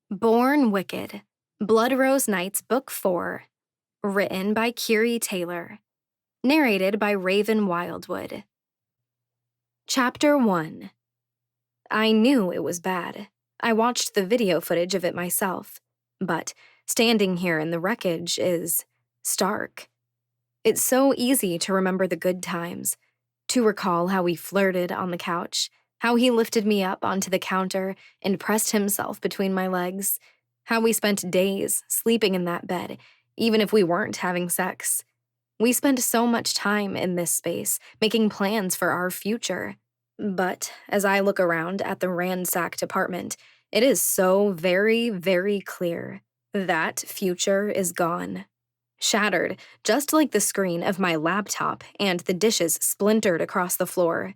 Born Wicked, Blood Rose Nights Book 4, written by Keary Taylor, narrated by Raven Wildwood. Chapter 1. I knew it was bad. I watched the video footage of it myself, but standing here in the wreckage is stark. It's so easy to remember the good times, to recall how we flirted on the couch, how he lifted me up onto the counter and pressed himself between my legs, how we spent days sleeping in that bed, even if we weren't having sex. We spent so much time in this space, making plans for our future. But as I look around at the ransacked apartment, it is so very, very clear that future is gone. Shattered, just like the screen of my laptop and the dishes splintered across the floor.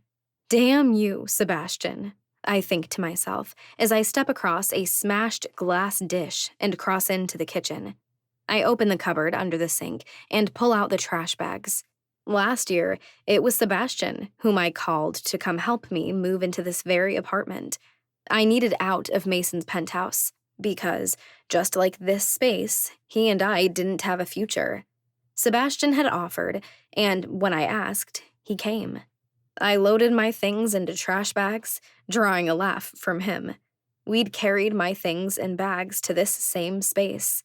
Damn you, Sebastian, I think to myself as I step across a smashed glass dish and cross into the kitchen. I open the cupboard under the sink and pull out the trash bags. Last year, it was Sebastian whom I called to come help me move into this very apartment. I needed out of Mason's penthouse because, just like this space, he and I didn't have a future. Sebastian had offered, and when I asked, he came. I loaded my things into trash bags, drawing a laugh from him. We'd carried my things in bags to this same space.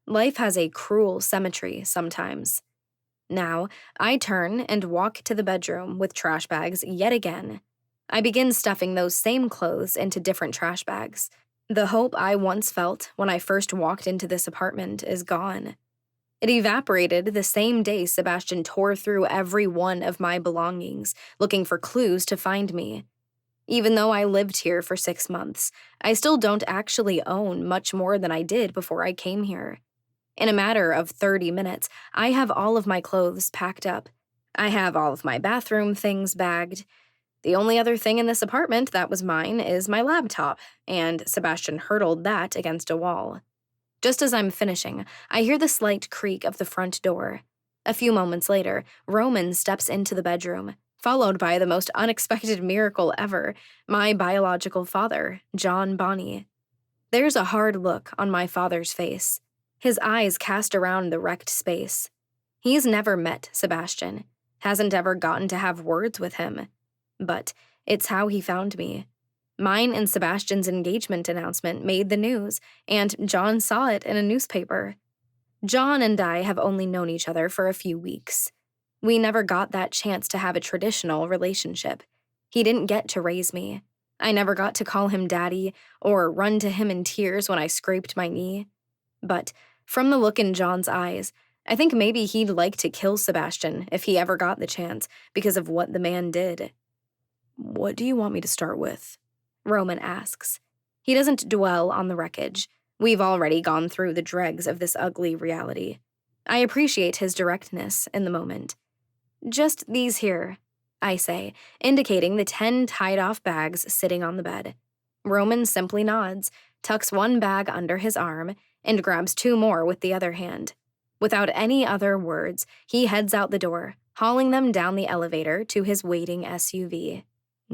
Life has a cruel symmetry sometimes. Now, I turn and walk to the bedroom with trash bags yet again. I begin stuffing those same clothes into different trash bags. The hope I once felt when I first walked into this apartment is gone. It evaporated the same day Sebastian tore through every one of my belongings, looking for clues to find me. Even though I lived here for 6 months, I still don't actually own much more than I did before I came here. In a matter of 30 minutes, I have all of my clothes packed up. I have all of my bathroom things bagged. The only other thing in this apartment that was mine is my laptop, and Sebastian hurtled that against a wall. Just as I'm finishing, I hear the slight creak of the front door. A few moments later, Roman steps into the bedroom, followed by the most unexpected miracle ever, my biological father, John Bonney. There's a hard look on my father's face, his eyes cast around the wrecked space. He's never met Sebastian, hasn't ever gotten to have words with him. But it's how he found me. Mine and Sebastian's engagement announcement made the news, and John saw it in a newspaper. John and I have only known each other for a few weeks. We never got that chance to have a traditional relationship. He didn't get to raise me. I never got to call him daddy or run to him in tears when I scraped my knee. But from the look in John's eyes, I think maybe he'd like to kill Sebastian if he ever got the chance because of what the man did. "What do you want me to start with?" Roman asks. He doesn't dwell on the wreckage. We've already gone through the dregs of this ugly reality. I appreciate his directness in the moment. "Just these here," I say, indicating the 10 tied-off bags sitting on the bed. Roman simply nods, tucks one bag under his arm, and grabs 2 more with the other hand. Without any other words, he heads out the door, hauling them down the elevator to his waiting SUV.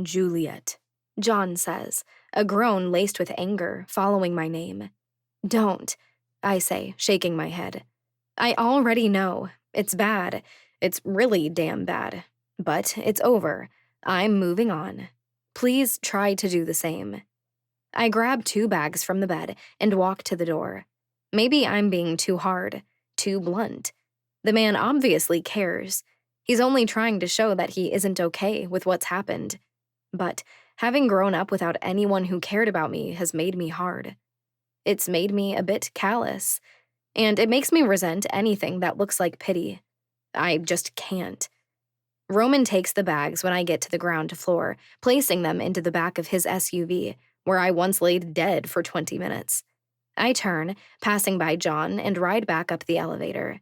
"Juliet," John says, a groan laced with anger following my name. "Don't," I say, shaking my head. I already know. It's bad. It's really damn bad. But it's over. I'm moving on. Please try to do the same. I grab 2 bags from the bed and walk to the door. Maybe I'm being too hard, too blunt. The man obviously cares. He's only trying to show that he isn't okay with what's happened. But having grown up without anyone who cared about me has made me hard. It's made me a bit callous, and it makes me resent anything that looks like pity. I just can't. Roman takes the bags when I get to the ground floor, placing them into the back of his SUV, where I once laid dead for 20 minutes. I turn, passing by John, and ride back up the elevator.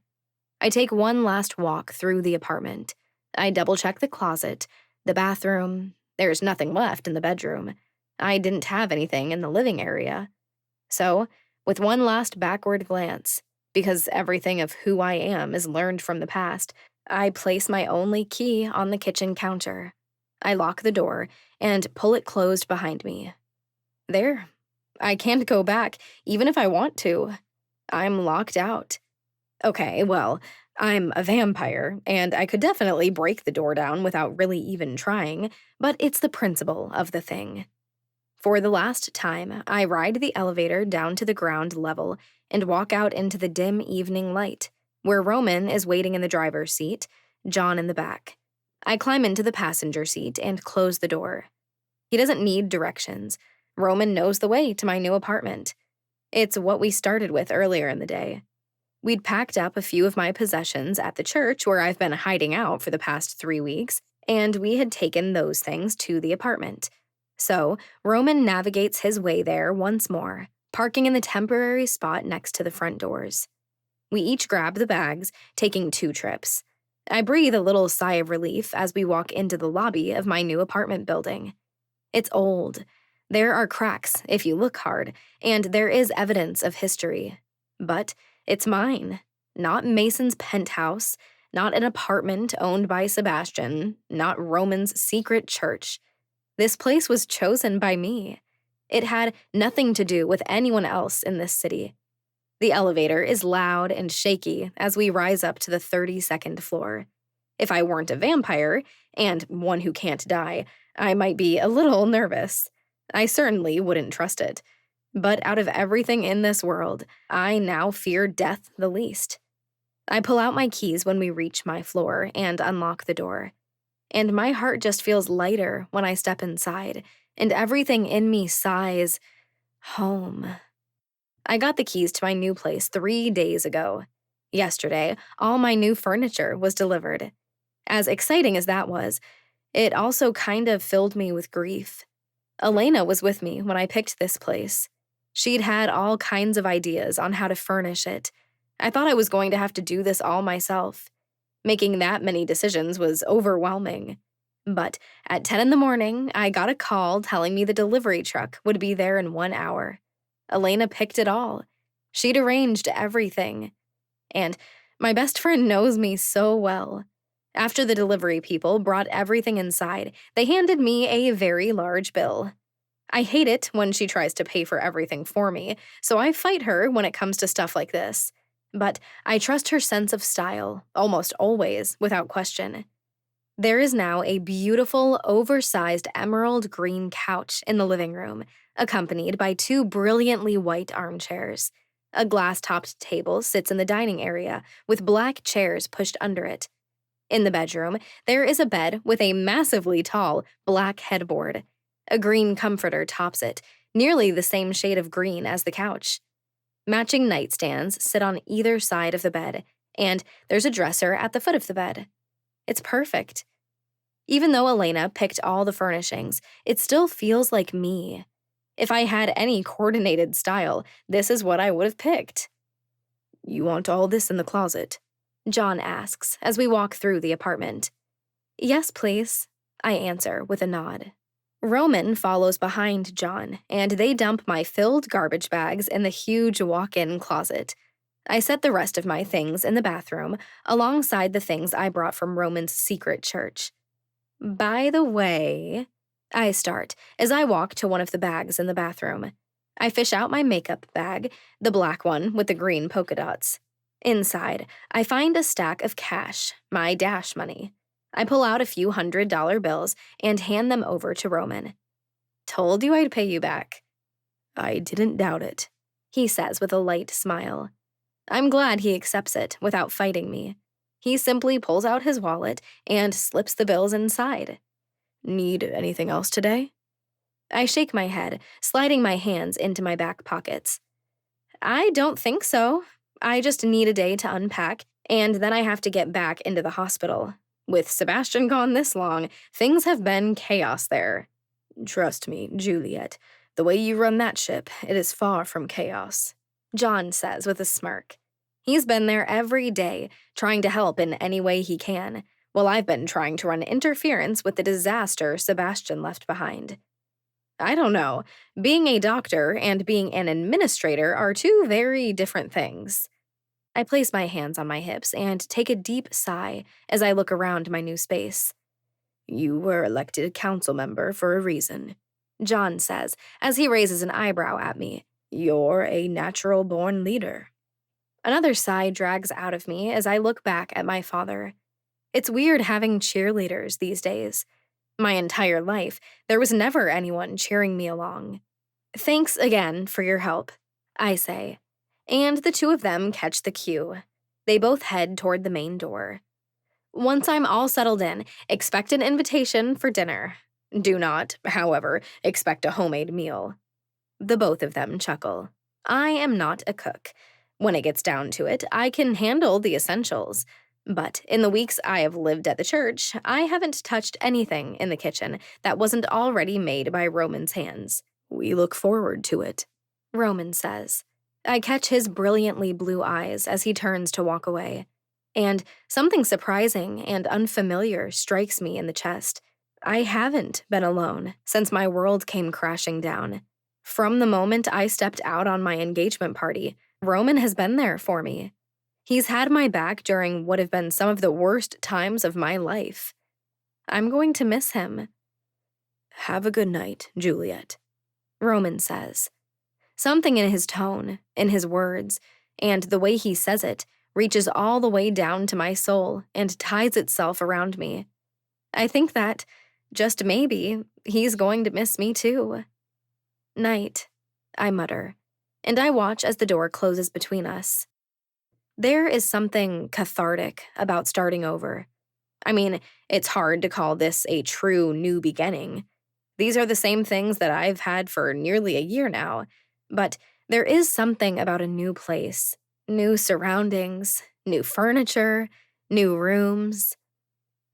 I take one last walk through the apartment. I double-check the closet, the bathroom. There's nothing left in the bedroom. I didn't have anything in the living area. So, with one last backward glance, because everything of who I am is learned from the past, I place my only key on the kitchen counter. I lock the door and pull it closed behind me. There, I can't go back, even if I want to. I'm locked out. Okay, well, I'm a vampire, and I could definitely break the door down without really even trying, but it's the principle of the thing. For the last time, I ride the elevator down to the ground level and walk out into the dim evening light, where Roman is waiting in the driver's seat, John in the back. I climb into the passenger seat and close the door. He doesn't need directions. Roman knows the way to my new apartment. It's what we started with earlier in the day. We'd packed up a few of my possessions at the church where I've been hiding out for the past 3 weeks, and we had taken those things to the apartment. So, Roman navigates his way there once more, parking in the temporary spot next to the front doors. We each grab the bags, taking 2 trips. I breathe a little sigh of relief as we walk into the lobby of my new apartment building. It's old. There are cracks if you look hard, and there is evidence of history. But it's mine, not Mason's penthouse, not an apartment owned by Sebastian, not Roman's secret church. This place was chosen by me. It had nothing to do with anyone else in this city. The elevator is loud and shaky as we rise up to the 32nd floor. If I weren't a vampire, and one who can't die, I might be a little nervous. I certainly wouldn't trust it. But out of everything in this world, I now fear death the least. I pull out my keys when we reach my floor and unlock the door. And my heart just feels lighter when I step inside, and everything in me sighs, home. I got the keys to my new place 3 days ago. Yesterday, all my new furniture was delivered. As exciting as that was, it also kind of filled me with grief. Elena was with me when I picked this place. She'd had all kinds of ideas on how to furnish it. I thought I was going to have to do this all myself. Making that many decisions was overwhelming. But at 10 in the morning, I got a call telling me the delivery truck would be there in 1 hour. Elena picked it all. She'd arranged everything. And my best friend knows me so well. After the delivery people brought everything inside, they handed me a very large bill. I hate it when she tries to pay for everything for me, so I fight her when it comes to stuff like this. But I trust her sense of style, almost always, without question. There is now a beautiful, oversized emerald green couch in the living room, accompanied by 2 brilliantly white armchairs. A glass-topped table sits in the dining area, with black chairs pushed under it. In the bedroom, there is a bed with a massively tall, black headboard. A green comforter tops it, nearly the same shade of green as the couch. Matching nightstands sit on either side of the bed, and there's a dresser at the foot of the bed. It's perfect. Even though Elena picked all the furnishings, it still feels like me. If I had any coordinated style, this is what I would have picked. "You want all this in the closet?" John asks as we walk through the apartment. "Yes, please," I answer with a nod. Roman follows behind John, and they dump my filled garbage bags in the huge walk-in closet. I set the rest of my things in the bathroom, alongside the things I brought from Roman's secret church. "By the way," I start as I walk to one of the bags in the bathroom. I fish out my makeup bag, the black one with the green polka dots. Inside, I find a stack of cash, my dash money. I pull out a few $100 bills and hand them over to Roman. "Told you I'd pay you back." "I didn't doubt it," he says with a light smile. I'm glad he accepts it without fighting me. He simply pulls out his wallet and slips the bills inside. "Need anything else today?" I shake my head, sliding my hands into my back pockets. "I don't think so. I just need a day to unpack, and then I have to get back into the hospital. With Sebastian gone this long, things have been chaos there." "Trust me, Juliet, the way you run that ship, it is far from chaos," John says with a smirk. He's been there every day, trying to help in any way he can, while I've been trying to run interference with the disaster Sebastian left behind. I don't know. Being a doctor and being an administrator are 2 very different things. I place my hands on my hips and take a deep sigh as I look around my new space. "You were elected council member for a reason." John says as he raises an eyebrow at me. "You're a natural-born leader." Another sigh drags out of me as I look back at my father. It's weird having cheerleaders these days. My entire life, there was never anyone cheering me along. "Thanks again for your help," I say, and the two of them catch the cue. They both head toward the main door. Once I'm all settled in, expect an invitation for dinner. Do not, however, expect a homemade meal. The both of them chuckle. I am not a cook. When it gets down to it, I can handle the essentials. But in the weeks I have lived at the church, I haven't touched anything in the kitchen that wasn't already made by Roman's hands. "We look forward to it," Roman says. I catch his brilliantly blue eyes as he turns to walk away. And something surprising and unfamiliar strikes me in the chest. I haven't been alone since my world came crashing down. From the moment I stepped out on my engagement party, Roman has been there for me. He's had my back during what have been some of the worst times of my life. I'm going to miss him. "Have a good night, Juliet," Roman says. Something in his tone, in his words, and the way he says it reaches all the way down to my soul and ties itself around me. I think that, just maybe, he's going to miss me too. "Night," I mutter, and I watch as the door closes between us. There is something cathartic about starting over. I mean, it's hard to call this a true new beginning. These are the same things that I've had for nearly a year now, but there is something about a new place, new surroundings, new furniture, new rooms.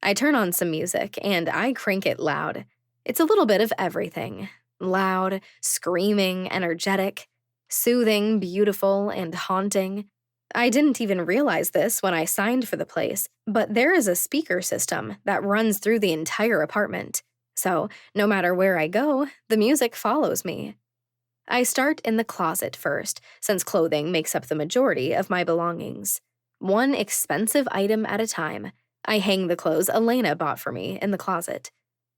I turn on some music and I crank it loud. It's a little bit of everything. Loud, screaming, energetic, soothing, beautiful, and haunting. I didn't even realize this when I signed for the place, but there is a speaker system that runs through the entire apartment. So, no matter where I go, the music follows me. I start in the closet first, since clothing makes up the majority of my belongings. One expensive item at a time, I hang the clothes Elena bought for me in the closet.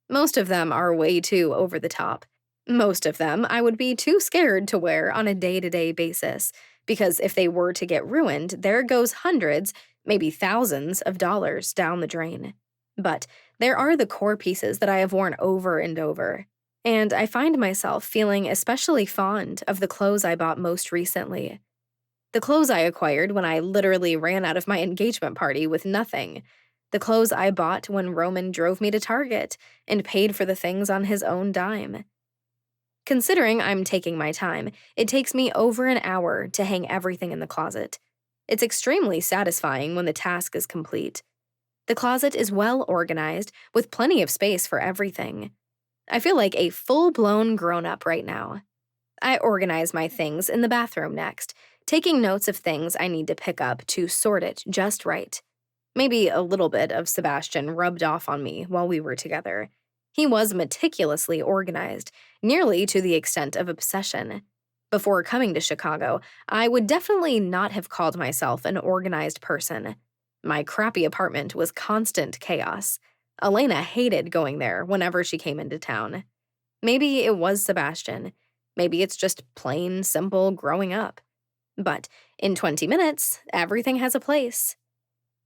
Most of them are way too over the top. Most of them I would be too scared to wear on a day-to-day basis, because if they were to get ruined, there goes hundreds, maybe thousands of dollars down the drain. But there are the core pieces that I have worn over and over. And I find myself feeling especially fond of the clothes I bought most recently. The clothes I acquired when I literally ran out of my engagement party with nothing. The clothes I bought when Roman drove me to Target and paid for the things on his own dime. Considering I'm taking my time, it takes me over an hour to hang everything in the closet. It's extremely satisfying when the task is complete. The closet is well organized, with plenty of space for everything. I feel like a full-blown grown-up right now. I organize my things in the bathroom next, taking notes of things I need to pick up to sort it just right. Maybe a little bit of Sebastian rubbed off on me while we were together. He was meticulously organized, nearly to the extent of obsession. Before coming to Chicago, I would definitely not have called myself an organized person. My crappy apartment was constant chaos. Elena hated going there whenever she came into town. Maybe it was Sebastian. Maybe it's just plain, simple growing up. But in 20 minutes, everything has a place.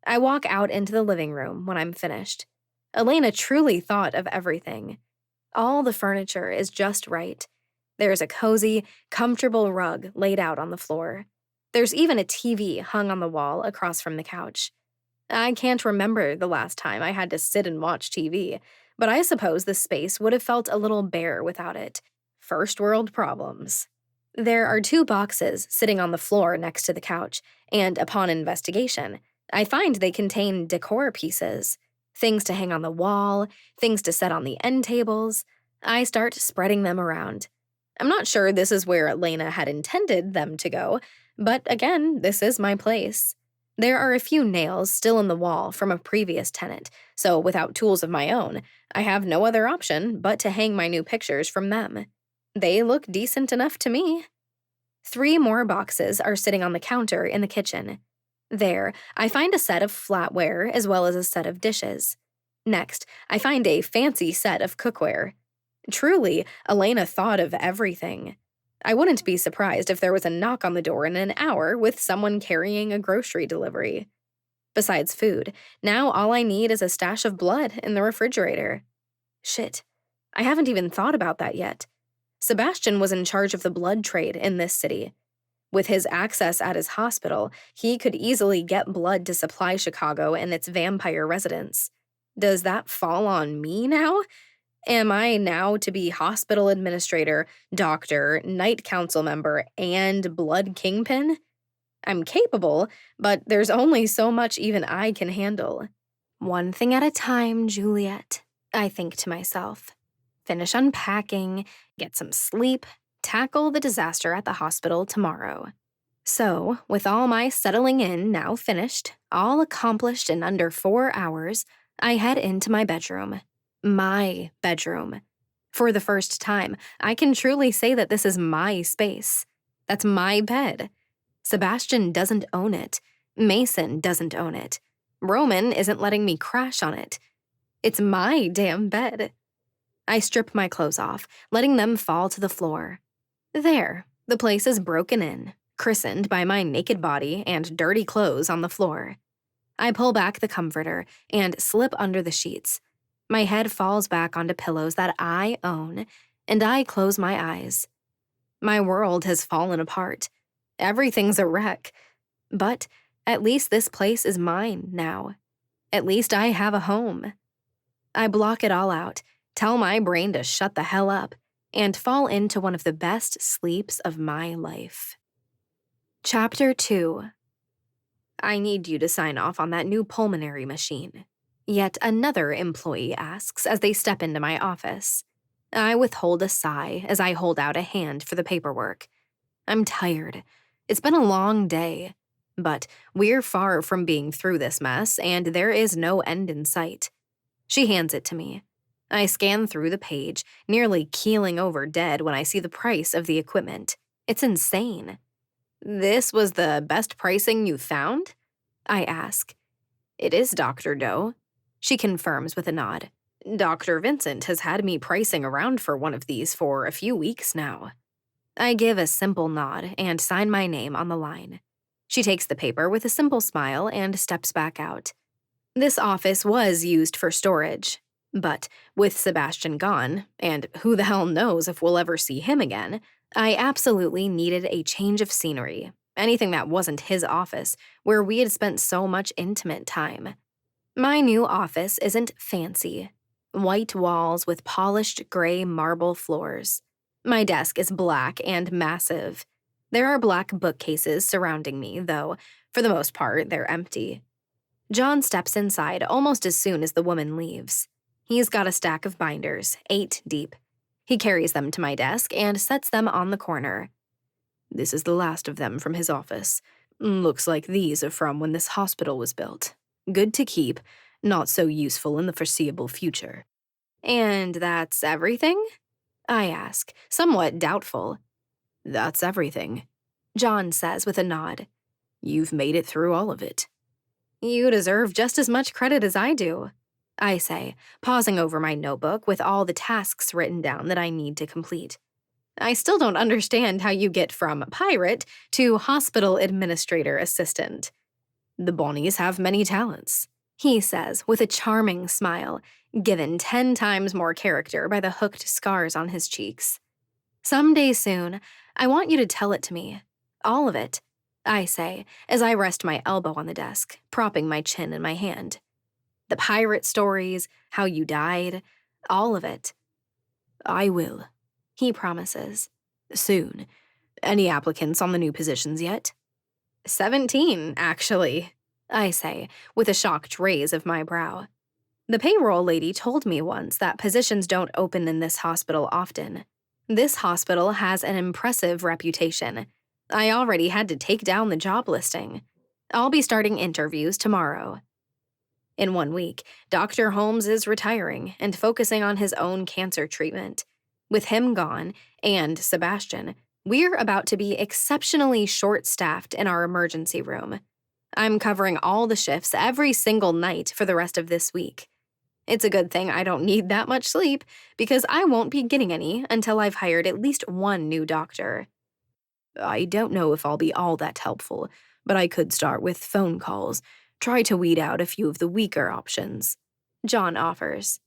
I walk out into the living room when I'm finished. Elena truly thought of everything. All the furniture is just right. There's a cozy, comfortable rug laid out on the floor. There's even a TV hung on the wall across from the couch. I can't remember the last time I had to sit and watch TV, but I suppose the space would have felt a little bare without it. First world problems. There are 2 boxes sitting on the floor next to the couch, and upon investigation, I find they contain decor pieces. Things to hang on the wall, things to set on the end tables. I start spreading them around. I'm not sure this is where Elena had intended them to go, but again, this is my place. There are a few nails still in the wall from a previous tenant, so without tools of my own, I have no other option but to hang my new pictures from them. They look decent enough to me. 3 more boxes are sitting on the counter in the kitchen. There, I find a set of flatware as well as a set of dishes. Next, I find a fancy set of cookware. Truly, Elena thought of everything. I wouldn't be surprised if there was a knock on the door in an hour with someone carrying a grocery delivery. Besides food, now all I need is a stash of blood in the refrigerator. Shit, I haven't even thought about that yet. Sebastian was in charge of the blood trade in this city. With his access at his hospital, he could easily get blood to supply Chicago and its vampire residents. Does that fall on me now? Am I now to be hospital administrator, doctor, night council member, and blood kingpin? I'm capable, but there's only so much even I can handle. One thing at a time, Juliet, I think to myself. Finish unpacking, get some sleep, tackle the disaster at the hospital tomorrow. So, with all my settling in now finished, all accomplished in under 4 hours, I head into my bedroom. My bedroom. For the first time, I can truly say that this is my space. That's my bed. Sebastian doesn't own it. Mason doesn't own it. Roman isn't letting me crash on it. It's my damn bed. I strip my clothes off, letting them fall to the floor. There, the place is broken in, christened by my naked body and dirty clothes on the floor. I pull back the comforter and slip under the sheets. My head falls back onto pillows that I own, and I close my eyes. My world has fallen apart. Everything's a wreck. But at least this place is mine now. At least I have a home. I block it all out, tell my brain to shut the hell up, and fall into one of the best sleeps of my life. Chapter 2. I need you to sign off on that new pulmonary machine. Yet another employee asks as they step into my office. I withhold a sigh as I hold out a hand for the paperwork. I'm tired. It's been a long day. But we're far from being through this mess, and there is no end in sight. She hands it to me. I scan through the page, nearly keeling over dead when I see the price of the equipment. It's insane. This was the best pricing you found? I ask. It is, Dr. Doe. She confirms with a nod. Dr. Vincent has had me pricing around for one of these for a few weeks now. I give a simple nod and sign my name on the line. She takes the paper with a simple smile and steps back out. This office was used for storage, but with Sebastian gone, and who the hell knows if we'll ever see him again, I absolutely needed a change of scenery, anything that wasn't his office, where we had spent so much intimate time. My new office isn't fancy. White walls with polished gray marble floors. My desk is black and massive. There are black bookcases surrounding me, though, for the most part, they're empty. John steps inside almost as soon as the woman leaves. He's got a stack of binders, 8 deep. He carries them to my desk and sets them on the corner. This is the last of them from his office. Looks like these are from when this hospital was built. Good to keep, not so useful in the foreseeable future. And that's everything? I ask, somewhat doubtful. That's everything, John says with a nod. You've made it through all of it. You deserve just as much credit as I do, I say, pausing over my notebook with all the tasks written down that I need to complete. I still don't understand how you get from pirate to hospital administrator assistant. The Bonnies have many talents, he says with a charming smile, given 10 times more character by the hooked scars on his cheeks. Someday soon, I want you to tell it to me. All of it, I say, as I rest my elbow on the desk, propping my chin in my hand. The pirate stories, how you died, all of it. I will, he promises. Soon. Any applicants on the new positions yet? 17, actually, I say, with a shocked raise of my brow. The payroll lady told me once that positions don't open in this hospital often. This hospital has an impressive reputation. I already had to take down the job listing. I'll be starting interviews tomorrow. In 1 week, Dr. Holmes is retiring and focusing on his own cancer treatment. With him gone, and Sebastian, we're about to be exceptionally short-staffed in our emergency room. I'm covering all the shifts every single night for the rest of this week. It's a good thing I don't need that much sleep, because I won't be getting any until I've hired at least one new doctor. I don't know if I'll be all that helpful, but I could start with phone calls, try to weed out a few of the weaker options. John offers.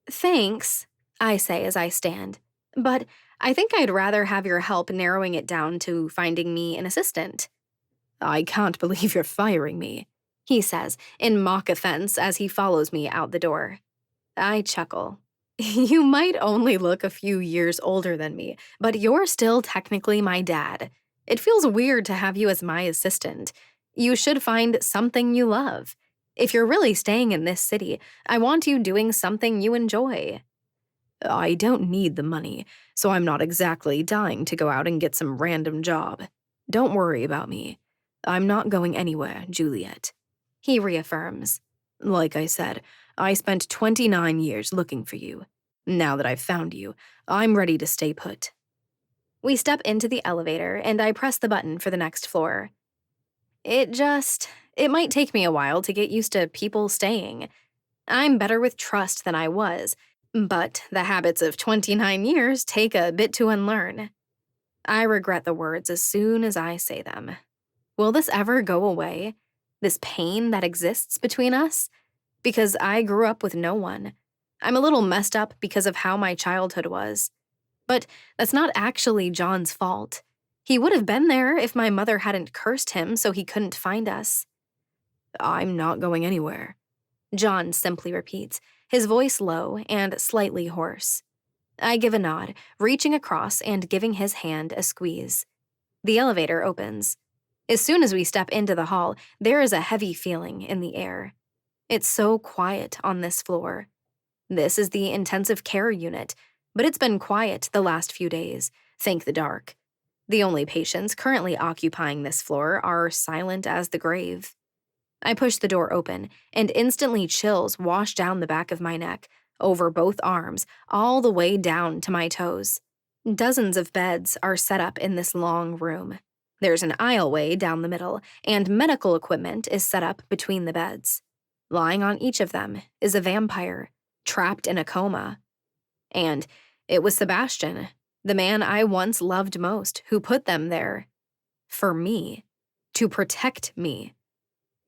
Thanks, I say as I stand, but I think I'd rather have your help narrowing it down to finding me an assistant. I can't believe you're firing me, he says in mock offense as he follows me out the door. I chuckle. You might only look a few years older than me, but you're still technically my dad. It feels weird to have you as my assistant. You should find something you love. If you're really staying in this city, I want you doing something you enjoy. I don't need the money, so I'm not exactly dying to go out and get some random job. Don't worry about me. I'm not going anywhere, Juliet. He reaffirms. Like I said, I spent 29 years looking for you. Now that I've found you, I'm ready to stay put. We step into the elevator, and I press the button for the next floor. It might take me a while to get used to people staying. I'm better with trust than I was, but the habits of 29 years take a bit to unlearn. I regret the words as soon as I say them. Will this ever go away? This pain that exists between us? Because I grew up with no one. I'm a little messed up because of how my childhood was. But that's not actually John's fault. He would have been there if my mother hadn't cursed him so he couldn't find us. I'm not going anywhere, John simply repeats, his voice low and slightly hoarse. I give a nod, reaching across and giving his hand a squeeze. The elevator opens. As soon as we step into the hall, there is a heavy feeling in the air. It's so quiet on this floor. This is the intensive care unit, but it's been quiet the last few days, thank the dark. The only patients currently occupying this floor are silent as the grave. I push the door open, and instantly chills wash down the back of my neck, over both arms, all the way down to my toes. Dozens of beds are set up in this long room. There's an aisleway down the middle, and medical equipment is set up between the beds. Lying on each of them is a vampire, trapped in a coma. And it was Sebastian, the man I once loved most, who put them there. For me. To protect me.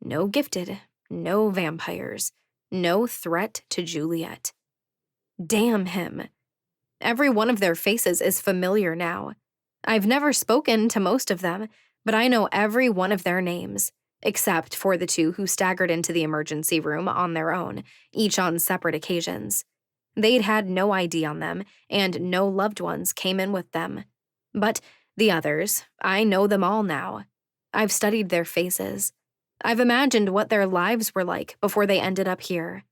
No gifted, no vampires, no threat to Juliet. Damn him. Every one of their faces is familiar now. I've never spoken to most of them, but I know every one of their names, except for the two who staggered into the emergency room on their own, each on separate occasions. They'd had no ID on them, and no loved ones came in with them. But the others, I know them all now. I've studied their faces. I've imagined what their lives were like before they ended up here.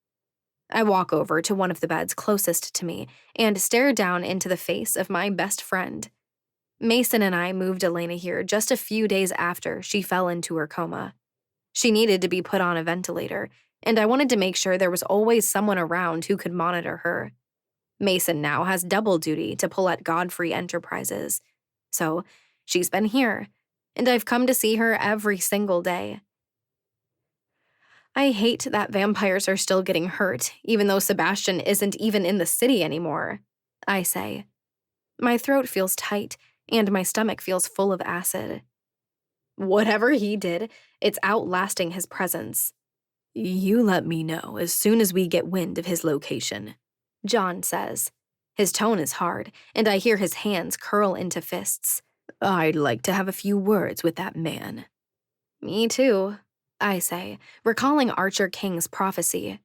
I walk over to one of the beds closest to me and stare down into the face of my best friend. Mason and I moved Elena here just a few days after she fell into her coma. She needed to be put on a ventilator, and I wanted to make sure there was always someone around who could monitor her. Mason now has double duty to pull at Godfrey Enterprises. So, she's been here, and I've come to see her every single day. I hate that vampires are still getting hurt, even though Sebastian isn't even in the city anymore, I say. My throat feels tight, and my stomach feels full of acid. Whatever he did, it's outlasting his presence. You let me know as soon as we get wind of his location, John says. His tone is hard, and I hear his hands curl into fists. I'd like to have a few words with that man. Me too, I say, recalling Archer King's prophecy.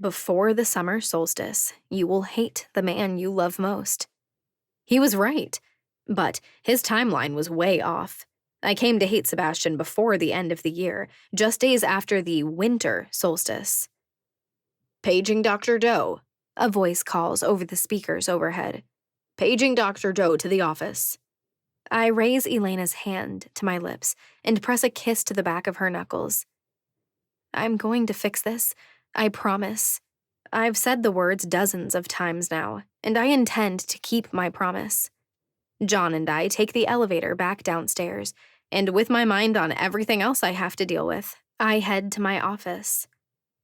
Before the summer solstice, you will hate the man you love most. He was right, but his timeline was way off. I came to hate Sebastian before the end of the year, just days after the winter solstice. Paging Dr. Doe, a voice calls over the speakers overhead. Paging Dr. Doe to the office. I raise Elena's hand to my lips and press a kiss to the back of her knuckles. I'm going to fix this, I promise. I've said the words dozens of times now, and I intend to keep my promise. John and I take the elevator back downstairs, and with my mind on everything else I have to deal with, I head to my office.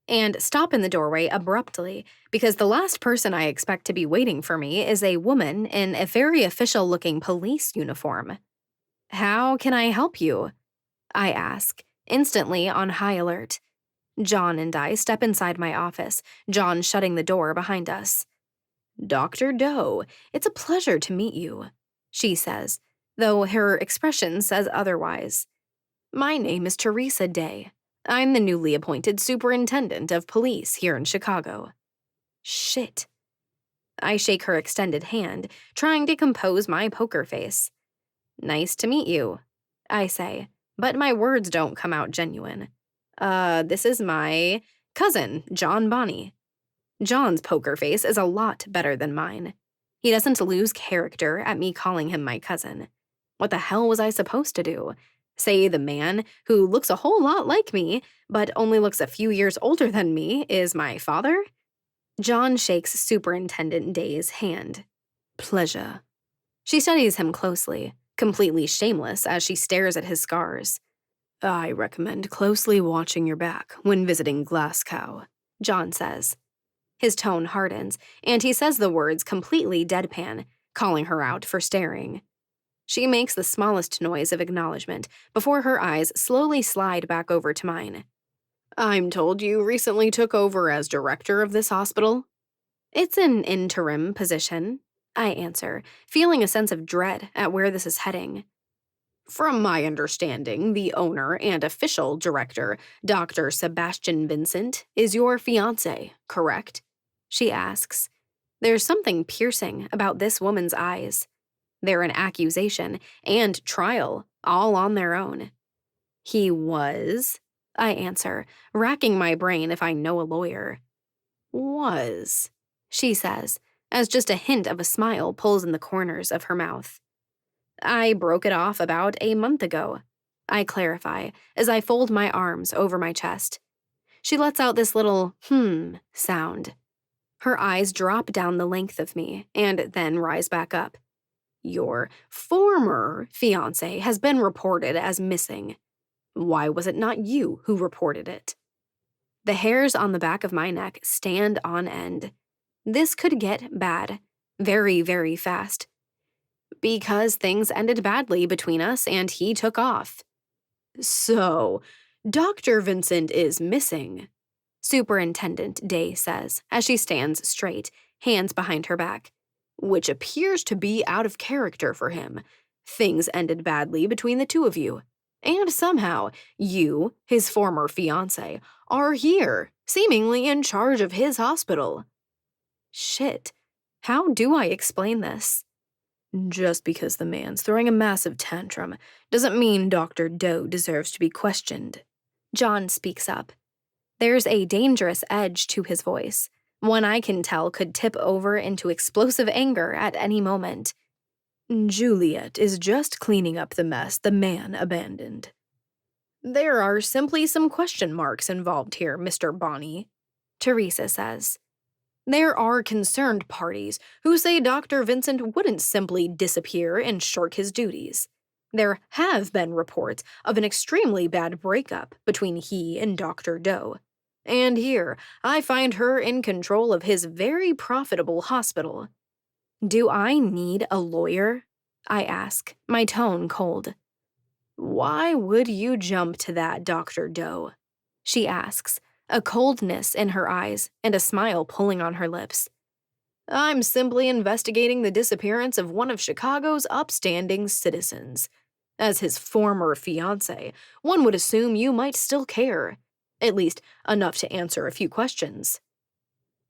and stop in the doorway abruptly because the last person I expect to be waiting for me is a woman in a very official-looking police uniform. "How can I help you?" I ask, instantly on high alert. John and I step inside my office, John shutting the door behind us. "Dr. Doe, it's a pleasure to meet you," she says, though her expression says otherwise. "My name is Teresa Day. I'm the newly appointed Superintendent of Police here in Chicago." Shit. I shake her extended hand, trying to compose my poker face. "Nice to meet you," I say, but my words don't come out genuine. This is my cousin, John Bonney." John's poker face is a lot better than mine. He doesn't lose character at me calling him my cousin. What the hell was I supposed to do? Say the man who looks a whole lot like me, but only looks a few years older than me, is my father? John shakes Superintendent Day's hand. "Pleasure." She studies him closely, completely shameless as she stares at his scars. "I recommend closely watching your back when visiting Glasgow," John says. His tone hardens, and he says the words completely deadpan, calling her out for staring. She makes the smallest noise of acknowledgement before her eyes slowly slide back over to mine. "I'm told you recently took over as director of this hospital?" "It's an interim position," I answer, feeling a sense of dread at where this is heading. "From my understanding, the owner and official director, Dr. Sebastian Vincent, is your fiancé, correct?" she asks. There's something piercing about this woman's eyes. They're an accusation and trial, all on their own. "He was," I answer, racking my brain if I know a lawyer. "Was," she says, as just a hint of a smile pulls in the corners of her mouth. "I broke it off about a month ago," I clarify as I fold my arms over my chest. She lets out this little sound. Her eyes drop down the length of me and then rise back up. "Your former fiancé has been reported as missing. Why was it not you who reported it?" The hairs on the back of my neck stand on end. This could get bad, very, very fast. "Because things ended badly between us and he took off." "So, Dr. Vincent is missing," Superintendent Day says as she stands straight, hands behind her back, "which appears to be out of character for him. Things ended badly between the two of you. And somehow, you, his former fiancé, are here, seemingly in charge of his hospital." Shit. How do I explain this? "Just because the man's throwing a massive tantrum doesn't mean Dr. Doe deserves to be questioned." John speaks up. There's a dangerous edge to his voice, one I can tell could tip over into explosive anger at any moment. "Juliet is just cleaning up the mess the man abandoned." "There are simply some question marks involved here, Mr. Bonney," Teresa says. "There are concerned parties who say Dr. Vincent wouldn't simply disappear and shirk his duties. There have been reports of an extremely bad breakup between he and Dr. Doe. And here, I find her in control of his very profitable hospital." "Do I need a lawyer?" I ask, my tone cold. "Why would you jump to that, Dr. Doe?" she asks, a coldness in her eyes and a smile pulling on her lips. "I'm simply investigating the disappearance of one of Chicago's upstanding citizens. As his former fiancé, one would assume you might still care. At least enough to answer a few questions."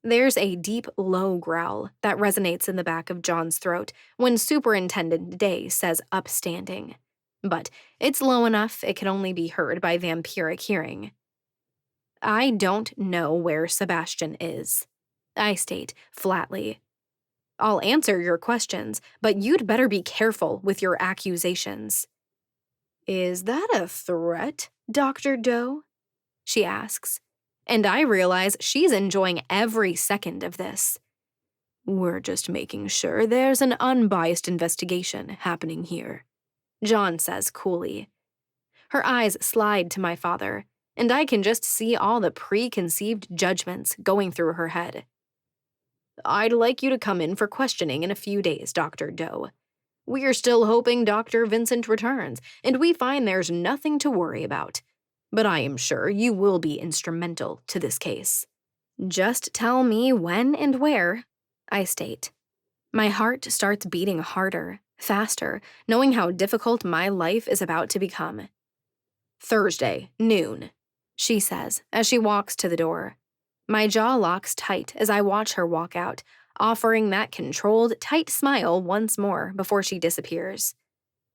There's a deep, low growl that resonates in the back of John's throat when Superintendent Day says upstanding. But it's low enough it can only be heard by vampiric hearing. "I don't know where Sebastian is," I state flatly. "I'll answer your questions, but you'd better be careful with your accusations." "Is that a threat, Dr. Doe?" she asks, and I realize she's enjoying every second of this. "We're just making sure there's an unbiased investigation happening here," John says coolly. Her eyes slide to my father, and I can just see all the preconceived judgments going through her head. "I'd like you to come in for questioning in a few days, Dr. Doe. We're still hoping Dr. Vincent returns, and we find there's nothing to worry about. But I am sure you will be instrumental to this case." "Just tell me when and where," I state. My heart starts beating harder, faster, knowing how difficult my life is about to become. "Thursday, noon," she says as she walks to the door. My jaw locks tight as I watch her walk out, offering that controlled, tight smile once more before she disappears.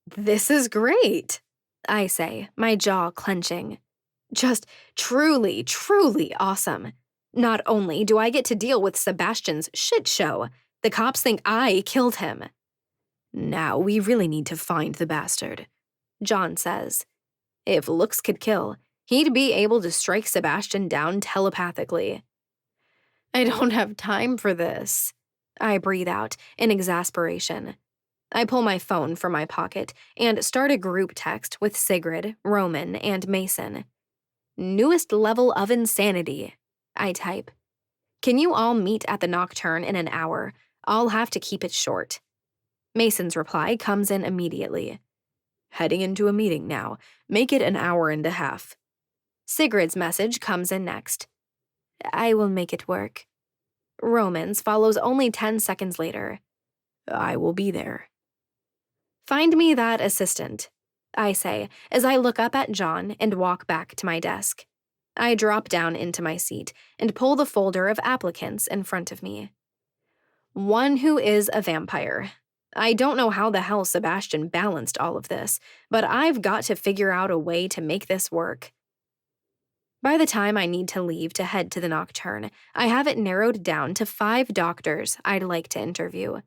"This is great," I say, my jaw clenching. "Just truly, truly awesome. Not only do I get to deal with Sebastian's shit show, the cops think I killed him." "Now we really need to find the bastard," John says. If looks could kill, he'd be able to strike Sebastian down telepathically. "I don't have time for this," I breathe out in exasperation. I pull my phone from my pocket and start a group text with Sigrid, Roman, and Mason. "Newest level of insanity," I type. "Can you all meet at the Nocturne in an hour? I'll have to keep it short." Mason's reply comes in immediately. "Heading into a meeting now. Make it an hour and a half." Sigrid's message comes in next. "I will make it work." Roman's follows only 10 seconds later. "I will be there." "Find me that assistant," I say as I look up at John and walk back to my desk. I drop down into my seat and pull the folder of applicants in front of me. One who is a vampire. I don't know how the hell Sebastian balanced all of this, but I've got to figure out a way to make this work. By the time I need to leave to head to the Nocturne, I have it narrowed down to 5 doctors I'd like to interview.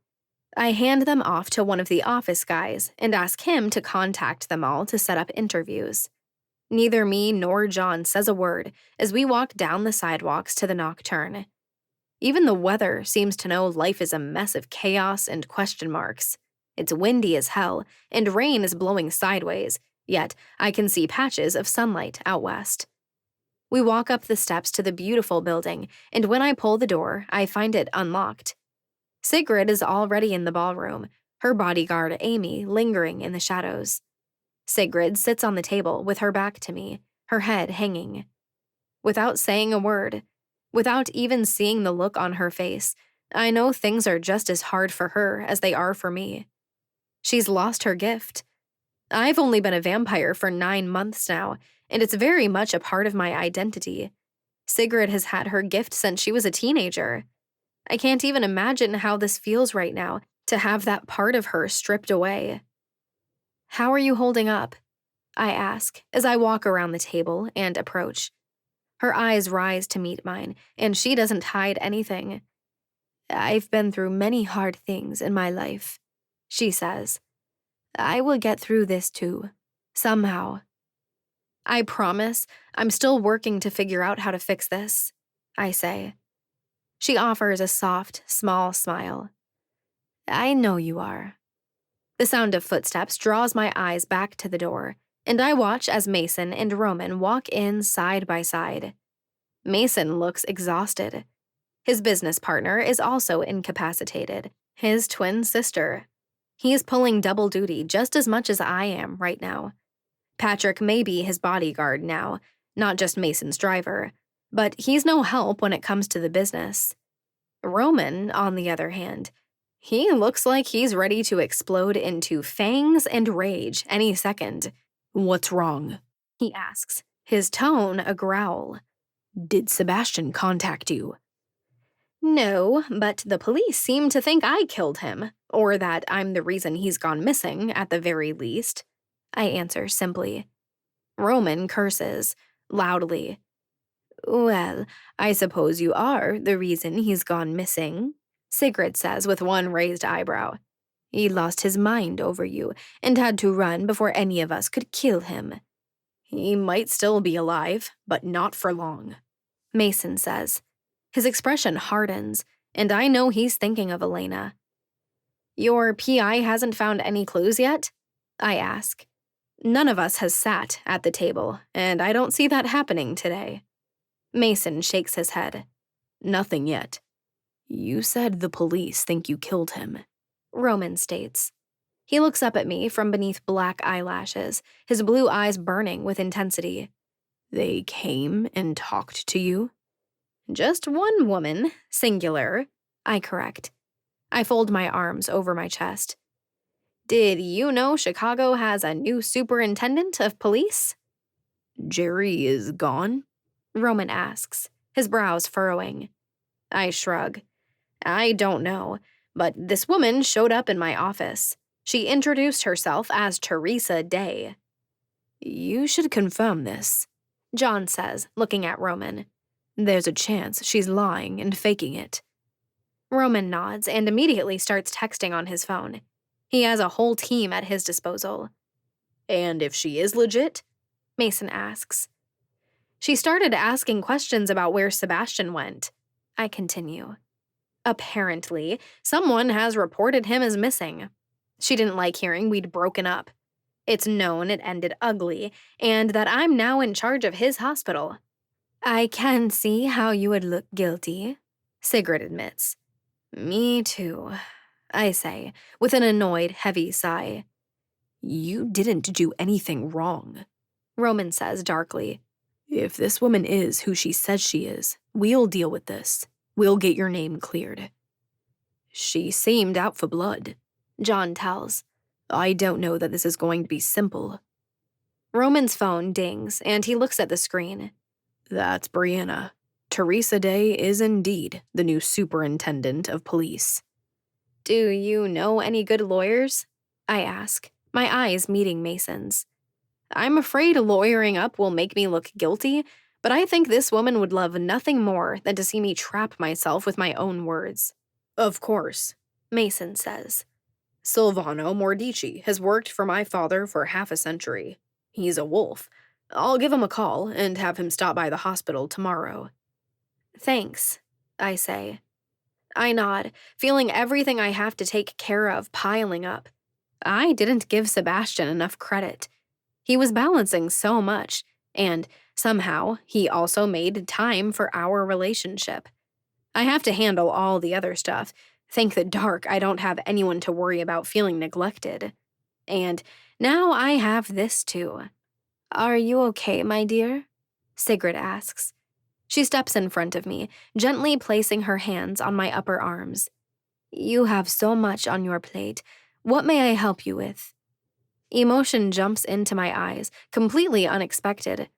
I hand them off to one of the office guys and ask him to contact them all to set up interviews. Neither me nor John says a word as we walk down the sidewalks to the Nocturne. Even the weather seems to know life is a mess of chaos and question marks. It's windy as hell, and rain is blowing sideways, yet I can see patches of sunlight out west. We walk up the steps to the beautiful building, and when I pull the door, I find it unlocked. Sigrid is already in the ballroom, her bodyguard Amy lingering in the shadows. Sigrid sits on the table with her back to me, her head hanging. Without saying a word, without even seeing the look on her face, I know things are just as hard for her as they are for me. She's lost her gift. I've only been a vampire for 9 months now, and it's very much a part of my identity. Sigrid has had her gift since she was a teenager. I can't even imagine how this feels right now, to have that part of her stripped away. "How are you holding up?" I ask as I walk around the table and approach. Her eyes rise to meet mine, and she doesn't hide anything. "I've been through many hard things in my life," she says. "I will get through this too, somehow." "I promise I'm still working to figure out how to fix this," I say. She offers a soft, small smile. "I know you are." The sound of footsteps draws my eyes back to the door, and I watch as Mason and Roman walk in side by side. Mason looks exhausted. His business partner is also incapacitated, his twin sister. He is pulling double duty just as much as I am right now. Patrick may be his bodyguard now, not just Mason's driver, but he's no help when it comes to the business. Roman, on the other hand, he looks like he's ready to explode into fangs and rage any second. "What's wrong?" he asks, his tone a growl. "Did Sebastian contact you?" "No, but the police seem to think I killed him, or that I'm the reason he's gone missing, at the very least," I answer simply. Roman curses, loudly. "Well, I suppose you are the reason he's gone missing," Sigrid says with one raised eyebrow. "He lost his mind over you and had to run before any of us could kill him." "He might still be alive, but not for long," Mason says. His expression hardens, and I know he's thinking of Elena. "Your PI hasn't found any clues yet?" I ask. None of us has sat at the table, and I don't see that happening today. Mason shakes his head. Nothing yet. You said the police think you killed him, Roman states. He looks up at me from beneath black eyelashes, his blue eyes burning with intensity. They came and talked to you? Just one woman, singular, I correct. I fold my arms over my chest. Did you know Chicago has a new superintendent of police? Jerry is gone? Roman asks, his brows furrowing. I shrug. I don't know, but this woman showed up in my office. She introduced herself as Teresa Day. You should confirm this, John says, looking at Roman. There's a chance she's lying and faking it. Roman nods and immediately starts texting on his phone. He has a whole team at his disposal. And if she is legit? Mason asks. She started asking questions about where Sebastian went. I continue. Apparently, someone has reported him as missing. She didn't like hearing we'd broken up. It's known it ended ugly, and that I'm now in charge of his hospital. I can see how you would look guilty, Sigrid admits. Me too, I say, with an annoyed, heavy sigh. You didn't do anything wrong, Roman says darkly. If this woman is who she says she is, we'll deal with this. We'll get your name cleared. She seemed out for blood, John tells. I don't know that this is going to be simple. Roman's phone dings, and he looks at the screen. That's Brianna. Teresa Day is indeed the new superintendent of police. Do you know any good lawyers? I ask, my eyes meeting Mason's. I'm afraid lawyering up will make me look guilty, but I think this woman would love nothing more than to see me trap myself with my own words. Of course, Mason says. Silvano Mordici has worked for my father for half a century. He's a wolf. I'll give him a call and have him stop by the hospital tomorrow. Thanks, I say. I nod, feeling everything I have to take care of piling up. I didn't give Sebastian enough credit. He was balancing so much, and somehow he also made time for our relationship. I have to handle all the other stuff. Thank the dark I don't have anyone to worry about feeling neglected. And now I have this too. Are you okay, my dear? Sigrid asks. She steps in front of me, gently placing her hands on my upper arms. You have so much on your plate. What may I help you with? Emotion jumps into my eyes, completely unexpected.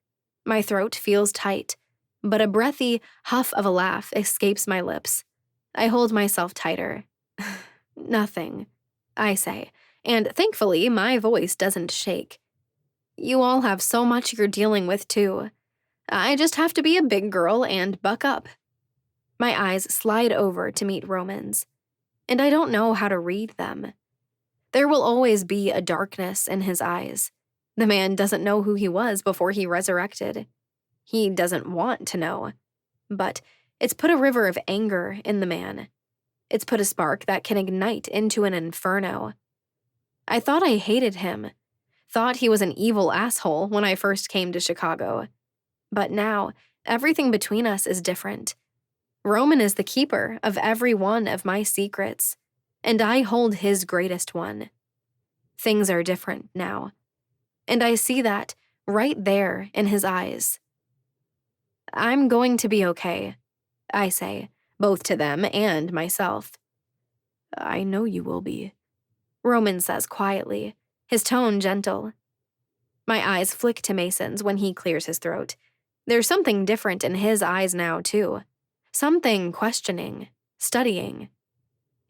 My throat feels tight, but a breathy huff of a laugh escapes my lips. I hold myself tighter. Nothing, I say, and thankfully my voice doesn't shake. You all have so much you're dealing with, too. I just have to be a big girl and buck up. My eyes slide over to meet Roman's, and I don't know how to read them. There will always be a darkness in his eyes. The man doesn't know who he was before he resurrected. He doesn't want to know. But it's put a river of anger in the man. It's put a spark that can ignite into an inferno. I thought I hated him. Thought he was an evil asshole when I first came to Chicago. But now, everything between us is different. Roman is the keeper of every one of my secrets, and I hold his greatest one. Things are different now, and I see that right there in his eyes. I'm going to be okay, I say, both to them and myself. I know you will be, Roman says quietly, his tone gentle. My eyes flick to Mason's when he clears his throat. There's something different in his eyes now, too. Something questioning, studying.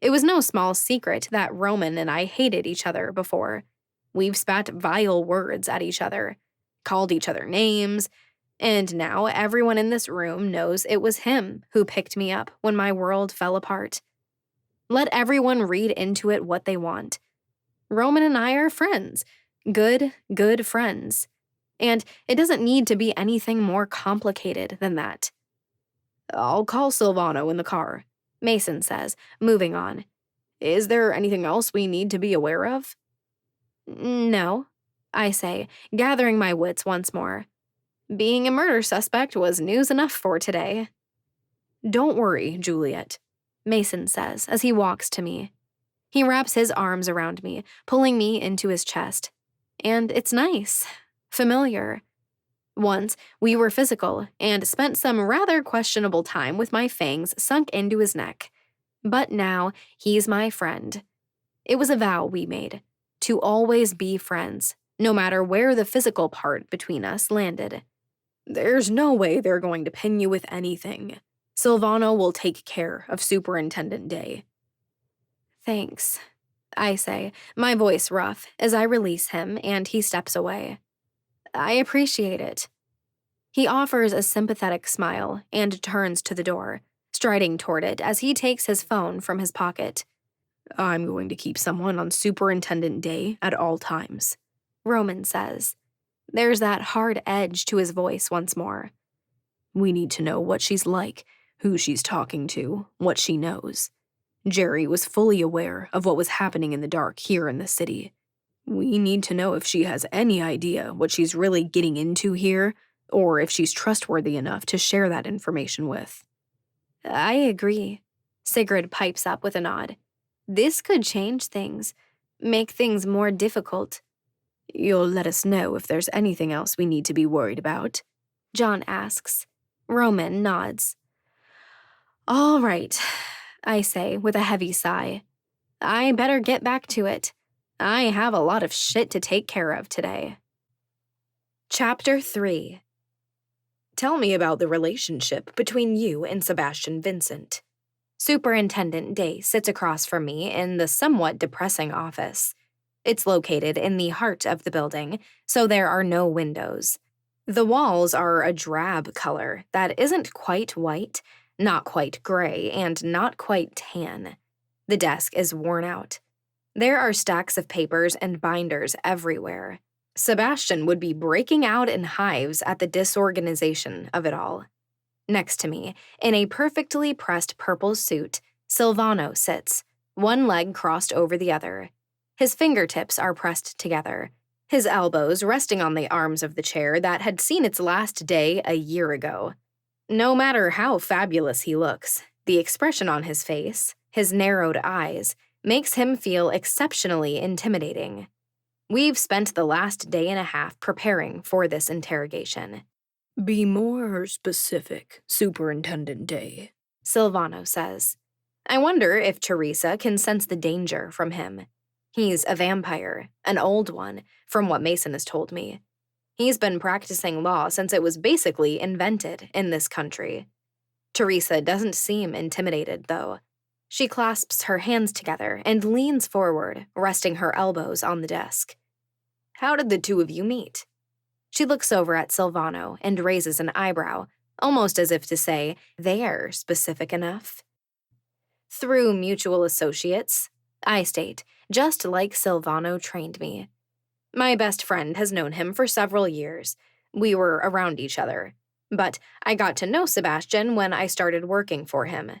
It was no small secret that Roman and I hated each other before. We've spat vile words at each other, called each other names, and now everyone in this room knows it was him who picked me up when my world fell apart. Let everyone read into it what they want. Roman and I are friends. Good friends. And it doesn't need to be anything more complicated than that. I'll call Silvano in the car, Mason says, moving on. Is there anything else we need to be aware of? No, I say, gathering my wits once more. Being a murder suspect was news enough for today. Don't worry, Juliet, Mason says as he walks to me. He wraps his arms around me, pulling me into his chest. And it's nice. Familiar. Once, we were physical and spent some rather questionable time with my fangs sunk into his neck. But now, he's my friend. It was a vow we made, to always be friends, no matter where the physical part between us landed. There's no way they're going to pin you with anything. Silvano will take care of Superintendent Day. Thanks, I say, my voice rough, as I release him and he steps away. I appreciate it. He offers a sympathetic smile and turns to the door, striding toward it as he takes his phone from his pocket. I'm going to keep someone on Superintendent Day at all times, Roman says. There's that hard edge to his voice once more. We need to know what she's like, who she's talking to, what she knows. Jerry was fully aware of what was happening in the dark here in the city. We need to know if she has any idea what she's really getting into here, or if she's trustworthy enough to share that information with. I agree, Sigrid pipes up with a nod. This could change things, make things more difficult. You'll let us know if there's anything else we need to be worried about, John asks. Roman nods. All right, I say with a heavy sigh. I better get back to it. I have a lot of shit to take care of today. Chapter 3. Tell me about the relationship between you and Sebastian Vincent. Superintendent Day sits across from me in the somewhat depressing office. It's located in the heart of the building, so there are no windows. The walls are a drab color that isn't quite white, not quite gray, and not quite tan. The desk is worn out. There are stacks of papers and binders everywhere. Sebastian would be breaking out in hives at the disorganization of it all. Next to me, in a perfectly pressed purple suit, Silvano sits, one leg crossed over the other. His fingertips are pressed together, his elbows resting on the arms of the chair that had seen its last day a year ago. No matter how fabulous he looks, the expression on his face, his narrowed eyes, makes him feel exceptionally intimidating. We've spent the last day and a half preparing for this interrogation. Be more specific, Superintendent Day, Silvano says. I wonder if Teresa can sense the danger from him. He's a vampire, an old one, from what Mason has told me. He's been practicing law since it was basically invented in this country. Teresa doesn't seem intimidated, though. She clasps her hands together and leans forward, resting her elbows on the desk. How did the two of you meet? She looks over at Silvano and raises an eyebrow, almost as if to say, they're specific enough. Through mutual associates, I state, just like Silvano trained me. My best friend has known him for several years. We were around each other. But I got to know Sebastian when I started working for him.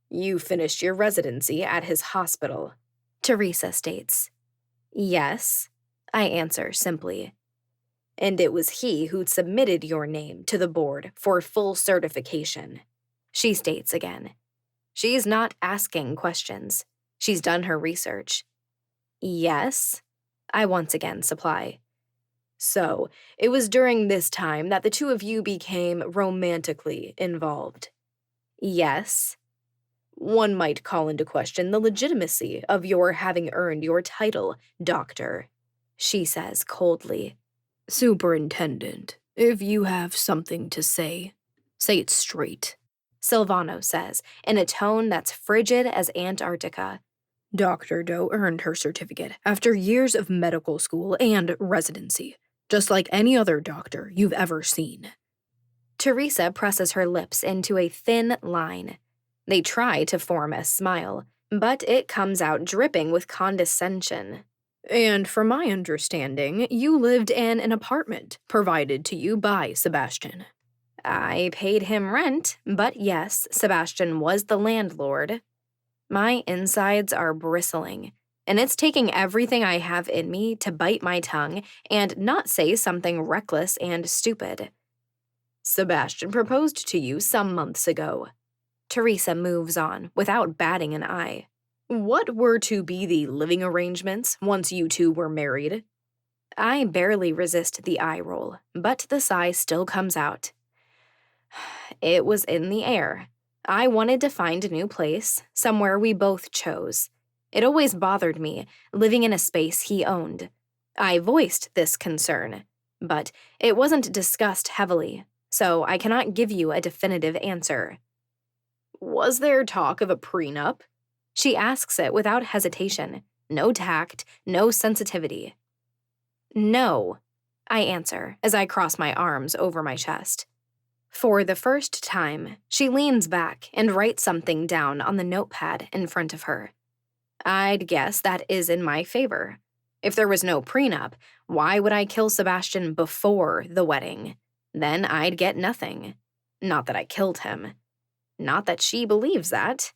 You finished your residency at his hospital, Teresa states. Yes, I answer simply. And it was he who submitted your name to the board for full certification, she states again. She's not asking questions. She's done her research. Yes, I once again supply. So, it was during this time that the two of you became romantically involved. Yes. One might call into question the legitimacy of your having earned your title, Doctor, she says coldly. Superintendent, if you have something to say it straight, Silvano says, in a tone that's frigid as Antarctica. Dr. Doe earned her certificate after years of medical school and residency, just like any other doctor you've ever seen. Teresa presses her lips into a thin line. They try to form a smile, but it comes out dripping with condescension. And from my understanding, you lived in an apartment provided to you by Sebastian. I paid him rent, but yes, Sebastian was the landlord. My insides are bristling, and it's taking everything I have in me to bite my tongue and not say something reckless and stupid. Sebastian proposed to you some months ago. Teresa moves on without batting an eye. What were to be the living arrangements once you two were married? I barely resist the eye roll, but the sigh still comes out. It was in the air. I wanted to find a new place, somewhere we both chose. It always bothered me, living in a space he owned. I voiced this concern, but it wasn't discussed heavily, so I cannot give you a definitive answer. Was there talk of a prenup? She asks it without hesitation, no tact, no sensitivity. No, I answer as I cross my arms over my chest. For the first time, she leans back and writes something down on the notepad in front of her. I'd guess that is in my favor. If there was no prenup, why would I kill Sebastian before the wedding? Then I'd get nothing. Not that I killed him. Not that she believes that.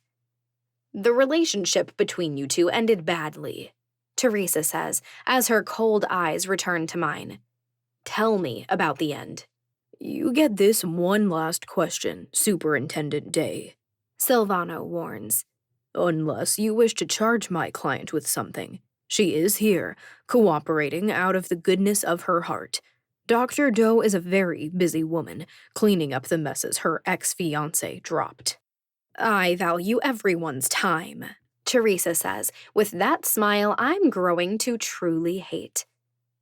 The relationship between you two ended badly, Teresa says as her cold eyes return to mine. Tell me about the end. You get this one last question, Superintendent Day, Silvano warns. Unless you wish to charge my client with something. She is here, cooperating out of the goodness of her heart. Dr. Doe is a very busy woman, cleaning up the messes her ex-fiancé dropped. I value everyone's time, Teresa says, with that smile I'm growing to truly hate.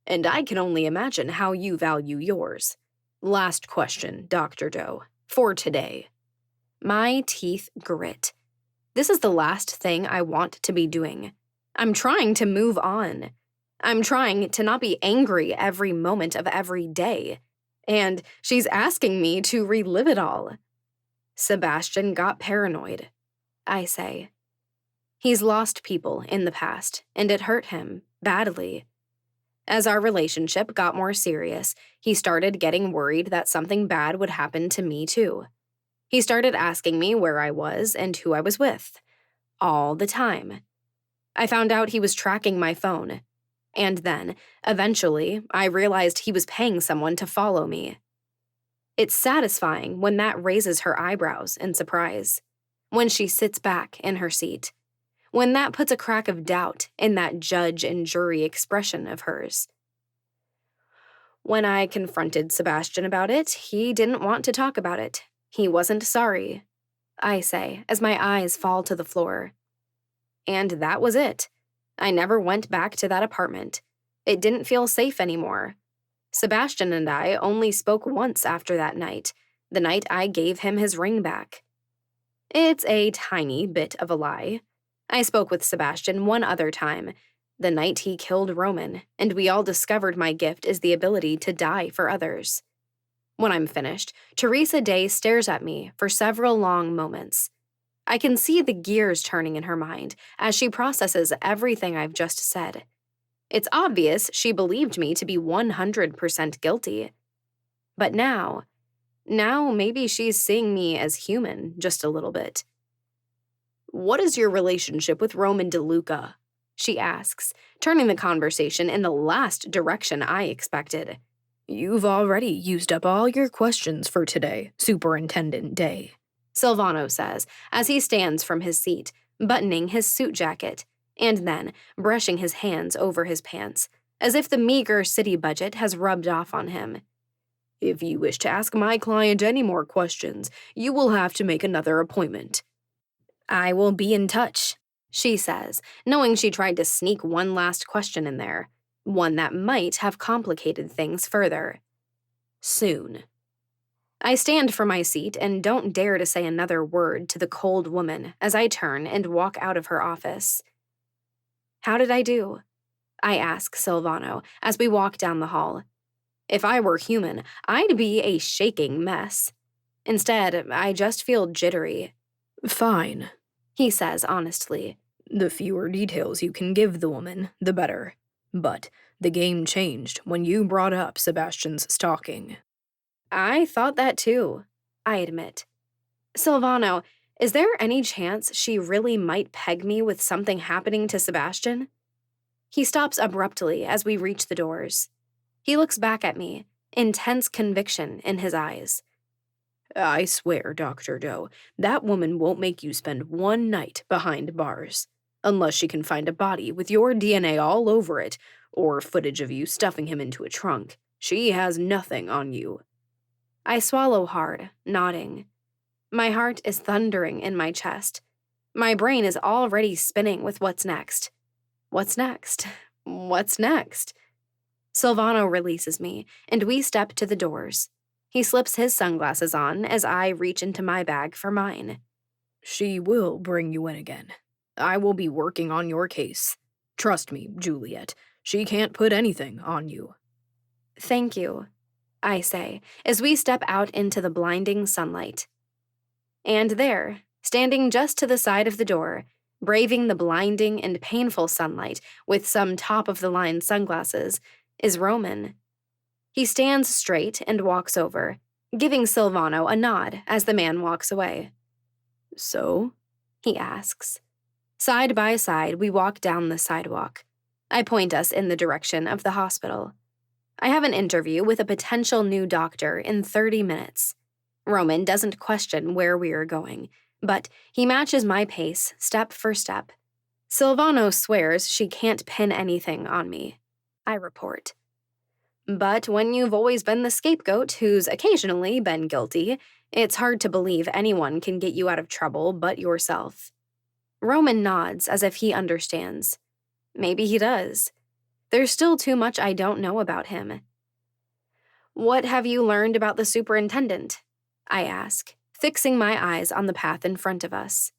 And I can only imagine how you value yours. Last question, Dr. Doe, for today. My teeth grit. This is the last thing I want to be doing. I'm trying to move on. I'm trying to not be angry every moment of every day. And she's asking me to relive it all. Sebastian got paranoid, I say. He's lost people in the past, and it hurt him badly. As our relationship got more serious, he started getting worried that something bad would happen to me too. He started asking me where I was and who I was with. All the time. I found out he was tracking my phone. And then, eventually, I realized he was paying someone to follow me. It's satisfying when that raises her eyebrows in surprise. When she sits back in her seat. When that puts a crack of doubt in that judge and jury expression of hers. When I confronted Sebastian about it, he didn't want to talk about it. He wasn't sorry, I say, as my eyes fall to the floor. And that was it. I never went back to that apartment. It didn't feel safe anymore. Sebastian and I only spoke once after that night, the night I gave him his ring back. It's a tiny bit of a lie. I spoke with Sebastian one other time, the night he killed Roman, and we all discovered my gift is the ability to die for others. When I'm finished, Teresa Day stares at me for several long moments. I can see the gears turning in her mind as she processes everything I've just said. It's obvious she believed me to be 100% guilty. But now maybe she's seeing me as human just a little bit. What is your relationship with Roman DeLuca? She asks, turning the conversation in the last direction I expected. You've already used up all your questions for today, Superintendent Day, Silvano says as he stands from his seat, buttoning his suit jacket, and then brushing his hands over his pants, as if the meager city budget has rubbed off on him. If you wish to ask my client any more questions, you will have to make another appointment. I will be in touch, she says, knowing she tried to sneak one last question in there, one that might have complicated things further. Soon. I stand from my seat and don't dare to say another word to the cold woman as I turn and walk out of her office. How did I do? I ask Silvano as we walk down the hall. If I were human, I'd be a shaking mess. Instead, I just feel jittery. Fine, he says honestly. The fewer details you can give the woman, the better. But the game changed when you brought up Sebastian's stalking. I thought that too, I admit. Silvano, is there any chance she really might peg me with something happening to Sebastian? He stops abruptly as we reach the doors. He looks back at me, intense conviction in his eyes. I swear, Dr. Doe, that woman won't make you spend one night behind bars. Unless she can find a body with your DNA all over it, or footage of you stuffing him into a trunk. She has nothing on you. I swallow hard, nodding. My heart is thundering in my chest. My brain is already spinning with what's next. What's next? What's next? Silvano releases me, and we step to the doors. He slips his sunglasses on as I reach into my bag for mine. She will bring you in again. I will be working on your case. Trust me, Juliet, she can't put anything on you. Thank you, I say, as we step out into the blinding sunlight. And there, standing just to the side of the door, braving the blinding and painful sunlight with some top-of-the-line sunglasses, is Roman. He stands straight and walks over, giving Silvano a nod as the man walks away. So? He asks. Side by side, we walk down the sidewalk. I point us in the direction of the hospital. I have an interview with a potential new doctor in 30 minutes. Roman doesn't question where we are going, but he matches my pace step for step. Silvano swears she can't pin anything on me. I report. But when you've always been the scapegoat who's occasionally been guilty, it's hard to believe anyone can get you out of trouble but yourself. Roman nods as if he understands. Maybe he does. There's still too much I don't know about him. What have you learned about the superintendent? I ask, fixing my eyes on the path in front of us.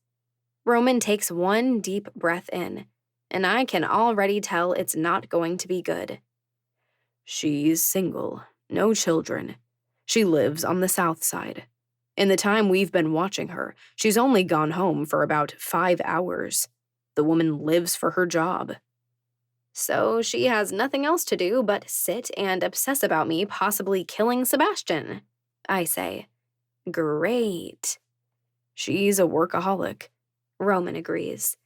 Roman takes one deep breath in, and I can already tell it's not going to be good. She's single, no children. She lives on the south side. In the time we've been watching her, she's only gone home for about 5 hours. The woman lives for her job. So she has nothing else to do but sit and obsess about me possibly killing Sebastian, I say. Great. She's a workaholic. Roman agrees.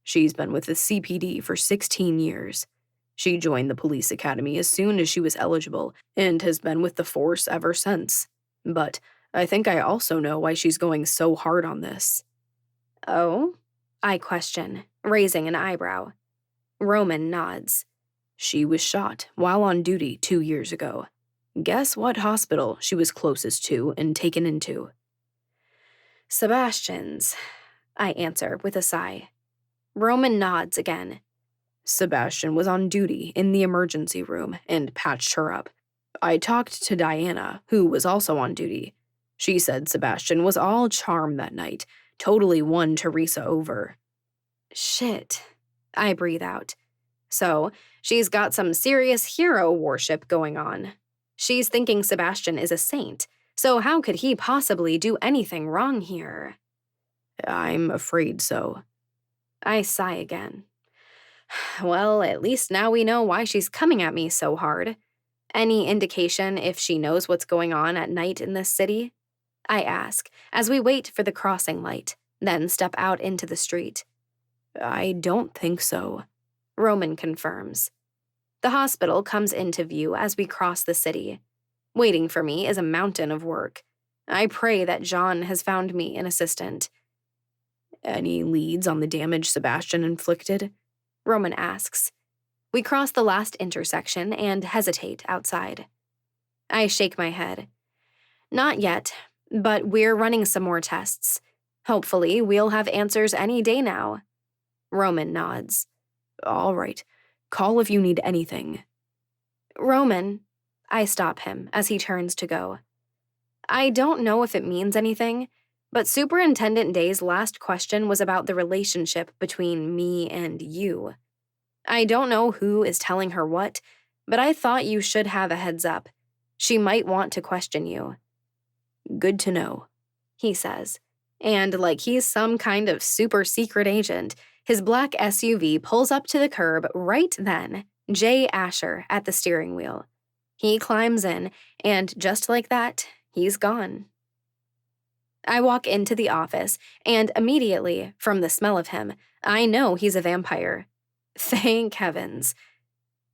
She's been with the CPD for 16 years. She joined the police academy as soon as she was eligible and has been with the force ever since. But I think I also know why she's going so hard on this. Oh? I question, raising an eyebrow. Roman nods. She was shot while on duty 2 years ago. Guess what hospital she was closest to and taken into? Sebastian's, I answer with a sigh. Roman nods again. Sebastian was on duty in the emergency room and patched her up. I talked to Diana, who was also on duty. She said Sebastian was all charm that night, totally won Teresa over. Shit, I breathe out. So, she's got some serious hero worship going on. She's thinking Sebastian is a saint, so how could he possibly do anything wrong here? I'm afraid so. I sigh again. Well, at least now we know why she's coming at me so hard. Any indication if she knows what's going on at night in this city? I ask, as we wait for the crossing light, then step out into the street. I don't think so, Roman confirms. The hospital comes into view as we cross the city. Waiting for me is a mountain of work. I pray that Jean has found me an assistant. Any leads on the damage Sebastian inflicted? Roman asks. We cross the last intersection and hesitate outside. I shake my head. Not yet, but we're running some more tests. Hopefully, we'll have answers any day now. Roman nods. All right. Call if you need anything. Roman, I stop him as he turns to go. I don't know if it means anything, but Superintendent Day's last question was about the relationship between me and you. I don't know who is telling her what, but I thought you should have a heads up. She might want to question you. Good to know, he says. And like he's some kind of super secret agent, his black SUV pulls up to the curb right then, Jay Asher at the steering wheel. He climbs in, and just like that, he's gone. I walk into the office, and immediately, from the smell of him, I know he's a vampire. Thank heavens.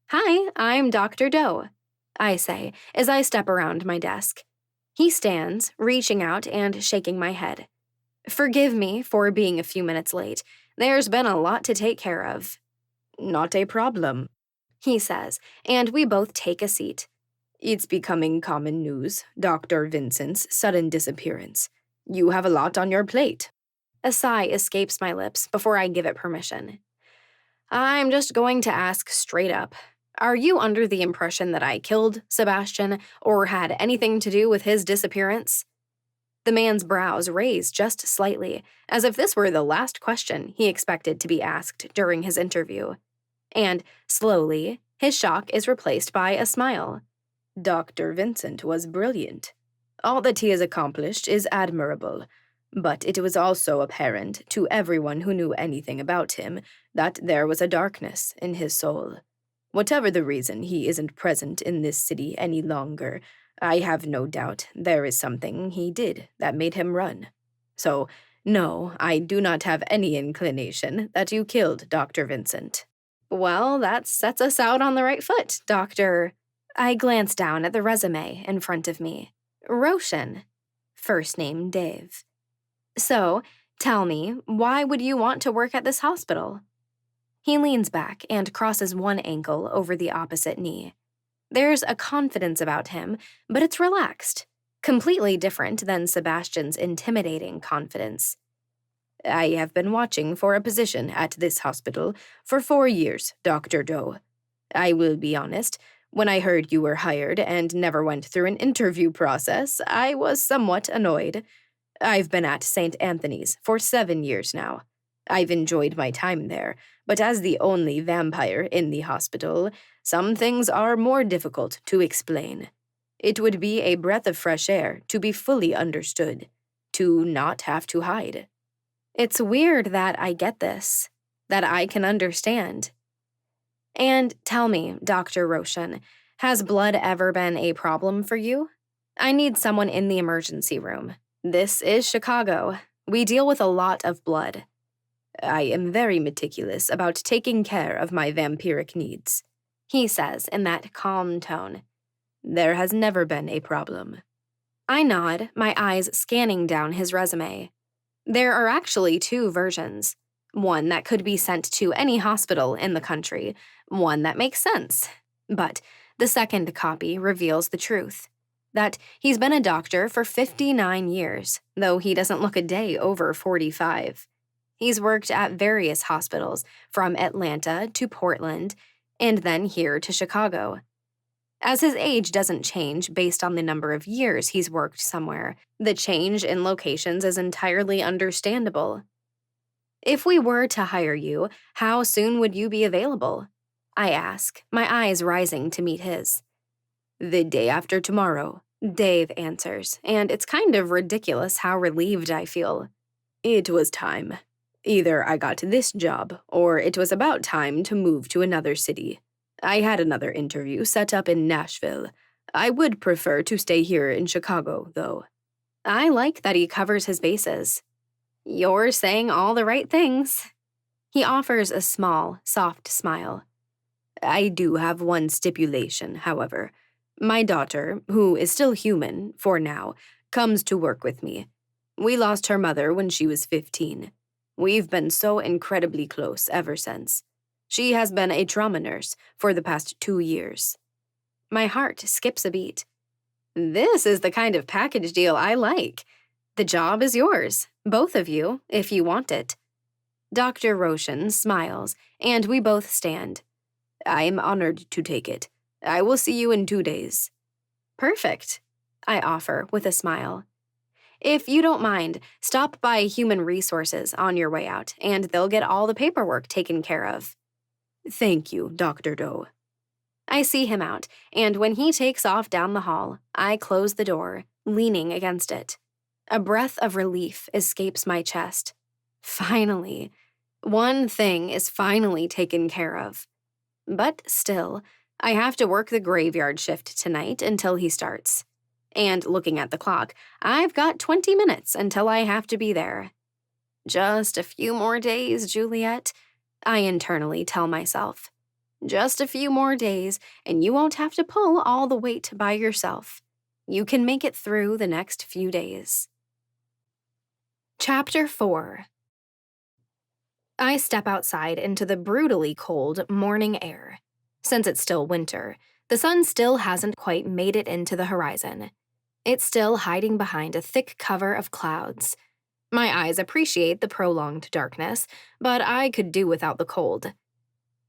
Hi, I'm Dr. Doe, I say as I step around my desk. He stands, reaching out and shaking my head. Forgive me for being a few minutes late. There's been a lot to take care of. Not a problem, He says, and we both take a seat. it's becoming common news, Dr. Vincent's sudden disappearance. You have a lot on your plate. A sigh escapes my lips before I give it permission. I'm just going to ask straight up. Are you under the impression that I killed Sebastian or had anything to do with his disappearance? The man's brows raise just slightly, as if this were the last question he expected to be asked during his interview. And, slowly, his shock is replaced by a smile. Dr. Vincent was brilliant. All that he has accomplished is admirable, but it was also apparent to everyone who knew anything about him that there was a darkness in his soul. Whatever the reason he isn't present in this city any longer, I have no doubt there is something he did that made him run. So, no, I do not have any inclination that you killed Dr. Vincent. Well, that sets us out on the right foot, Dr. I glance down at the resume in front of me. Roshan. First name Dave. So, tell me, why would you want to work at this hospital? He leans back and crosses one ankle over the opposite knee. There's a confidence about him, but it's relaxed, completely different than Sebastian's intimidating confidence. I have been watching for a position at this hospital for 4 years, Dr. Doe. I will be honest, when I heard you were hired and never went through an interview process, I was somewhat annoyed. I've been at St. Anthony's for 7 years now. I've enjoyed my time there, but as the only vampire in the hospital, some things are more difficult to explain. It would be a breath of fresh air to be fully understood, to not have to hide. It's weird that I get this, that I can understand. And tell me, Dr. Roshan, has blood ever been a problem for you? I need someone in the emergency room. This is Chicago. We deal with a lot of blood. I am very meticulous about taking care of my vampiric needs, he says in that calm tone. There has never been a problem. I nod, my eyes scanning down his resume. There are actually 2 versions. One that could be sent to any hospital in the country, one that makes sense. But the second copy reveals the truth. That he's been a doctor for 59 years, though he doesn't look a day over 45. He's worked at various hospitals, from Atlanta to Portland, and then here to Chicago. As his age doesn't change based on the number of years he's worked somewhere, the change in locations is entirely understandable. If we were to hire you, how soon would you be available? I ask, my eyes rising to meet his. The day after tomorrow, Dave answers, and it's kind of ridiculous how relieved I feel. It was time. Either I got this job, or it was about time to move to another city. I had another interview set up in Nashville. I would prefer to stay here in Chicago, though. I like that he covers his bases. You're saying all the right things. He offers a small, soft smile. I do have one stipulation, however. My daughter, who is still human, for now, comes to work with me. We lost her mother when she was 15. We've been so incredibly close ever since. She has been a trauma nurse for the past 2 years. My heart skips a beat. This is the kind of package deal I like. The job is yours, both of you, if you want it. Dr. Roshan smiles, and we both stand. I am honored to take it. I will see you in 2 days. Perfect, I offer with a smile. If you don't mind, stop by Human Resources on your way out, and they'll get all the paperwork taken care of. Thank you, Dr. Doe. I see him out, and when he takes off down the hall, I close the door, leaning against it. A breath of relief escapes my chest. Finally. One thing is finally taken care of. But still, I have to work the graveyard shift tonight until he starts. And looking at the clock, I've got 20 minutes until I have to be there. Just a few more days, Juliet. I internally tell myself. Just a few more days, and you won't have to pull all the weight by yourself. You can make it through the next few days. Chapter 4. I step outside into the brutally cold morning air. Since it's still winter, the sun still hasn't quite made it into the horizon. It's still hiding behind a thick cover of clouds. My eyes appreciate the prolonged darkness, but I could do without the cold.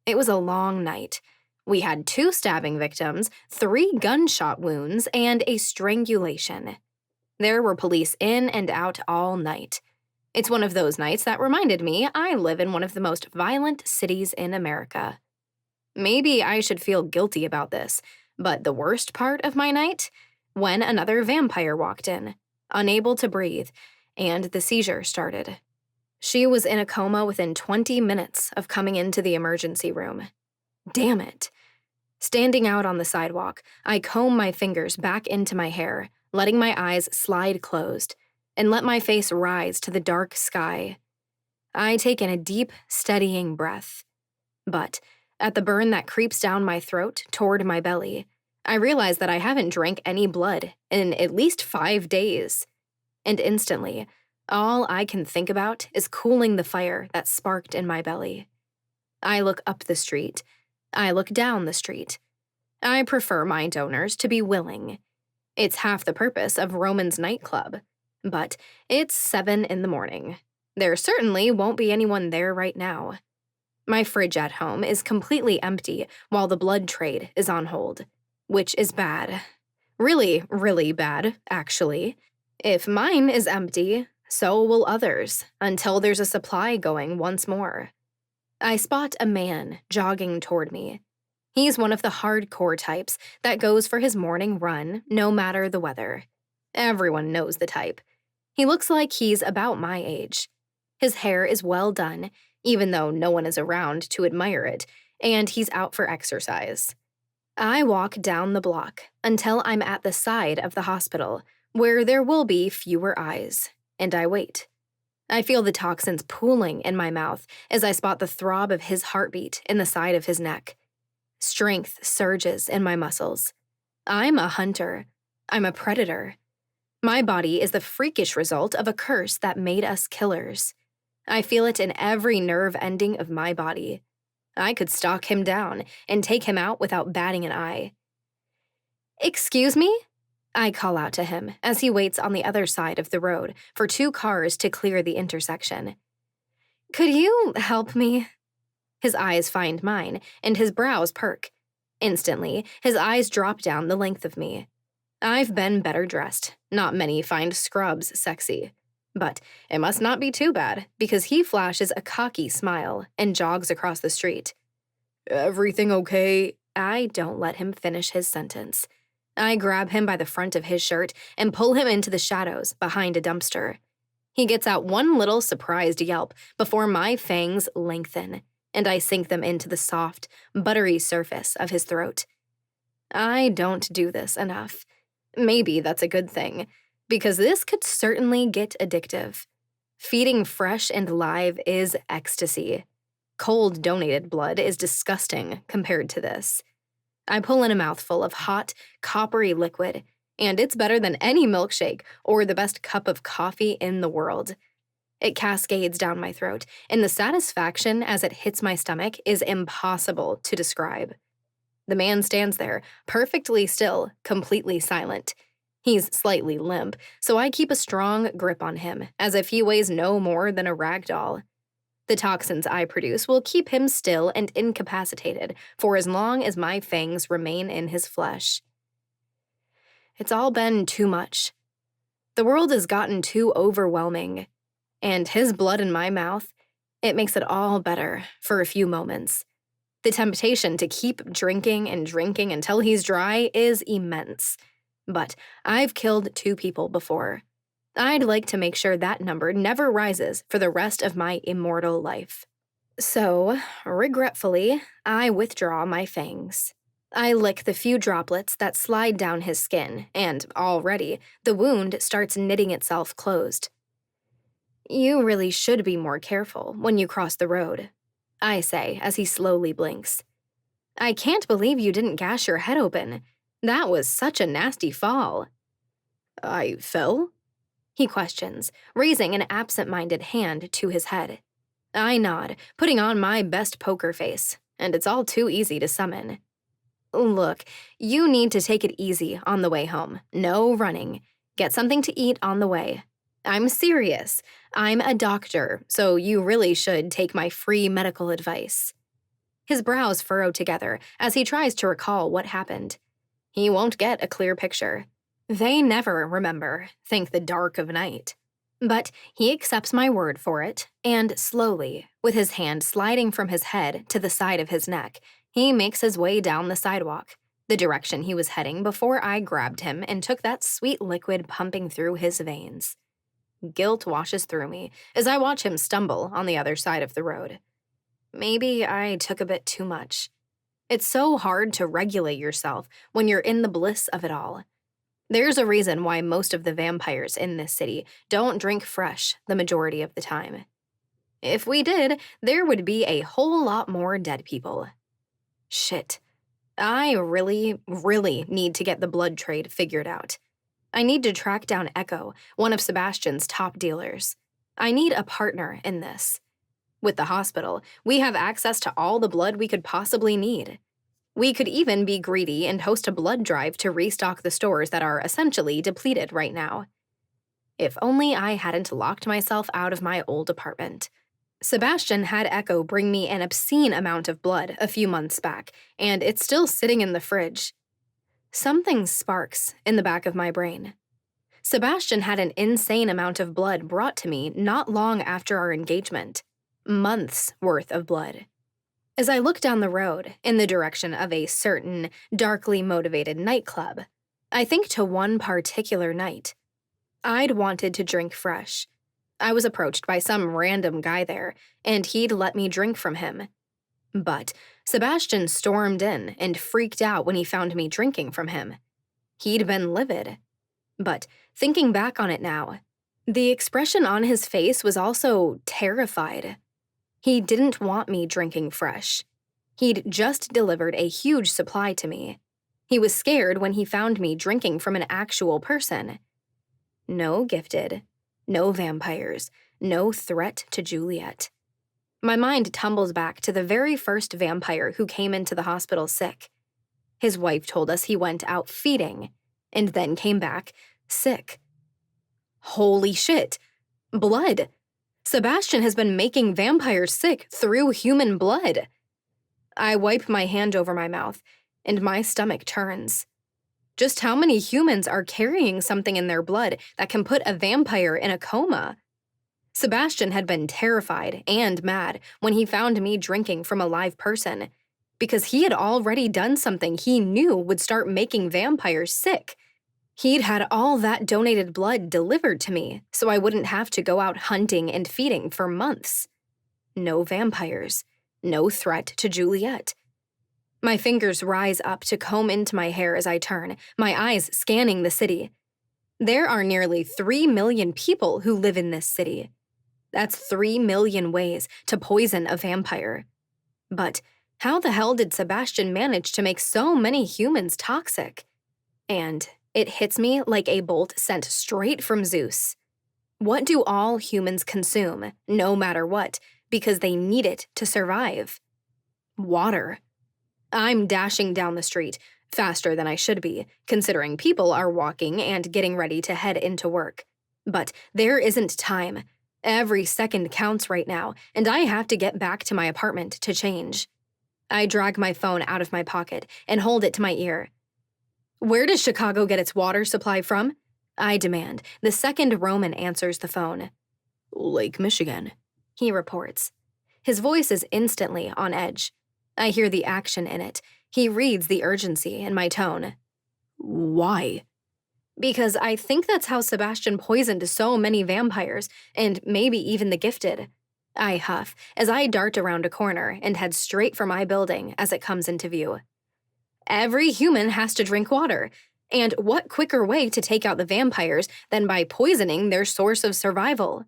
It was a long night. We had 2 stabbing victims, 3 gunshot wounds, and a strangulation. There were police in and out all night. It's one of those nights that reminded me I live in one of the most violent cities in America. Maybe I should feel guilty about this, but the worst part of my night? When another vampire walked in, unable to breathe, and the seizure started. She was in a coma within 20 minutes of coming into the emergency room. Damn it. Standing out on the sidewalk, I comb my fingers back into my hair, letting my eyes slide closed, and let my face rise to the dark sky. I take in a deep, steadying breath. But at the burn that creeps down my throat toward my belly, I realize that I haven't drank any blood in at least 5 days. And instantly, all I can think about is cooling the fire that sparked in my belly. I look up the street. I look down the street. I prefer my donors to be willing. It's half the purpose of Roman's nightclub. But it's 7 in the morning. There certainly won't be anyone there right now. My fridge at home is completely empty while the blood trade is on hold, which is bad. Really, really bad, actually. If mine is empty, so will others, until there's a supply going once more. I spot a man jogging toward me. He's one of the hardcore types that goes for his morning run no matter the weather. Everyone knows the type. He looks like he's about my age. His hair is well done, even though no one is around to admire it, and he's out for exercise. I walk down the block until I'm at the side of the hospital, where there will be fewer eyes, and I wait. I feel the toxins pooling in my mouth as I spot the throb of his heartbeat in the side of his neck. Strength surges in my muscles. I'm a hunter. I'm a predator. My body is the freakish result of a curse that made us killers. I feel it in every nerve ending of my body. I could stalk him down and take him out without batting an eye. "Excuse me?" I call out to him as he waits on the other side of the road for 2 cars to clear the intersection. "Could you help me?" His eyes find mine, and his brows perk. Instantly, his eyes drop down the length of me. I've been better dressed. Not many find scrubs sexy. But it must not be too bad, because he flashes a cocky smile and jogs across the street. "Everything okay?" I don't let him finish his sentence. I grab him by the front of his shirt and pull him into the shadows behind a dumpster. He gets out one little surprised yelp before my fangs lengthen, and I sink them into the soft, buttery surface of his throat. I don't do this enough. Maybe that's a good thing, because this could certainly get addictive. Feeding fresh and live is ecstasy. Cold donated blood is disgusting compared to this. I pull in a mouthful of hot, coppery liquid, and it's better than any milkshake or the best cup of coffee in the world. It cascades down my throat, and the satisfaction as it hits my stomach is impossible to describe. The man stands there, perfectly still, completely silent. He's slightly limp, so I keep a strong grip on him, as if he weighs no more than a rag doll. The toxins I produce will keep him still and incapacitated for as long as my fangs remain in his flesh. It's all been too much. The world has gotten too overwhelming, and his blood in my mouth, it makes it all better for a few moments. The temptation to keep drinking and drinking until he's dry is immense. But I've killed 2 people before. I'd like to make sure that number never rises for the rest of my immortal life. So, regretfully, I withdraw my fangs. I lick the few droplets that slide down his skin, and already, the wound starts knitting itself closed. "You really should be more careful when you cross the road." I say as he slowly blinks. I can't believe you didn't gash your head open. That was such a nasty fall. I fell? He questions, raising an absent-minded hand to his head. I nod, putting on my best poker face, and it's all too easy to summon. Look, you need to take it easy on the way home. No running. Get something to eat on the way. I'm serious. I'm a doctor, so you really should take my free medical advice. His brows furrow together as he tries to recall what happened. He won't get a clear picture. They never remember, think the dark of night. But he accepts my word for it, and slowly, with his hand sliding from his head to the side of his neck, he makes his way down the sidewalk, the direction he was heading before I grabbed him and took that sweet liquid pumping through his veins. Guilt washes through me as I watch him stumble on the other side of the road. Maybe I took a bit too much. It's so hard to regulate yourself when you're in the bliss of it all. There's a reason why most of the vampires in this city don't drink fresh the majority of the time. If we did, there would be a whole lot more dead people. Shit. I really, really need to get the blood trade figured out. I need to track down Echo, one of Sebastian's top dealers. I need a partner in this. With the hospital, we have access to all the blood we could possibly need. We could even be greedy and host a blood drive to restock the stores that are essentially depleted right now. If only I hadn't locked myself out of my old apartment. Sebastian had Echo bring me an obscene amount of blood a few months back, and it's still sitting in the fridge. Something sparks in the back of my brain. Sebastian had an insane amount of blood brought to me not long after our engagement. Months worth of blood. As I look down the road in the direction of a certain darkly motivated nightclub, I think to one particular night. I'd wanted to drink fresh. I was approached by some random guy there, and he'd let me drink from him. But Sebastian stormed in and freaked out when he found me drinking from him. He'd been livid. But thinking back on it now, the expression on his face was also terrified. He didn't want me drinking fresh. He'd just delivered a huge supply to me. He was scared when he found me drinking from an actual person. No gifted, no vampires, no threat to Juliet. My mind tumbles back to the very first vampire who came into the hospital sick. His wife told us he went out feeding, and then came back sick. Holy shit! Blood! Sebastian has been making vampires sick through human blood. I wipe my hand over my mouth, and my stomach turns. Just how many humans are carrying something in their blood that can put a vampire in a coma? Sebastian had been terrified and mad when he found me drinking from a live person, because he had already done something he knew would start making vampires sick. He'd had all that donated blood delivered to me, so I wouldn't have to go out hunting and feeding for months. No vampires. No threat to Juliet. My fingers rise up to comb into my hair as I turn, my eyes scanning the city. There are nearly 3 million people who live in this city. That's 3 million ways to poison a vampire. But how the hell did Sebastian manage to make so many humans toxic? And it hits me like a bolt sent straight from Zeus. What do all humans consume, no matter what, because they need it to survive? Water. I'm dashing down the street, faster than I should be, considering people are walking and getting ready to head into work. But there isn't time. Every second counts right now, and I have to get back to my apartment to change. I drag my phone out of my pocket and hold it to my ear. Where does Chicago get its water supply from? I demand, the second Roman answers the phone. Lake Michigan, he reports. His voice is instantly on edge. I hear the action in it. He reads the urgency in my tone. Why? Because I think that's how Sebastian poisoned so many vampires, and maybe even the gifted. I huff as I dart around a corner and head straight for my building as it comes into view. Every human has to drink water, and what quicker way to take out the vampires than by poisoning their source of survival?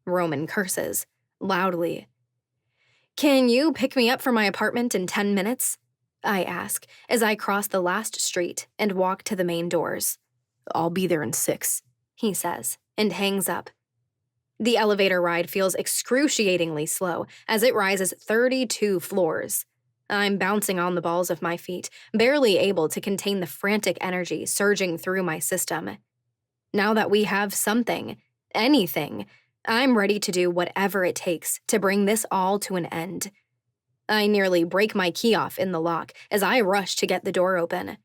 Roman curses, loudly. Can you pick me up from my apartment in 10 minutes? I ask as I cross the last street and walk to the main doors. I'll be there in 6, he says, and hangs up. The elevator ride feels excruciatingly slow as it rises 32 floors. I'm bouncing on the balls of my feet, barely able to contain the frantic energy surging through my system. Now that we have something, anything, I'm ready to do whatever it takes to bring this all to an end. I nearly break my key off in the lock as I rush to get the door open.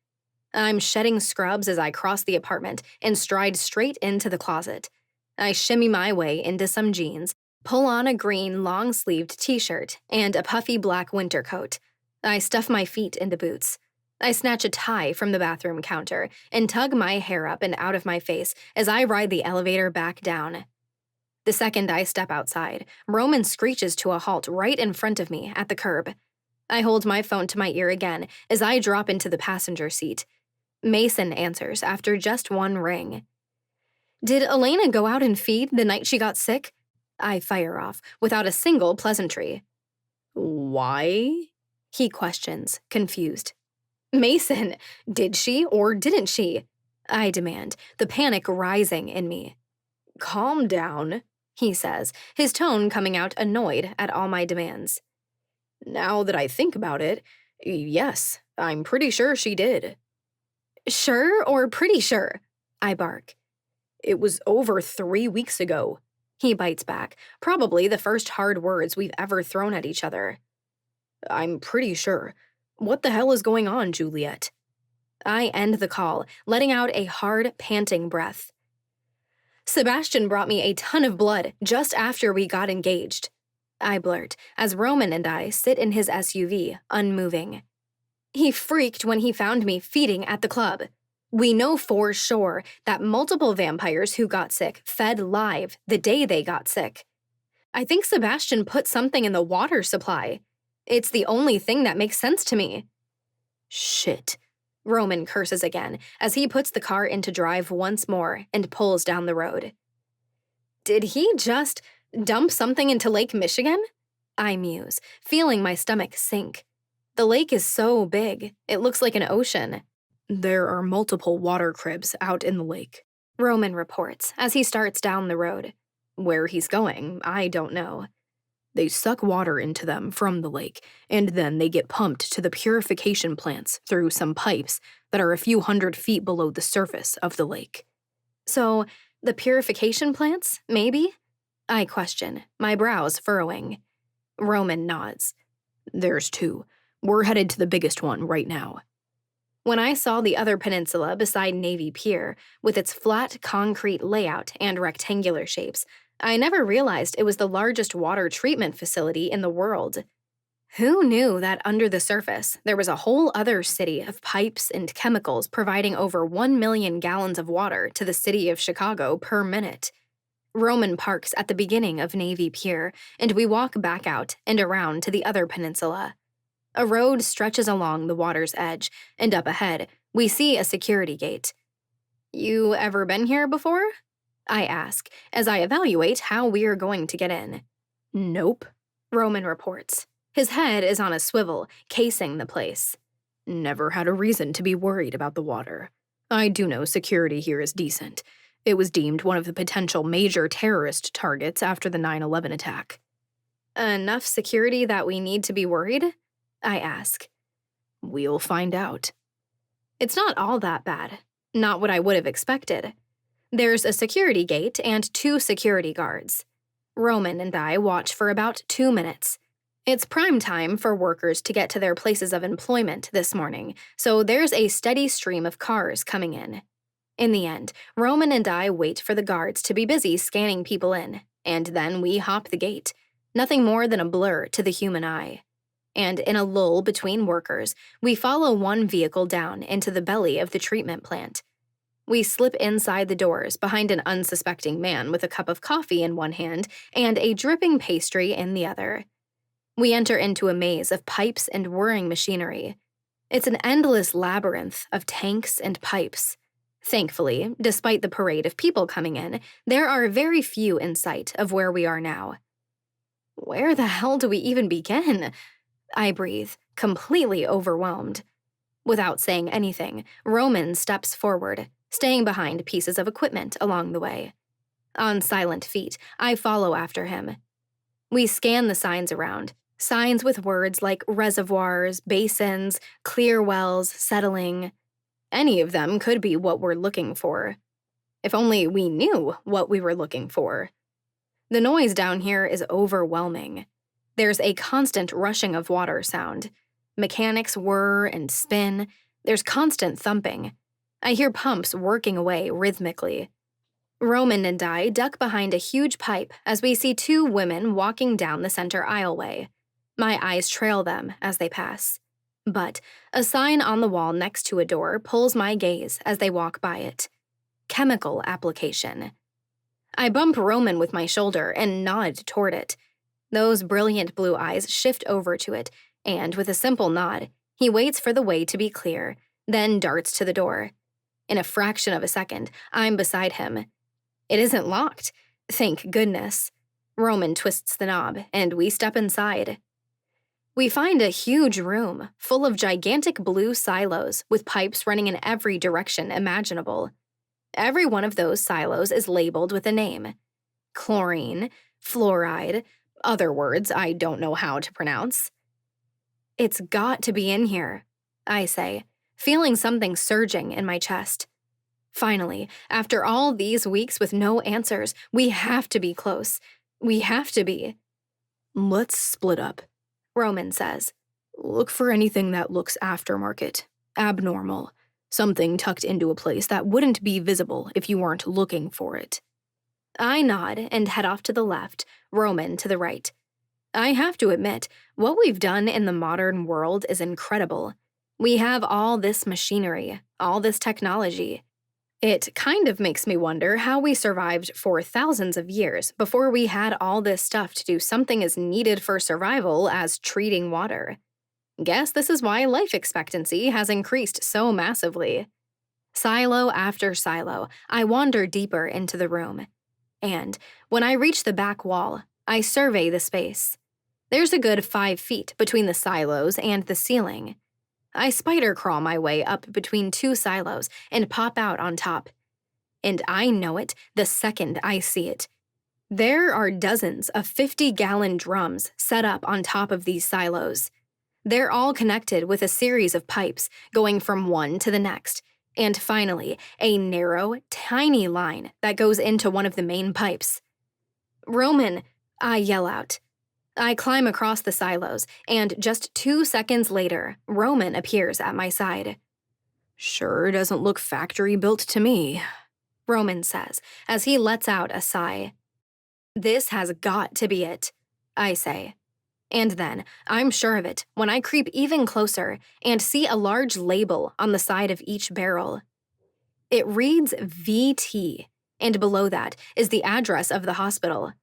I'm shedding scrubs as I cross the apartment and stride straight into the closet. I shimmy my way into some jeans, pull on a green long-sleeved t-shirt and a puffy black winter coat. I stuff my feet into boots. I snatch a tie from the bathroom counter and tug my hair up and out of my face as I ride the elevator back down. The second I step outside, Roman screeches to a halt right in front of me at the curb. I hold my phone to my ear again as I drop into the passenger seat. Mason answers after just one ring. Did Elena go out and feed the night she got sick? I fire off without a single pleasantry. Why? He questions, confused. Mason, did she or didn't she? I demand, the panic rising in me. Calm down, he says, his tone coming out annoyed at all my demands. Now that I think about it, yes, I'm pretty sure she did. Sure or pretty sure? I bark. It was over 3 weeks ago, he bites back, probably the first hard words we've ever thrown at each other. I'm pretty sure. What the hell is going on, Juliet? I end the call, letting out a hard, panting breath. Sebastian brought me a ton of blood just after we got engaged, I blurt, as Roman and I sit in his SUV, unmoving. He freaked when he found me feeding at the club. We know for sure that multiple vampires who got sick fed live the day they got sick. I think Sebastian put something in the water supply. It's the only thing that makes sense to me. Shit. Roman curses again as he puts the car into drive once more and pulls down the road. Did he just dump something into Lake Michigan? I muse, feeling my stomach sink. The lake is so big, it looks like an ocean. There are multiple water cribs out in the lake, Roman reports as he starts down the road. Where he's going, I don't know. They suck water into them from the lake, and then they get pumped to the purification plants through some pipes that are a few hundred feet below the surface of the lake. So, the purification plants, maybe? I question, my brows furrowing. Roman nods. There's 2. We're headed to the biggest one right now. When I saw the other peninsula beside Navy Pier, with its flat concrete layout and rectangular shapes, I never realized it was the largest water treatment facility in the world. Who knew that under the surface, there was a whole other city of pipes and chemicals providing over 1 million gallons of water to the city of Chicago per minute? Roman parks at the beginning of Navy Pier, and we walk back out and around to the other peninsula. A road stretches along the water's edge, and up ahead, we see a security gate. You ever been here before? I ask, as I evaluate how we're going to get in. Nope, Roman reports. His head is on a swivel, casing the place. Never had a reason to be worried about the water. I do know security here is decent. It was deemed one of the potential major terrorist targets after the 9/11 attack. Enough security that we need to be worried? I ask. We'll find out. It's not all that bad. Not what I would have expected. There's a security gate and 2 security guards. Roman and I watch for about 2 minutes. It's prime time for workers to get to their places of employment this morning, so there's a steady stream of cars coming in. In the end, Roman and I wait for the guards to be busy scanning people in, and then we hop the gate. Nothing more than a blur to the human eye. And in a lull between workers, we follow one vehicle down into the belly of the treatment plant. We slip inside the doors behind an unsuspecting man with a cup of coffee in one hand and a dripping pastry in the other. We enter into a maze of pipes and whirring machinery. It's an endless labyrinth of tanks and pipes. Thankfully, despite the parade of people coming in, there are very few in sight of where we are now. Where the hell do we even begin? I breathe, completely overwhelmed. Without saying anything, Roman steps forward, staying behind pieces of equipment along the way. On silent feet, I follow after him. We scan the signs around, signs with words like reservoirs, basins, clear wells, settling. Any of them could be what we're looking for. If only we knew what we were looking for. The noise down here is overwhelming. There's a constant rushing of water sound. Mechanics whir and spin. There's constant thumping. I hear pumps working away rhythmically. Roman and I duck behind a huge pipe as we see two women walking down the center aisleway. My eyes trail them as they pass. But a sign on the wall next to a door pulls my gaze as they walk by it. Chemical application. I bump Roman with my shoulder and nod toward it. Those brilliant blue eyes shift over to it, and with a simple nod, he waits for the way to be clear, then darts to the door. In a fraction of a second, I'm beside him. It isn't locked. Thank goodness. Roman twists the knob, and we step inside. We find a huge room full of gigantic blue silos with pipes running in every direction imaginable. Every one of those silos is labeled with a name. Chlorine, fluoride, other words I don't know how to pronounce. It's got to be in here, I say, feeling something surging in my chest. Finally, after all these weeks with no answers, we have to be close. We have to be. Let's split up, Roman says. Look for anything that looks aftermarket, abnormal, something tucked into a place that wouldn't be visible if you weren't looking for it. I nod and head off to the left, Roman to the right. I have to admit, what we've done in the modern world is incredible. We have all this machinery, all this technology. It kind of makes me wonder how we survived for thousands of years before we had all this stuff to do something as needed for survival as treating water. Guess this is why life expectancy has increased so massively. Silo after silo, I wander deeper into the room. And when I reach the back wall, I survey the space. There's a good 5 feet between the silos and the ceiling. I spider crawl my way up between 2 silos and pop out on top. And I know it the second I see it. There are dozens of 50-gallon drums set up on top of these silos. They're all connected with a series of pipes going from one to the next, and finally, a narrow, tiny line that goes into one of the main pipes. Roman, I yell out. I climb across the silos, and just 2 seconds later, Roman appears at my side. Sure doesn't look factory-built to me, Roman says, as he lets out a sigh. This has got to be it, I say. And then, I'm sure of it when I creep even closer and see a large label on the side of each barrel. It reads VT, and below that is the address of the hospital.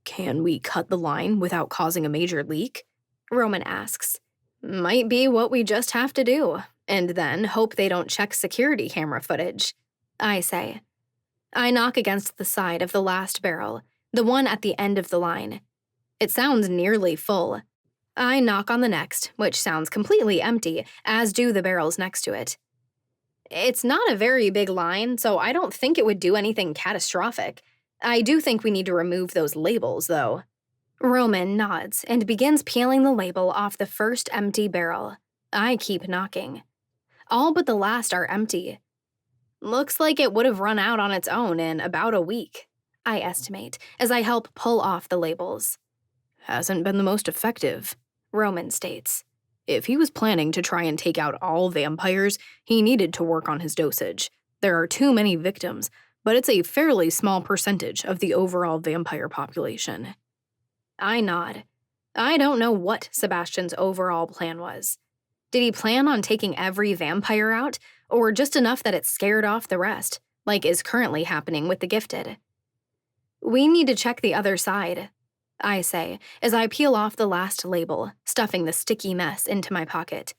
Can we cut the line without causing a major leak? Roman asks. Might be what we just have to do, and then hope they don't check security camera footage, I say. I knock against the side of the last barrel, the one at the end of the line. It sounds nearly full. I knock on the next, which sounds completely empty, as do the barrels next to it. It's not a very big line, so I don't think it would do anything catastrophic. I do think we need to remove those labels, though. Roman nods and begins peeling the label off the first empty barrel. I keep knocking. All but the last are empty. Looks like it would have run out on its own in about a week, I estimate, as I help pull off the labels. Hasn't been the most effective, Roman states. If he was planning to try and take out all vampires, he needed to work on his dosage. There are too many victims, but it's a fairly small percentage of the overall vampire population. I nod. I don't know what Sebastian's overall plan was. Did he plan on taking every vampire out, or just enough that it scared off the rest, like is currently happening with the gifted? We need to check the other side, I say, as I peel off the last label, stuffing the sticky mess into my pocket.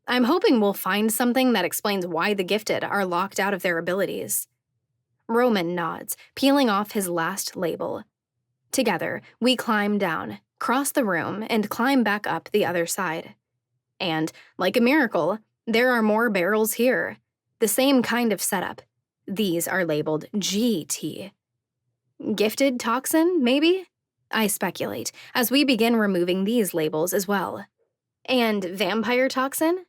I'm hoping we'll find something that explains why the gifted are locked out of their abilities. Roman nods, peeling off his last label. Together, we climb down, cross the room, and climb back up the other side. And, like a miracle, there are more barrels here. The same kind of setup. These are labeled GT. Gifted toxin, maybe? I speculate, as we begin removing these labels as well. And vampire toxin?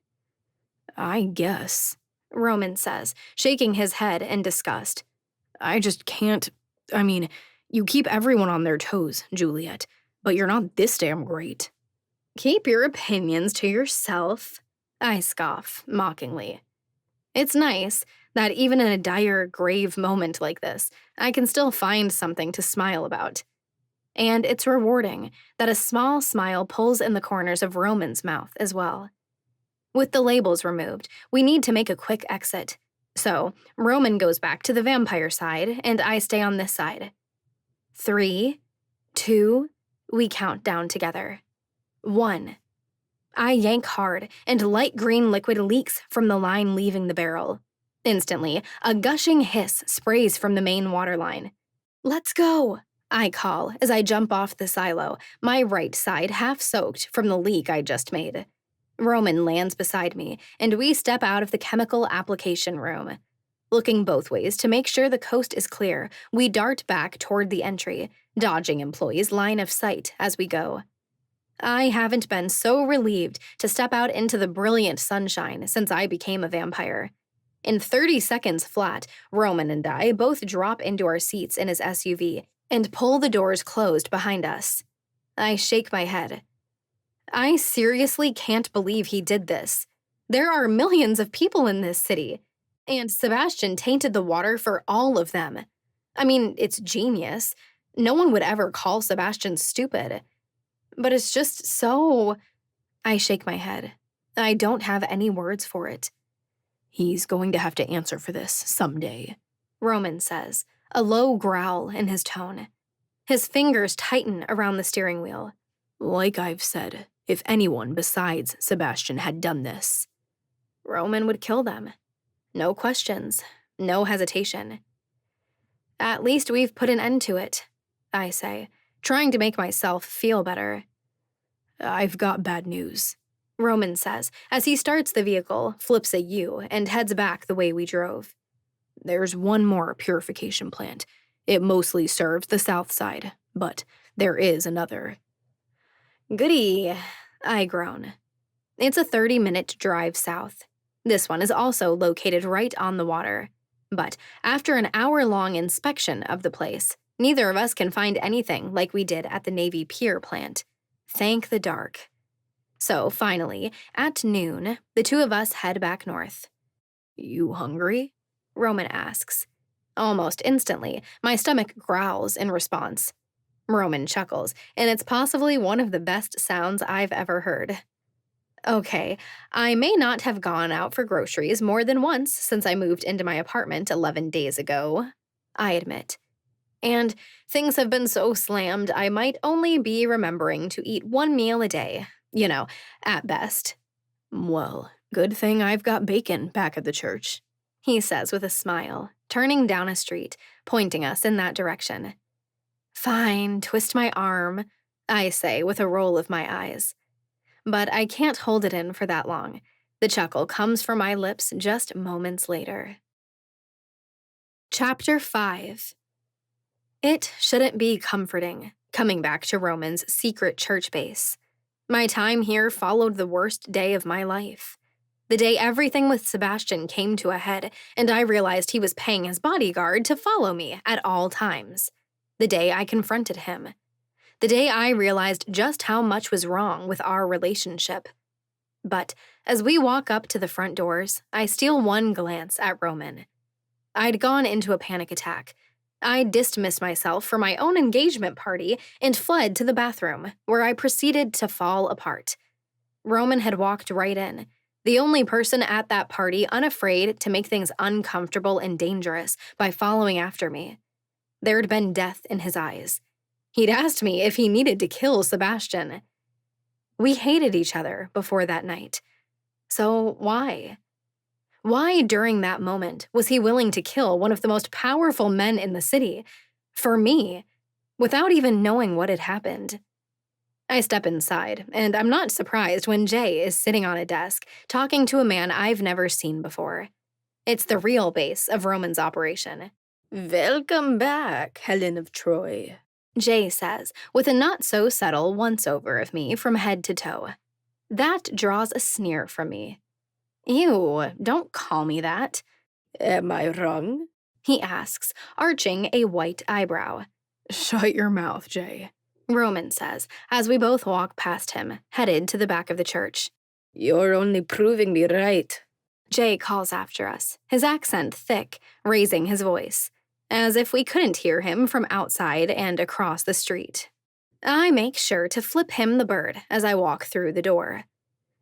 I guess, Roman says, shaking his head in disgust. I just can't. I mean, you keep everyone on their toes, Juliet, but you're not this damn great. Keep your opinions to yourself, I scoff mockingly. It's nice that even in a dire, grave moment like this, I can still find something to smile about. And it's rewarding that a small smile pulls in the corners of Roman's mouth as well. With the labels removed, we need to make a quick exit. So, Roman goes back to the vampire side, and I stay on this side. 3, 2, we count down together. 1. I yank hard, and light green liquid leaks from the line leaving the barrel. Instantly, a gushing hiss sprays from the main water line. Let's go, I call as I jump off the silo, my right side half soaked from the leak I just made. Roman lands beside me, and we step out of the chemical application room. Looking both ways to make sure the coast is clear, we dart back toward the entry, dodging employees' line of sight as we go. I haven't been so relieved to step out into the brilliant sunshine since I became a vampire. In 30 seconds flat, Roman and I both drop into our seats in his SUV and pull the doors closed behind us. I shake my head. I seriously can't believe he did this. There are millions of people in this city, and Sebastian tainted the water for all of them. I mean, it's genius. No one would ever call Sebastian stupid. But it's just so... I shake my head. I don't have any words for it. He's going to have to answer for this someday, Roman says, a low growl in his tone. His fingers tighten around the steering wheel. Like I've said, if anyone besides Sebastian had done this, Roman would kill them. No questions, no hesitation. At least we've put an end to it, I say, trying to make myself feel better. I've got bad news, Roman says as he starts the vehicle, flips a U, and heads back the way we drove. There's one more purification plant. It mostly serves the south side, but there is another. Goody, I groan. It's a 30-minute drive south. This one is also located right on the water. But after an hour-long inspection of the place, neither of us can find anything like we did at the Navy Pier plant. Thank the dark. So finally, at noon, the two of us head back north. You hungry? Roman asks. Almost instantly, my stomach growls in response. Roman chuckles, and it's possibly one of the best sounds I've ever heard. Okay, I may not have gone out for groceries more than once since I moved into my apartment 11 days ago, I admit. And things have been so slammed I might only be remembering to eat one meal a day, at best. Well, good thing I've got bacon back at the church, he says with a smile, turning down a street, pointing us in that direction. Fine, twist my arm, I say with a roll of my eyes. But I can't hold it in for that long. The chuckle comes from my lips just moments later. Chapter 5. It shouldn't be comforting, coming back to Roman's secret church base. My time here followed the worst day of my life. The day everything with Sebastian came to a head, and I realized he was paying his bodyguard to follow me at all times. The day I confronted him. The day I realized just how much was wrong with our relationship. But as we walk up to the front doors, I steal one glance at Roman. I'd gone into a panic attack. I dismissed myself from my own engagement party and fled to the bathroom, where I proceeded to fall apart. Roman had walked right in, the only person at that party unafraid to make things uncomfortable and dangerous by following after me. There'd been death in his eyes. He'd asked me if he needed to kill Sebastian. We hated each other before that night. So why? Why, during that moment, was he willing to kill one of the most powerful men in the city? For me? without even knowing what had happened. I step inside, and I'm not surprised when Jay is sitting on a desk, talking to a man I've never seen before. It's the real base of Roman's operation. Welcome back, Helen of Troy, Jay says, with a not-so-subtle once-over of me from head to toe. That draws a sneer from me. Ew, don't call me that. Am I wrong? He asks, arching a white eyebrow. Shut your mouth, Jay, Roman says, as we both walk past him, headed to the back of the church. You're only proving me right. Jay calls after us, his accent thick, raising his voice, as if we couldn't hear him from outside and across the street. I make sure to flip him the bird as I walk through the door.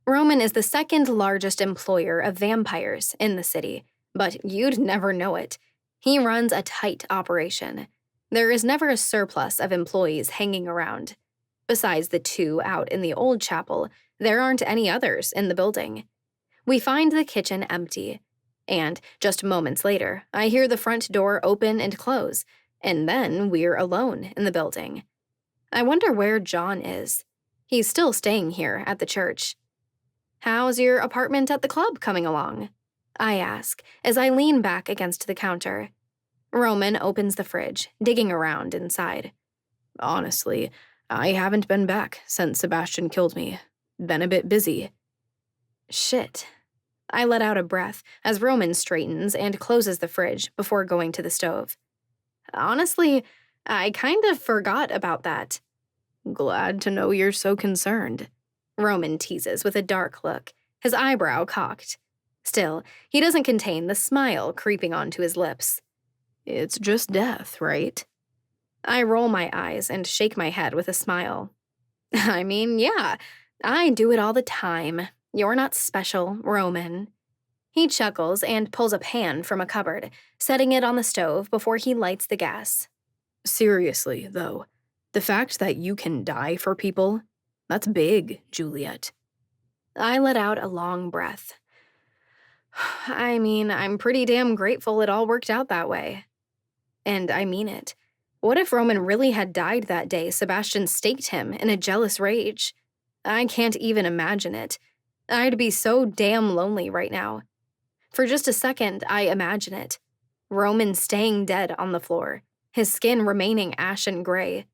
Roman is the second largest employer of vampires in the city, but you'd never know it. He runs a tight operation. There is never a surplus of employees hanging around. Besides the 2 out in the old chapel, there aren't any others in the building. We find the kitchen empty, and just moments later, I hear the front door open and close, and then we're alone in the building. I wonder where John is. He's still staying here at the church. How's your apartment at the club coming along? I ask, as I lean back against the counter. Roman opens the fridge, digging around inside. Honestly, I haven't been back since Sebastian killed me. Been a bit busy. Shit. I let out a breath as Roman straightens and closes the fridge before going to the stove. Honestly, I kind of forgot about that. Glad to know you're so concerned, Roman teases with a dark look, his eyebrow cocked. Still, he doesn't contain the smile creeping onto his lips. It's just death, right? I roll my eyes and shake my head with a smile. I mean, yeah, I do it all the time. You're not special, Roman. He chuckles and pulls a pan from a cupboard, setting it on the stove before he lights the gas. Seriously, though, the fact that you can die for people, that's big, Juliet. I let out a long breath. I mean, I'm pretty damn grateful it all worked out that way. And I mean it. What if Roman really had died that day Sebastian staked him in a jealous rage? I can't even imagine it. I'd be so damn lonely right now. For just a second, I imagine it. Roman staying dead on the floor, his skin remaining ashen gray.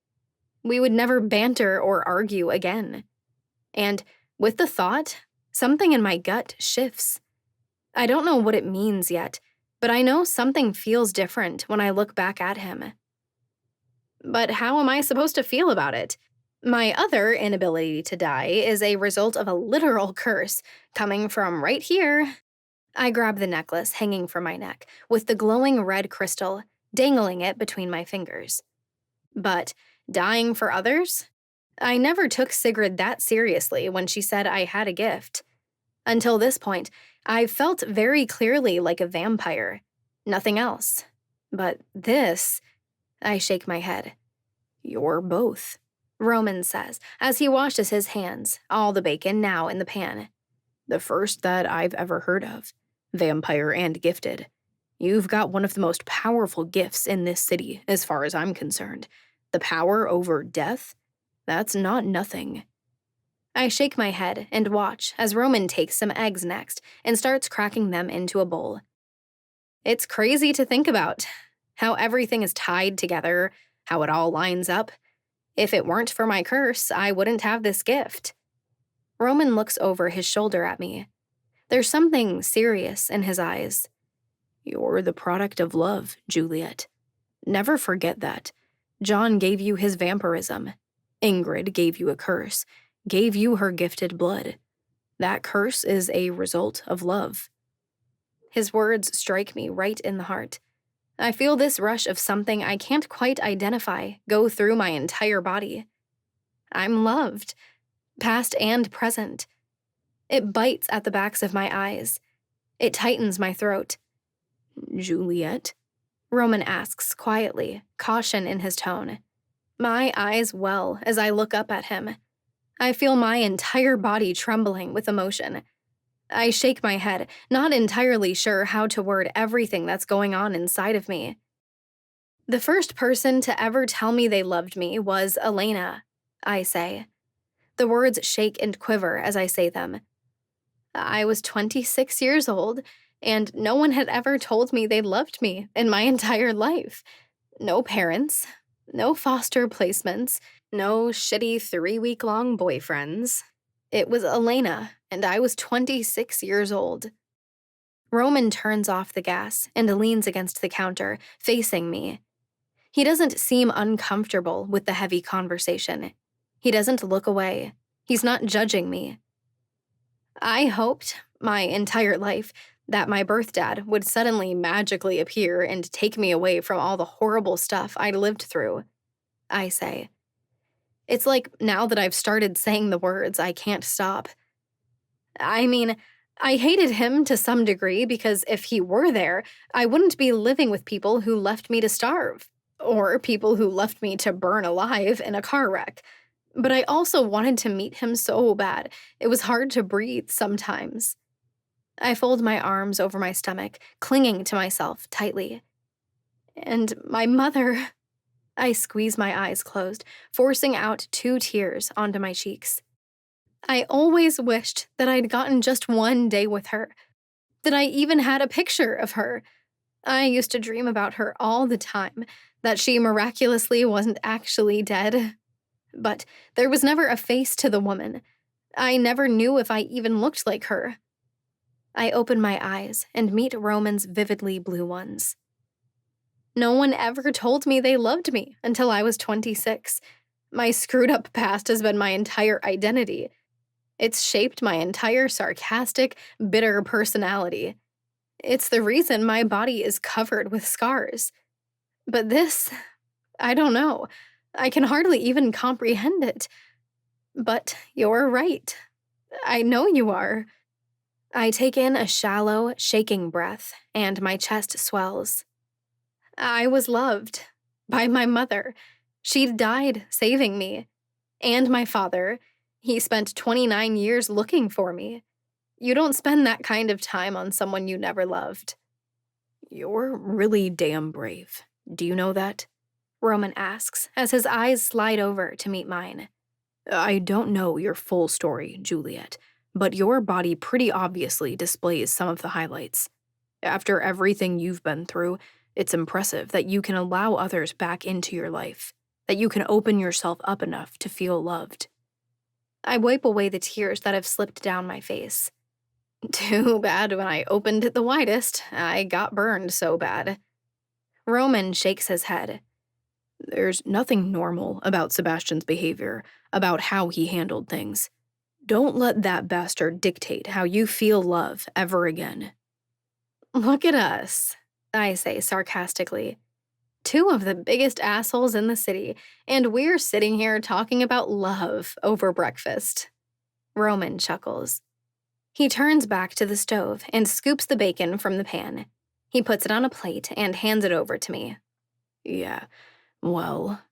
We would never banter or argue again. And with the thought, something in my gut shifts. I don't know what it means yet, but I know something feels different when I look back at him. But how am I supposed to feel about it? My other inability to die is a result of a literal curse coming from right here. I grab the necklace hanging from my neck with the glowing red crystal, dangling it between my fingers. But dying for others? I never took Sigrid that seriously when she said I had a gift. Until this point, I felt very clearly like a vampire. Nothing else. But this... I shake my head. You're both, Roman says, as he washes his hands, all the bacon now in the pan. The first that I've ever heard of. Vampire and gifted. You've got one of the most powerful gifts in this city, as far as I'm concerned. The power over death? That's not nothing. I shake my head and watch as Roman takes some eggs next and starts cracking them into a bowl. It's crazy to think about. How everything is tied together, how it all lines up. If it weren't for my curse, I wouldn't have this gift. Roman looks over his shoulder at me. There's something serious in his eyes. You're the product of love, Juliet. Never forget that. John gave you his vampirism. Ingrid gave you a curse, gave you her gifted blood. That curse is a result of love. His words strike me right in the heart. I feel this rush of something I can't quite identify go through my entire body. I'm loved, past and present. It bites at the backs of my eyes. It tightens my throat. Juliet? Roman asks quietly, caution in his tone. My eyes well as I look up at him. I feel my entire body trembling with emotion. I shake my head, not entirely sure how to word everything that's going on inside of me. The first person to ever tell me they loved me was Elena, I say. The words shake and quiver as I say them. I was 26 years old, and no one had ever told me they loved me in my entire life. No parents, no foster placements, no shitty 3-week-long boyfriends. It was Elena, and I was 26 years old. Roman turns off the gas and leans against the counter, facing me. He doesn't seem uncomfortable with the heavy conversation. He doesn't look away. He's not judging me. I hoped, my entire life, that my birth dad would suddenly magically appear and take me away from all the horrible stuff I'd lived through, I say. It's like now that I've started saying the words, I can't stop. I mean, I hated him to some degree because if he were there, I wouldn't be living with people who left me to starve, or people who left me to burn alive in a car wreck. But I also wanted to meet him so bad, it was hard to breathe sometimes. I fold my arms over my stomach, clinging to myself tightly. And my mother... I squeeze my eyes closed, forcing out 2 tears onto my cheeks. I always wished that I'd gotten just one day with her, that I even had a picture of her. I used to dream about her all the time, that she miraculously wasn't actually dead. But there was never a face to the woman. I never knew if I even looked like her. I open my eyes and meet Roman's vividly blue ones. No one ever told me they loved me until I was 26. My screwed-up past has been my entire identity. It's shaped my entire sarcastic, bitter personality. It's the reason my body is covered with scars. But this, I don't know. I can hardly even comprehend it. But you're right. I know you are. I take in a shallow, shaking breath, and my chest swells. I was loved by my mother. She'd died saving me. And my father. He spent 29 years looking for me. You don't spend that kind of time on someone you never loved. You're really damn brave. Do you know that? Roman asks as his eyes slide over to meet mine. I don't know your full story, Juliet, but your body pretty obviously displays some of the highlights. After everything you've been through, it's impressive that you can allow others back into your life, that you can open yourself up enough to feel loved. I wipe away the tears that have slipped down my face. Too bad when I opened it the widest, I got burned so bad. Roman shakes his head. There's nothing normal about Sebastian's behavior, about how he handled things. Don't let that bastard dictate how you feel love ever again. Look at us, I say sarcastically. 2 of the biggest assholes in the city, and we're sitting here talking about love over breakfast. Roman chuckles. He turns back to the stove and scoops the bacon from the pan. He puts it on a plate and hands it over to me. Yeah, well,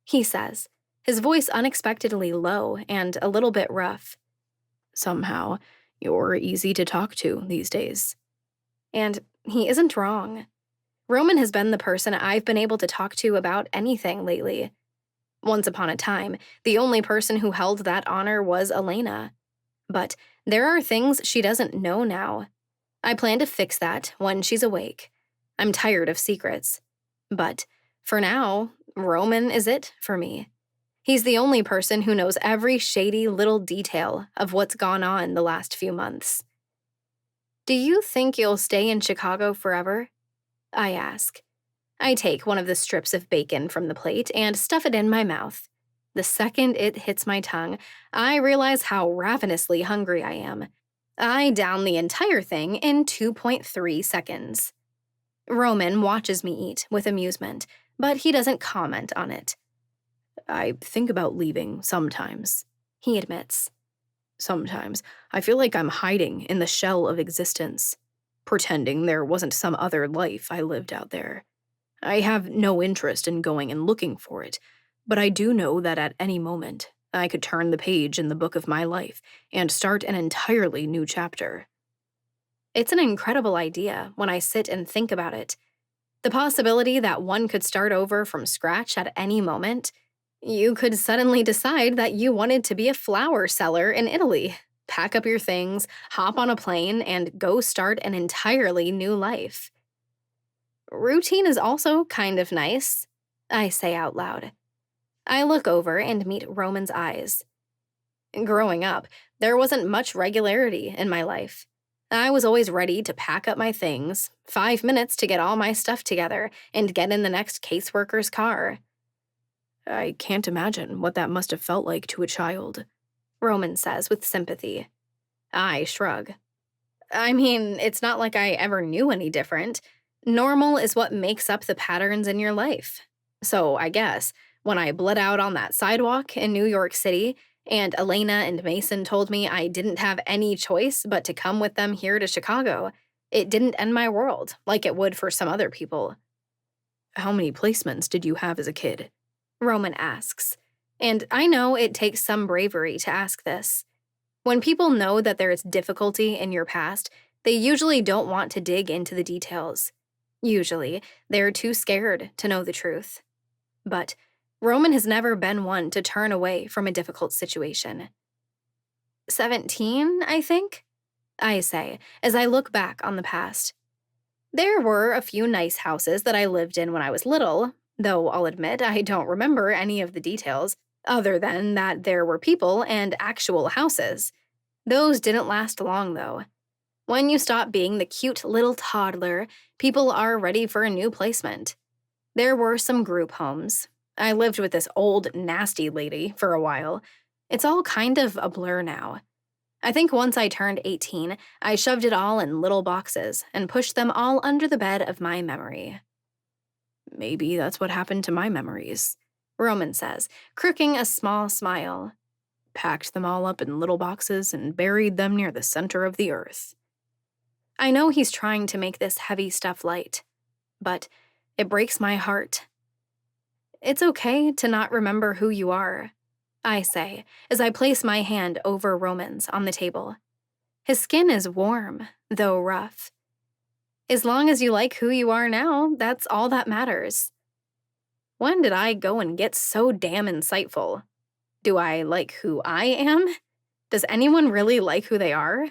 he says, his voice unexpectedly low and a little bit rough. Somehow, you're easy to talk to these days. And he isn't wrong. Roman has been the person I've been able to talk to about anything lately. Once upon a time, the only person who held that honor was Elena. But there are things she doesn't know now. I plan to fix that when she's awake. I'm tired of secrets. But for now, Roman is it for me. He's the only person who knows every shady little detail of what's gone on the last few months. Do you think you'll stay in Chicago forever? I ask. I take one of the strips of bacon from the plate and stuff it in my mouth. The second it hits my tongue, I realize how ravenously hungry I am. I down the entire thing in 2.3 seconds. Roman watches me eat with amusement, but he doesn't comment on it. I think about leaving sometimes, he admits. Sometimes I feel like I'm hiding in the shell of existence, pretending there wasn't some other life I lived out there. I have no interest in going and looking for it, but I do know that at any moment, I could turn the page in the book of my life and start an entirely new chapter. It's an incredible idea when I sit and think about it. The possibility that one could start over from scratch at any moment. You could suddenly decide that you wanted to be a flower seller in Italy, pack up your things, hop on a plane, and go start an entirely new life. Routine is also kind of nice, I say out loud. I look over and meet Roman's eyes. Growing up, there wasn't much regularity in my life. I was always ready to pack up my things, 5 minutes to get all my stuff together, and get in the next caseworker's car. I can't imagine what that must have felt like to a child, Roman says with sympathy. I shrug. I mean, it's not like I ever knew any different. Normal is what makes up the patterns in your life. So I guess, when I bled out on that sidewalk in New York City, and Elena and Mason told me I didn't have any choice but to come with them here to Chicago, it didn't end my world like it would for some other people. How many placements did you have as a kid? Roman asks. And I know it takes some bravery to ask this. When people know that there is difficulty in your past, they usually don't want to dig into the details. Usually, they're too scared to know the truth. But Roman has never been one to turn away from a difficult situation. 17, I think? I say, as I look back on the past. There were a few nice houses that I lived in when I was little, though I'll admit I don't remember any of the details, other than that there were people and actual houses. Those didn't last long, though. When you stop being the cute little toddler, people are ready for a new placement. There were some group homes. I lived with this old, nasty lady for a while. It's all kind of a blur now. I think once I turned 18, I shoved it all in little boxes and pushed them all under the bed of my memory. Maybe that's what happened to my memories, Roman says, crooking a small smile. Packed them all up in little boxes and buried them near the center of the earth. I know he's trying to make this heavy stuff light, but it breaks my heart. It's okay to not remember who you are, I say, as I place my hand over Roman's on the table. His skin is warm, though rough. As long as you like who you are now, that's all that matters. When did I go and get so damn insightful? Do I like who I am? Does anyone really like who they are?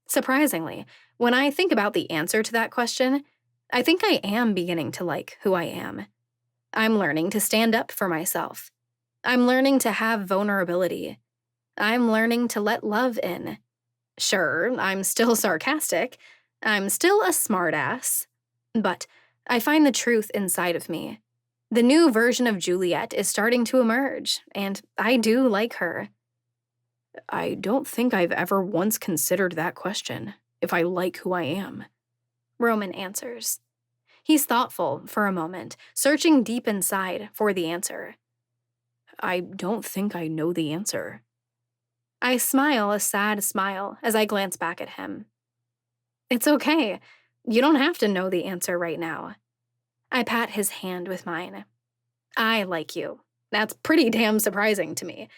Surprisingly, when I think about the answer to that question, I think I am beginning to like who I am. I'm learning to stand up for myself. I'm learning to have vulnerability. I'm learning to let love in. Sure, I'm still sarcastic. I'm still a smartass. But I find the truth inside of me. The new version of Juliet is starting to emerge, and I do like her. I don't think I've ever once considered that question, if I like who I am, Roman answers. He's thoughtful for a moment, searching deep inside for the answer. I don't think I know the answer. I smile a sad smile as I glance back at him. It's okay. You don't have to know the answer right now. I pat his hand with mine. I like you. That's pretty damn surprising to me.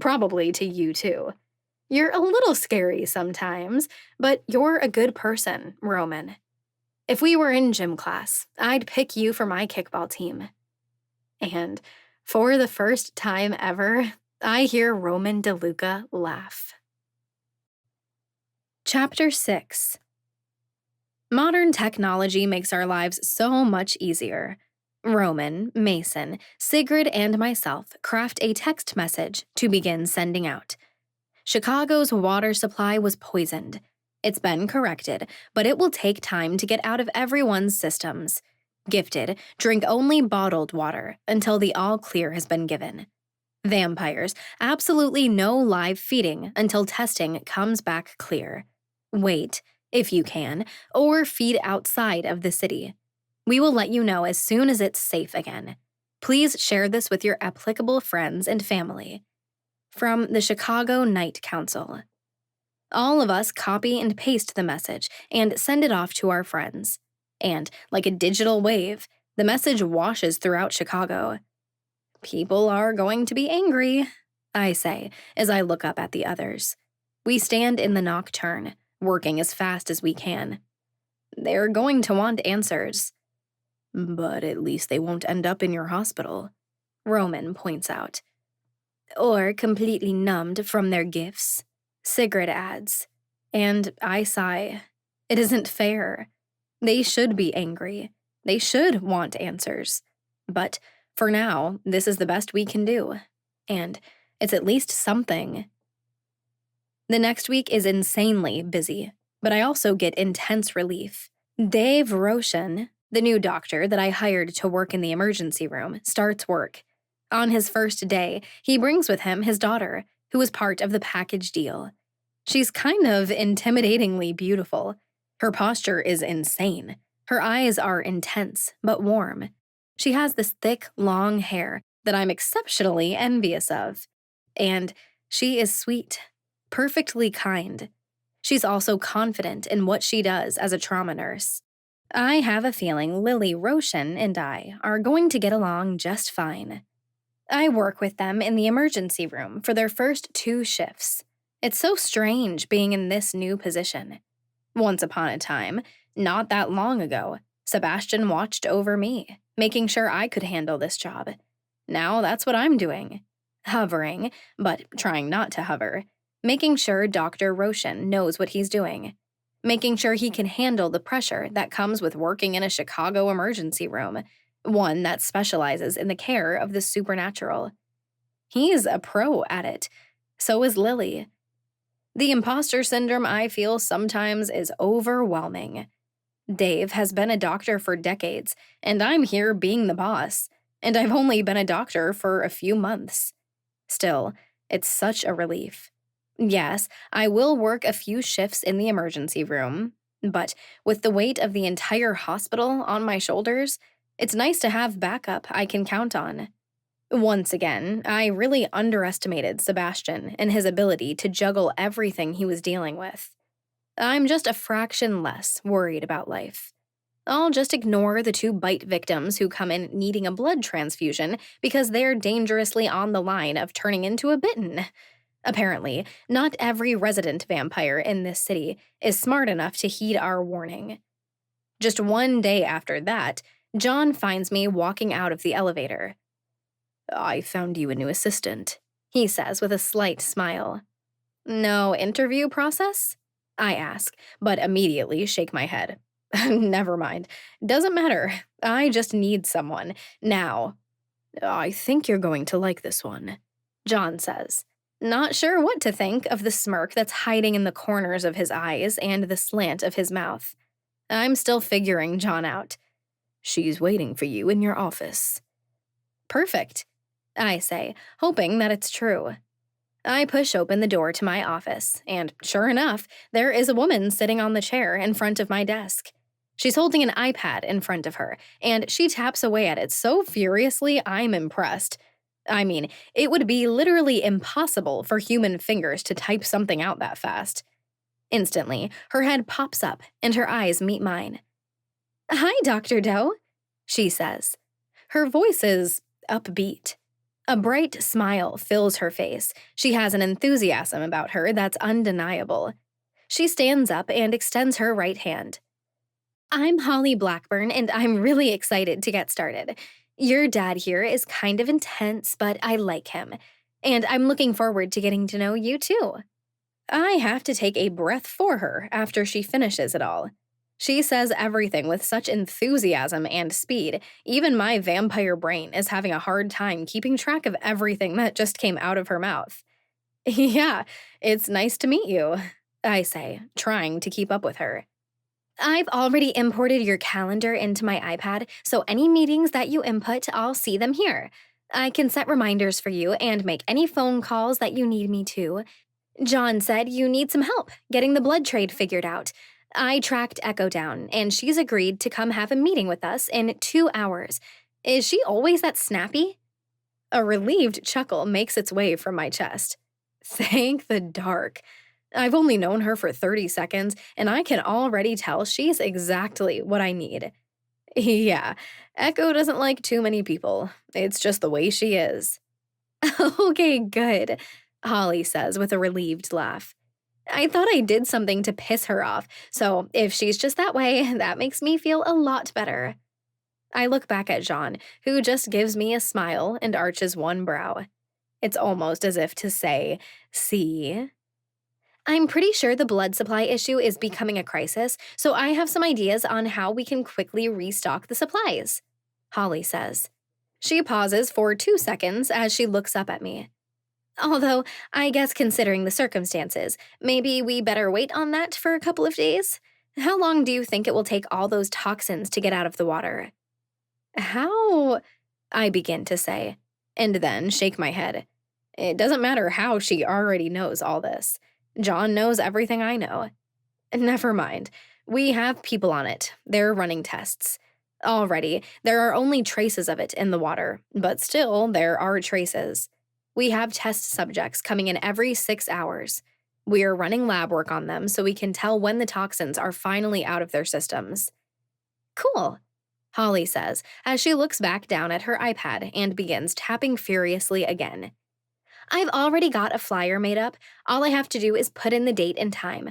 Probably to you, too. You're a little scary sometimes, but you're a good person, Roman. If we were in gym class, I'd pick you for my kickball team. And for the first time ever, I hear Roman DeLuca laugh. Chapter 6. Modern technology makes our lives so much easier. Roman, Mason, Sigrid, and myself craft a text message to begin sending out. Chicago's water supply was poisoned. It's been corrected, but it will take time to get out of everyone's systems. Gifted, drink only bottled water until the all clear has been given. Vampires, absolutely no live feeding until testing comes back clear. Wait, if you can, or feed outside of the city. We will let you know as soon as it's safe again. Please share this with your applicable friends and family. From the Chicago Night Council. All of us copy and paste the message and send it off to our friends. And, like a digital wave, the message washes throughout Chicago. People are going to be angry, I say, as I look up at the others. We stand in the nocturne, working as fast as we can. They're going to want answers. But at least they won't end up in your hospital, Roman points out. Or completely numbed from their gifts, Sigrid adds. And I sigh. It isn't fair. They should be angry. They should want answers. But for now, this is the best we can do. And it's at least something. The next week is insanely busy, but I also get intense relief. Dave Roshan, the new doctor that I hired to work in the emergency room, starts work. On his first day, he brings with him his daughter, who is part of the package deal. She's kind of intimidatingly beautiful. Her posture is insane. Her eyes are intense, but warm. She has this thick, long hair that I'm exceptionally envious of. And she is sweet, perfectly kind. She's also confident in what she does as a trauma nurse. I have a feeling Lily Roshan and I are going to get along just fine. I work with them in the emergency room for their first 2 shifts. It's so strange being in this new position. Once upon a time, not that long ago, Sebastian watched over me, making sure I could handle this job. Now that's what I'm doing. Hovering, but trying not to hover. Making sure Dr. Roshan knows what he's doing. Making sure he can handle the pressure that comes with working in a Chicago emergency room, one that specializes in the care of the supernatural. He's a pro at it. So is Lily. The imposter syndrome I feel sometimes is overwhelming. Dave has been a doctor for decades, and I'm here being the boss, and I've only been a doctor for a few months. Still, it's such a relief. Yes, I will work a few shifts in the emergency room, but with the weight of the entire hospital on my shoulders, it's nice to have backup I can count on. Once again, I really underestimated Sebastian and his ability to juggle everything he was dealing with. I'm just a fraction less worried about life. I'll just ignore the 2 bite victims who come in needing a blood transfusion because they're dangerously on the line of turning into a bitten. Apparently, not every resident vampire in this city is smart enough to heed our warning. Just one day after that, John finds me walking out of the elevator. I found you a new assistant, he says with a slight smile. No interview process? I ask, but immediately shake my head. Never mind. Doesn't matter. I just need someone. Now. I think you're going to like this one, John says. Not sure what to think of the smirk that's hiding in the corners of his eyes and the slant of his mouth. I'm still figuring John out. She's waiting for you in your office. Perfect, I say, hoping that it's true. I push open the door to my office, and sure enough, there is a woman sitting on the chair in front of my desk. She's holding an iPad in front of her, and she taps away at it so furiously I'm impressed. I mean, it would be literally impossible for human fingers to type something out that fast. Instantly, her head pops up, and her eyes meet mine. Hi, Dr. Doe, she says. Her voice is upbeat. A bright smile fills her face. She has an enthusiasm about her that's undeniable. She stands up and extends her right hand. I'm Holly Blackburn, and I'm really excited to get started. Your dad here is kind of intense, but I like him. And I'm looking forward to getting to know you, too. I have to take a breath for her after she finishes it all. She says everything with such enthusiasm and speed, even my vampire brain is having a hard time keeping track of everything that just came out of her mouth. Yeah, it's nice to meet you, I say, trying to keep up with her. I've already imported your calendar into my iPad, so any meetings that you input, I'll see them here. I can set reminders for you and make any phone calls that you need me to. John said you need some help getting the blood trade figured out. I tracked Echo down, and she's agreed to come have a meeting with us in 2 hours. Is she always that snappy? A relieved chuckle makes its way from my chest. Thank the dark. I've only known her for 30 seconds, and I can already tell she's exactly what I need. Yeah, Echo doesn't like too many people. It's just the way she is. Okay, good, Holly says with a relieved laugh. I thought I did something to piss her off, so if she's just that way, that makes me feel a lot better. I look back at Jean, who just gives me a smile and arches one brow. It's almost as if to say, see? I'm pretty sure the blood supply issue is becoming a crisis, so I have some ideas on how we can quickly restock the supplies, Holly says. She pauses for 2 seconds as she looks up at me. Although, I guess considering the circumstances, maybe we better wait on that for a couple of days? How long do you think it will take all those toxins to get out of the water? How? I begin to say, and then shake my head. It doesn't matter how she already knows all this. John knows everything I know. Never mind. We have people on it. They're running tests. Already, there are only traces of it in the water, but still, there are traces. We have test subjects coming in every 6 hours. We are running lab work on them so we can tell when the toxins are finally out of their systems. Cool, Holly says as she looks back down at her iPad and begins tapping furiously again. I've already got a flyer made up. All I have to do is put in the date and time.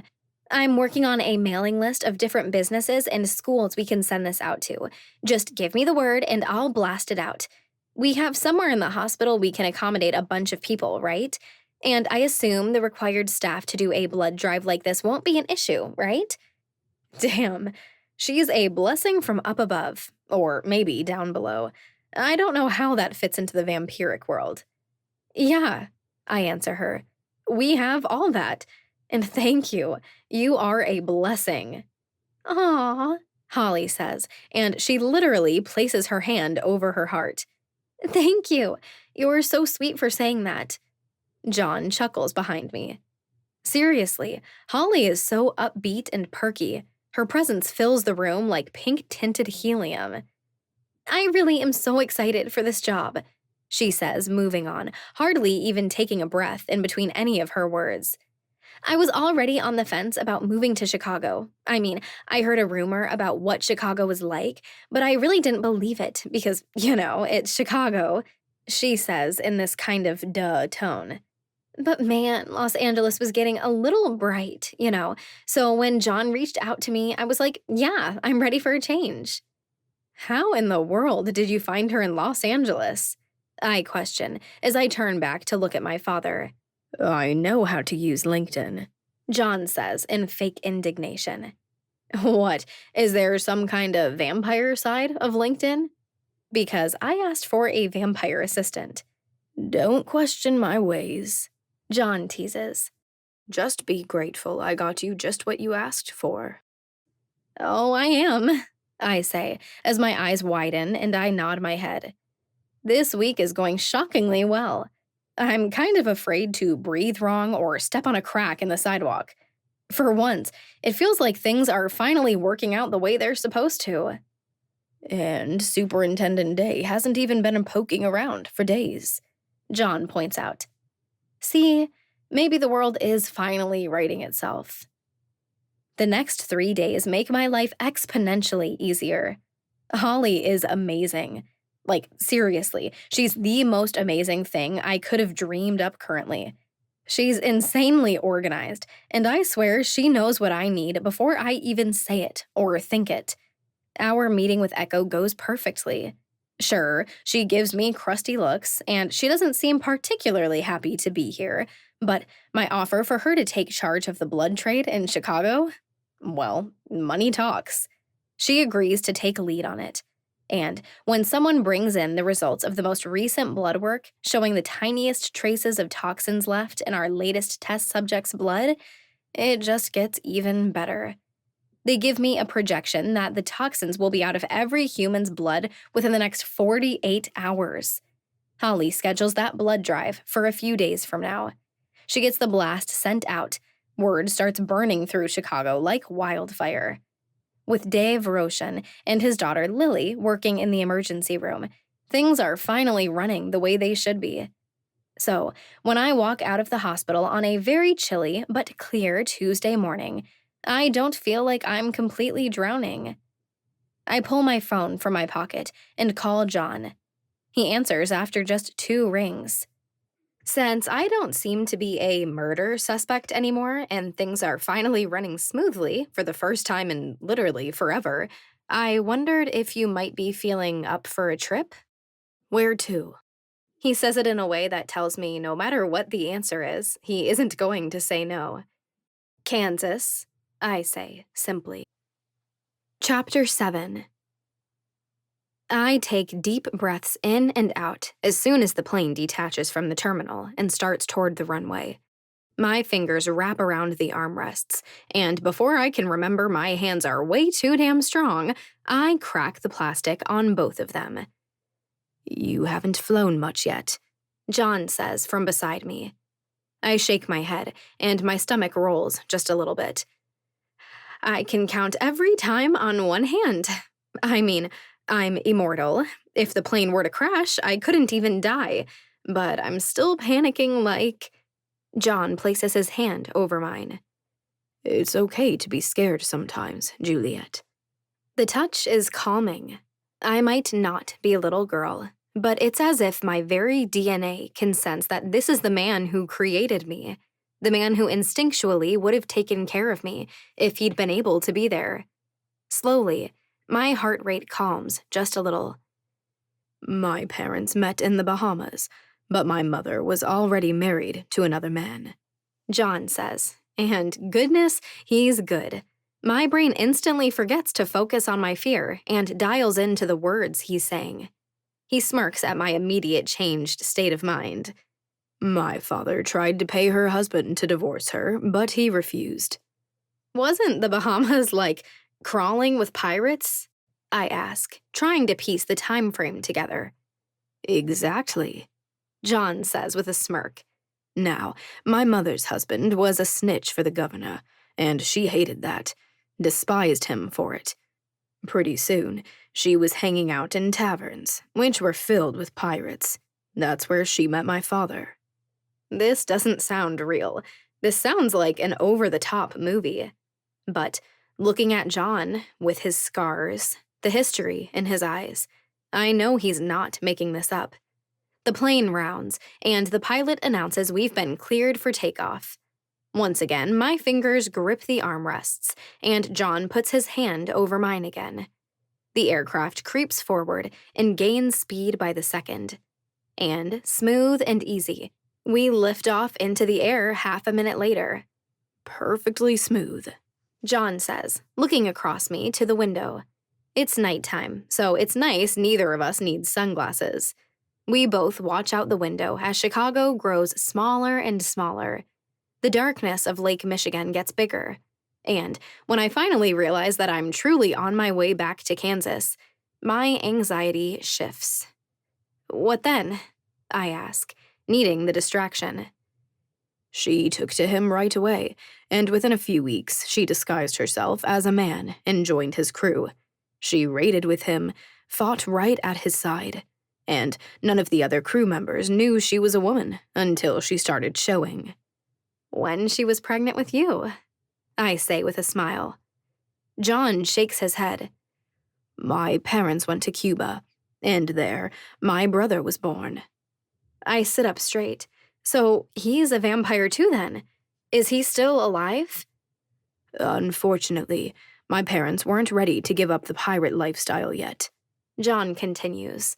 I'm working on a mailing list of different businesses and schools we can send this out to. Just give me the word and I'll blast it out. We have somewhere in the hospital we can accommodate a bunch of people, right? And I assume the required staff to do a blood drive like this won't be an issue, right? Damn, she's a blessing from up above, or maybe down below. I don't know how that fits into the vampiric world. Yeah, I answer her. We have all that. And thank you. You are a blessing. Aw, Holly says, and she literally places her hand over her heart. Thank you. You're so sweet for saying that. John chuckles behind me. Seriously, Holly is so upbeat and perky. Her presence fills the room like pink-tinted helium. I really am so excited for this job, she says, moving on, hardly even taking a breath in between any of her words. I was already on the fence about moving to Chicago. I mean, I heard a rumor about what Chicago was like, but I really didn't believe it because, it's Chicago, she says in this kind of duh tone. But man, Los Angeles was getting a little bright, so when John reached out to me, I was like, yeah, I'm ready for a change. How in the world did you find her in Los Angeles? I question as I turn back to look at my father. I know how to use LinkedIn, John says in fake indignation. What, is there some kind of vampire side of LinkedIn? Because I asked for a vampire assistant. Don't question my ways, John teases. Just be grateful I got you just what you asked for. Oh, I am, I say, as my eyes widen and I nod my head. This week is going shockingly well. I'm kind of afraid to breathe wrong or step on a crack in the sidewalk. For once, it feels like things are finally working out the way they're supposed to. And Superintendent Day hasn't even been poking around for days, John points out. See, maybe the world is finally righting itself. The next 3 days make my life exponentially easier. Holly is amazing. Like, seriously, she's the most amazing thing I could have dreamed up currently. She's insanely organized, and I swear she knows what I need before I even say it or think it. Our meeting with Echo goes perfectly. Sure, she gives me crusty looks, and she doesn't seem particularly happy to be here, but my offer for her to take charge of the blood trade in Chicago? Well, money talks. She agrees to take lead on it. And when someone brings in the results of the most recent blood work showing the tiniest traces of toxins left in our latest test subject's blood, it just gets even better. They give me a projection that the toxins will be out of every human's blood within the next 48 hours. Holly schedules that blood drive for a few days from now. She gets the blast sent out. Word starts burning through Chicago like wildfire. With Dave Roshan and his daughter Lily working in the emergency room, things are finally running the way they should be. So, when I walk out of the hospital on a very chilly but clear Tuesday morning, I don't feel like I'm completely drowning. I pull my phone from my pocket and call John. He answers after just 2 rings. Since I don't seem to be a murder suspect anymore and things are finally running smoothly for the first time in literally forever, I wondered if you might be feeling up for a trip? Where to? He says it in a way that tells me no matter what the answer is, he isn't going to say no. Kansas, I say, simply. Chapter 7. I take deep breaths in and out as soon as the plane detaches from the terminal and starts toward the runway. My fingers wrap around the armrests, and before I can remember my hands are way too damn strong, I crack the plastic on both of them. You haven't flown much yet, John says from beside me. I shake my head, and my stomach rolls just a little bit. I can count every time on one hand. I mean, I'm immortal. If the plane were to crash, I couldn't even die. But I'm still panicking like... John places his hand over mine. It's okay to be scared sometimes, Juliet. The touch is calming. I might not be a little girl, but it's as if my very DNA can sense that this is the man who created me, the man who instinctually would have taken care of me if he'd been able to be there. Slowly, my heart rate calms just a little. My parents met in the Bahamas, but my mother was already married to another man, John says, and goodness, he's good. My brain instantly forgets to focus on my fear and dials into the words he's saying. He smirks at my immediate changed state of mind. My father tried to pay her husband to divorce her, but he refused. Wasn't the Bahamas like crawling with pirates? I ask, trying to piece the time frame together. Exactly, John says with a smirk. Now, my mother's husband was a snitch for the governor, and she hated that, despised him for it. Pretty soon, she was hanging out in taverns, which were filled with pirates. That's where she met my father. This doesn't sound real. This sounds like an over-the-top movie. But looking at John, with his scars, the history in his eyes, I know he's not making this up. The plane rounds, and the pilot announces we've been cleared for takeoff. Once again, my fingers grip the armrests, and John puts his hand over mine again. The aircraft creeps forward and gains speed by the second. And, smooth and easy, we lift off into the air half a minute later. Perfectly smooth, John says, looking across me to the window. It's nighttime, so it's nice neither of us needs sunglasses. We both watch out the window as Chicago grows smaller and smaller. The darkness of Lake Michigan gets bigger. And when I finally realize that I'm truly on my way back to Kansas, my anxiety shifts. What then? I ask, needing the distraction. She took to him right away, and within a few weeks, she disguised herself as a man and joined his crew. She raided with him, fought right at his side. And none of the other crew members knew she was a woman until she started showing. When she was pregnant with you, I say with a smile. John shakes his head. My parents went to Cuba, and there, my brother was born. I sit up straight. So he's a vampire too then? Is he still alive? Unfortunately, my parents weren't ready to give up the pirate lifestyle yet, John continues.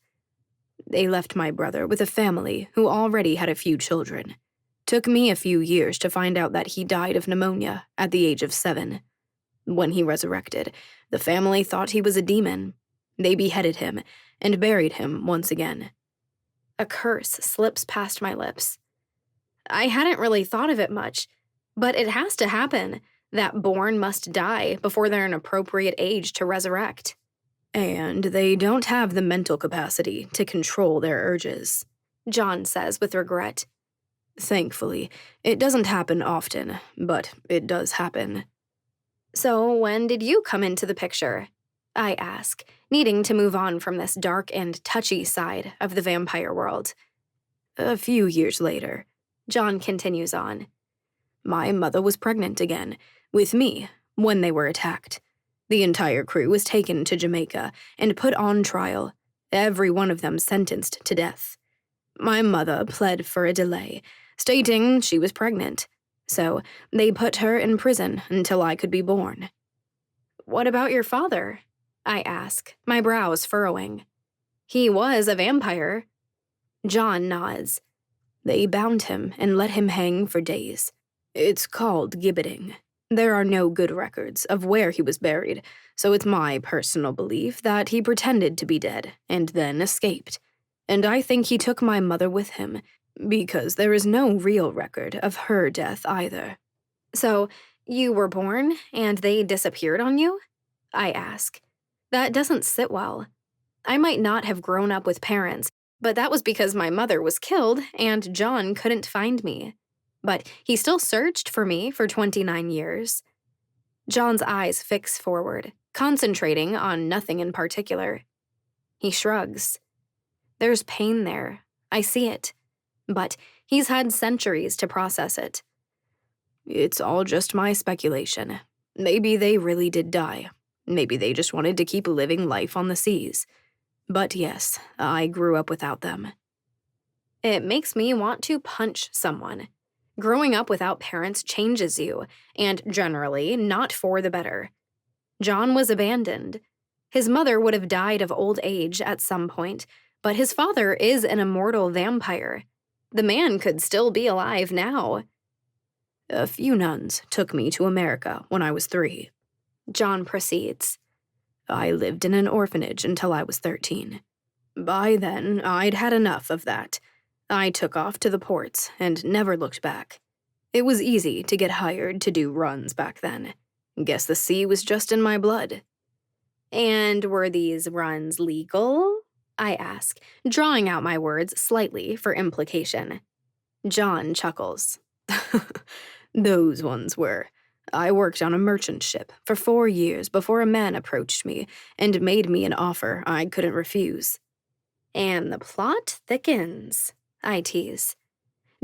They left my brother with a family who already had a few children. Took me a few years to find out that he died of pneumonia at the age of 7. When he resurrected, the family thought he was a demon. They beheaded him and buried him once again. A curse slips past my lips. I hadn't really thought of it much, but it has to happen. That born must die before they're an appropriate age to resurrect. And they don't have the mental capacity to control their urges, John says with regret. Thankfully, it doesn't happen often, but it does happen. So when did you come into the picture? I ask, needing to move on from this dark and touchy side of the vampire world. A few years later, John continues on. My mother was pregnant again, with me, when they were attacked. The entire crew was taken to Jamaica and put on trial, every one of them sentenced to death. My mother pled for a delay, stating she was pregnant, so they put her in prison until I could be born. What about your father? I ask, my brows furrowing. He was a vampire. John nods. They bound him and let him hang for days. It's called gibbeting. There are no good records of where he was buried, so it's my personal belief that he pretended to be dead and then escaped. And I think he took my mother with him, because there is no real record of her death either. So, you were born and they disappeared on you? I ask. That doesn't sit well. I might not have grown up with parents, but that was because my mother was killed and John couldn't find me. But he still searched for me for 29 years. John's eyes fix forward, concentrating on nothing in particular. He shrugs. There's pain there. I see it. But he's had centuries to process it. It's all just my speculation. Maybe they really did die. Maybe they just wanted to keep living life on the seas. But yes, I grew up without them. It makes me want to punch someone. Growing up without parents changes you, and generally not for the better. John was abandoned. His mother would have died of old age at some point, but his father is an immortal vampire. The man could still be alive now. A few nuns took me to America when I was 3. John proceeds. I lived in an orphanage until I was 13. By then, I'd had enough of that. I took off to the ports and never looked back. It was easy to get hired to do runs back then. Guess the sea was just in my blood. And were these runs legal? I ask, drawing out my words slightly for implication. John chuckles. Those ones were. I worked on a merchant ship for 4 years before a man approached me and made me an offer I couldn't refuse. And the plot thickens, I tease.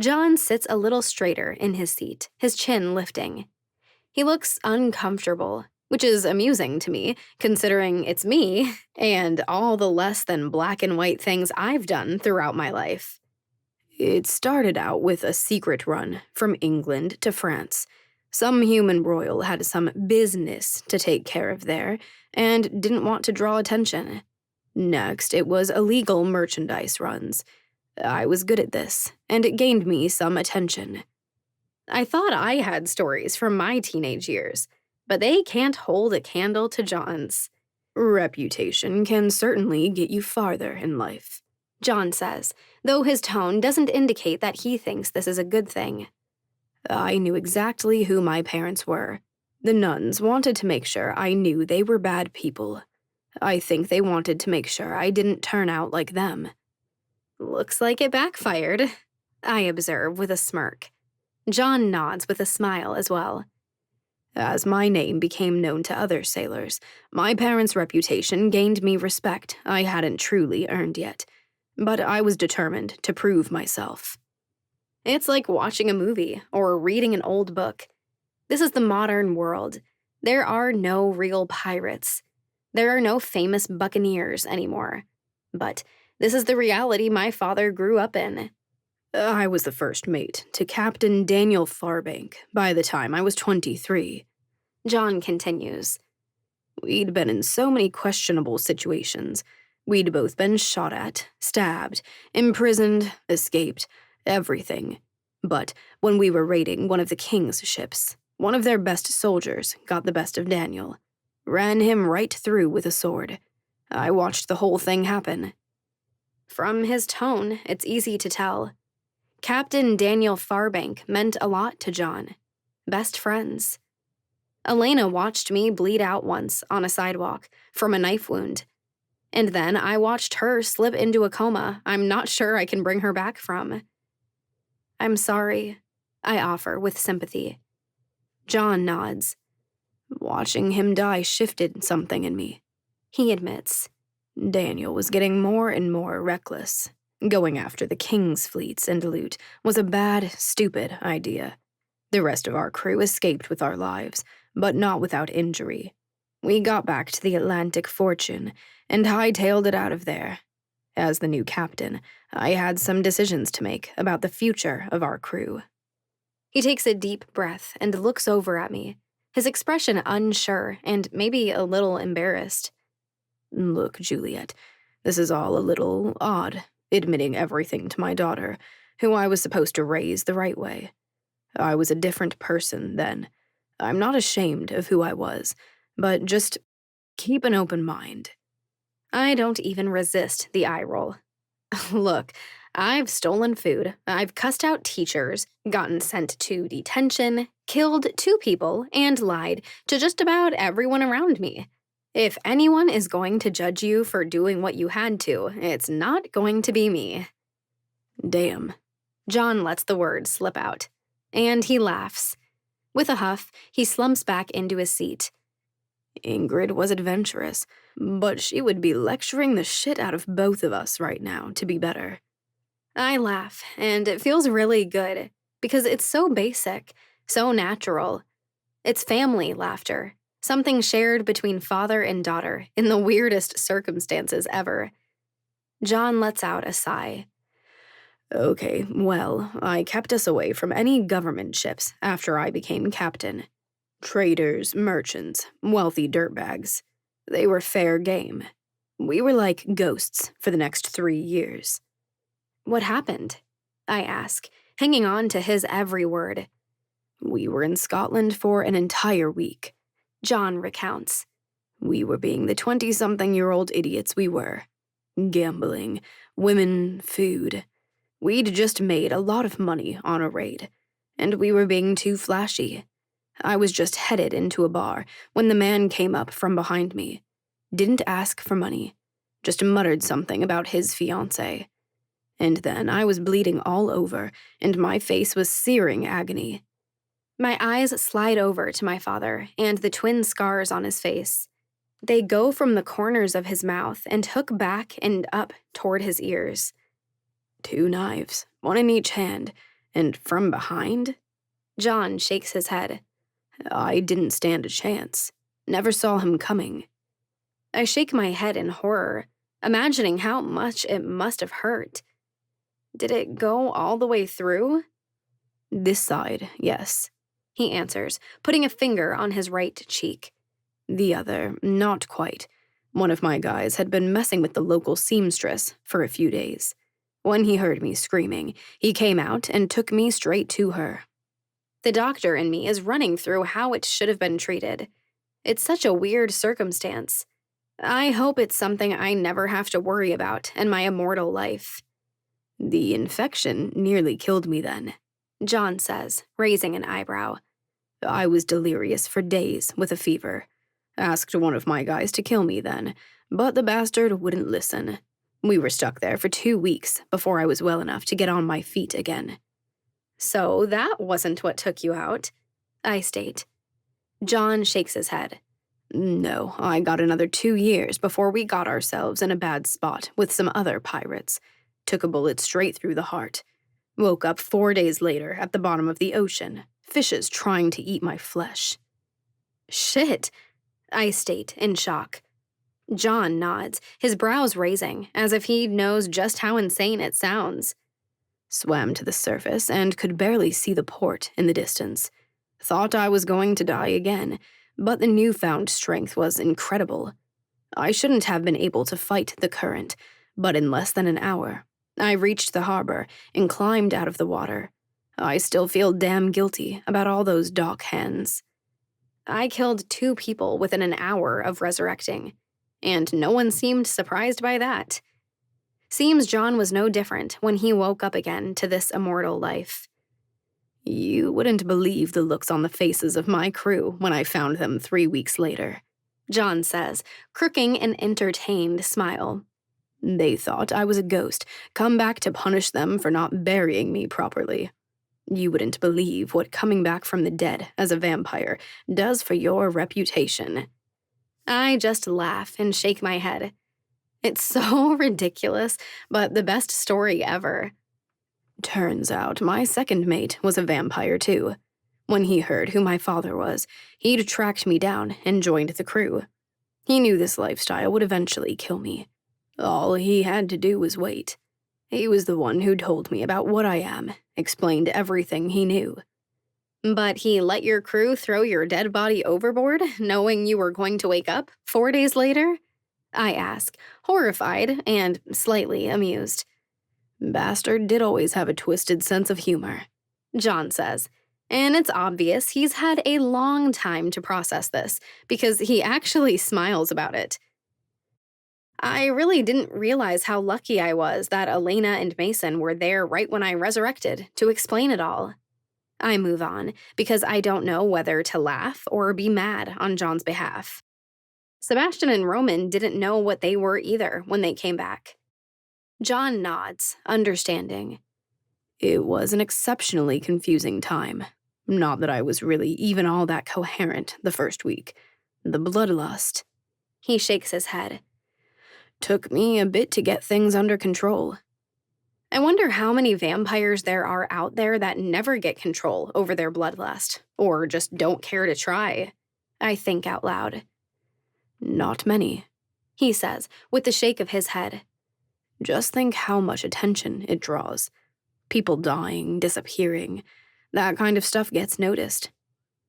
John sits a little straighter in his seat, his chin lifting. He looks uncomfortable, which is amusing to me, considering it's me and all the less than black and white things I've done throughout my life. It started out with a secret run from England to France. Some human royal had some business to take care of there and didn't want to draw attention. Next, it was illegal merchandise runs. I was good at this, and it gained me some attention. I thought I had stories from my teenage years, but they can't hold a candle to John's. Reputation can certainly get you farther in life, John says, though his tone doesn't indicate that he thinks this is a good thing. I knew exactly who my parents were. The nuns wanted to make sure I knew they were bad people. I think they wanted to make sure I didn't turn out like them. Looks like it backfired, I observe with a smirk. John nods with a smile as well. As my name became known to other sailors, my parents' reputation gained me respect I hadn't truly earned yet. But I was determined to prove myself. It's like watching a movie or reading an old book. This is the modern world. There are no real pirates. There are no famous buccaneers anymore. But this is the reality my father grew up in. I was the first mate to Captain Daniel Farbank by the time I was 23. John continues. We'd been in so many questionable situations. We'd both been shot at, stabbed, imprisoned, escaped, everything. But when we were raiding one of the king's ships, one of their best soldiers got the best of Daniel. Ran him right through with a sword. I watched the whole thing happen. From his tone, it's easy to tell. Captain Daniel Farbank meant a lot to John. Best friends. Elena watched me bleed out once on a sidewalk from a knife wound. And then I watched her slip into a coma I'm not sure I can bring her back from. I'm sorry, I offer with sympathy. John nods. Watching him die shifted something in me, he admits. Daniel was getting more and more reckless. Going after the king's fleets and loot was a bad, stupid idea. The rest of our crew escaped with our lives, but not without injury. We got back to the Atlantic Fortune and hightailed it out of there. As the new captain, I had some decisions to make about the future of our crew. He takes a deep breath and looks over at me, his expression unsure and maybe a little embarrassed. Look, Juliet, this is all a little odd, admitting everything to my daughter, who I was supposed to raise the right way. I was a different person then. I'm not ashamed of who I was, but just keep an open mind. I don't even resist the eye roll. Look, I've stolen food, I've cussed out teachers, gotten sent to detention, killed 2 people, and lied to just about everyone around me. If anyone is going to judge you for doing what you had to, it's not going to be me. Damn. John lets the word slip out, and he laughs. With a huff, he slumps back into his seat. Ingrid was adventurous, but she would be lecturing the shit out of both of us right now to be better. I laugh, and it feels really good, because it's so basic, so natural. It's family laughter, something shared between father and daughter in the weirdest circumstances ever. John lets out a sigh. Okay, well, I kept us away from any government ships after I became captain. Traders, merchants, wealthy dirtbags. They were fair game. We were like ghosts for the next 3 years. What happened? I ask, hanging on to his every word. We were in Scotland for an entire week. John recounts. We were being the 20-something-year-old idiots we were. Gambling, women, food. We'd just made a lot of money on a raid, and we were being too flashy. I was just headed into a bar when the man came up from behind me. Didn't ask for money, just muttered something about his fiancée. And then I was bleeding all over, and my face was searing agony. My eyes slide over to my father and the twin scars on his face. They go from the corners of his mouth and hook back and up toward his ears. 2 knives, 1 in each hand, and from behind? John shakes his head. I didn't stand a chance. Never saw him coming. I shake my head in horror, imagining how much it must have hurt. Did it go all the way through? This side, yes, he answers, putting a finger on his right cheek. The other, not quite. One of my guys had been messing with the local seamstress for a few days. When he heard me screaming, he came out and took me straight to her. The doctor in me is running through how it should have been treated. It's such a weird circumstance. I hope it's something I never have to worry about in my immortal life. The infection nearly killed me then, John says, raising an eyebrow. I was delirious for days with a fever. Asked one of my guys to kill me then, but the bastard wouldn't listen. We were stuck there for 2 weeks before I was well enough to get on my feet again. So that wasn't what took you out, I state. John shakes his head. No, I got another 2 years before we got ourselves in a bad spot with some other pirates. Took a bullet straight through the heart. Woke up 4 days later at the bottom of the ocean, fishes trying to eat my flesh. Shit, I state in shock. John nods, his brows raising, as if he knows just how insane it sounds. Swam to the surface and could barely see the port in the distance. Thought I was going to die again, but the newfound strength was incredible. I shouldn't have been able to fight the current, but in less than an hour, I reached the harbor and climbed out of the water. I still feel damn guilty about all those dock hands. I killed 2 people within an hour of resurrecting, and no one seemed surprised by that. Seems John was no different when he woke up again to this immortal life. You wouldn't believe the looks on the faces of my crew when I found them 3 weeks later, John says, crooking an entertained smile. They thought I was a ghost, come back to punish them for not burying me properly. You wouldn't believe what coming back from the dead as a vampire does for your reputation. I just laugh and shake my head. It's so ridiculous, but the best story ever. Turns out my second mate was a vampire too. When he heard who my father was, he'd tracked me down and joined the crew. He knew this lifestyle would eventually kill me. All he had to do was wait. He was the one who told me about what I am, explained everything he knew. But he let your crew throw your dead body overboard, knowing you were going to wake up 4 days later? I ask, horrified and slightly amused. Bastard did always have a twisted sense of humor, John says, and it's obvious he's had a long time to process this because he actually smiles about it. I really didn't realize how lucky I was that Elena and Mason were there right when I resurrected to explain it all. I move on because I don't know whether to laugh or be mad on John's behalf. Sebastian and Roman didn't know what they were either when they came back. John nods, understanding. It was an exceptionally confusing time. Not that I was really even all that coherent the first week. The bloodlust. He shakes his head. Took me a bit to get things under control. I wonder how many vampires there are out there that never get control over their bloodlust, or just don't care to try. I think out loud. Not many, he says, with a shake of his head. Just think how much attention it draws. People dying, disappearing, that kind of stuff gets noticed.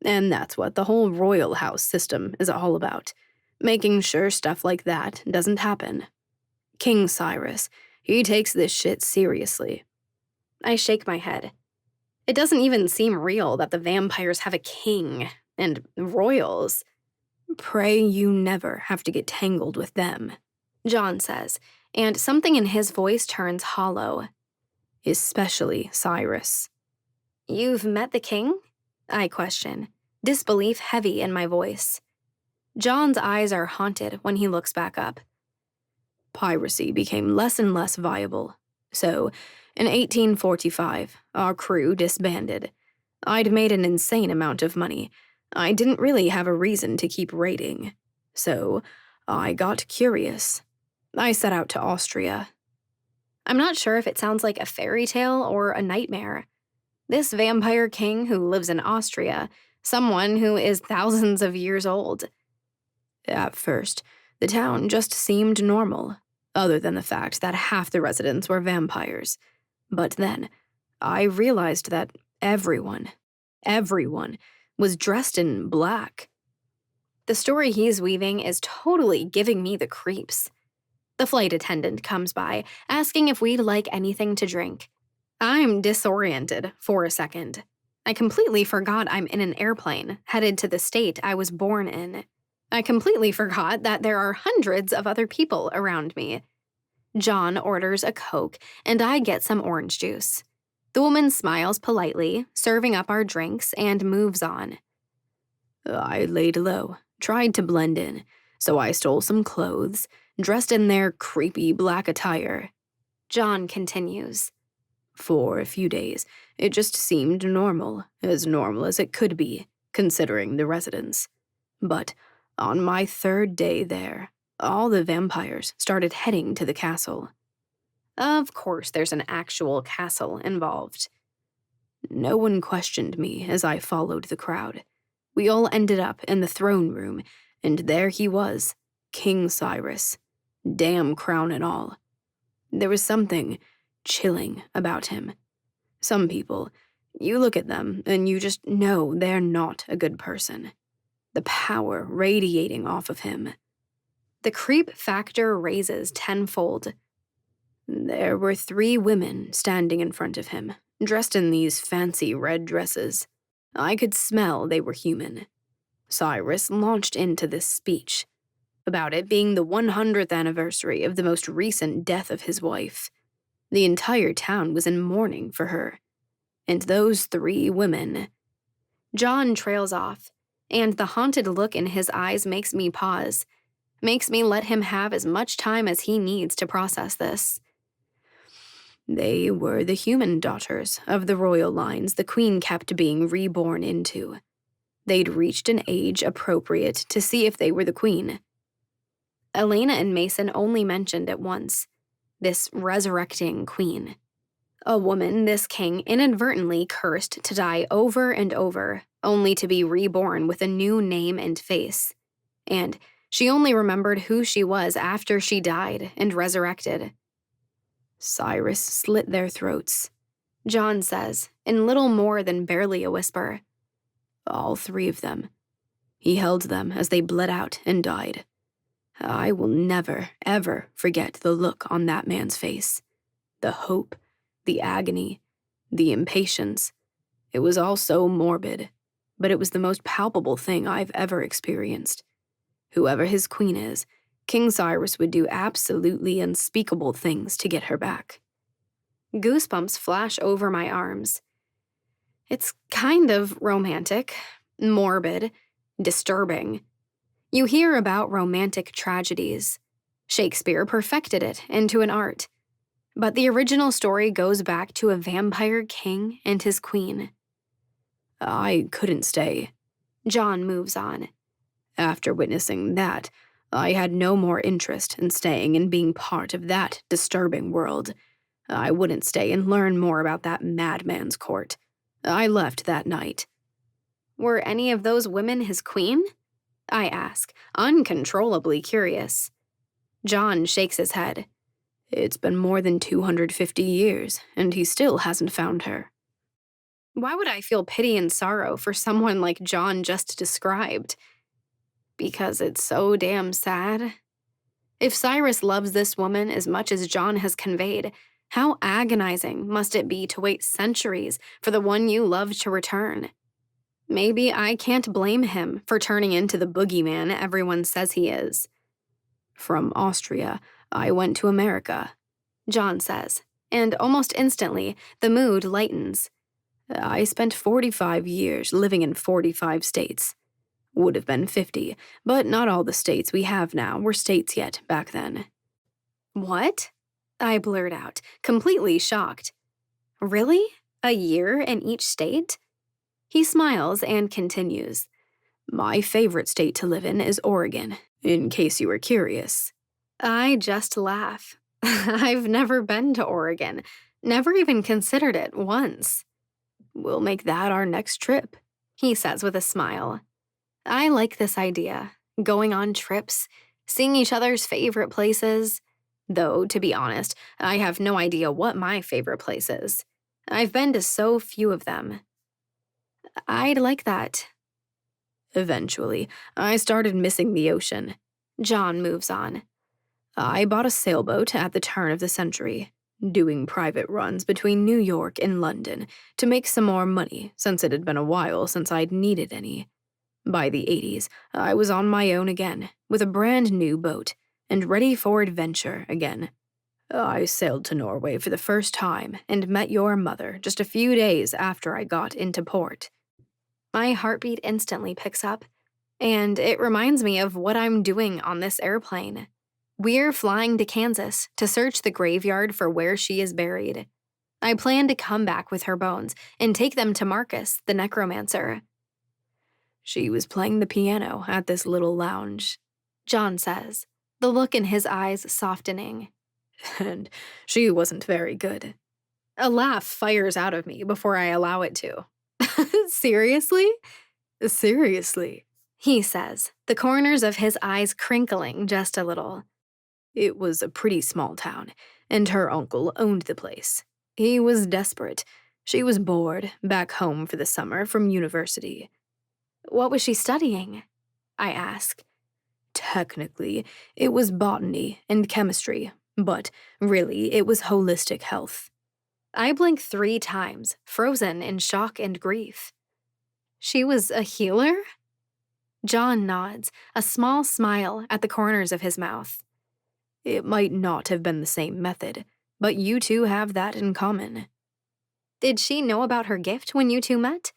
And that's what the whole royal house system is all about, making sure stuff like that doesn't happen. King Cyrus, he takes this shit seriously. I shake my head. It doesn't even seem real that the vampires have a king and royals. Pray you never have to get tangled with them, John says, and something in his voice turns hollow. Especially Cyrus. You've met the king? I question, disbelief heavy in my voice. John's eyes are haunted when he looks back up. Piracy became less and less viable. So, in 1845, our crew disbanded. I'd made an insane amount of money. I didn't really have a reason to keep raiding. So, I got curious. I set out to Austria. I'm not sure if it sounds like a fairy tale or a nightmare. This vampire king who lives in Austria, someone who is thousands of years old. At first, the town just seemed normal, other than the fact that half the residents were vampires. But then, I realized that everyone was dressed in black. The story he's weaving is totally giving me the creeps. The flight attendant comes by, asking if we'd like anything to drink. I'm disoriented for a second. I completely forgot I'm in an airplane, headed to the state I was born in. I completely forgot that there are hundreds of other people around me. John orders a Coke, and I get some orange juice. The woman smiles politely, serving up our drinks, and moves on. I laid low, tried to blend in, so I stole some clothes, dressed in their creepy black attire. John continues. For a few days, it just seemed normal as it could be, considering the residents. But on my third day there, all the vampires started heading to the castle. Of course there's an actual castle involved. No one questioned me as I followed the crowd. We all ended up in the throne room, and there he was, King Cyrus. Damn crown and all. There was something chilling about him. Some people, you look at them and you just know they're not a good person. The power radiating off of him. The creep factor raises tenfold. There were 3 women standing in front of him, dressed in these fancy red dresses. I could smell they were human. Cyrus launched into this speech about it being the 100th anniversary of the most recent death of his wife. The entire town was in mourning for her. And those 3 women. John trails off, and the haunted look in his eyes makes me pause, makes me let him have as much time as he needs to process this. They were the human daughters of the royal lines the queen kept being reborn into. They'd reached an age appropriate to see if they were the queen. Elena and Mason only mentioned it once. This resurrecting queen. A woman this king inadvertently cursed to die over and over, only to be reborn with a new name and face. And she only remembered who she was after she died and resurrected. Cyrus slit their throats, John says, in little more than barely a whisper. All 3 of them. He held them as they bled out and died. I will never, ever forget the look on that man's face. The hope, the agony, the impatience. It was all so morbid, but it was the most palpable thing I've ever experienced. Whoever his queen is, King Cyrus would do absolutely unspeakable things to get her back. Goosebumps flash over my arms. It's kind of romantic, morbid, disturbing. You hear about romantic tragedies. Shakespeare perfected it into an art. But the original story goes back to a vampire king and his queen. I couldn't stay. John moves on. After witnessing that, I had no more interest in staying and being part of that disturbing world. I wouldn't stay and learn more about that madman's court. I left that night. Were any of those women his queen? I ask, uncontrollably curious. John shakes his head. It's been more than 250 years, and he still hasn't found her. Why would I feel pity and sorrow for someone like John just described? Because it's so damn sad. If Cyrus loves this woman as much as John has conveyed, how agonizing must it be to wait centuries for the one you love to return? Maybe I can't blame him for turning into the boogeyman everyone says he is. From Austria, I went to America, John says, and almost instantly, the mood lightens. I spent 45 years living in 45 states. Would have been 50, but not all the states we have now were states yet back then. What? I blurt out, completely shocked. Really? A year in each state? He smiles and continues. My favorite state to live in is Oregon, in case you were curious. I just laugh. I've never been to Oregon, never even considered it once. We'll make that our next trip, he says with a smile. I like this idea, going on trips, seeing each other's favorite places. Though, to be honest, I have no idea what my favorite place is. I've been to so few of them. I'd like that. Eventually, I started missing the ocean. John moves on. I bought a sailboat at the turn of the century, doing private runs between New York and London to make some more money since it had been a while since I'd needed any. By the 80s, I was on my own again, with a brand new boat, and ready for adventure again. I sailed to Norway for the first time and met your mother just a few days after I got into port. My heartbeat instantly picks up, and it reminds me of what I'm doing on this airplane. We're flying to Kansas to search the graveyard for where she is buried. I plan to come back with her bones and take them to Marcus, the necromancer. She was playing the piano at this little lounge, John says, the look in his eyes softening. And she wasn't very good. A laugh fires out of me before I allow it to. Seriously? Seriously, he says, the corners of his eyes crinkling just a little. It was a pretty small town, and her uncle owned the place. He was desperate. She was bored, back home for the summer from university. What was she studying? I ask. Technically, it was botany and chemistry, but really, it was holistic health. I blink 3 times, frozen in shock and grief. She was a healer? John nods, a small smile at the corners of his mouth. It might not have been the same method, but you two have that in common. Did she know about her gift when you two met?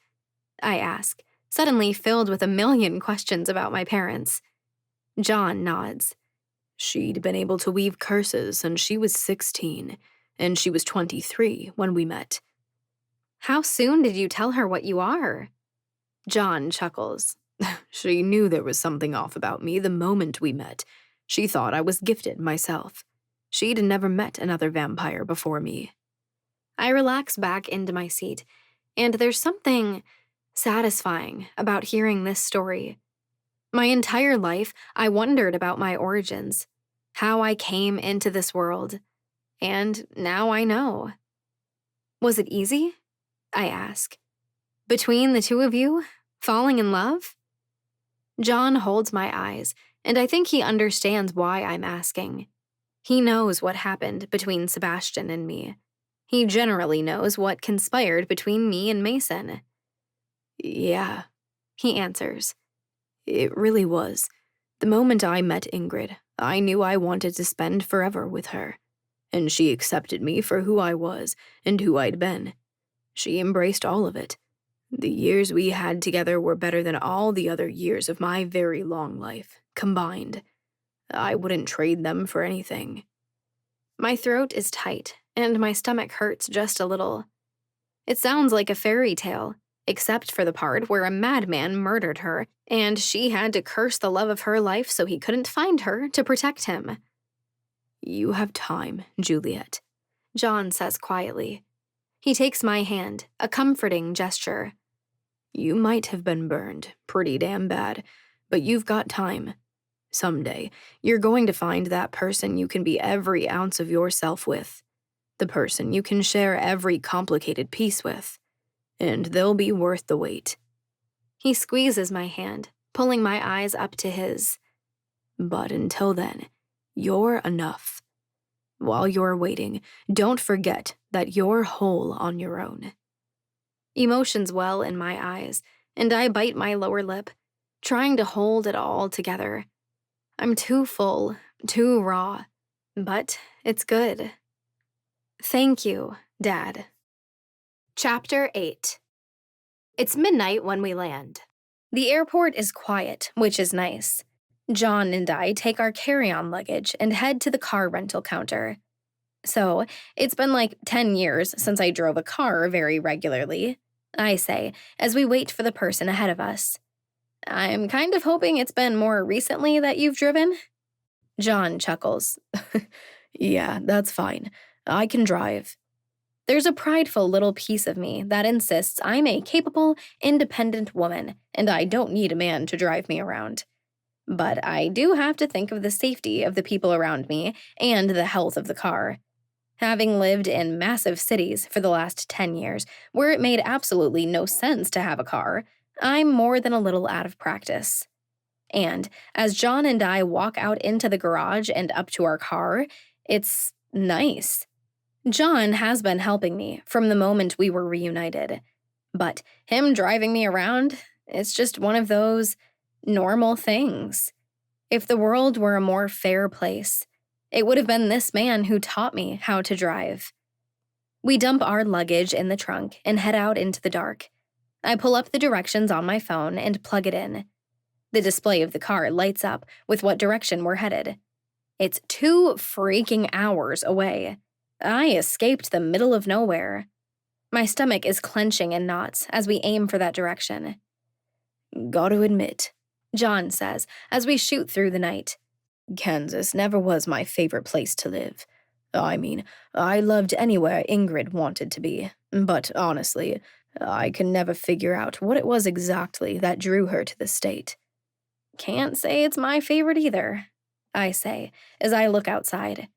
I ask, suddenly filled with a million questions about my parents. John nods. She'd been able to weave curses since she was 16, and she was 23 when we met. How soon did you tell her what you are? John chuckles. She knew there was something off about me the moment we met. She thought I was gifted myself. She'd never met another vampire before me. I relax back into my seat, and there's something satisfying about hearing this story. My entire life, I wondered about my origins, how I came into this world, and now I know. Was it easy? I ask. Between the two of you, falling in love? John holds my eyes, and I think he understands why I'm asking. He knows what happened between Sebastian and me. He generally knows what conspired between me and Mason. Yeah, He answers. it really was. The moment I met Ingrid, I knew I wanted to spend forever with her. And she accepted me for who I was and who I'd been. She embraced all of it. The years we had together were better than all the other years of my very long life, combined. I wouldn't trade them for anything. My throat is tight, and my stomach hurts just a little. It sounds like a fairy tale, except for the part where a madman murdered her, and she had to curse the love of her life so he couldn't find her to protect him. You have time, Juliet, John says quietly. He takes my hand, a comforting gesture. You might have been burned, pretty damn bad, but you've got time. Someday, you're going to find that person you can be every ounce of yourself with. The person you can share every complicated piece with. And they'll be worth the wait. He squeezes my hand, pulling my eyes up to his. But until then, you're enough. While you're waiting, don't forget that you're whole on your own. Emotions well in my eyes, and I bite my lower lip, trying to hold it all together. I'm too full, too raw, but it's good. Thank you, Dad. Chapter 8. It's midnight when we land. The airport is quiet, which is nice. John and I take our carry-on luggage and head to the car rental counter. So, it's been like 10 years since I drove a car very regularly, I say, as we wait for the person ahead of us. I'm kind of hoping it's been more recently that you've driven. John chuckles. Yeah, that's fine. I can drive. There's a prideful little piece of me that insists I'm a capable, independent woman, and I don't need a man to drive me around. But I do have to think of the safety of the people around me and the health of the car. Having lived in massive cities for the last 10 years, where it made absolutely no sense to have a car, I'm more than a little out of practice. And as John and I walk out into the garage and up to our car, it's nice. John has been helping me from the moment we were reunited. But him driving me around, it's just one of those normal things. If the world were a more fair place, it would have been this man who taught me how to drive. We dump our luggage in the trunk and head out into the dark. I pull up the directions on my phone and plug it in. The display of the car lights up with what direction we're headed. It's 2 freaking hours away. I escaped the middle of nowhere. My stomach is clenching in knots as we aim for that direction. Gotta admit, John says as we shoot through the night. Kansas never was my favorite place to live. I mean, I loved anywhere Ingrid wanted to be, but honestly, I can never figure out what it was exactly that drew her to the state. Can't say it's my favorite either, I say as I look outside.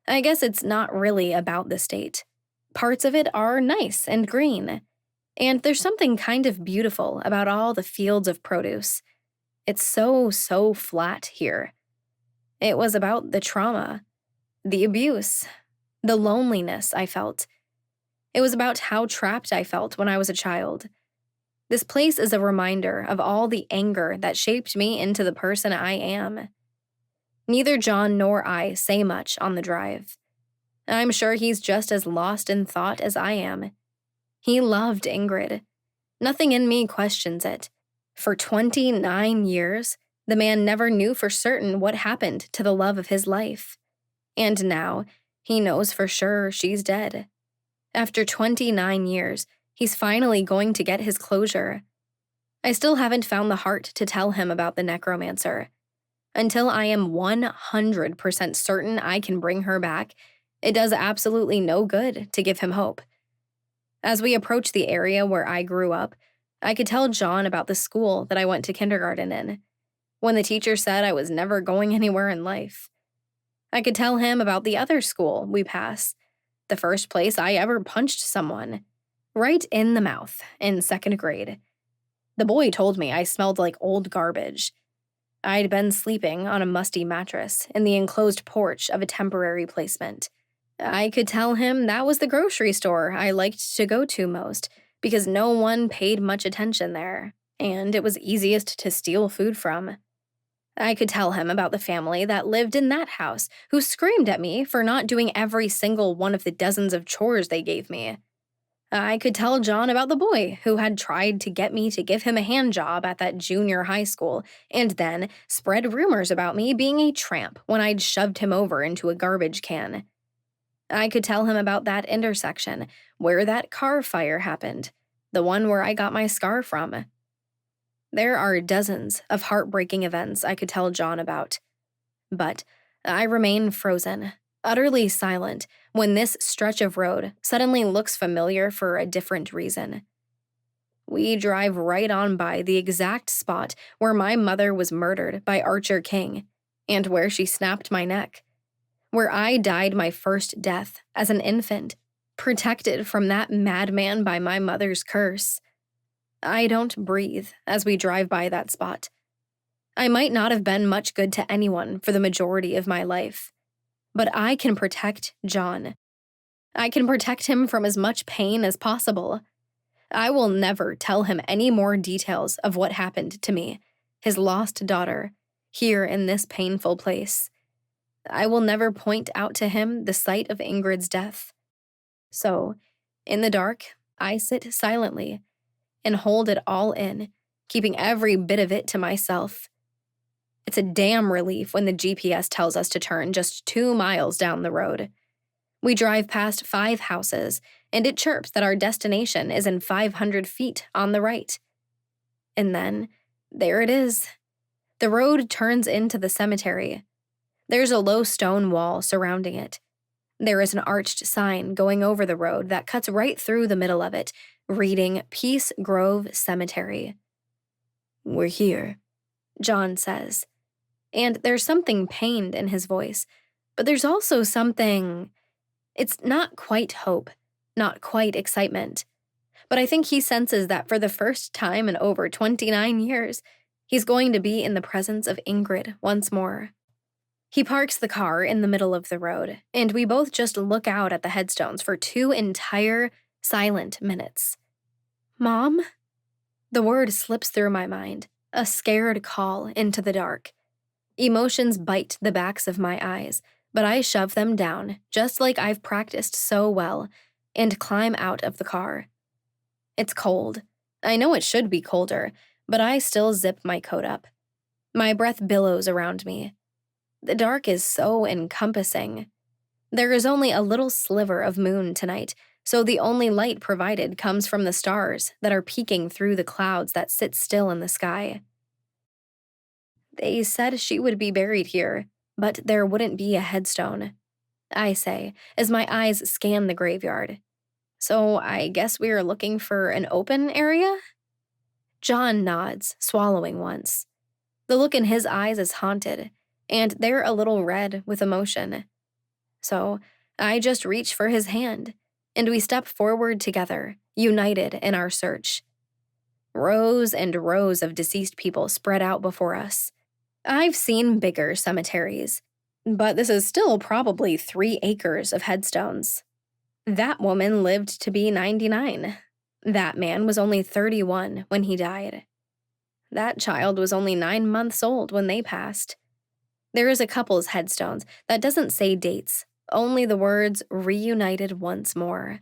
I guess it's not really about the state. Parts of it are nice and green. And there's something kind of beautiful about all the fields of produce. It's so flat here. It was about the trauma, the abuse, the loneliness I felt. It was about how trapped I felt when I was a child. This place is a reminder of all the anger that shaped me into the person I am. Neither John nor I say much on the drive. I'm sure he's just as lost in thought as I am. He loved Ingrid. Nothing in me questions it. For 29 years, the man never knew for certain what happened to the love of his life. And now, he knows for sure she's dead. After 29 years, he's finally going to get his closure. I still haven't found the heart to tell him about the necromancer. Until I am 100% certain I can bring her back, it does absolutely no good to give him hope. As we approach the area where I grew up, I could tell John about the school that I went to kindergarten in, when the teacher said I was never going anywhere in life. I could tell him about the other school we pass, the first place I ever punched someone, right in the mouth in 2nd grade. The boy told me I smelled like old garbage. I'd been sleeping on a musty mattress in the enclosed porch of a temporary placement. I could tell him that was the grocery store I liked to go to most, because no one paid much attention there, and it was easiest to steal food from. I could tell him about the family that lived in that house, who screamed at me for not doing every single one of the dozens of chores they gave me. I could tell John about the boy who had tried to get me to give him a hand job at that junior high school, and then spread rumors about me being a tramp when I'd shoved him over into a garbage can. I could tell him about that intersection where that car fire happened, the one where I got my scar from. There are dozens of heartbreaking events I could tell John about. But I remain frozen, utterly silent, when this stretch of road suddenly looks familiar for a different reason. We drive right on by the exact spot where my mother was murdered by Archer King, and where she snapped my neck. Where I died my first death as an infant, protected from that madman by my mother's curse. I don't breathe as we drive by that spot. I might not have been much good to anyone for the majority of my life, but I can protect John. I can protect him from as much pain as possible. I will never tell him any more details of what happened to me, his lost daughter, here in this painful place. I will never point out to him the site of Ingrid's death. So, in the dark, I sit silently and hold it all in, keeping every bit of it to myself. It's a damn relief when the GPS tells us to turn just 2 miles down the road. We drive past 5 houses, and it chirps that our destination is in 500 feet on the right. And then, there it is. The road turns into the cemetery. There's a low stone wall surrounding it. There is an arched sign going over the road that cuts right through the middle of it, reading Peace Grove Cemetery. "We're here," John says. And there's something pained in his voice, but there's also something... It's not quite hope, not quite excitement. But I think he senses that for the first time in over 29 years, he's going to be in the presence of Ingrid once more. He parks the car in the middle of the road, and we both just look out at the headstones for 2 entire, silent minutes. "Mom?" The word slips through my mind, a scared call into the dark. Emotions bite the backs of my eyes, but I shove them down, just like I've practiced so well, and climb out of the car. It's cold. I know it should be colder, but I still zip my coat up. My breath billows around me. The dark is so encompassing. There is only a little sliver of moon tonight, so the only light provided comes from the stars that are peeking through the clouds that sit still in the sky. "They said she would be buried here, but there wouldn't be a headstone," I say, as my eyes scan the graveyard. "So I guess we are looking for an open area?" John nods, swallowing once. The look in his eyes is haunted, and they're a little red with emotion. So I just reach for his hand, and we step forward together, united in our search. Rows and rows of deceased people spread out before us. I've seen bigger cemeteries, but this is still probably 3 acres of headstones. That woman lived to be 99. That man was only 31 when he died. That child was only 9 months old when they passed. There is a couple's headstones that doesn't say dates, only the words "reunited once more."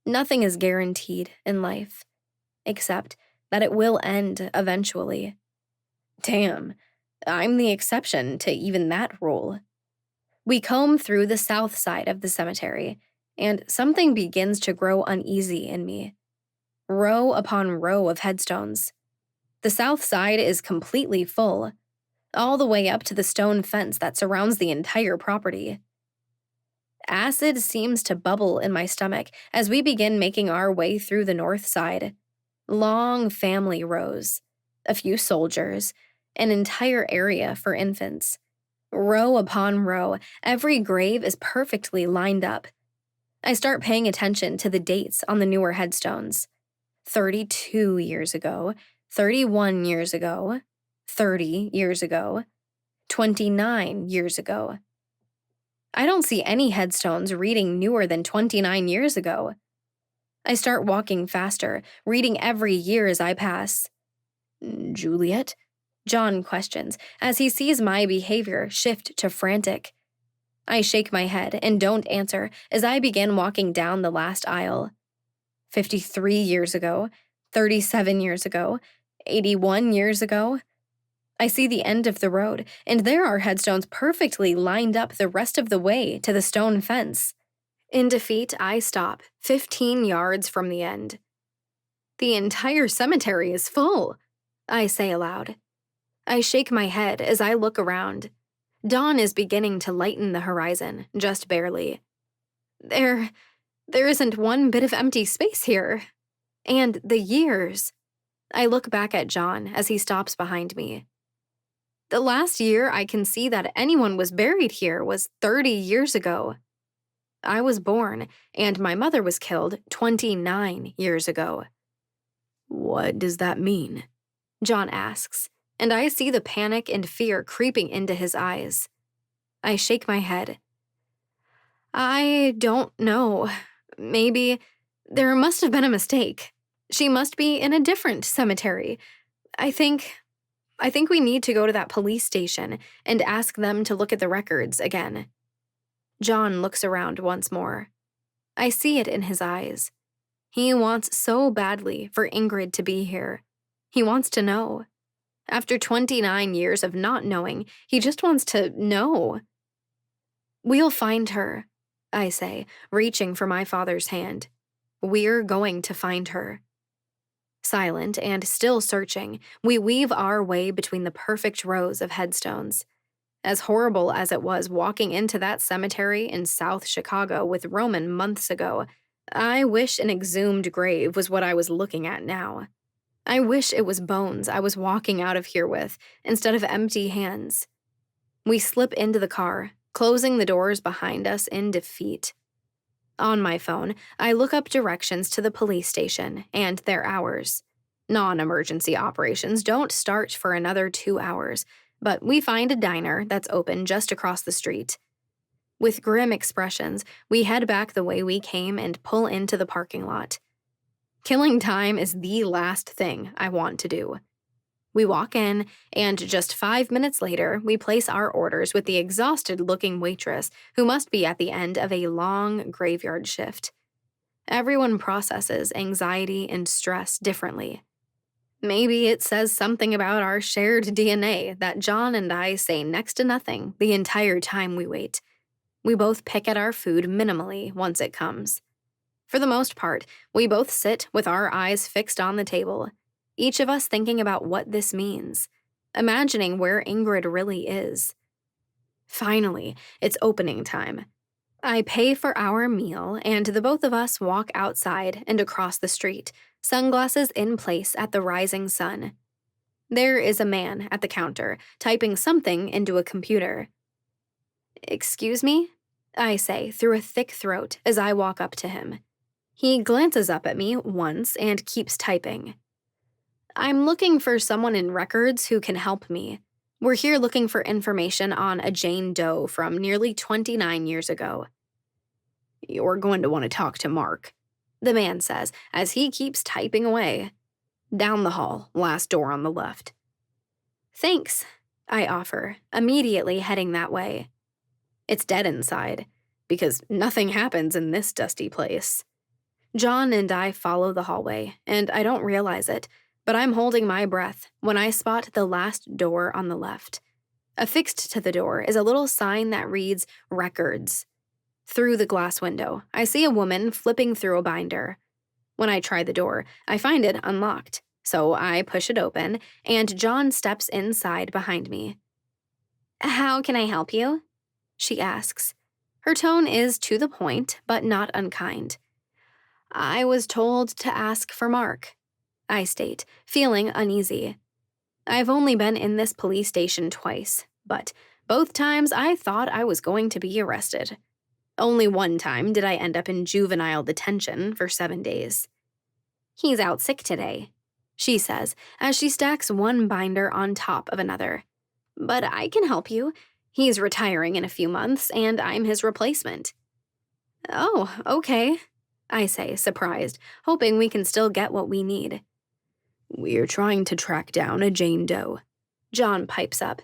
Nothing is guaranteed in life, except that it will end eventually. Damn, I'm the exception to even that rule. We comb through the south side of the cemetery, and something begins to grow uneasy in me. Row upon row of headstones. The south side is completely full, all the way up to the stone fence that surrounds the entire property. Acid seems to bubble in my stomach as we begin making our way through the north side. Long family rows, a few soldiers, an entire area for infants. Row upon row, every grave is perfectly lined up. I start paying attention to the dates on the newer headstones. 32 years ago, 31 years ago. 30 years ago, 29 years ago. I don't see any headstones reading newer than 29 years ago. I start walking faster, reading every year as I pass. Juliet? John questions as he sees my behavior shift to frantic. I shake my head and don't answer as I begin walking down the last aisle. 53 years ago, 37 years ago, 81 years ago. I see the end of the road, and there are headstones perfectly lined up the rest of the way to the stone fence. In defeat, I stop, 15 yards from the end. The entire cemetery is full, I say aloud. I shake my head as I look around. Dawn is beginning to lighten the horizon, just barely. There isn't one bit of empty space here. And the years. I look back at John as he stops behind me. The last year I can see that anyone was buried here was 30 years ago. I was born, and my mother was killed 29 years ago. What does that mean? John asks, and I see the panic and fear creeping into his eyes. I shake my head. I don't know. Maybe there must have been a mistake. She must be in a different cemetery. I think we need to go to that police station and ask them to look at the records again. John looks around once more. I see it in his eyes. He wants so badly for Ingrid to be here. He wants to know. After 29 years of not knowing, he just wants to know. We'll find her, I say, reaching for my father's hand. We're going to find her. Silent and still searching, we weave our way between the perfect rows of headstones. As horrible as it was walking into that cemetery in South Chicago with Roman months ago, I wish an exhumed grave was what I was looking at now. I wish it was bones I was walking out of here with, instead of empty hands. We slip into the car, closing the doors behind us in defeat. On my phone, I look up directions to the police station and their hours. Non-emergency operations don't start for another 2 hours, but we find a diner that's open just across the street. With grim expressions, we head back the way we came and pull into the parking lot. Killing time is the last thing I want to do. We walk in, and just 5 minutes later, we place our orders with the exhausted-looking waitress who must be at the end of a long graveyard shift. Everyone processes anxiety and stress differently. Maybe it says something about our shared DNA that John and I say next to nothing the entire time we wait. We both pick at our food minimally once it comes. For the most part, we both sit with our eyes fixed on the table, each of us thinking about what this means, imagining where Ingrid really is. Finally, it's opening time. I pay for our meal, and the both of us walk outside and across the street, sunglasses in place at the rising sun. There is a man at the counter, typing something into a computer. "Excuse me?" I say through a thick throat as I walk up to him. He glances up at me once and keeps typing. "I'm looking for someone in records who can help me. We're here looking for information on a Jane Doe from nearly 29 years ago." "You're going to want to talk to Mark," the man says as he keeps typing away. "Down the hall, last door on the left." "Thanks," I offer, immediately heading that way. It's dead inside, because nothing happens in this dusty place. John and I follow the hallway, and I don't realize it, but I'm holding my breath when I spot the last door on the left. Affixed to the door is a little sign that reads, "Records." Through the glass window, I see a woman flipping through a binder. When I try the door, I find it unlocked, so I push it open, and John steps inside behind me. "How can I help you?" she asks. Her tone is to the point, but not unkind. "I was told to ask for Mark," I state, feeling uneasy. I've only been in this police station twice, but both times I thought I was going to be arrested. Only one time did I end up in juvenile detention for 7 days. "He's out sick today," she says as she stacks one binder on top of another. But I can help you. He's retiring in a few months, and I'm his replacement. Oh, okay, I say, surprised, hoping we can still get what we need. We're trying to track down a Jane Doe, John pipes up.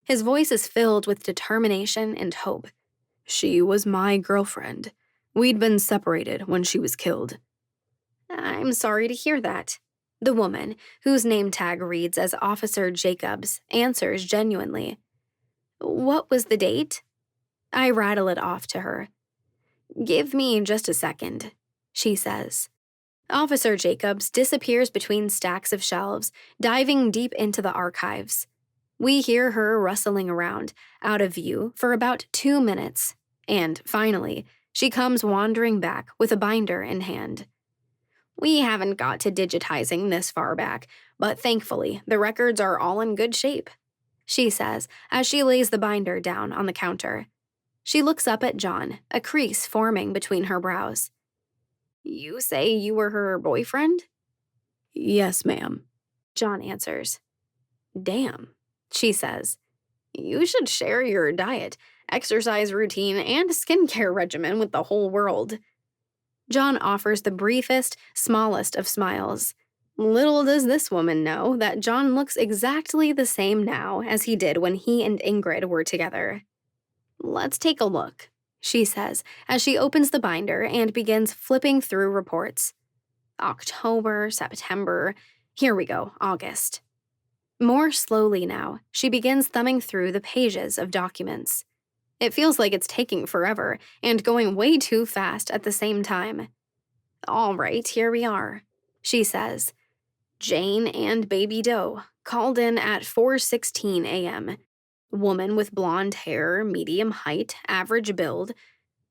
His voice is filled with determination and hope. She was my girlfriend. We'd been separated when she was killed. I'm sorry to hear that. The woman, whose name tag reads as Officer Jacobs, answers genuinely. What was the date? I rattle it off to her. Give me just a second, she says. Officer Jacobs disappears between stacks of shelves, diving deep into the archives. We hear her rustling around, out of view, for about 2 minutes, and finally, she comes wandering back with a binder in hand. We haven't got to digitizing this far back, but thankfully, the records are all in good shape, she says as she lays the binder down on the counter. She looks up at John, a crease forming between her brows. You say you were her boyfriend? Yes, ma'am, John answers. Damn, she says. You should share your diet, exercise routine, and skincare regimen with the whole world. John offers the briefest, smallest of smiles. Little does this woman know that John looks exactly the same now as he did when he and Ingrid were together. Let's take a look, she says as she opens the binder and begins flipping through reports. October, September, here we go, August. More slowly now, she begins thumbing through the pages of documents. It feels like it's taking forever and going way too fast at the same time. All right, here we are, she says. Jane and Baby Doe called in at 4:16 a.m. Woman with blonde hair, medium height, average build.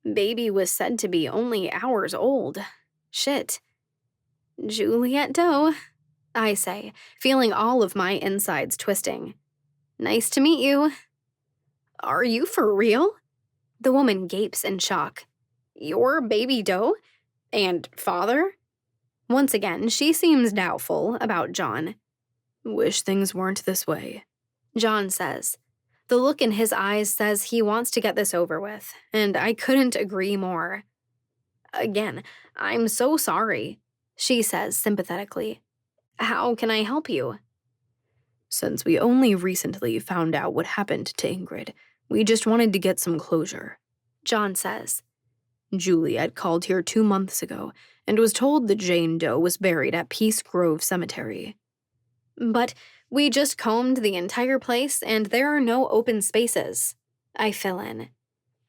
Baby was said to be only hours old. Shit. Juliet Doe, I say, feeling all of my insides twisting. Nice to meet you. Are you for real? The woman gapes in shock. You're Baby Doe? And father? Once again, she seems doubtful about John. Wish things weren't this way, John says. The look in his eyes says he wants to get this over with, and I couldn't agree more. Again, I'm so sorry, she says sympathetically. How can I help you? Since we only recently found out what happened to Ingrid, we just wanted to get some closure, John says. Juliet called here 2 months ago and was told that Jane Doe was buried at Peace Grove Cemetery. But we just combed the entire place and there are no open spaces, I fill in.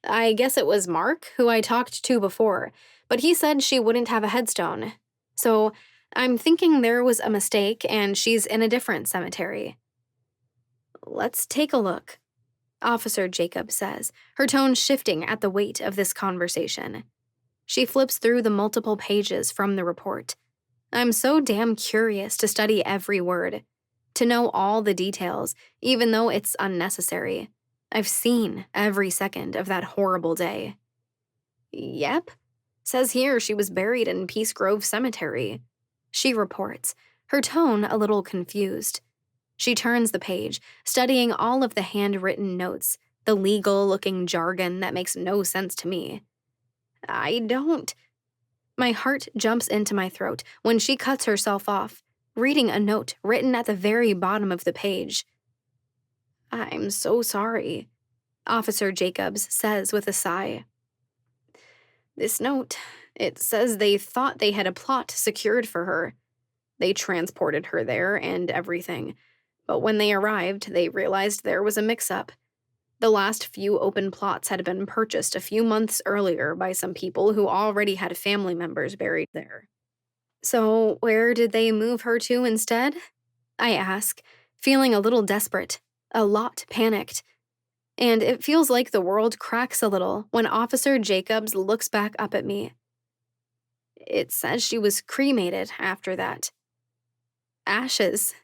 I guess it was Mark, who I talked to before, but he said she wouldn't have a headstone. So I'm thinking there was a mistake and she's in a different cemetery. Let's take a look, Officer Jacob says, her tone shifting at the weight of this conversation. She flips through the multiple pages from the report. I'm so damn curious to study every word, to know all the details, even though it's unnecessary. I've seen every second of that horrible day. Yep. Says here she was buried in Peace Grove Cemetery. She reports, her tone a little confused. She turns the page, studying all of the handwritten notes, the legal-looking jargon that makes no sense to me. I don't. My heart jumps into my throat when she cuts herself off, reading a note written at the very bottom of the page. I'm so sorry, Officer Jacobs says with a sigh. This note, it says they thought they had a plot secured for her. They transported her there and everything, but when they arrived, they realized there was a mix-up. The last few open plots had been purchased a few months earlier by some people who already had family members buried there. So where did they move her to instead? I ask, feeling a little desperate, a lot panicked. And it feels like the world cracks a little when Officer Jacobs looks back up at me. It says she was cremated after that. Ashes.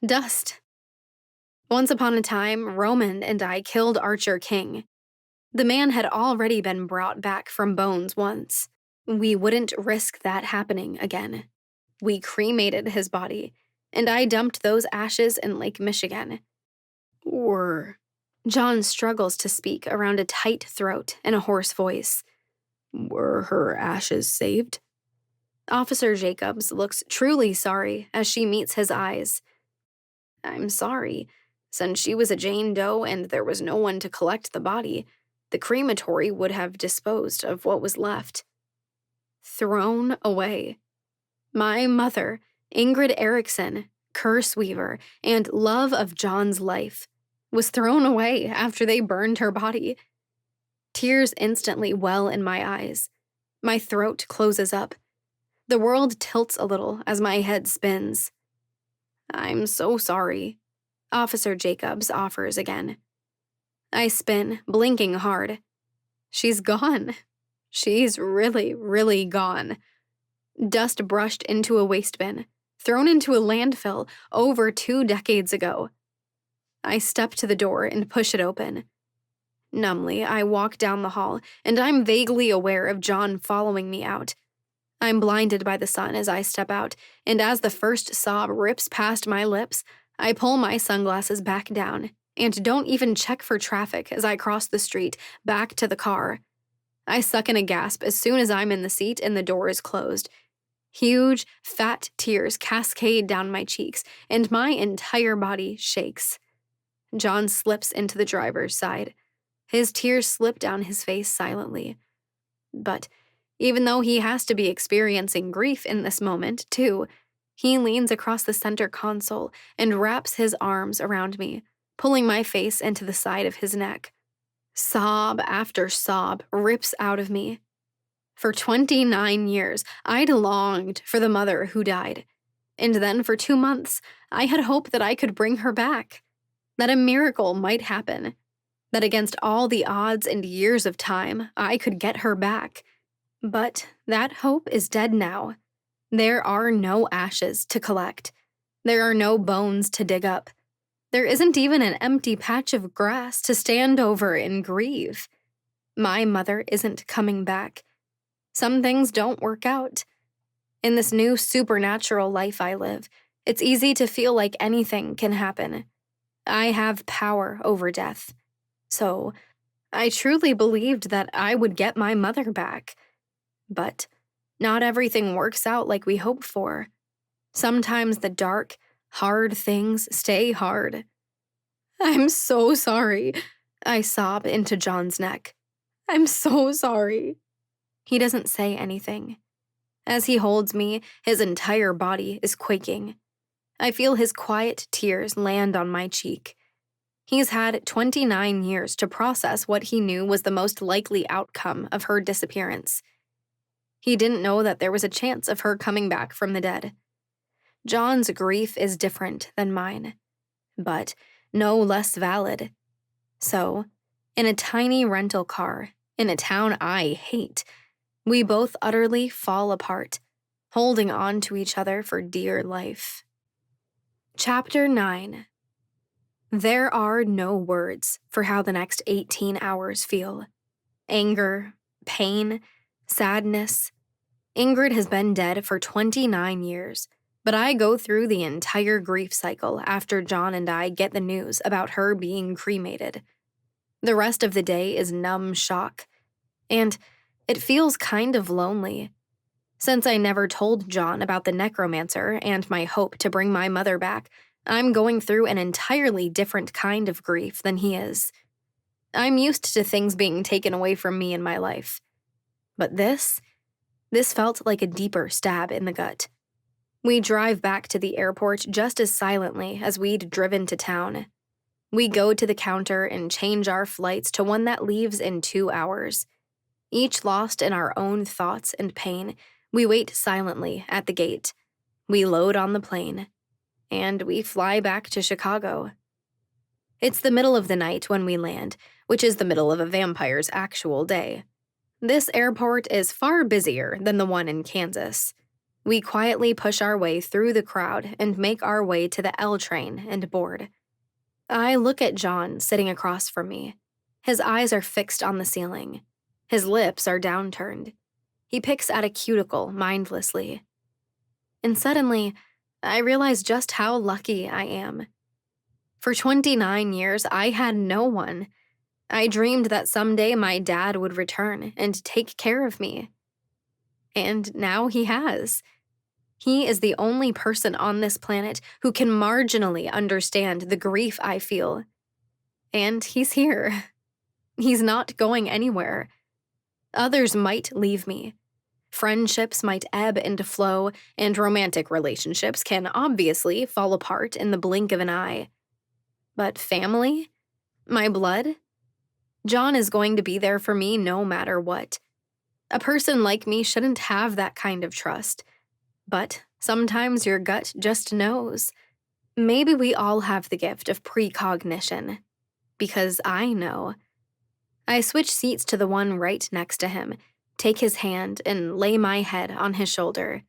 Dust. Once upon a time, Roman and I killed Archer King. The man had already been brought back from bones once. We wouldn't risk that happening again. We cremated his body, and I dumped those ashes in Lake Michigan. Or John struggles to speak around a tight throat and a hoarse voice. were her ashes saved? Officer Jacobs looks truly sorry as she meets his eyes. I'm sorry. Since she was a Jane Doe and there was no one to collect the body, the crematory would have disposed of what was left. Thrown away. My mother, Ingrid Erickson, curse weaver, and love of John's life, was thrown away after they burned her body. Tears instantly well in my eyes. My throat closes up. The world tilts a little as my head spins. I'm so sorry, Officer Jacobs offers again. I spin, blinking hard. She's gone. She's really, really gone. Dust brushed into a waste bin, thrown into a landfill over 2 decades ago. I step to the door and push it open. Numbly, I walk down the hall, and I'm vaguely aware of John following me out. I'm blinded by the sun as I step out, and as the first sob rips past my lips, I pull my sunglasses back down and don't even check for traffic as I cross the street back to the car. I suck in a gasp as soon as I'm in the seat and the door is closed. Huge, fat tears cascade down my cheeks, and my entire body shakes. John slips into the driver's side. His tears slip down his face silently. But even though he has to be experiencing grief in this moment, too, he leans across the center console and wraps his arms around me, pulling my face into the side of his neck. Sob after sob rips out of me. For 29 years, I'd longed for the mother who died. And then for 2 months, I had hoped that I could bring her back, that a miracle might happen, that against all the odds and years of time, I could get her back. But that hope is dead now. There are no ashes to collect. There are no bones to dig up. There isn't even an empty patch of grass to stand over and grieve. My mother isn't coming back. Some things don't work out. In this new supernatural life I live, it's easy to feel like anything can happen. I have power over death. So, I truly believed that I would get my mother back. But not everything works out like we hoped for. Sometimes the dark, hard things stay hard. I'm so sorry, I sob into John's neck. I'm so sorry. He doesn't say anything. As he holds me, his entire body is quaking. I feel his quiet tears land on my cheek. He's had 29 years to process what he knew was the most likely outcome of her disappearance. He didn't know that there was a chance of her coming back from the dead. John's grief is different than mine, but no less valid. So, in a tiny rental car, in a town I hate, we both utterly fall apart, holding on to each other for dear life. Chapter 9. There are no words for how the next 18 hours feel. Anger, pain, sadness. Ingrid has been dead for 29 years, but I go through the entire grief cycle after John and I get the news about her being cremated. The rest of the day is numb shock, and it feels kind of lonely. Since I never told John about the necromancer and my hope to bring my mother back, I'm going through an entirely different kind of grief than he is. I'm used to things being taken away from me in my life. But this felt like a deeper stab in the gut. We drive back to the airport just as silently as we'd driven to town. We go to the counter and change our flights to one that leaves in 2 hours. Each lost in our own thoughts and pain, we wait silently at the gate. We load on the plane. And we fly back to Chicago. It's the middle of the night when we land, which is the middle of a vampire's actual day. This airport is far busier than the one in Kansas. We quietly push our way through the crowd and make our way to the L train and board. I look at John sitting across from me. His eyes are fixed on the ceiling. His lips are downturned. He picks at a cuticle mindlessly. And suddenly, I realize just how lucky I am. For 29 years, I had no one. I dreamed that someday my dad would return and take care of me. And now he has. He is the only person on this planet who can marginally understand the grief I feel. And he's here. He's not going anywhere. Others might leave me. Friendships might ebb and flow, and romantic relationships can obviously fall apart in the blink of an eye. But family? My blood? John is going to be there for me no matter what. A person like me shouldn't have that kind of trust. But sometimes your gut just knows. Maybe we all have the gift of precognition. Because I know. I switch seats to the one right next to him, take his hand, and lay my head on his shoulder.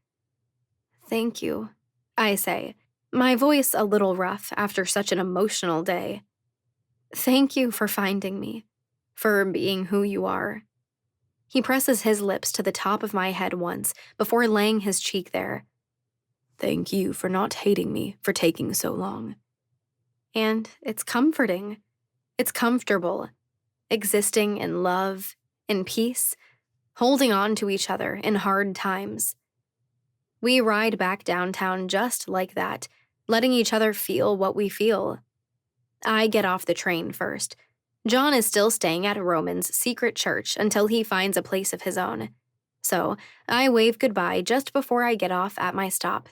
Thank you, I say, my voice a little rough after such an emotional day. Thank you for finding me, for being who you are. He presses his lips to the top of my head once before laying his cheek there. Thank you for not hating me for taking so long. And it's comforting. It's comfortable. Existing in love, in peace, holding on to each other in hard times. We ride back downtown just like that, letting each other feel what we feel. I get off the train first. John is still staying at Roman's secret church until he finds a place of his own. So I wave goodbye just before I get off at my stop.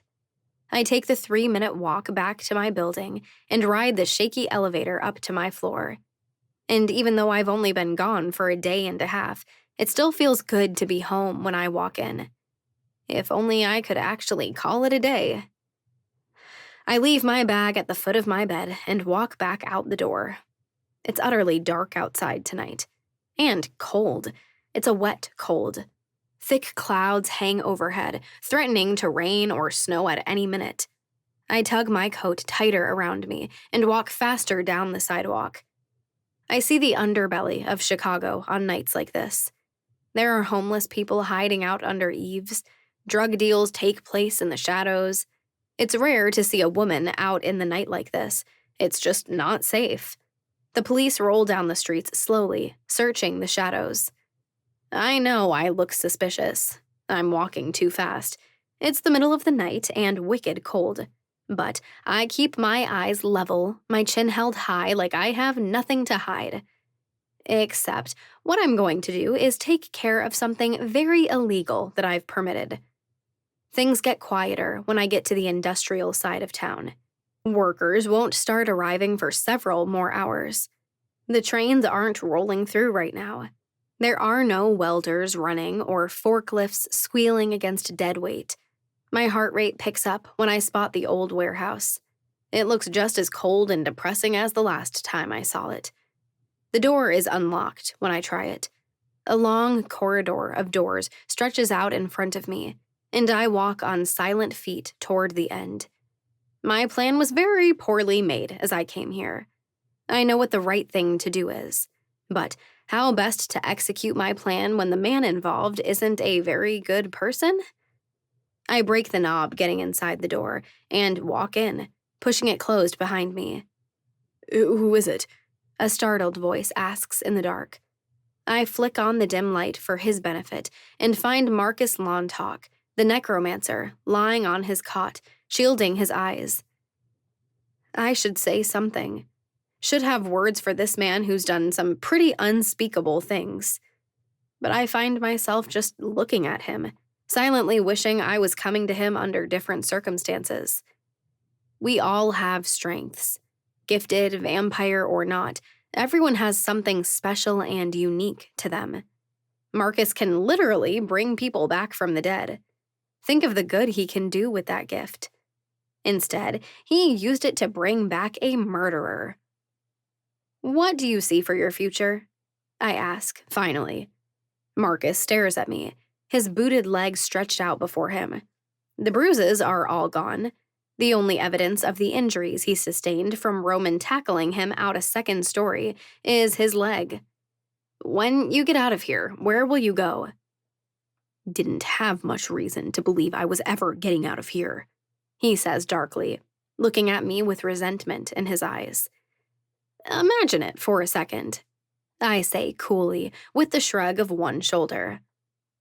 I take the 3-minute walk back to my building and ride the shaky elevator up to my floor. And even though I've only been gone for a day and a half, it still feels good to be home when I walk in. If only I could actually call it a day. I leave my bag at the foot of my bed and walk back out the door. It's utterly dark outside tonight. And cold. It's a wet cold. Thick clouds hang overhead, threatening to rain or snow at any minute. I tug my coat tighter around me and walk faster down the sidewalk. I see the underbelly of Chicago on nights like this. There are homeless people hiding out under eaves. Drug deals take place in the shadows. It's rare to see a woman out in the night like this. It's just not safe. The police roll down the streets slowly, searching the shadows. I know I look suspicious. I'm walking too fast. It's the middle of the night and wicked cold. But I keep my eyes level, my chin held high like I have nothing to hide. Except what I'm going to do is take care of something very illegal that I've permitted. Things get quieter when I get to the industrial side of town. Workers won't start arriving for several more hours. The trains aren't rolling through right now. There are no welders running or forklifts squealing against dead weight. My heart rate picks up when I spot the old warehouse. It looks just as cold and depressing as the last time I saw it. The door is unlocked when I try it. A long corridor of doors stretches out in front of me, and I walk on silent feet toward the end. My plan was very poorly made as I came here. I know what the right thing to do is, but how best to execute my plan when the man involved isn't a very good person? I break the knob getting inside the door and walk in, pushing it closed behind me. Who is it? A startled voice asks in the dark. I flick on the dim light for his benefit and find Marcus Lontalk, the necromancer, lying on his cot, shielding his eyes. I should say something. Should have words for this man who's done some pretty unspeakable things. But I find myself just looking at him, silently wishing I was coming to him under different circumstances. We all have strengths. Gifted, vampire, or not, everyone has something special and unique to them. Marcus can literally bring people back from the dead. Think of the good he can do with that gift. Instead, he used it to bring back a murderer. What do you see for your future? I ask, finally. Marcus stares at me, his booted legs stretched out before him. The bruises are all gone. The only evidence of the injuries he sustained from Roman tackling him out a second story is his leg. When you get out of here, where will you go? Didn't have much reason to believe I was ever getting out of here, he says darkly, looking at me with resentment in his eyes. Imagine it for a second, I say coolly, with the shrug of one shoulder.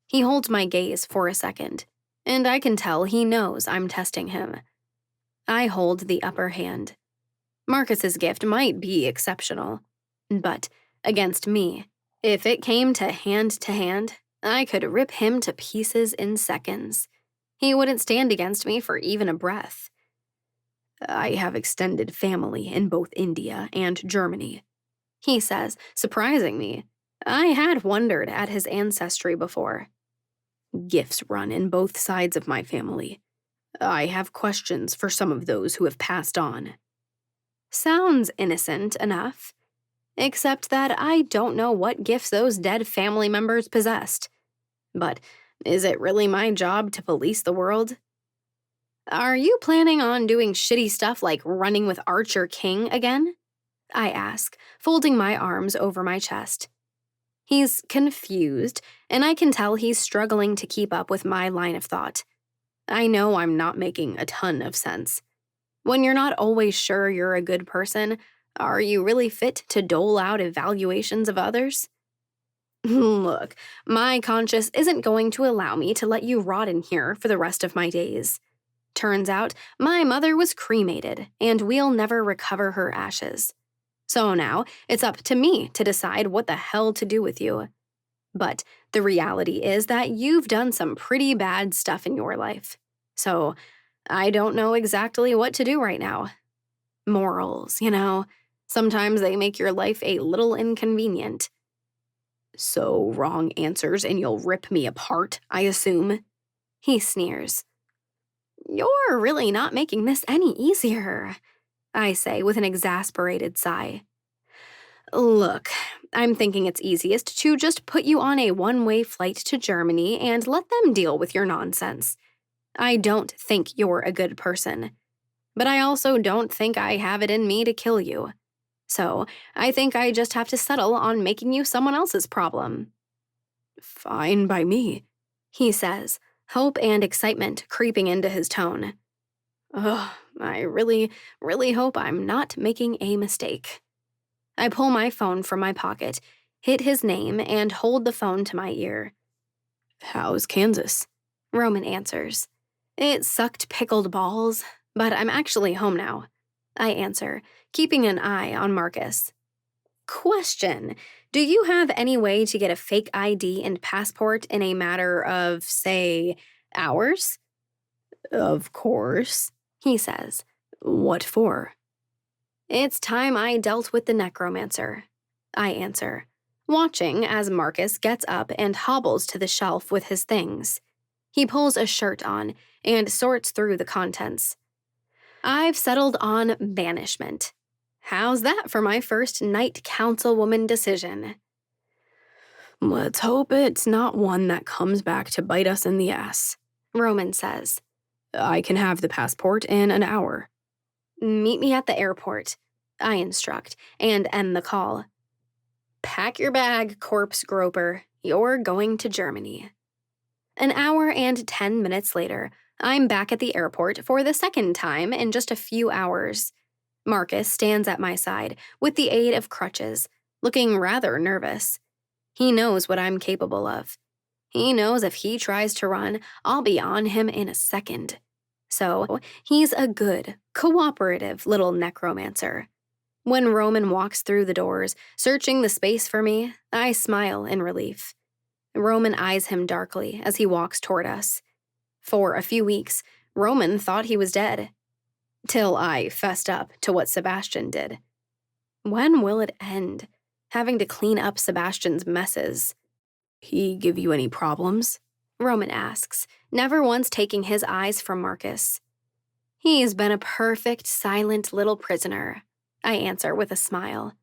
He holds my gaze for a second, and I can tell he knows I'm testing him. I hold the upper hand. Marcus's gift might be exceptional, but against me, if it came to hand, I could rip him to pieces in seconds. He wouldn't stand against me for even a breath. I have extended family in both India and Germany, he says, surprising me. I had wondered at his ancestry before. Gifts run in both sides of my family. I have questions for some of those who have passed on. Sounds innocent enough, except that I don't know what gifts those dead family members possessed. But is it really my job to police the world? Are you planning on doing shitty stuff like running with Archer King again? I ask, folding my arms over my chest. He's confused, and I can tell he's struggling to keep up with my line of thought. I know I'm not making a ton of sense. When you're not always sure you're a good person, are you really fit to dole out evaluations of others? Look, my conscience isn't going to allow me to let you rot in here for the rest of my days. Turns out, my mother was cremated, and we'll never recover her ashes. So now, it's up to me to decide what the hell to do with you. But the reality is that you've done some pretty bad stuff in your life. So, I don't know exactly what to do right now. Morals, sometimes they make your life a little inconvenient. So, wrong answers and you'll rip me apart, I assume? He sneers. You're really not making this any easier, I say with an exasperated sigh. Look, I'm thinking it's easiest to just put you on a one-way flight to Germany and let them deal with your nonsense. I don't think you're a good person, but I also don't think I have it in me to kill you. So I think I just have to settle on making you someone else's problem. Fine by me, he says, hope and excitement creeping into his tone. Ugh, I really hope I'm not making a mistake. I pull my phone from my pocket, hit his name, and hold the phone to my ear. How's Kansas? Roman answers. It sucked pickled balls, but I'm actually home now. I answer, keeping an eye on Marcus. Question. Do you have any way to get a fake ID and passport in a matter of, say, hours? Of course, he says. What for? It's time I dealt with the necromancer, I answer, watching as Marcus gets up and hobbles to the shelf with his things. He pulls a shirt on and sorts through the contents. I've settled on banishment. How's that for my first night councilwoman decision? Let's hope it's not one that comes back to bite us in the ass, Roman says. I can have the passport in an hour. Meet me at the airport, I instruct, and end the call. Pack your bag, corpse groper. You're going to Germany. An hour and 10 minutes later, I'm back at the airport for the second time in just a few hours. Marcus stands at my side with the aid of crutches, looking rather nervous. He knows what I'm capable of. He knows if he tries to run, I'll be on him in a second. So, he's a good, cooperative little necromancer. When Roman walks through the doors, searching the space for me, I smile in relief. Roman eyes him darkly as he walks toward us. For a few weeks, Roman thought he was dead. Till I fessed up to what Sebastian did. When will it end? Having to clean up Sebastian's messes. He give you any problems? Roman asks, never once taking his eyes from Marcus. He's been a perfect, silent little prisoner, I answer with a smile.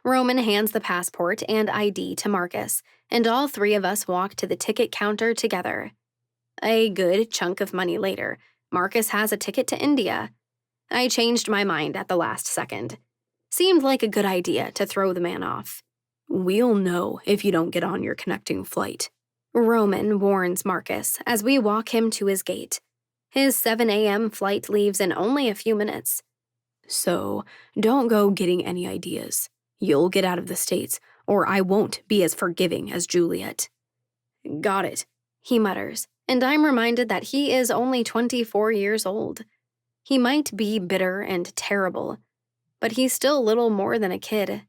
Roman hands the passport and ID to Marcus, and all three of us walk to the ticket counter together. A good chunk of money later, Marcus has a ticket to India. I changed my mind at the last second. Seemed like a good idea to throw the man off. We'll know if you don't get on your connecting flight, Roman warns Marcus as we walk him to his gate. His 7 a.m. flight leaves in only a few minutes. So, don't go getting any ideas. You'll get out of the States, or I won't be as forgiving as Juliet. Got it, he mutters, and I'm reminded that he is only 24 years old. He might be bitter and terrible, but he's still little more than a kid.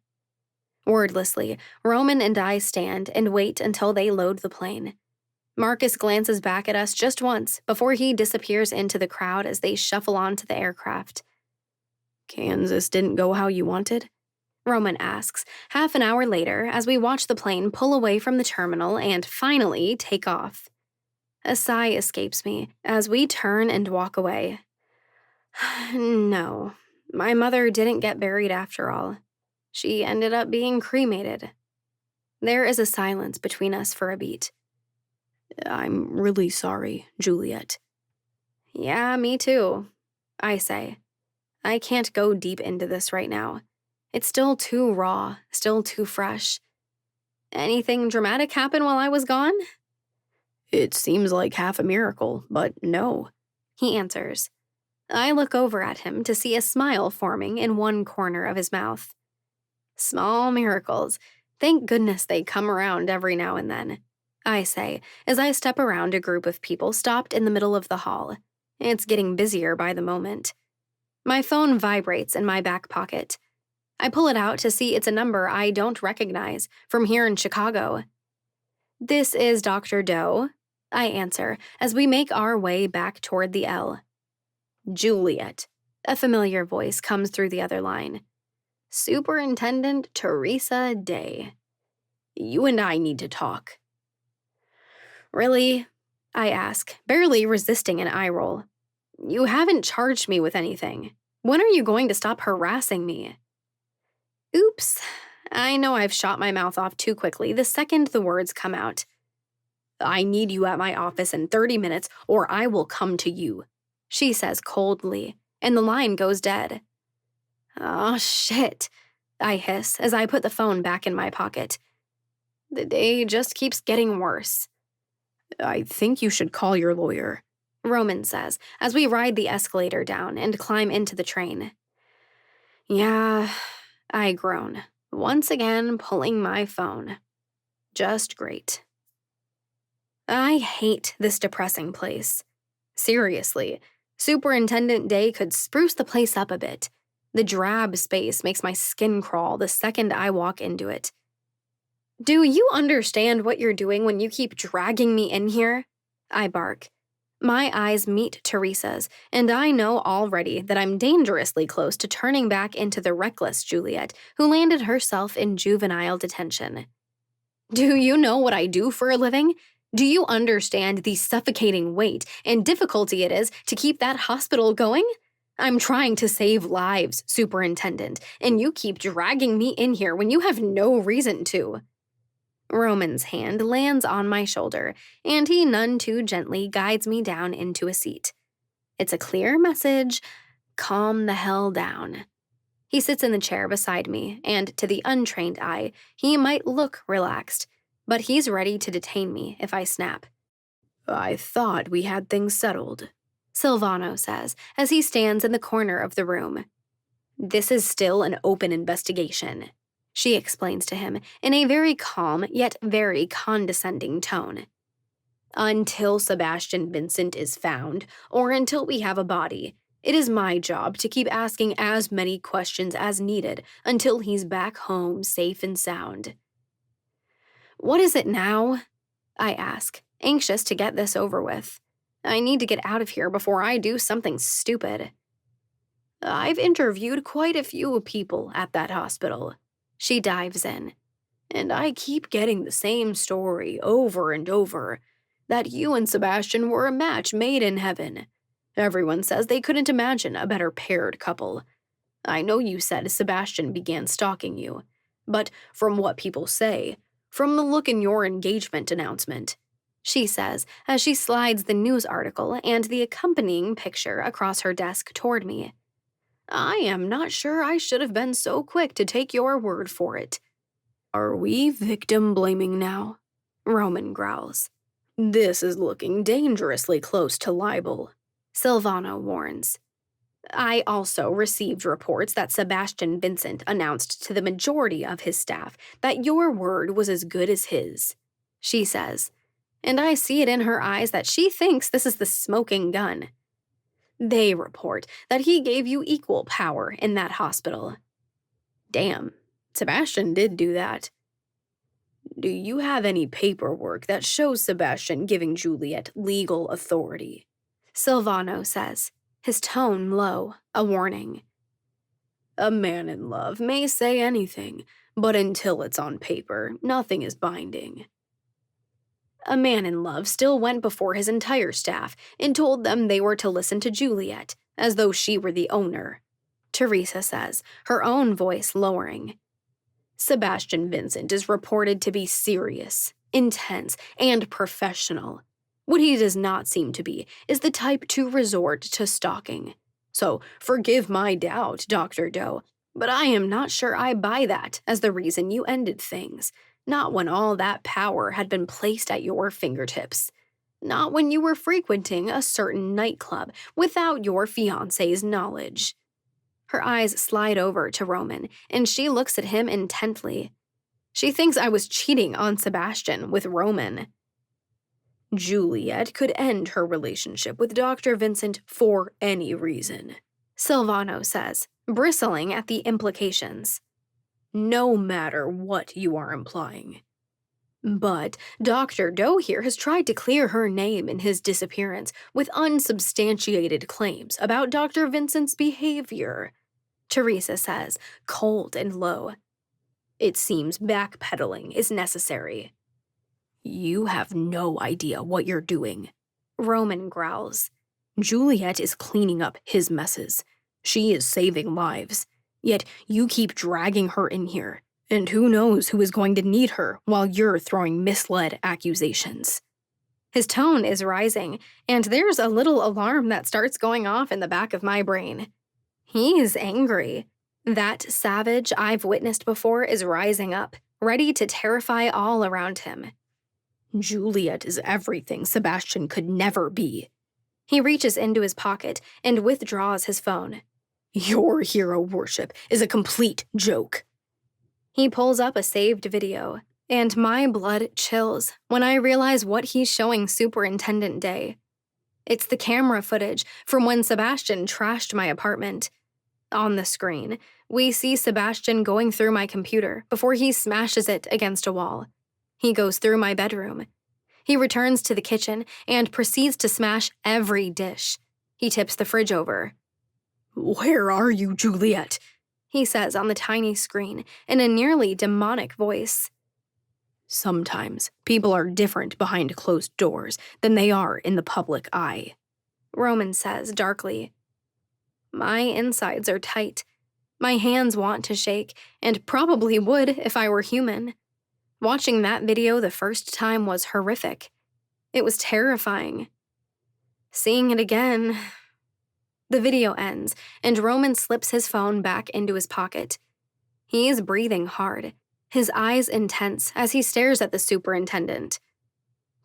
Wordlessly, Roman and I stand and wait until they load the plane. Marcus glances back at us just once before he disappears into the crowd as they shuffle onto the aircraft. Kansas didn't go how you wanted? Roman asks, half an hour later as we watch the plane pull away from the terminal and finally take off. A sigh escapes me as we turn and walk away. No, my mother didn't get buried after all. She ended up being cremated. There is a silence between us for a beat. I'm really sorry, Juliet. Yeah, me too, I say. I can't go deep into this right now. It's still too raw, still too fresh. Anything dramatic happen while I was gone? It seems like half a miracle, but no, he answers. I look over at him to see a smile forming in one corner of his mouth. Small miracles. Thank goodness they come around every now and then, I say, as I step around a group of people stopped in the middle of the hall. It's getting busier by the moment. My phone vibrates in my back pocket. I pull it out to see it's a number I don't recognize from here in Chicago. This is Dr. Doe, I answer as we make our way back toward the L. Juliet, a familiar voice comes through the other line. Superintendent Teresa Day. You and I need to talk. Really? I ask, barely resisting an eye roll. You haven't charged me with anything. When are you going to stop harassing me? Oops. I know I've shot my mouth off too quickly the second the words come out. I need you at my office in 30 minutes or I will come to you, she says coldly, and the line goes dead. Oh, shit, I hiss as I put the phone back in my pocket. The day just keeps getting worse. I think you should call your lawyer, Roman says as we ride the escalator down and climb into the train. Yeah, I groan, once again pulling my phone. Just great. I hate this depressing place. Seriously, Superintendent Day could spruce the place up a bit. The drab space makes my skin crawl the second I walk into it. Do you understand what you're doing when you keep dragging me in here? I bark. My eyes meet Teresa's, and I know already that I'm dangerously close to turning back into the reckless Juliet who landed herself in juvenile detention. Do you know what I do for a living? Do you understand the suffocating weight and difficulty it is to keep that hospital going? I'm trying to save lives, Superintendent, and you keep dragging me in here when you have no reason to. Roman's hand lands on my shoulder, and he none too gently guides me down into a seat. It's a clear message: calm the hell down. He sits in the chair beside me, and to the untrained eye, he might look relaxed, but he's ready to detain me if I snap. I thought we had things settled, Silvano says as he stands in the corner of the room. This is still an open investigation, she explains to him in a very calm yet very condescending tone. Until Sebastian Vincent is found, or until we have a body, it is my job to keep asking as many questions as needed until he's back home safe and sound. What is it now? I ask, anxious to get this over with. I need to get out of here before I do something stupid. I've interviewed quite a few people at that hospital. She dives in. And I keep getting the same story over and over, that you and Sebastian were a match made in heaven. Everyone says they couldn't imagine a better paired couple. I know you said Sebastian began stalking you, but from what people say, from the look in your engagement announcement, she says as she slides the news article and the accompanying picture across her desk toward me, I am not sure I should have been so quick to take your word for it. Are we victim blaming now? Roman growls. This is looking dangerously close to libel. Silvano warns. I also received reports that Sebastian Vincent announced to the majority of his staff that your word was as good as his, she says, and I see it in her eyes that she thinks this is the smoking gun. They report that he gave you equal power in that hospital. Damn, Sebastian did do that. Do you have any paperwork that shows Sebastian giving Juliet legal authority? Silvano says, his tone low, a warning. A man in love may say anything, but until it's on paper, nothing is binding. A man in love still went before his entire staff and told them they were to listen to Juliet, as though she were the owner, Teresa says, her own voice lowering. Sebastian Vincent is reported to be serious, intense, and professional. What he does not seem to be is the type to resort to stalking. So, forgive my doubt, Dr. Doe, but I am not sure I buy that as the reason you ended things. Not when all that power had been placed at your fingertips. Not when you were frequenting a certain nightclub without your fiancé's knowledge. Her eyes slide over to Roman, and she looks at him intently. She thinks I was cheating on Sebastian with Roman. Juliet could end her relationship with Dr. Vincent for any reason, Silvano says, bristling at the implications. No matter what you are implying. But Dr. Doe here has tried to clear her name in his disappearance with unsubstantiated claims about Dr. Vincent's behavior, Teresa says, cold and low. It seems backpedaling is necessary. You have no idea what you're doing, Roman growls. Juliet is cleaning up his messes. She is saving lives. Yet you keep dragging her in here, and who knows who is going to need her while you're throwing misled accusations. His tone is rising, and there's a little alarm that starts going off in the back of my brain. He's angry. That savage I've witnessed before is rising up, ready to terrify all around him. Juliet is everything Sebastian could never be. He reaches into his pocket and withdraws his phone. Your hero worship is a complete joke. He pulls up a saved video, and my blood chills when I realize what he's showing Superintendent Day. It's the camera footage from when Sebastian trashed my apartment. On the screen, we see Sebastian going through my computer before he smashes it against a wall. He goes through my bedroom. He returns to the kitchen and proceeds to smash every dish. He tips the fridge over. Where are you, Juliet? He says on the tiny screen in a nearly demonic voice. Sometimes people are different behind closed doors than they are in the public eye, Roman says darkly. My insides are tight. My hands want to shake, and probably would if I were human. Watching that video the first time was horrific. It was terrifying. Seeing it again... The video ends, and Roman slips his phone back into his pocket. He is breathing hard, his eyes intense as he stares at the superintendent.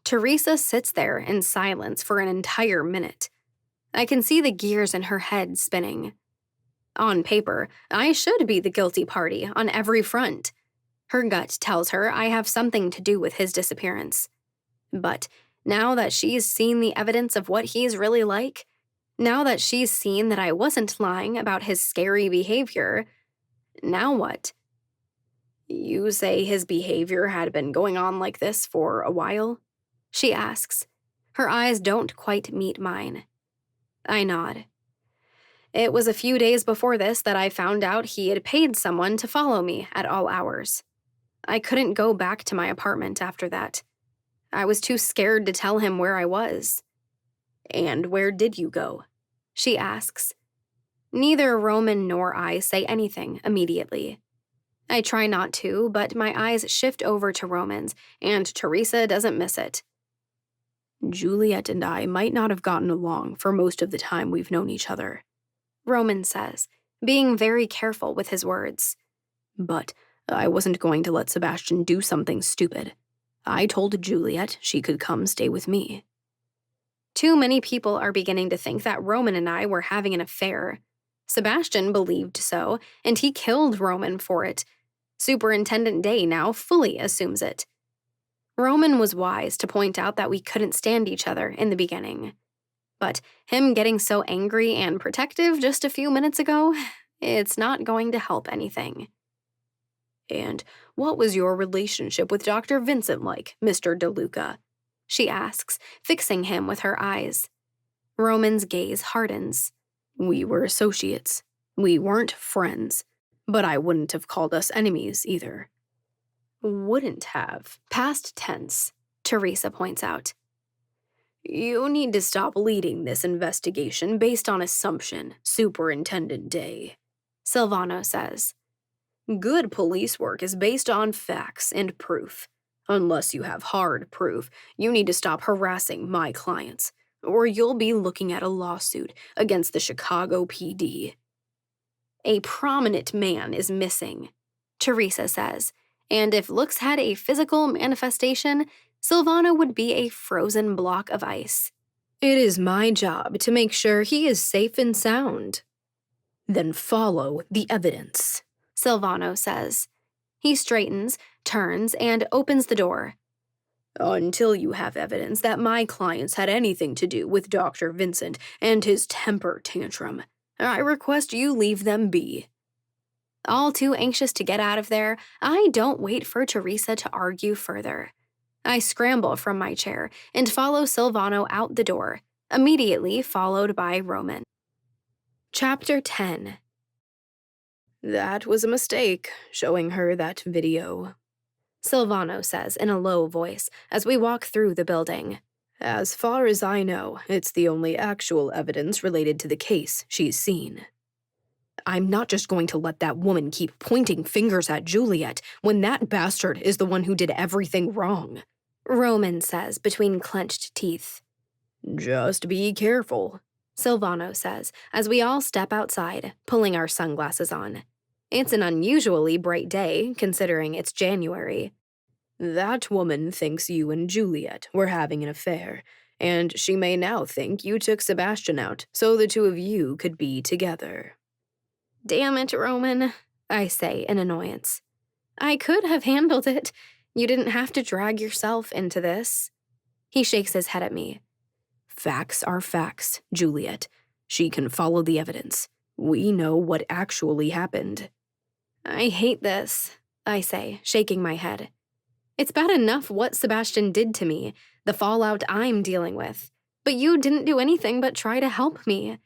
Teresa sits there in silence for an entire minute. I can see the gears in her head spinning. On paper, I should be the guilty party on every front. Her gut tells her I have something to do with his disappearance. But now that she's seen the evidence of what he's really like, now that she's seen that I wasn't lying about his scary behavior, now what? You say his behavior had been going on like this for a while? She asks. Her eyes don't quite meet mine. I nod. It was a few days before this that I found out he had paid someone to follow me at all hours. I couldn't go back to my apartment after that. I was too scared to tell him where I was. And where did you go? She asks. Neither Roman nor I say anything immediately. I try not to, but my eyes shift over to Roman's, and Teresa doesn't miss it. Juliet and I might not have gotten along for most of the time we've known each other, Roman says, being very careful with his words. But I wasn't going to let Sebastian do something stupid. I told Juliet she could come stay with me. Too many people are beginning to think that Roman and I were having an affair. Sebastian believed so, and he killed Roman for it. Superintendent Day now fully assumes it. Roman was wise to point out that we couldn't stand each other in the beginning. But him getting so angry and protective just a few minutes ago, it's not going to help anything. And what was your relationship with Dr. Vincent like, Mr. DeLuca? She asks, fixing him with her eyes. Roman's gaze hardens. We were associates. We weren't friends, but I wouldn't have called us enemies either. Wouldn't have. Past tense, Teresa points out. You need to stop leading this investigation based on assumption, Superintendent Day, Silvano says. Good police work is based on facts and proof. Unless you have hard proof, you need to stop harassing my clients, or you'll be looking at a lawsuit against the Chicago PD. A prominent man is missing, Teresa says, and if looks had a physical manifestation, Silvano would be a frozen block of ice. It is my job to make sure he is safe and sound. Then follow the evidence, Silvano says. He straightens, turns, and opens the door. Until you have evidence that my clients had anything to do with Dr. Vincent and his temper tantrum, I request you leave them be. All too anxious to get out of there, I don't wait for Teresa to argue further. I scramble from my chair and follow Silvano out the door, immediately followed by Roman. Chapter 10. That was a mistake, showing her that video, Silvano says in a low voice as we walk through the building. As far as I know, it's the only actual evidence related to the case she's seen. I'm not just going to let that woman keep pointing fingers at Juliet when that bastard is the one who did everything wrong, Roman says between clenched teeth. Just be careful, Silvano says as we all step outside, pulling our sunglasses on. It's an unusually bright day, considering it's January. That woman thinks you and Juliet were having an affair, and she may now think you took Sebastian out so the two of you could be together. Damn it, Roman, I say in annoyance. I could have handled it. You didn't have to drag yourself into this. He shakes his head at me. Facts are facts, Juliet. She can follow the evidence. We know what actually happened. I hate this, I say, shaking my head. It's bad enough what Sebastian did to me, the fallout I'm dealing with. But you didn't do anything but try to help me.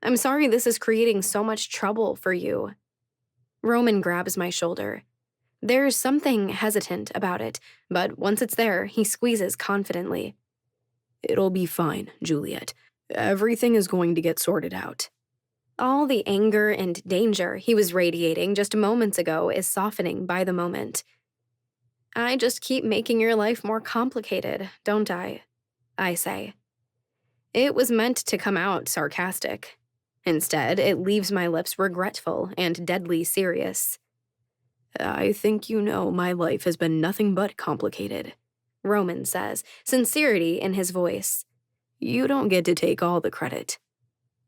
I'm sorry this is creating so much trouble for you. Roman grabs my shoulder. There's something hesitant about it, but once it's there, he squeezes confidently. It'll be fine, Juliet. Everything is going to get sorted out. All the anger and danger he was radiating just moments ago is softening by the moment. I just keep making your life more complicated, don't I say. It was meant to come out sarcastic. Instead, it leaves my lips regretful and deadly serious. I think you know my life has been nothing but complicated, Roman says, sincerity in his voice. You don't get to take all the credit.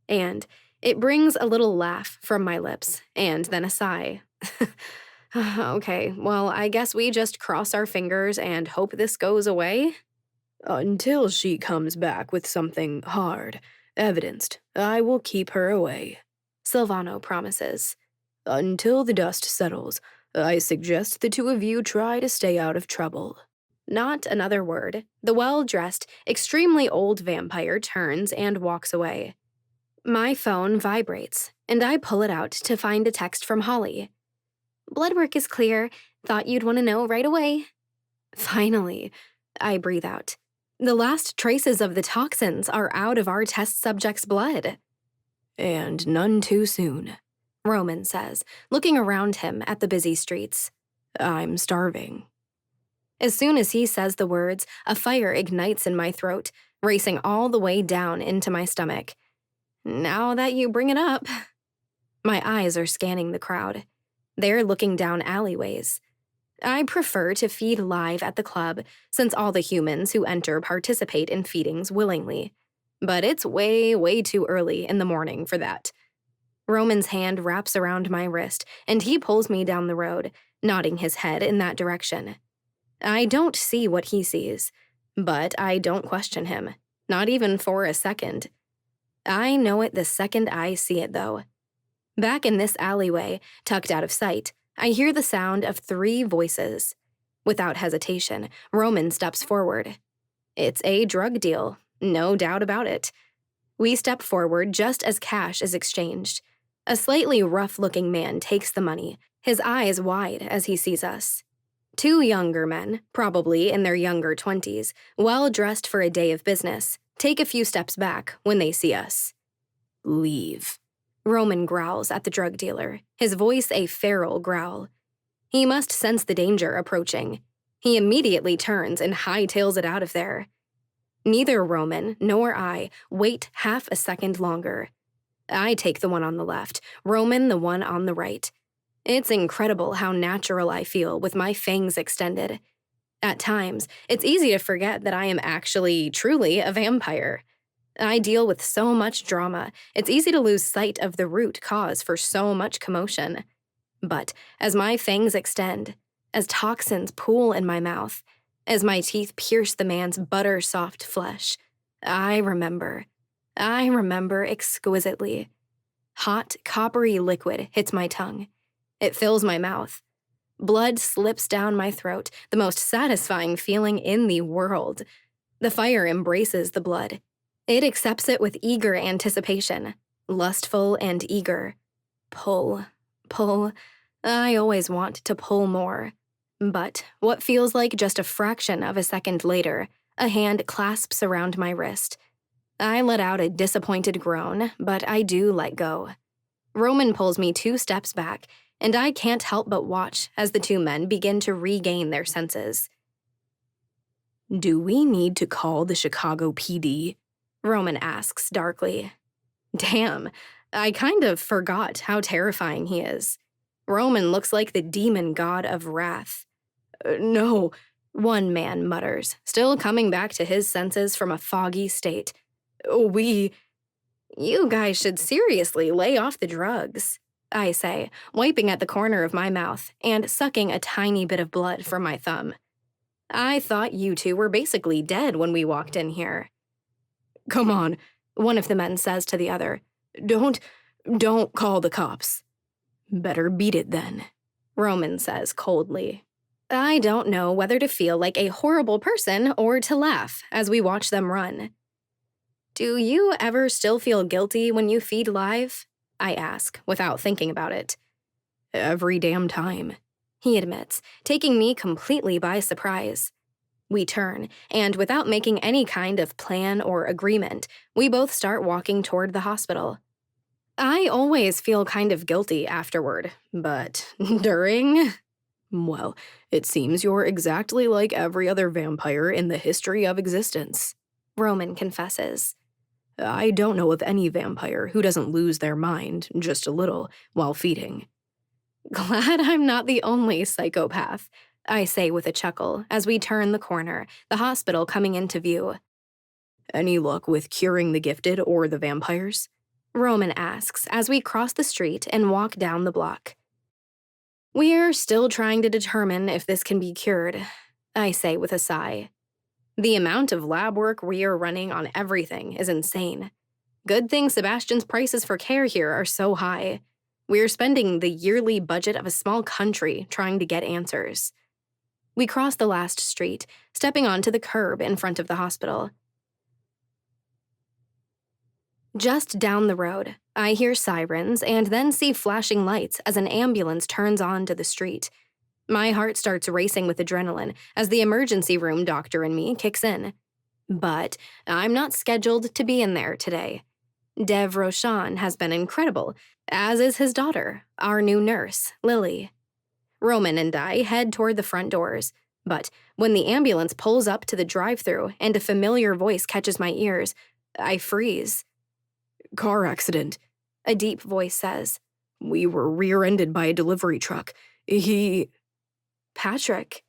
And it brings a little laugh from my lips, and then a sigh. Okay, well, I guess we just cross our fingers and hope this goes away? Until she comes back with something hard, evidenced, I will keep her away, Silvano promises. Until the dust settles, I suggest the two of you try to stay out of trouble. Not another word. The well-dressed, extremely old vampire turns and walks away. My phone vibrates, and I pull it out to find a text from Holly. Blood work is clear. Thought you'd want to know right away. Finally, I breathe out. The last traces of the toxins are out of our test subject's blood. And none too soon, Roman says, looking around him at the busy streets. I'm starving. As soon as he says the words, a fire ignites in my throat, racing all the way down into my stomach. Now that you bring it up. My eyes are scanning the crowd. They're looking down alleyways. I prefer to feed live at the club, since all the humans who enter participate in feedings willingly. But it's way, way too early in the morning for that. Roman's hand wraps around my wrist, and he pulls me down the road, nodding his head in that direction. I don't see what he sees, but I don't question him, not even for a second. I know it the second I see it, though. Back in this alleyway, tucked out of sight, I hear the sound of 3 voices. Without hesitation, Roman steps forward. It's a drug deal, no doubt about it. We step forward just as cash is exchanged. A slightly rough-looking man takes the money, his eyes wide as he sees us. 2 younger men, probably in their younger 20s, well-dressed for a day of business, take a few steps back when they see us. "Leave," Roman growls at the drug dealer, his voice a feral growl. He must sense the danger approaching. He immediately turns and hightails it out of there. Neither Roman nor I wait half a second longer. I take the one on the left, Roman the one on the right. It's incredible how natural I feel with my fangs extended. At times, it's easy to forget that I am actually, truly a vampire. I deal with so much drama, it's easy to lose sight of the root cause for so much commotion. But as my fangs extend, as toxins pool in my mouth, as my teeth pierce the man's butter-soft flesh, I remember exquisitely. Hot, coppery liquid hits my tongue. It fills my mouth. Blood slips down my throat, the most satisfying feeling in the world. The fire embraces the blood. It accepts it with eager anticipation, lustful and eager. Pull. I always want to pull more. But what feels like just a fraction of a second later, a hand clasps around my wrist. I let out a disappointed groan, but I do let go. Roman pulls me 2 steps back, and I can't help but watch as the 2 men begin to regain their senses. "Do we need to call the Chicago PD?" Roman asks darkly. Damn, I kind of forgot how terrifying he is. Roman looks like the demon god of wrath. No, one man mutters, still coming back to his senses from a foggy state. You guys should seriously lay off the drugs, I say, wiping at the corner of my mouth and sucking a tiny bit of blood from my thumb. I thought you 2 were basically dead when we walked in here. Come on, one of the men says to the other. Don't call the cops. Better beat it then, Roman says coldly. I don't know whether to feel like a horrible person or to laugh as we watch them run. Do you ever still feel guilty when you feed live? I ask, without thinking about it. Every damn time, he admits, taking me completely by surprise. We turn, and without making any kind of plan or agreement, we both start walking toward the hospital. I always feel kind of guilty afterward, but during? Well, it seems you're exactly like every other vampire in the history of existence, Roman confesses. I don't know of any vampire who doesn't lose their mind, just a little, while feeding. Glad I'm not the only psychopath, I say with a chuckle as we turn the corner, the hospital coming into view. Any luck with curing the gifted or the vampires? Roman asks as we cross the street and walk down the block. We're still trying to determine if this can be cured, I say with a sigh. The amount of lab work we are running on everything is insane. Good thing Sebastian's prices for care here are so high. We're spending the yearly budget of a small country trying to get answers. We cross the last street, stepping onto the curb in front of the hospital. Just down the road, I hear sirens and then see flashing lights as an ambulance turns onto the street. My heart starts racing with adrenaline as the emergency room doctor in me kicks in. But I'm not scheduled to be in there today. Dev Roshan has been incredible, as is his daughter, our new nurse, Lily. Roman and I head toward the front doors, but when the ambulance pulls up to the drive-thru and a familiar voice catches my ears, I freeze. Car accident, a deep voice says. We were rear-ended by a delivery truck. Patrick.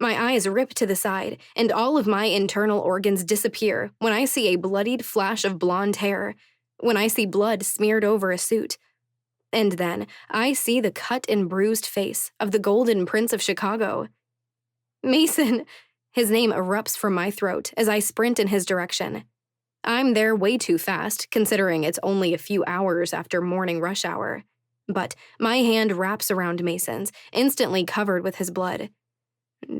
My eyes rip to the side, and all of my internal organs disappear when I see a bloodied flash of blonde hair, when I see blood smeared over a suit. And then I see the cut and bruised face of the Golden Prince of Chicago. Mason! His name erupts from my throat as I sprint in his direction. I'm there way too fast, considering it's only a few hours after morning rush hour. But my hand wraps around Mason's, instantly covered with his blood.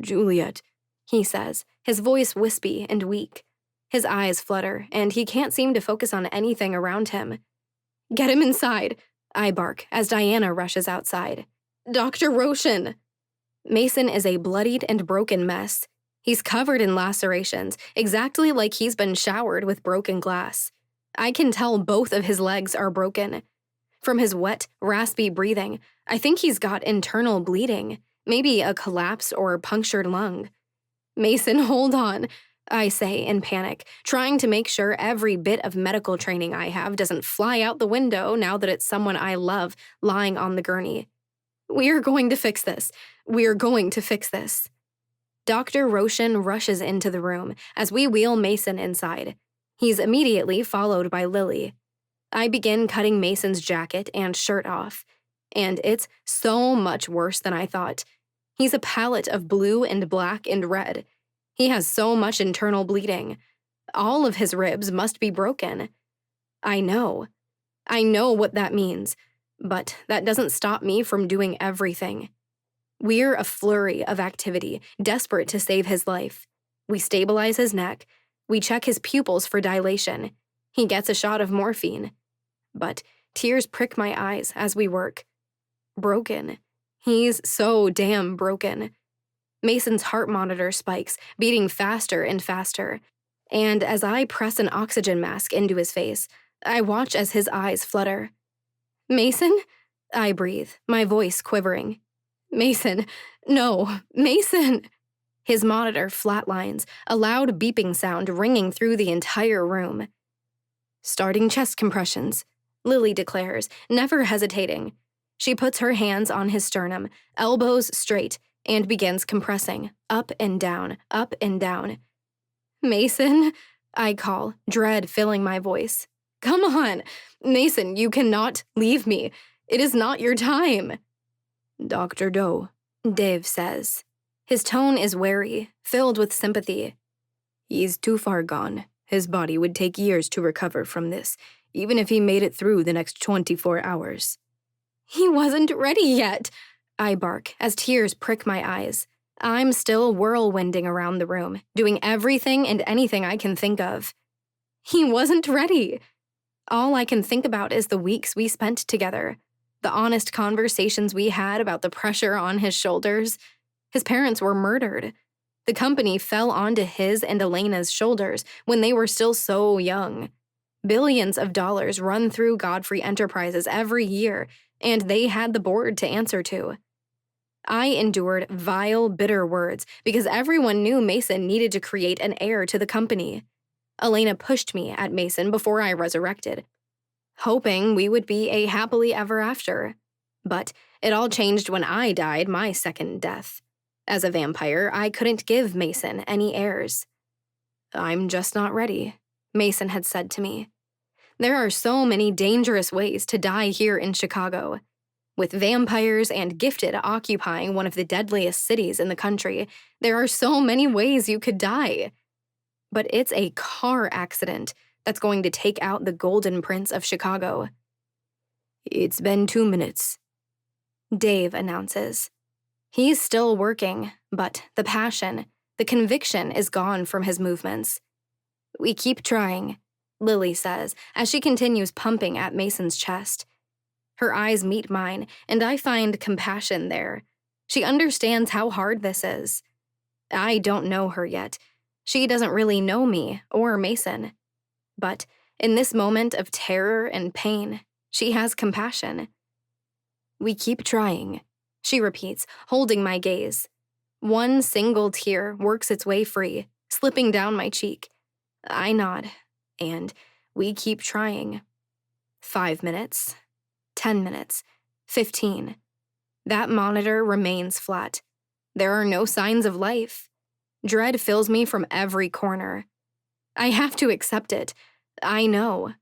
"Juliet," he says, his voice wispy and weak. His eyes flutter, and he can't seem to focus on anything around him. "Get him inside," I bark as Diana rushes outside. "Dr. Roshan!" Mason is a bloodied and broken mess. He's covered in lacerations, exactly like he's been showered with broken glass. I can tell both of his legs are broken. From his wet, raspy breathing, I think he's got internal bleeding, maybe a collapsed or punctured lung. "Mason, hold on," I say in panic, trying to make sure every bit of medical training I have doesn't fly out the window now that it's someone I love lying on the gurney. "We're going to fix this. We're going to fix this." Dr. Roshan rushes into the room as we wheel Mason inside. He's immediately followed by Lily. I begin cutting Mason's jacket and shirt off, and it's so much worse than I thought. He's a palette of blue and black and red. He has so much internal bleeding. All of his ribs must be broken. I know what that means, but that doesn't stop me from doing everything. We're a flurry of activity, desperate to save his life. We stabilize his neck. We check his pupils for dilation. He gets a shot of morphine. But tears prick my eyes as we work. Broken. He's so damn broken. Mason's heart monitor spikes, beating faster and faster. And as I press an oxygen mask into his face, I watch as his eyes flutter. "Mason?" I breathe, my voice quivering. "Mason. No, Mason." His monitor flatlines, a loud beeping sound ringing through the entire room. "Starting chest compressions," Lily declares, never hesitating. She puts her hands on his sternum, elbows straight, and begins compressing, up and down, up and down. "Mason," I call, dread filling my voice. "Come on, Mason, you cannot leave me. It is not your time." "Dr. Doe," Dave says. His tone is wary, filled with sympathy. "He's too far gone. His body would take years to recover from this, even if he made it through the next 24 hours. "He wasn't ready yet," I bark as tears prick my eyes. I'm still whirlwinding around the room, doing everything and anything I can think of. "He wasn't ready." All I can think about is the weeks we spent together, the honest conversations we had about the pressure on his shoulders. His parents were murdered. The company fell onto his and Elena's shoulders when they were still so young. Billions of dollars run through Godfrey Enterprises every year, and they had the board to answer to. I endured vile, bitter words because everyone knew Mason needed to create an heir to the company. Elena pushed me at Mason before I resurrected, hoping we would be a happily ever after. But it all changed when I died my second death. As a vampire, I couldn't give Mason any heirs. "I'm just not ready," Mason had said to me. "There are so many dangerous ways to die here in Chicago. With vampires and Gifted occupying one of the deadliest cities in the country, there are so many ways you could die. But it's a car accident that's going to take out the Golden Prince of Chicago." "It's been 2 minutes," Dave announces. He's still working, but the passion, the conviction is gone from his movements. "We keep trying," Lily says as she continues pumping at Mason's chest. Her eyes meet mine, and I find compassion there. She understands how hard this is. I don't know her yet. She doesn't really know me or Mason. But in this moment of terror and pain, she has compassion. "We keep trying," she repeats, holding my gaze. One single tear works its way free, slipping down my cheek. I nod, and we keep trying. 5 minutes, 10 minutes, 15. That monitor remains flat. There are no signs of life. Dread fills me from every corner. I have to accept it. I know.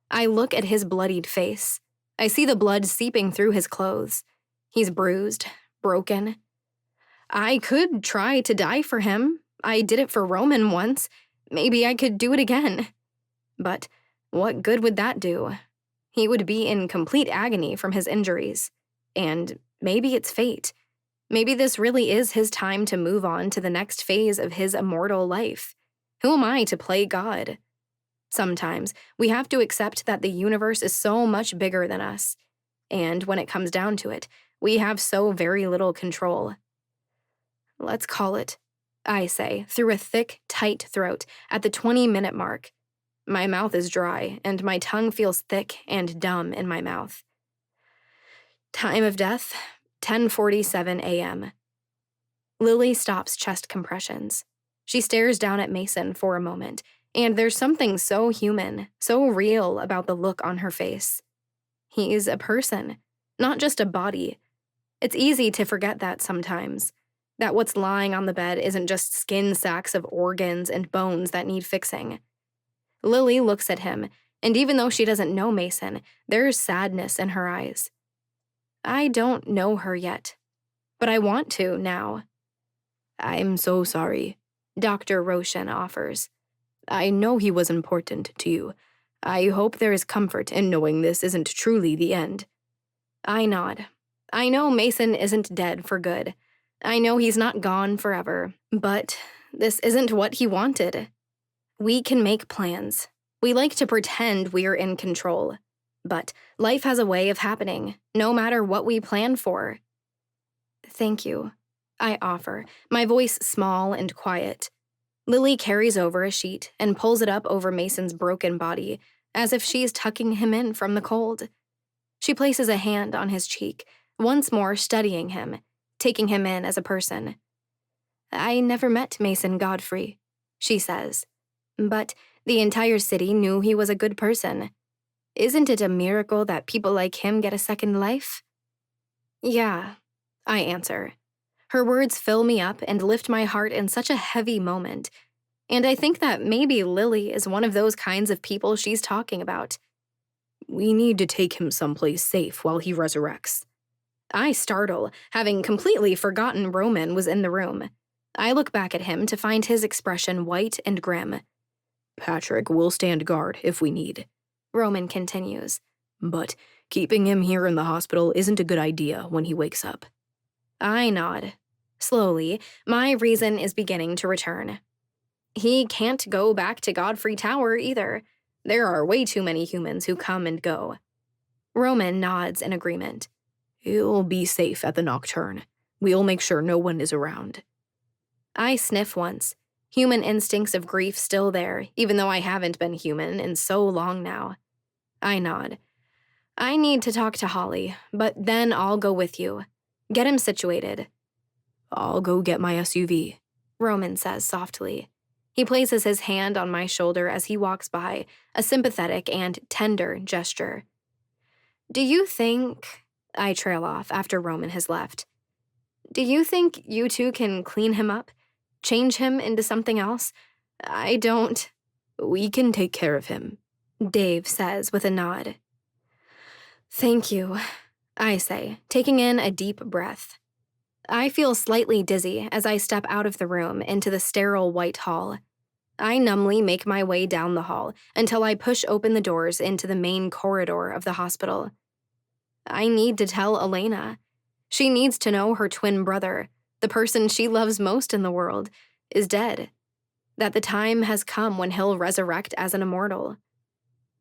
I look at his bloodied face. I see the blood seeping through his clothes. He's bruised, broken. I could try to die for him. I did it for Roman once. Maybe I could do it again. But what good would that do? He would be in complete agony from his injuries. And maybe it's fate. Maybe this really is his time to move on to the next phase of his immortal life. Who am I to play God? Sometimes we have to accept that the universe is so much bigger than us. And when it comes down to it, we have so very little control. Let's call it, I say, through a thick, tight throat at the 20-minute mark. My mouth is dry, and my tongue feels thick and dumb in my mouth. Time of death, 10:47 a.m. Lily stops chest compressions. She stares down at Mason for a moment, and there's something so human, so real about the look on her face. He's a person, not just a body. It's easy to forget that sometimes, that what's lying on the bed isn't just skin sacks of organs and bones that need fixing. Lily looks at him, and even though she doesn't know Mason, there's sadness in her eyes. I don't know her yet, but I want to now. I'm so sorry, Dr. Roshan offers. I know he was important to you. I hope there is comfort in knowing this isn't truly the end. I nod. I know Mason isn't dead for good. I know he's not gone forever, but this isn't what he wanted. We can make plans. We like to pretend we're in control. But life has a way of happening, no matter what we plan for. Thank you, I offer, my voice small and quiet. Lily carries over a sheet and pulls it up over Mason's broken body, as if she's tucking him in from the cold. She places a hand on his cheek, once more studying him, taking him in as a person. I never met Mason Godfrey, she says, but the entire city knew he was a good person. Isn't it a miracle that people like him get a second life? Yeah, I answer. Her words fill me up and lift my heart in such a heavy moment, and I think that maybe Lily is one of those kinds of people she's talking about. We need to take him someplace safe while he resurrects. I startle, having completely forgotten Roman was in the room. I look back at him to find his expression white and grim. Patrick will stand guard if we need, Roman continues. But keeping him here in the hospital isn't a good idea when he wakes up. I nod. Slowly, my reason is beginning to return. He can't go back to Godfrey Tower either. There are way too many humans who come and go. Roman nods in agreement. He'll be safe at the Nocturne. We'll make sure no one is around. I sniff once. Human instincts of grief still there, even though I haven't been human in so long now. I nod. I need to talk to Holly, but then I'll go with you. Get him situated. I'll go get my SUV, Roman says softly. He places his hand on my shoulder as he walks by, a sympathetic and tender gesture. Do you think... I trail off after Roman has left. Do you think you two can clean him up? Change him into something else? I don't... We can take care of him, Dave says with a nod. Thank you, I say, taking in a deep breath. I feel slightly dizzy as I step out of the room into the sterile white hall. I numbly make my way down the hall until I push open the doors into the main corridor of the hospital. I need to tell Elena. She needs to know her twin brother, the person she loves most in the world, is dead. That the time has come when he'll resurrect as an immortal.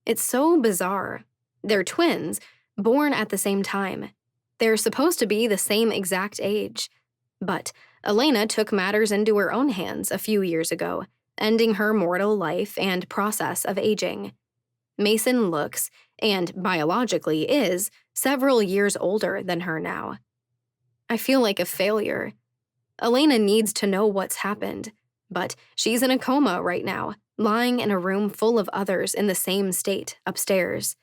It's so bizarre. They're twins, born at the same time. They're supposed to be the same exact age. But Elena took matters into her own hands a few years ago, ending her mortal life and process of aging. Mason looks, and biologically is, several years older than her now. I feel like a failure. Elena needs to know what's happened, but she's in a coma right now, lying in a room full of others in the same state upstairs.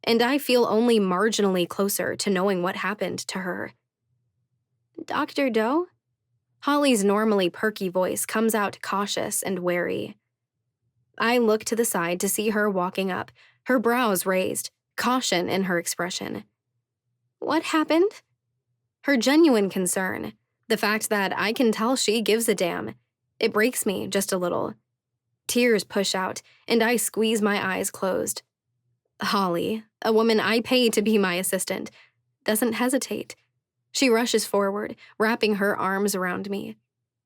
And I feel only marginally closer to knowing what happened to her. Dr. Doe? Holly's normally perky voice comes out cautious and wary. I look to the side to see her walking up, her brows raised, caution in her expression. What happened? Her genuine concern, the fact that I can tell she gives a damn, it breaks me just a little. Tears push out, and I squeeze my eyes closed. Holly, a woman I pay to be my assistant, doesn't hesitate. She rushes forward, wrapping her arms around me.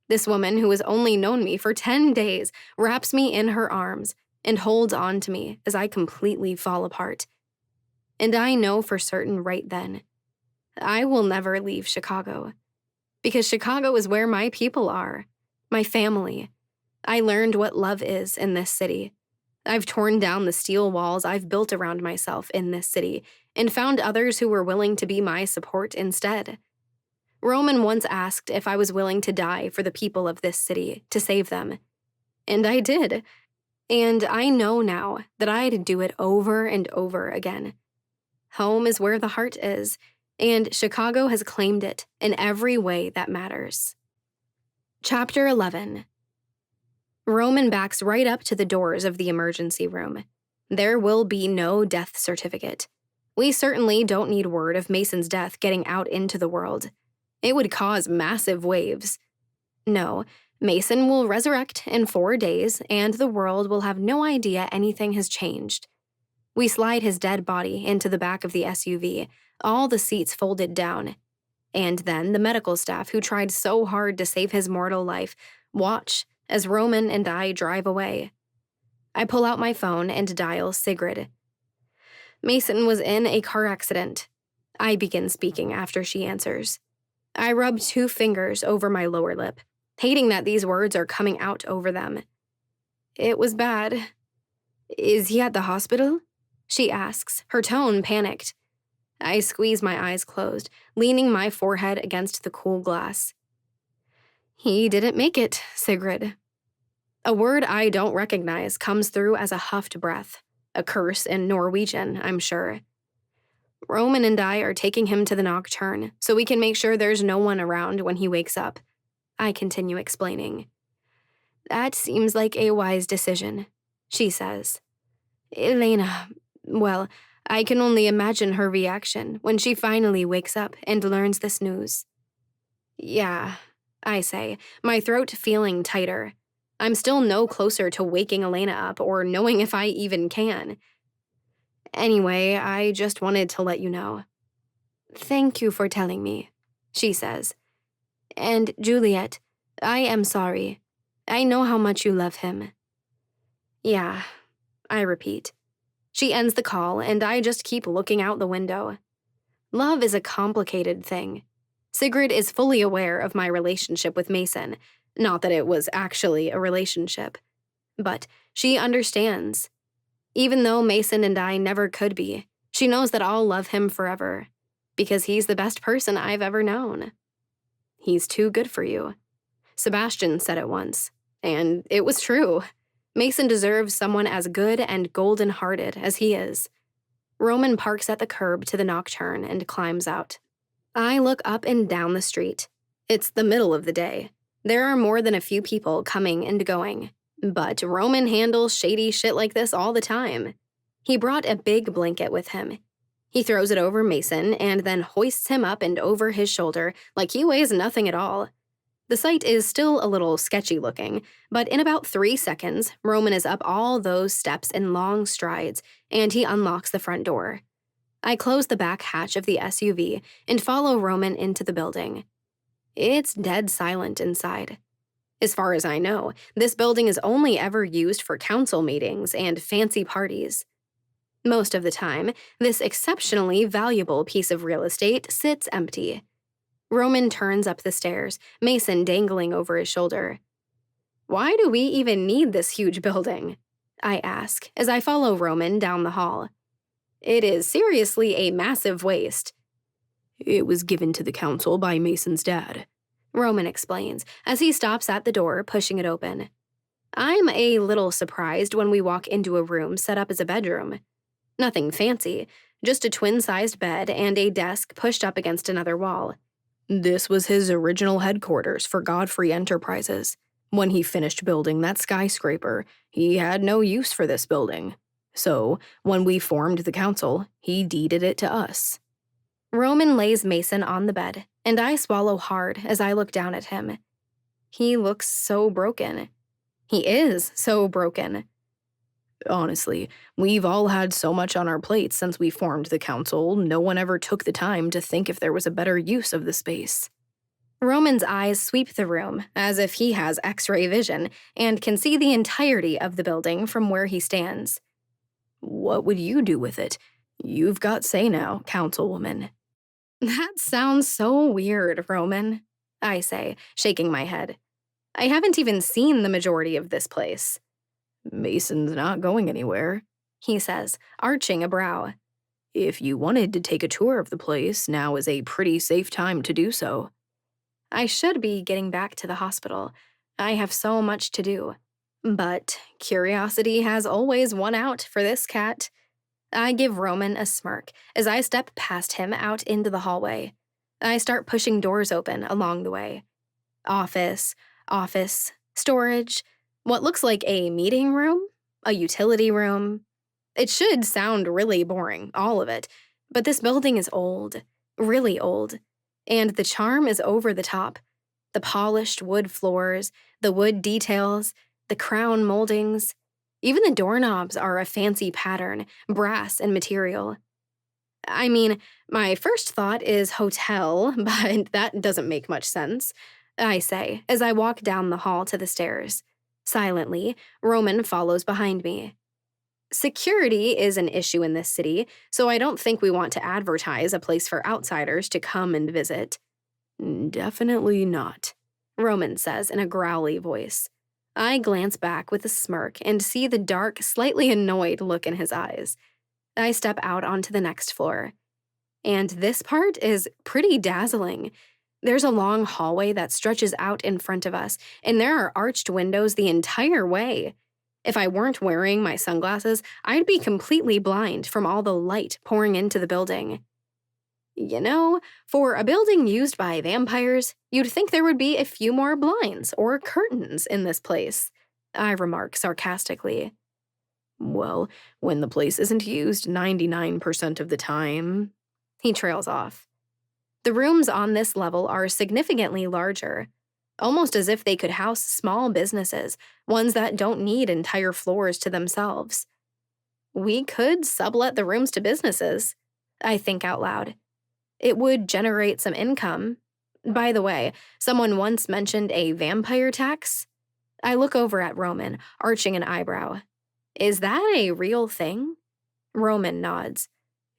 This woman, who has only known me for 10 days, wraps me in her arms and holds on to me as I completely fall apart. And I know for certain right then, I will never leave Chicago. Because Chicago is where my people are, my family. I learned what love is in this city. I've torn down the steel walls I've built around myself in this city and found others who were willing to be my support instead. Roman once asked if I was willing to die for the people of this city to save them. And I did. And I know now that I'd do it over and over again. Home is where the heart is, and Chicago has claimed it in every way that matters. Chapter 11. Roman backs right up to the doors of the emergency room. There will be no death certificate. We certainly don't need word of Mason's death getting out into the world. It would cause massive waves. No, Mason will resurrect in 4 days, and the world will have no idea anything has changed. We slide his dead body into the back of the SUV, all the seats folded down. And then the medical staff who tried so hard to save his mortal life watch as Roman and I drive away. I pull out my phone and dial Sigrid. Mason was in a car accident. I begin speaking after she answers. I rub 2 fingers over my lower lip, hating that these words are coming out over them. It was bad. Is he at the hospital? She asks, her tone panicked. I squeeze my eyes closed, leaning my forehead against the cool glass. He didn't make it, Sigrid. A word I don't recognize comes through as a huffed breath, a curse in Norwegian, I'm sure. Roman and I are taking him to the nocturne so we can make sure there's no one around when he wakes up. I continue explaining. That seems like a wise decision, she says. Elena, well, I can only imagine her reaction when she finally wakes up and learns this news. Yeah, I say, my throat feeling tighter. I'm still no closer to waking Elena up or knowing if I even can. Anyway, I just wanted to let you know. Thank you for telling me, she says. And Juliet, I am sorry. I know how much you love him. Yeah, I repeat. She ends the call, and I just keep looking out the window. Love is a complicated thing. Sigrid is fully aware of my relationship with Mason, not that it was actually a relationship. But she understands. Even though Mason and I never could be, she knows that I'll love him forever, because he's the best person I've ever known. He's too good for you. Sebastian said it once, and it was true. Mason deserves someone as good and golden-hearted as he is. Roman parks at the curb to the nocturne and climbs out. I look up and down the street. It's the middle of the day. There are more than a few people coming and going. But Roman handles shady shit like this all the time. He brought a big blanket with him. He throws it over Mason and then hoists him up and over his shoulder like he weighs nothing at all. The sight is still a little sketchy looking, but in about 3 seconds, Roman is up all those steps in long strides, and he unlocks the front door. I close the back hatch of the SUV and follow Roman into the building. It's dead silent inside. As far as I know, this building is only ever used for council meetings and fancy parties. Most of the time, this exceptionally valuable piece of real estate sits empty. Roman turns up the stairs, Mason dangling over his shoulder. Why do we even need this huge building? I ask as I follow Roman down the hall. It is seriously a massive waste. It was given to the council by Mason's dad, Roman explains as he stops at the door, pushing it open. I'm a little surprised when we walk into a room set up as a bedroom. Nothing fancy, just a twin-sized bed and a desk pushed up against another wall. This was his original headquarters for Godfrey Enterprises. When he finished building that skyscraper, he had no use for this building. So, when we formed the council, he deeded it to us. Roman lays Mason on the bed, and I swallow hard as I look down at him. He looks so broken. He is so broken. Honestly, we've all had so much on our plates since we formed the council, no one ever took the time to think if there was a better use of the space. Roman's eyes sweep the room as if he has X-ray vision and can see the entirety of the building from where he stands. What would you do with it? You've got say now, councilwoman. That sounds so weird, Roman, I say, shaking my head. I haven't even seen the majority of this place. Mason's not going anywhere, he says, arching a brow. If you wanted to take a tour of the place, now is a pretty safe time to do so. I should be getting back to the hospital. I have so much to do. But curiosity has always won out for this cat. I give Roman a smirk as I step past him out into the hallway. I start pushing doors open along the way. Office, storage, what looks like a meeting room, a utility room. It should sound really boring, all of it, but this building is old, really old, and the charm is over the top. The polished wood floors, the wood details, the crown moldings. Even the doorknobs are a fancy pattern, brass and material. I mean, my first thought is hotel, but that doesn't make much sense, I say as I walk down the hall to the stairs. Silently, Roman follows behind me. Security is an issue in this city, so I don't think we want to advertise a place for outsiders to come and visit. Definitely not, Roman says in a growly voice. I glance back with a smirk and see the dark, slightly annoyed look in his eyes. I step out onto the next floor. And this part is pretty dazzling. There's a long hallway that stretches out in front of us, and there are arched windows the entire way. If I weren't wearing my sunglasses, I'd be completely blind from all the light pouring into the building. You know, for a building used by vampires, you'd think there would be a few more blinds or curtains in this place, I remark sarcastically. Well, when the place isn't used 99% of the time, he trails off. The rooms on this level are significantly larger, almost as if they could house small businesses, ones that don't need entire floors to themselves. We could sublet the rooms to businesses, I think out loud. It would generate some income. By the way, someone once mentioned a vampire tax. I look over at Roman, arching an eyebrow. Is that a real thing? Roman nods.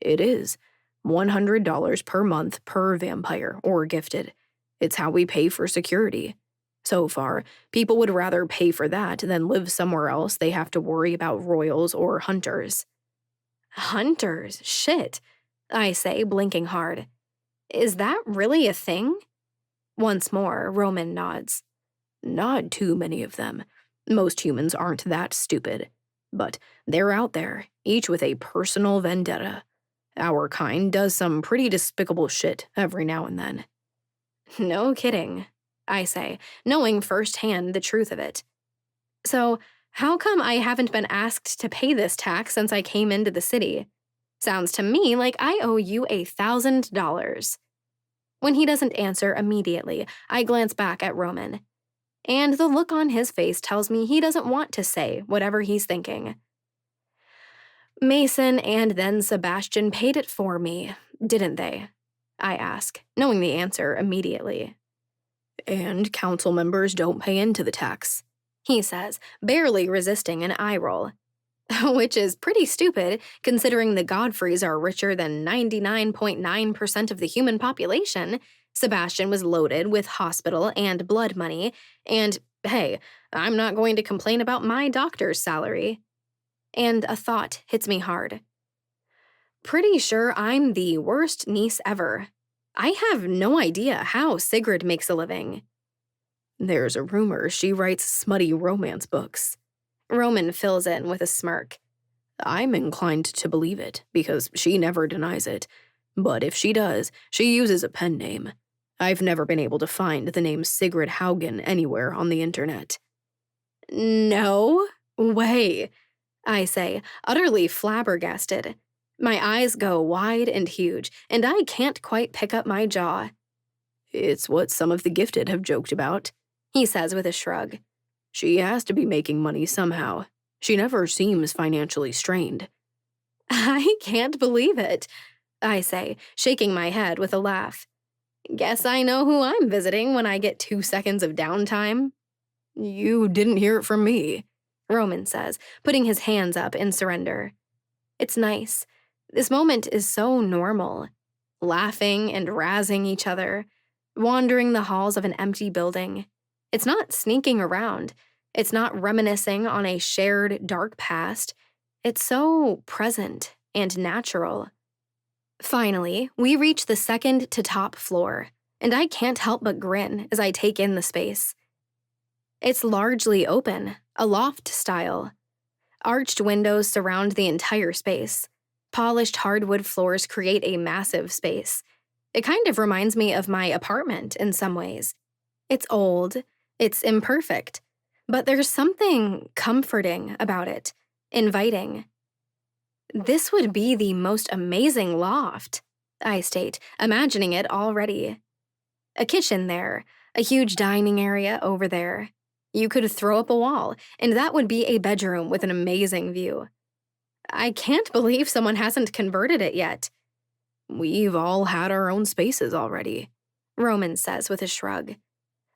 It is. $100 per month per vampire or gifted. It's how we pay for security. So far, people would rather pay for that than live somewhere else they have to worry about royals or hunters. Hunters? Shit, I say, blinking hard. Is that really a thing? Once more, Roman nods. Not too many of them. Most humans aren't that stupid. But they're out there, each with a personal vendetta. Our kind does some pretty despicable shit every now and then. No kidding, I say, knowing firsthand the truth of it. So, how come I haven't been asked to pay this tax since I came into the city? Sounds to me like I owe you $1,000. When he doesn't answer immediately, I glance back at Roman. And the look on his face tells me he doesn't want to say whatever he's thinking. Mason and then Sebastian paid it for me, didn't they? I ask, knowing the answer immediately. And council members don't pay into the tax, he says, barely resisting an eye roll. Which is pretty stupid, considering the Godfreys are richer than 99.9% of the human population. Sebastian was loaded with hospital and blood money, and hey, I'm not going to complain about my doctor's salary. And a thought hits me hard. Pretty sure I'm the worst niece ever. I have no idea how Sigrid makes a living. There's a rumor she writes smutty romance books. Roman fills in with a smirk. I'm inclined to believe it, because she never denies it. But if she does, she uses a pen name. I've never been able to find the name Sigrid Haugen anywhere on the internet. No way, I say, utterly flabbergasted. My eyes go wide and huge, and I can't quite pick up my jaw. It's what some of the gifted have joked about, he says with a shrug. She has to be making money somehow. She never seems financially strained. I can't believe it, I say, shaking my head with a laugh. Guess I know who I'm visiting when I get 2 seconds of downtime. You didn't hear it from me, Roman says, putting his hands up in surrender. It's nice. This moment is so normal. Laughing and razzing each other, wandering the halls of an empty building. It's not sneaking around. It's not reminiscing on a shared dark past. It's so present and natural. Finally, we reach the second to top floor, and I can't help but grin as I take in the space. It's largely open, a loft style. Arched windows surround the entire space. Polished hardwood floors create a massive space. It kind of reminds me of my apartment in some ways. It's old, it's imperfect, but there's something comforting about it, inviting. This would be the most amazing loft, I state, imagining it already. A kitchen there, a huge dining area over there. You could throw up a wall, and that would be a bedroom with an amazing view. I can't believe someone hasn't converted it yet. We've all had our own spaces already, Roman says with a shrug.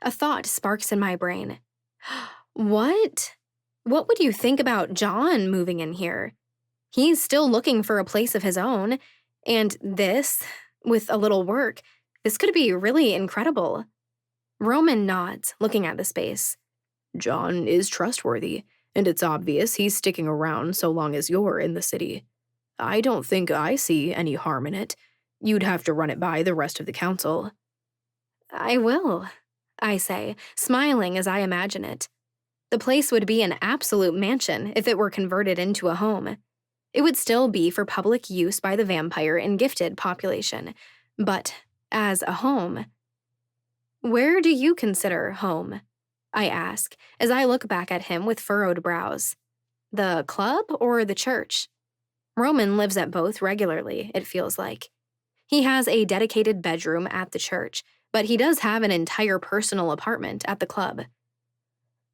A thought sparks in my brain. What? What would you think about John moving in here? He's still looking for a place of his own, and this, with a little work, this could be really incredible. Roman nods, looking at the space. John is trustworthy, and it's obvious he's sticking around so long as you're in the city. I don't think I see any harm in it. You'd have to run it by the rest of the council. I will, I say, smiling as I imagine it. The place would be an absolute mansion if it were converted into a home. It would still be for public use by the vampire and gifted population, but as a home. Where do you consider home? I ask, as I look back at him with furrowed brows. The club or the church? Roman lives at both regularly, it feels like. He has a dedicated bedroom at the church, but he does have an entire personal apartment at the club.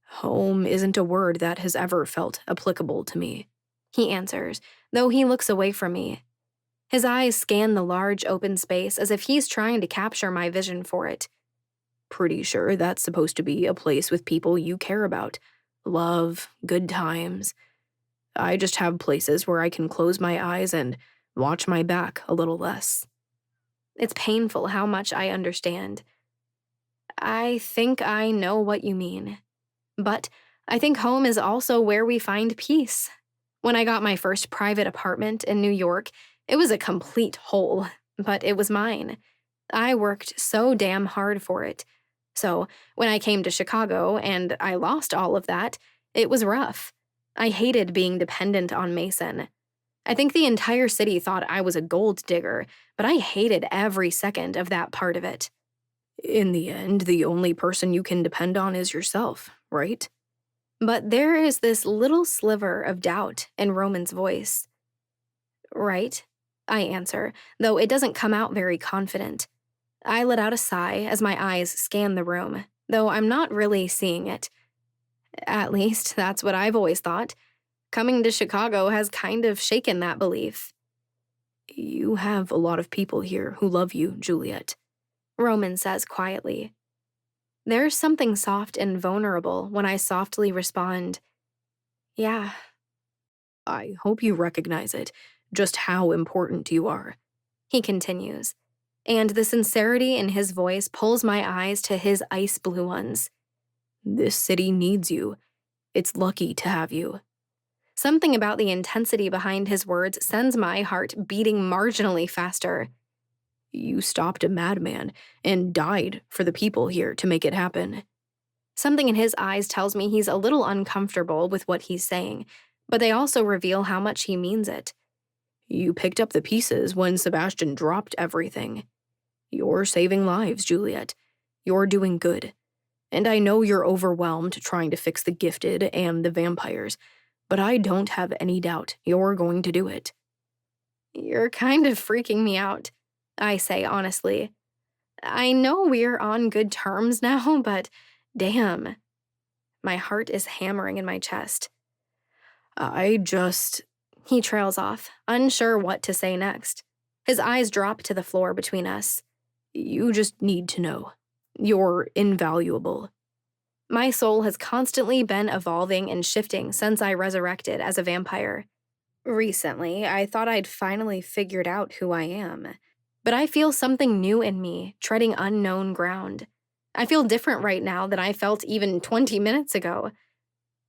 Home isn't a word that has ever felt applicable to me, he answers, though he looks away from me. His eyes scan the large open space as if he's trying to capture my vision for it. Pretty sure that's supposed to be a place with people you care about. Love, good times. I just have places where I can close my eyes and watch my back a little less. It's painful how much I understand. I think I know what you mean. But I think home is also where we find peace. When I got my first private apartment in New York, it was a complete hole, but it was mine. I worked so damn hard for it. So when I came to Chicago and I lost all of that, it was rough. I hated being dependent on Mason. I think the entire city thought I was a gold digger, but I hated every second of that part of it. In the end, the only person you can depend on is yourself, right? But there is this little sliver of doubt in Roman's voice. Right, I answer, though it doesn't come out very confident. I let out a sigh as my eyes scan the room, though I'm not really seeing it. At least, that's what I've always thought. Coming to Chicago has kind of shaken that belief. You have a lot of people here who love you, Juliet, Roman says quietly. There's something soft and vulnerable when I softly respond, yeah. I hope you recognize it, just how important you are, he continues, and the sincerity in his voice pulls my eyes to his ice blue ones. This city needs you. It's lucky to have you. Something about the intensity behind his words sends my heart beating marginally faster. You stopped a madman and died for the people here to make it happen. Something in his eyes tells me he's a little uncomfortable with what he's saying, but they also reveal how much he means it. You picked up the pieces when Sebastian dropped everything. You're saving lives, Juliet. You're doing good. And I know you're overwhelmed trying to fix the gifted and the vampires, but I don't have any doubt you're going to do it. You're kind of freaking me out, I say honestly. I know we're on good terms now, but damn. My heart is hammering in my chest. He trails off, unsure what to say next. His eyes drop to the floor between us. You just need to know. You're invaluable. My soul has constantly been evolving and shifting since I resurrected as a vampire. Recently, I thought I'd finally figured out who I am. But I feel something new in me, treading unknown ground. I feel different right now than I felt even 20 minutes ago.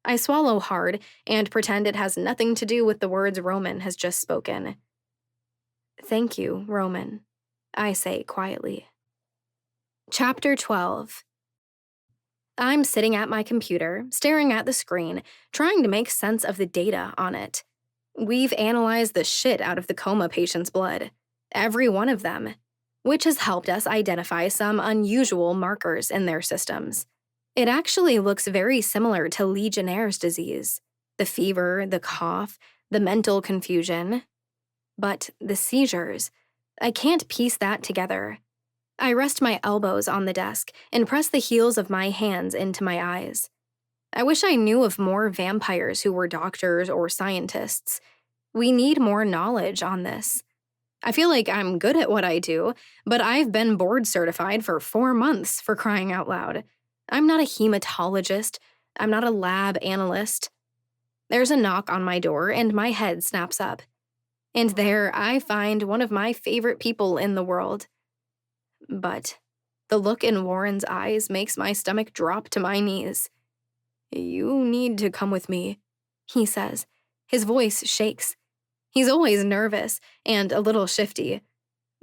I swallow hard and pretend it has nothing to do with the words Roman has just spoken. Thank you, Roman, I say quietly. Chapter 12. I'm sitting at my computer, staring at the screen, trying to make sense of the data on it. We've analyzed the shit out of the coma patient's blood, every one of them, which has helped us identify some unusual markers in their systems. It actually looks very similar to Legionnaire's disease, the fever, the cough, the mental confusion. But the seizures, I can't piece that together. I rest my elbows on the desk and press the heels of my hands into my eyes. I wish I knew of more vampires who were doctors or scientists. We need more knowledge on this. I feel like I'm good at what I do, but I've been board certified for 4 months, for crying out loud. I'm not a hematologist. I'm not a lab analyst. There's a knock on my door and my head snaps up. And there I find one of my favorite people in the world. But the look in Warren's eyes makes my stomach drop to my knees. You need to come with me, he says. His voice shakes. He's always nervous and a little shifty.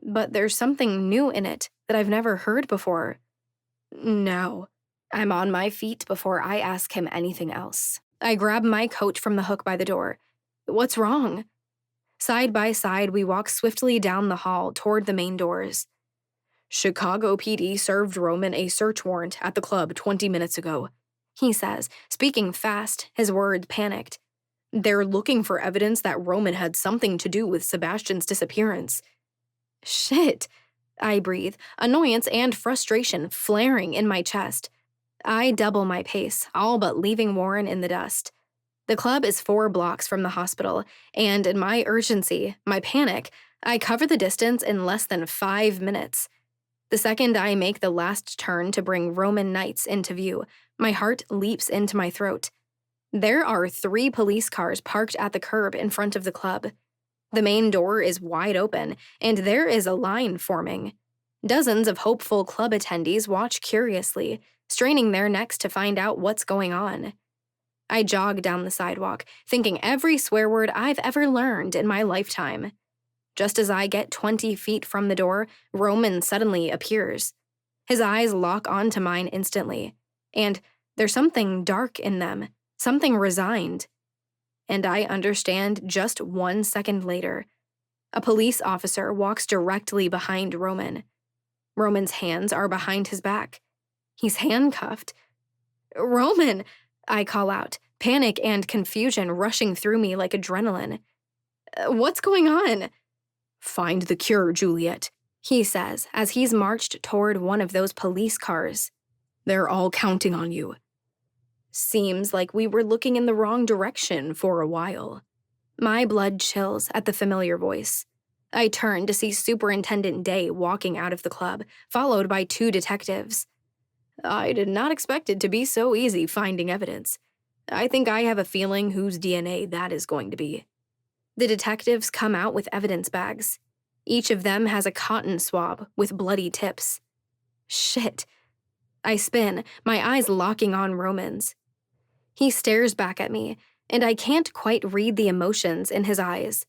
But there's something new in it that I've never heard before. No. I'm on my feet before I ask him anything else. I grab my coat from the hook by the door. What's wrong? Side by side, we walk swiftly down the hall toward the main doors. Chicago PD served Roman a search warrant at the club 20 minutes ago, he says, speaking fast, his words panicked. They're looking for evidence that Roman had something to do with Sebastian's disappearance. Shit, I breathe, annoyance and frustration flaring in my chest. I double my pace, all but leaving Warren in the dust. The club is 4 blocks from the hospital, and in my urgency, my panic, I cover the distance in less than 5 minutes. The second I make the last turn to bring Roman Knights into view, my heart leaps into my throat. There are 3 police cars parked at the curb in front of the club. The main door is wide open, and there is a line forming. Dozens of hopeful club attendees watch curiously, straining their necks to find out what's going on. I jog down the sidewalk, thinking every swear word I've ever learned in my lifetime. Just as I get 20 feet from the door, Roman suddenly appears. His eyes lock onto mine instantly, and there's something dark in them, something resigned. And I understand just 1 second later. A police officer walks directly behind Roman. Roman's hands are behind his back. He's handcuffed. Roman, I call out, panic and confusion rushing through me like adrenaline. What's going on? Find the cure, Juliet, he says as he's marched toward one of those police cars. They're all counting on you. Seems like we were looking in the wrong direction for a while. My blood chills at the familiar voice. I turn to see Superintendent Day walking out of the club, followed by 2 detectives. I did not expect it to be so easy finding evidence. I think I have a feeling whose DNA that is going to be. The detectives come out with evidence bags. Each of them has a cotton swab with bloody tips. Shit. I spin, my eyes locking on Roman's. He stares back at me, and I can't quite read the emotions in his eyes.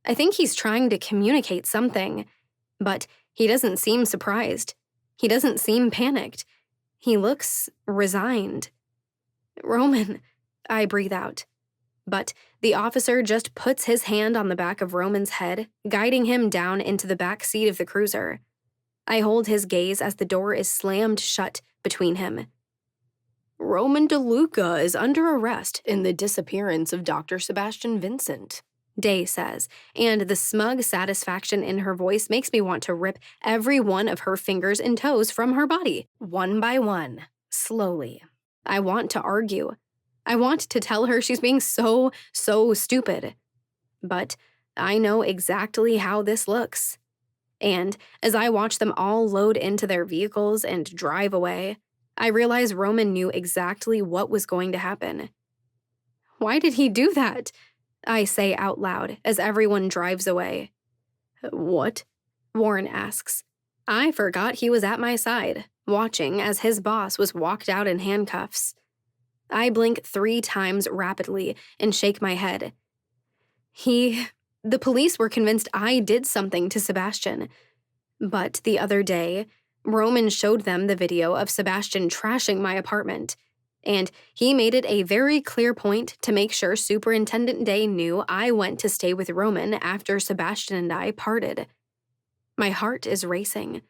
I think he's trying to communicate something, but he doesn't seem surprised. He doesn't seem panicked. He looks resigned. Roman, I breathe out. But the officer just puts his hand on the back of Roman's head, guiding him down into the back seat of the cruiser. I hold his gaze as the door is slammed shut between him. Roman DeLuca is under arrest in the disappearance of Dr. Sebastian Vincent, Day says, and the smug satisfaction in her voice makes me want to rip every one of her fingers and toes from her body, one by one, slowly. I want to argue. I want to tell her she's being so stupid. But I know exactly how this looks. And as I watch them all load into their vehicles and drive away, I realize Roman knew exactly what was going to happen. Why did he do that? I say out loud as everyone drives away. What? Warren asks. I forgot he was at my side, watching as his boss was walked out in handcuffs. I blink 3 times rapidly and shake my head. The police were convinced I did something to Sebastian. But the other day, Roman showed them the video of Sebastian trashing my apartment, and he made it a very clear point to make sure Superintendent Day knew I went to stay with Roman after Sebastian and I parted. My heart is racing.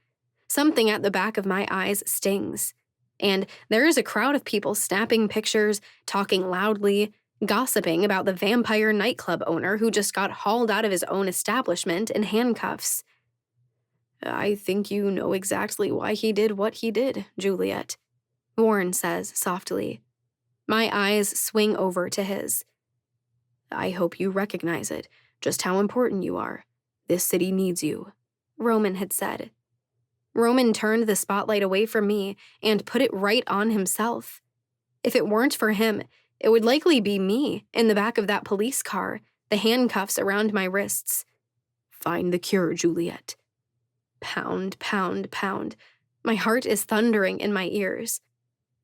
Something at the back of my eyes stings, and there is a crowd of people snapping pictures, talking loudly, gossiping about the vampire nightclub owner who just got hauled out of his own establishment in handcuffs. I think you know exactly why he did what he did, Juliet, Warren says softly. My eyes swing over to his. I hope you recognize it, just how important you are. This city needs you, Roman had said. Roman turned the spotlight away from me and put it right on himself. If it weren't for him, it would likely be me in the back of that police car, the handcuffs around my wrists. Find the cure, Juliet. Pound, pound, pound. My heart is thundering in my ears.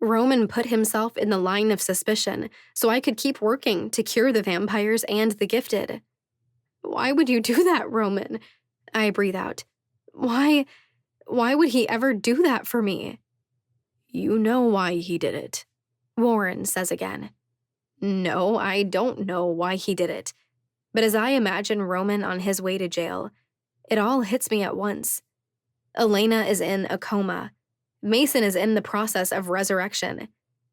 Roman put himself in the line of suspicion so I could keep working to cure the vampires and the gifted. Why would you do that, Roman? I breathe out. Why would he ever do that for me? You know why he did it, Warren says again. No, I don't know why he did it. But as I imagine Roman on his way to jail, it all hits me at once. Elena is in a coma. Mason is in the process of resurrection.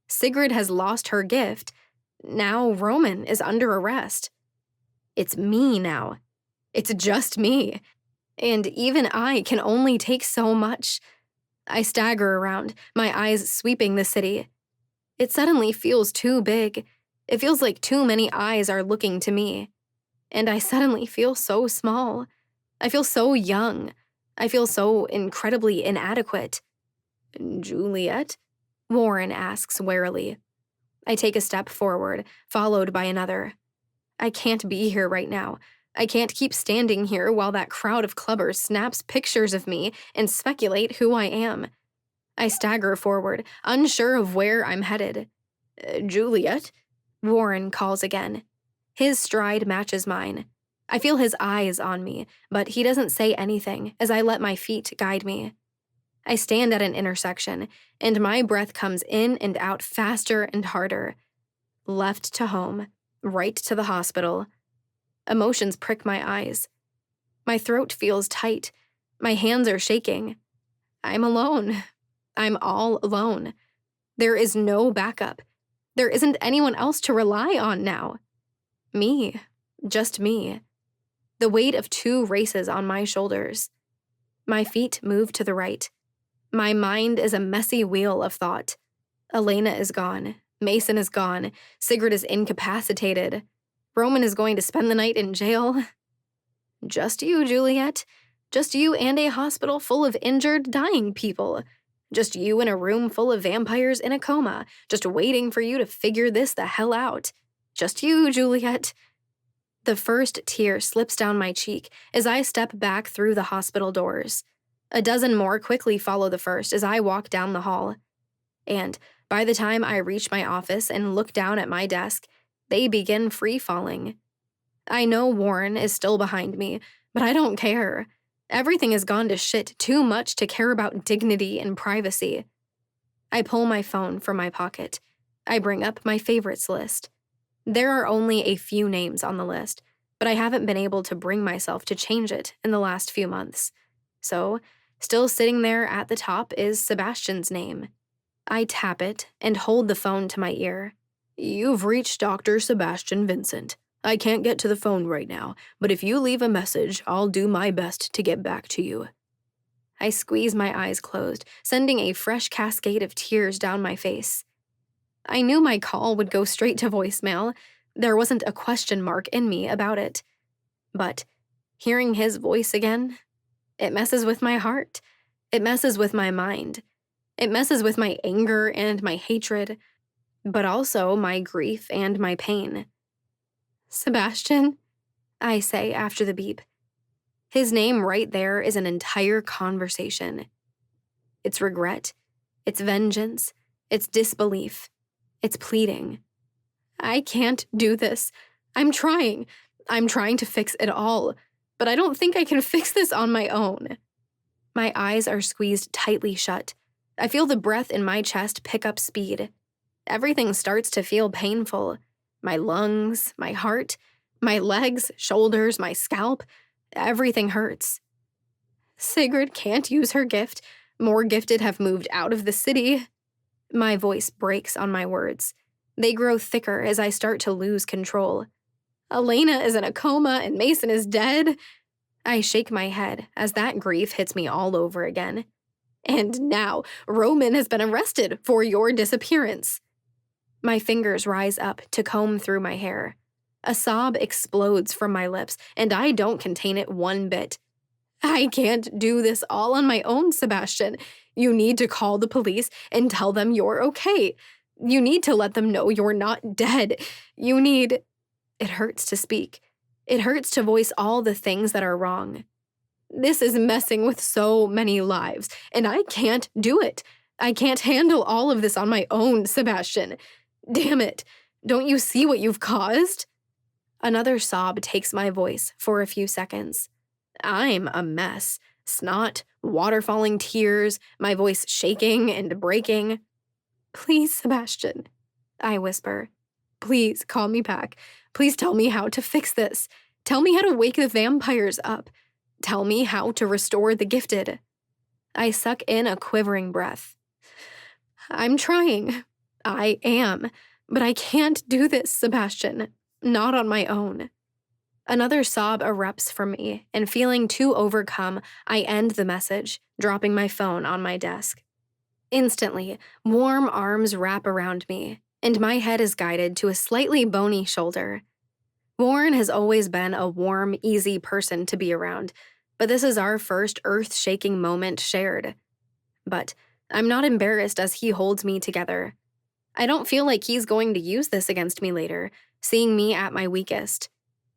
Sigrid has lost her gift. Now Roman is under arrest. It's me now. It's just me. And even I can only take so much. I stagger around, my eyes sweeping the city. It suddenly feels too big. It feels like too many eyes are looking to me. And I suddenly feel so small. I feel so young. I feel so incredibly inadequate. Juliet? Warren asks warily. I take a step forward, followed by another. I can't be here right now. I can't keep standing here while that crowd of clubbers snaps pictures of me and speculate who I am. I stagger forward, unsure of where I'm headed. Juliet? Warren calls again. His stride matches mine. I feel his eyes on me, but he doesn't say anything as I let my feet guide me. I stand at an intersection, and my breath comes in and out faster and harder. Left to home, right to the hospital. Emotions prick my eyes. My throat feels tight. My hands are shaking. I'm alone. I'm all alone. There is no backup. There isn't anyone else to rely on now. Me. Just me. The weight of 2 races on my shoulders. My feet move to the right. My mind is a messy wheel of thought. Elena is gone. Mason is gone. Sigrid is incapacitated. Roman is going to spend the night in jail. Just you, Juliet. Just you and a hospital full of injured, dying people. Just you in a room full of vampires in a coma, just waiting for you to figure this the hell out. Just you, Juliet. The first tear slips down my cheek as I step back through the hospital doors. A dozen more quickly follow the first as I walk down the hall. And by the time I reach my office and look down at my desk, they begin free-falling. I know Warren is still behind me, but I don't care. Everything has gone to shit too much to care about dignity and privacy. I pull my phone from my pocket. I bring up my favorites list. There are only a few names on the list, but I haven't been able to bring myself to change it in the last few months. So, Still sitting there at the top is Sebastian's name. I tap it and hold the phone to my ear. "You've reached Dr. Sebastian Vincent. I can't get to the phone right now, but if you leave a message, I'll do my best to get back to you." I squeeze my eyes closed, sending a fresh cascade of tears down my face. I knew my call would go straight to voicemail. There wasn't a question mark in me about it. But hearing his voice again, it messes with my heart. It messes with my mind. It messes with my anger and my hatred, but also my grief and my pain. "Sebastian," I say after the beep. His name right there is an entire conversation. It's regret. It's vengeance. It's disbelief. It's pleading. I can't do this. I'm trying. I'm trying to fix it all, but I don't think I can fix this on my own. My eyes are squeezed tightly shut. I feel the breath in my chest pick up speed. Everything starts to feel painful. My lungs, my heart, my legs, shoulders, my scalp, everything hurts. Sigrid can't use her gift. More gifted have moved out of the city. My voice breaks on my words. They grow thicker as I start to lose control. Elena is in a coma and Mason is dead. I shake my head as that grief hits me all over again. And now, Roman has been arrested for your disappearance. My fingers rise up to comb through my hair. A sob explodes from my lips, and I don't contain it one bit. I can't do this all on my own, Sebastian. You need to call the police and tell them you're okay. You need to let them know you're not dead. You need... It hurts to speak. It hurts to voice all the things that are wrong. This is messing with so many lives, and I can't do it. I can't handle all of this on my own, Sebastian. Damn it. Don't you see what you've caused? Another sob takes my voice for a few seconds. I'm a mess. Snot, waterfalling tears, my voice shaking and breaking. Please, Sebastian, I whisper. Please call me back. Please tell me how to fix this. Tell me how to wake the vampires up. Tell me how to restore the gifted. I suck in a quivering breath. I'm trying. I am. But I can't do this, Sebastian. Not on my own. Another sob erupts from me, and feeling too overcome, I end the message, dropping my phone on my desk. Instantly, warm arms wrap around me, and my head is guided to a slightly bony shoulder. Warren has always been a warm, easy person to be around, but this is our first earth-shaking moment shared. But I'm not embarrassed as he holds me together. I don't feel like he's going to use this against me later, seeing me at my weakest.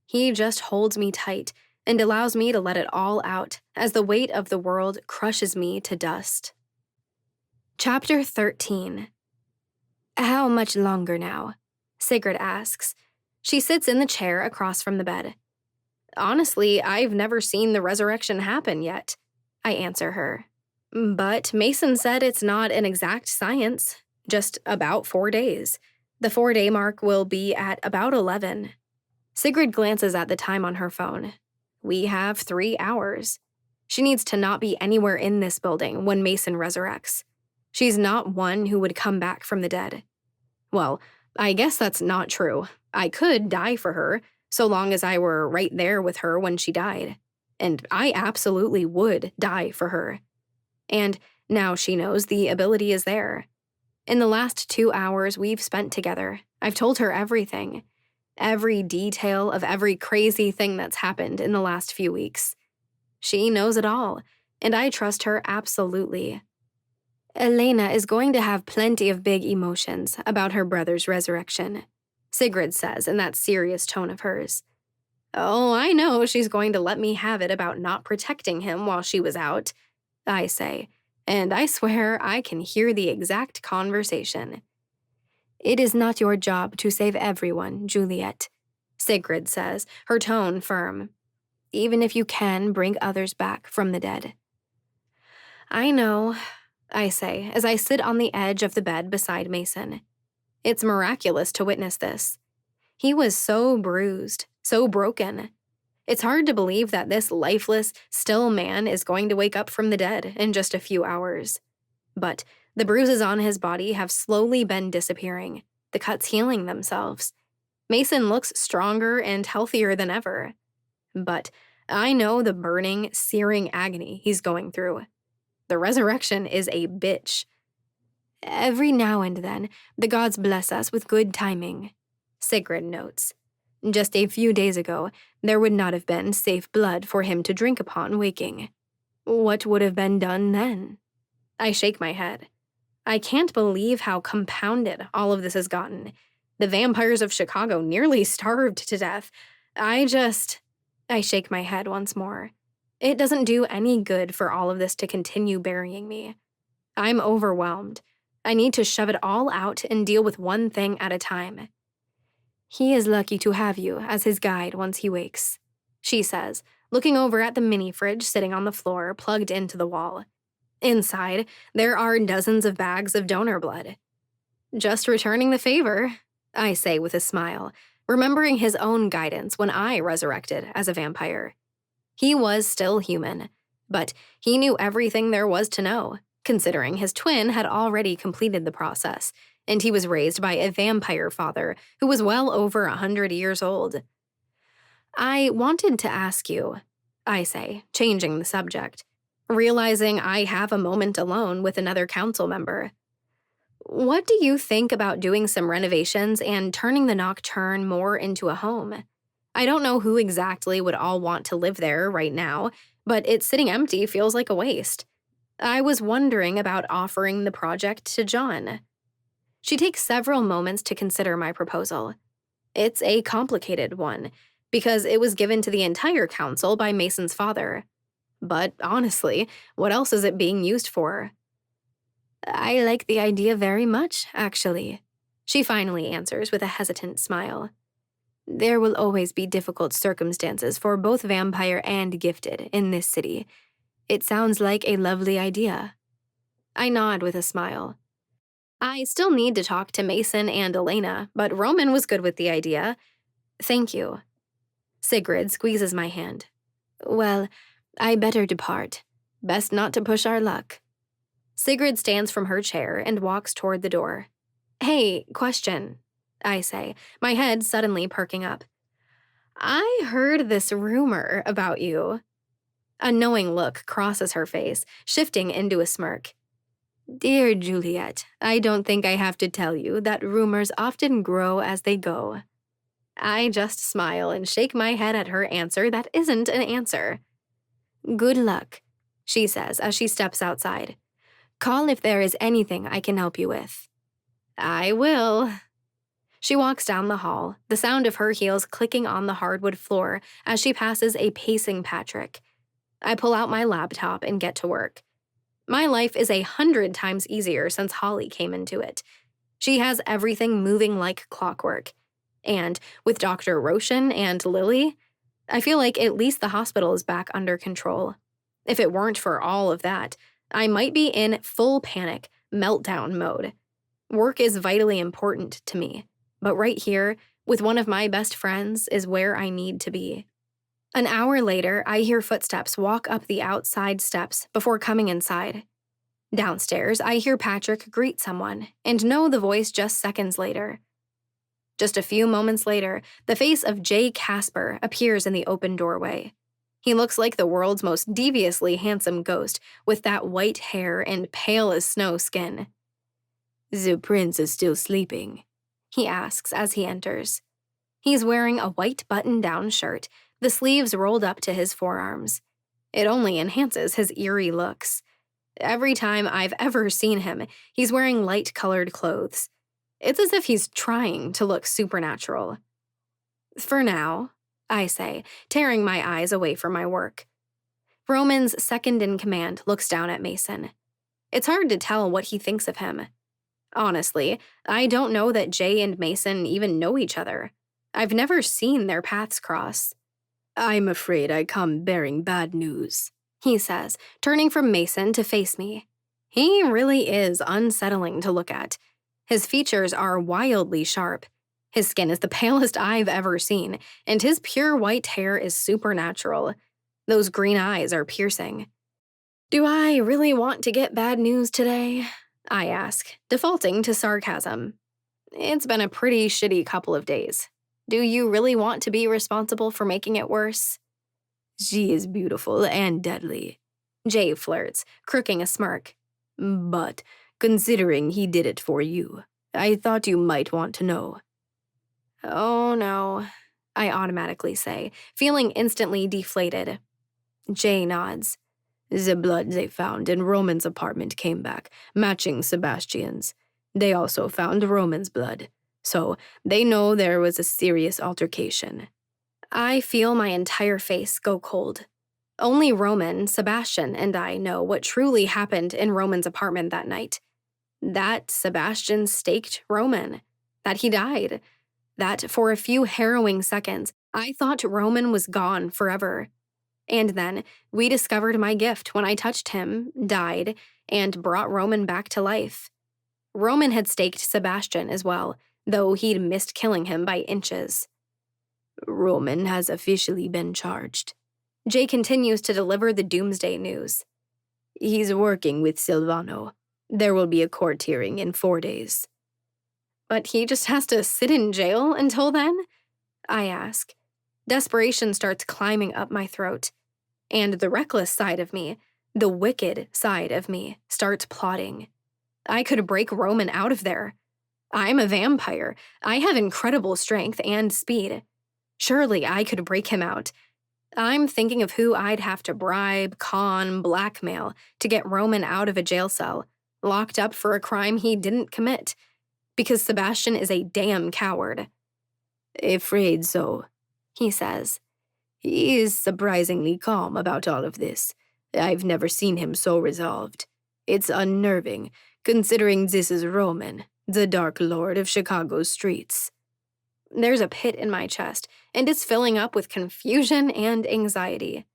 He just holds me tight and allows me to let it all out as the weight of the world crushes me to dust. Chapter 13. How much longer now? Sigrid asks. She sits in the chair across from the bed. Honestly, I've never seen the resurrection happen yet, I answer her. But Mason said it's not an exact science, just about 4 days. The 4-day mark will be at about 11. Sigrid glances at the time on her phone. We have 3 hours. She needs to not be anywhere in this building when Mason resurrects. She's not one who would come back from the dead. Well, I guess that's not true. I could die for her, so long as I were right there with her when she died. And I absolutely would die for her. And now she knows the ability is there. In the last 2 hours we've spent together, I've told her everything. Every detail of every crazy thing that's happened in the last few weeks. She knows it all, and I trust her absolutely. Elena is going to have plenty of big emotions about her brother's resurrection, Sigrid says in that serious tone of hers. Oh, I know she's going to let me have it about not protecting him while she was out, I say, and I swear I can hear the exact conversation. It is not your job to save everyone, Juliet, Sigrid says, her tone firm. Even if you can bring others back from the dead. I know, I say, as I sit on the edge of the bed beside Mason. It's miraculous to witness this. He was so bruised, so broken. It's hard to believe that this lifeless, still man is going to wake up from the dead in just a few hours. But the bruises on his body have slowly been disappearing, the cuts healing themselves. Mason looks stronger and healthier than ever. But I know the burning, searing agony he's going through. The resurrection is a bitch. Every now and then, the gods bless us with good timing, Sigrid notes. Just a few days ago, there would not have been safe blood for him to drink upon waking. What would have been done then? I shake my head. I can't believe how compounded all of this has gotten. The vampires of Chicago nearly starved to death. I shake my head once more. It doesn't do any good for all of this to continue burying me. I'm overwhelmed. I need to shove it all out and deal with one thing at a time. He is lucky to have you as his guide once he wakes, she says, looking over at the mini fridge sitting on the floor, plugged into the wall. Inside, there are dozens of bags of donor blood. Just returning the favor, I say with a smile, remembering his own guidance when I resurrected as a vampire. He was still human, but he knew everything there was to know, considering his twin had already completed the process, and he was raised by a vampire father who was well over 100 years old. I wanted to ask you, I say, changing the subject, realizing I have a moment alone with another council member. What do you think about doing some renovations and turning the Nocturne more into a home? I don't know who exactly would all want to live there right now, but it sitting empty feels like a waste. I was wondering about offering the project to John. She takes several moments to consider my proposal. It's a complicated one, because it was given to the entire council by Mason's father. But honestly, what else is it being used for? I like the idea very much, actually, she finally answers with a hesitant smile. There will always be difficult circumstances for both vampire and gifted in this city. It sounds like a lovely idea. I nod with a smile. I still need to talk to Mason and Elena, but Roman was good with the idea. Thank you. Sigrid squeezes my hand. Well, I better depart. Best not to push our luck. Sigrid stands from her chair and walks toward the door. Hey, question, I say, my head suddenly perking up. I heard this rumor about you. A knowing look crosses her face, shifting into a smirk. Dear Juliet, I don't think I have to tell you that rumors often grow as they go. I just smile and shake my head at her answer that isn't an answer. Good luck, she says as she steps outside. Call if there is anything I can help you with. I will. She walks down the hall, the sound of her heels clicking on the hardwood floor as she passes a pacing Patrick. I pull out my laptop and get to work. My life is 100 times easier since Holly came into it. She has everything moving like clockwork. And with Dr. Roshan and Lily, I feel like at least the hospital is back under control. If it weren't for all of that, I might be in full panic, meltdown mode. Work is vitally important to me, but right here, with one of my best friends, is where I need to be. An hour later, I hear footsteps walk up the outside steps before coming inside. Downstairs, I hear Patrick greet someone and know the voice just seconds later. Just a few moments later, the face of Jay Casper appears in the open doorway. He looks like the world's most deviously handsome ghost with that white hair and pale as snow skin. The prince is still sleeping, he asks as he enters. He's wearing a white button-down shirt, the sleeves rolled up to his forearms. It only enhances his eerie looks. Every time I've ever seen him, he's wearing light-colored clothes. It's as if he's trying to look supernatural. For now, I say, tearing my eyes away from my work. Roman's second-in-command looks down at Mason. It's hard to tell what he thinks of him. Honestly, I don't know that Jay and Mason even know each other. I've never seen their paths cross. I'm afraid I come bearing bad news, he says, turning from Mason to face me. He really is unsettling to look at. His features are wildly sharp. His skin is the palest I've ever seen, and his pure white hair is supernatural. Those green eyes are piercing. Do I really want to get bad news today? I ask, defaulting to sarcasm. It's been a pretty shitty couple of days. Do you really want to be responsible for making it worse? She is beautiful and deadly, Jay flirts, crooking a smirk. But considering he did it for you, I thought you might want to know. Oh no, I automatically say, feeling instantly deflated. Jay nods. The blood they found in Roman's apartment came back, matching Sebastian's. They also found Roman's blood, so they know there was a serious altercation. I feel my entire face go cold. Only Roman, Sebastian, and I know what truly happened in Roman's apartment that night. That Sebastian staked Roman. That he died. That for a few harrowing seconds, I thought Roman was gone forever. And then we discovered my gift when I touched him, died, and brought Roman back to life. Roman had staked Sebastian as well, though he'd missed killing him by inches. Roman has officially been charged. Jay continues to deliver the doomsday news. He's working with Silvano. There will be a court hearing in 4 days. But he just has to sit in jail until then? I ask. Desperation starts climbing up my throat. And the reckless side of me, the wicked side of me, starts plotting. I could break Roman out of there. I'm a vampire. I have incredible strength and speed. Surely I could break him out. I'm thinking of who I'd have to bribe, con, blackmail to get Roman out of a jail cell, locked up for a crime he didn't commit, because Sebastian is a damn coward. Afraid so, he says. He is surprisingly calm about all of this. I've never seen him so resolved. It's unnerving, considering this is Roman, the Dark Lord of Chicago's streets. There's a pit in my chest, and it's filling up with confusion and anxiety.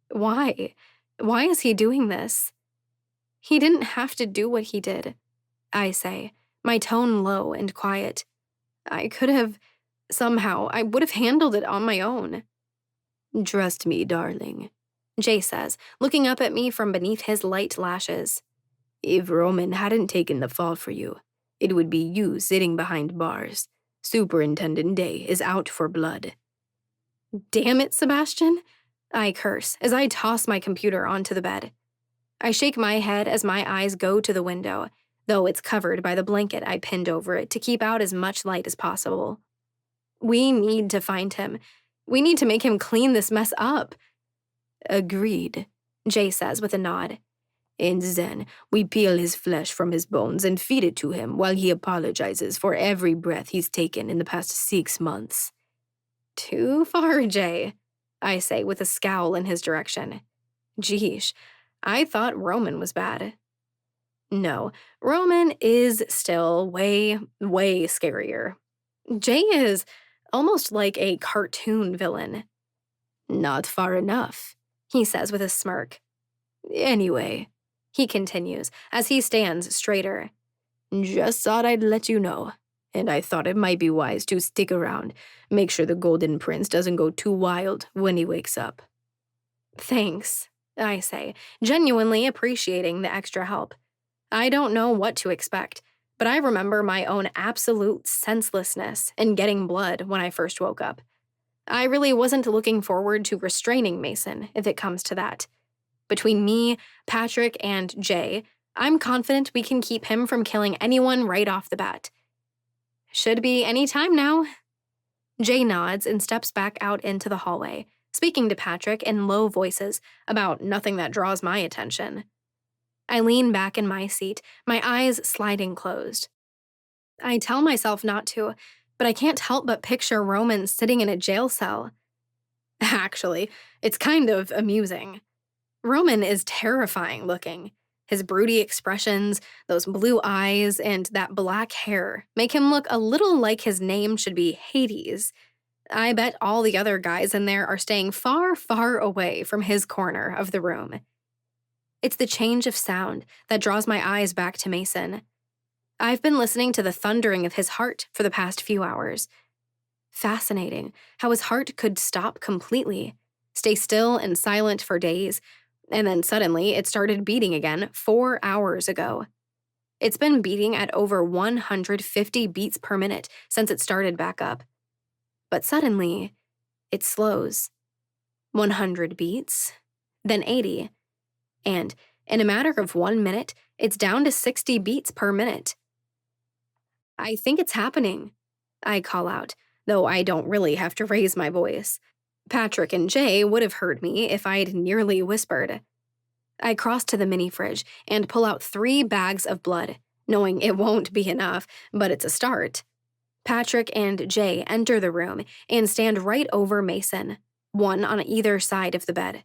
Why? Why is he doing this? He didn't have to do what he did, I say, my tone low and quiet. I could have, somehow, I would have handled it on my own. Trust me, darling, Jay says, looking up at me from beneath his light lashes. If Roman hadn't taken the fall for you, it would be you sitting behind bars. Superintendent Day is out for blood. Damn it, Sebastian, I curse as I toss my computer onto the bed. I shake my head as my eyes go to the window, though it's covered by the blanket I pinned over it to keep out as much light as possible. We need to find him. We need to make him clean this mess up. Agreed, Jay says with a nod. And then we peel his flesh from his bones and feed it to him while he apologizes for every breath he's taken in the past 6 months. Too far, Jay, I say with a scowl in his direction. Geesh, I thought Roman was bad. No, Roman is still way, way scarier. Jay is almost like a cartoon villain. Not far enough, he says with a smirk. Anyway, he continues as he stands straighter. Just thought I'd let you know, and I thought it might be wise to stick around, make sure the Golden Prince doesn't go too wild when he wakes up. Thanks, I say, genuinely appreciating the extra help. I don't know what to expect, but I remember my own absolute senselessness in getting blood when I first woke up. I really wasn't looking forward to restraining Mason, if it comes to that. Between me, Patrick, and Jay, I'm confident we can keep him from killing anyone right off the bat. Should be any time now. Jay nods and steps back out into the hallway, speaking to Patrick in low voices about nothing that draws my attention. I lean back in my seat, my eyes sliding closed. I tell myself not to, but I can't help but picture Roman sitting in a jail cell. Actually, it's kind of amusing. Roman is terrifying looking. His broody expressions, those blue eyes, and that black hair make him look a little like his name should be Hades. I bet all the other guys in there are staying far, far away from his corner of the room. It's the change of sound that draws my eyes back to Mason. I've been listening to the thundering of his heart for the past few hours, Fascinating how his heart could stop completely, stay still and silent for days, and then suddenly it started beating again 4 hours ago. It's been beating at over 150 beats per minute since it started back up. But suddenly, it slows. 100 beats, then 80, and in a matter of 1 minute, it's down to 60 beats per minute. I think it's happening, I call out, though I don't really have to raise my voice. Patrick and Jay would have heard me if I'd nearly whispered. I cross to the mini fridge and pull out 3 bags of blood, knowing it won't be enough, but it's a start. Patrick and Jay enter the room and stand right over Mason, one on either side of the bed.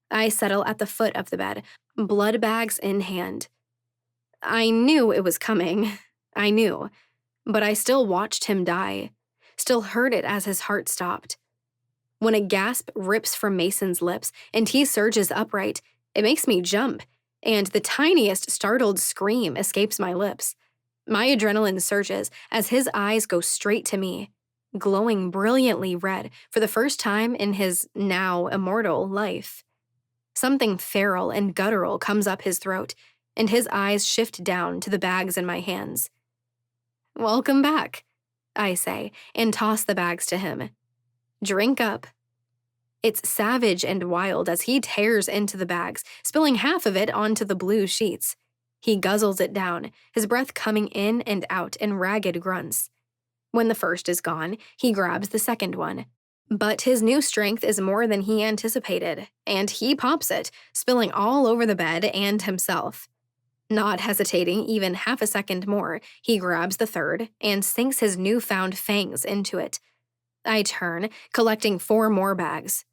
I settle at the foot of the bed, blood bags in hand. I knew it was coming. I knew. But I still watched him die, still heard it as his heart stopped. When a gasp rips from Mason's lips and he surges upright, it makes me jump, and the tiniest startled scream escapes my lips. My adrenaline surges as his eyes go straight to me, glowing brilliantly red for the first time in his now immortal life. Something feral and guttural comes up his throat, and his eyes shift down to the bags in my hands. "Welcome back," I say, and toss the bags to him. "Drink up." It's savage and wild as he tears into the bags, spilling half of it onto the blue sheets. He guzzles it down, his breath coming in and out in ragged grunts. When the first is gone, he grabs the second one. But his new strength is more than he anticipated, and he pops it, spilling all over the bed and himself. Not hesitating even half a second more, he grabs the third and sinks his newfound fangs into it. I turn, collecting 4 more bags.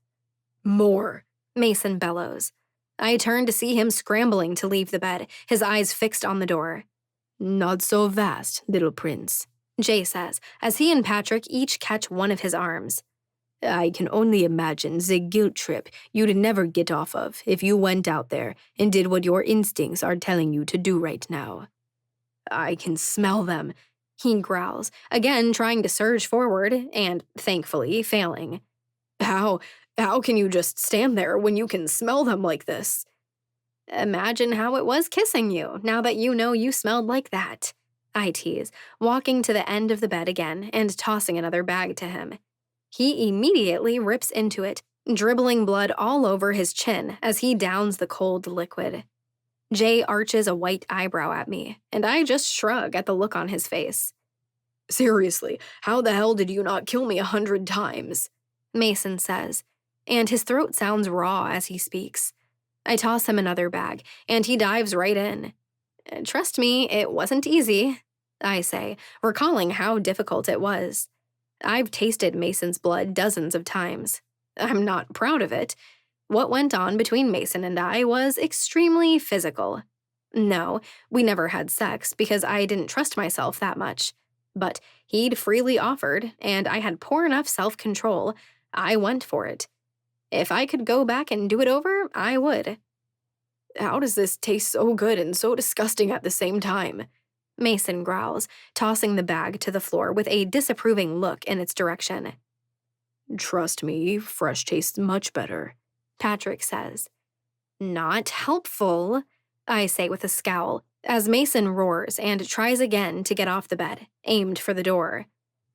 "More," Mason bellows. I turn to see him scrambling to leave the bed, his eyes fixed on the door. "Not so fast, little prince," Jay says, as he and Patrick each catch one of his arms. "I can only imagine the guilt trip you'd never get off of if you went out there and did what your instincts are telling you to do right now." "I can smell them," he growls, again trying to surge forward and, thankfully, failing. How can you just stand there when you can smell them like this?" "Imagine how it was kissing you, now that you know you smelled like that," I tease, walking to the end of the bed again and tossing another bag to him. He immediately rips into it, dribbling blood all over his chin as he downs the cold liquid. Jay arches a white eyebrow at me, and I just shrug at the look on his face. "Seriously, how the hell did you not kill me 100 times?" Mason says, and his throat sounds raw as he speaks. I toss him another bag, and he dives right in. "Trust me, it wasn't easy," I say, recalling how difficult it was. I've tasted Mason's blood dozens of times. I'm not proud of it. What went on between Mason and I was extremely physical. No, we never had sex because I didn't trust myself that much. But he'd freely offered, and I had poor enough self-control. I went for it. If I could go back and do it over, I would. "How does this taste so good and so disgusting at the same time?" Mason growls, tossing the bag to the floor with a disapproving look in its direction. "Trust me, fresh tastes much better," Patrick says. "Not helpful," I say with a scowl, as Mason roars and tries again to get off the bed, aimed for the door.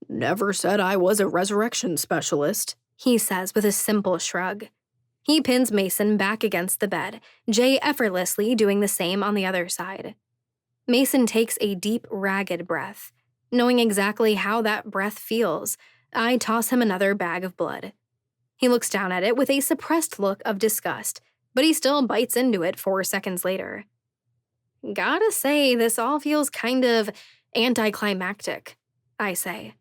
"Never said I was a resurrection specialist," he says with a simple shrug. He pins Mason back against the bed, Jay effortlessly doing the same on the other side. Mason takes a deep, ragged breath. Knowing exactly how that breath feels, I toss him another bag of blood. He looks down at it with a suppressed look of disgust, but he still bites into it 4 seconds later. "Gotta say, this all feels kind of anticlimactic," I say.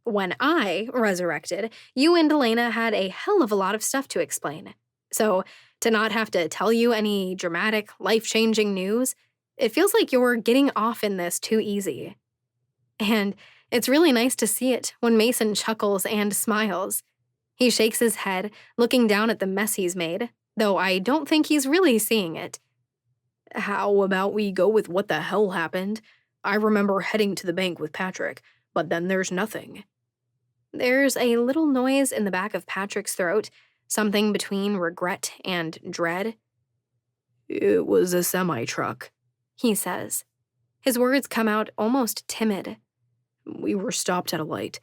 "When I resurrected, you and Elena had a hell of a lot of stuff to explain. So, to not have to tell you any dramatic, life-changing news, it feels like you're getting off in this too easy." And it's really nice to see it when Mason chuckles and smiles. He shakes his head, looking down at the mess he's made, though I don't think he's really seeing it. "How about we go with what the hell happened? I remember heading to the bank with Patrick, but then there's nothing." There's a little noise in the back of Patrick's throat, something between regret and dread. It was a semi-truck, He says. His words come out almost timid. We were stopped at a light.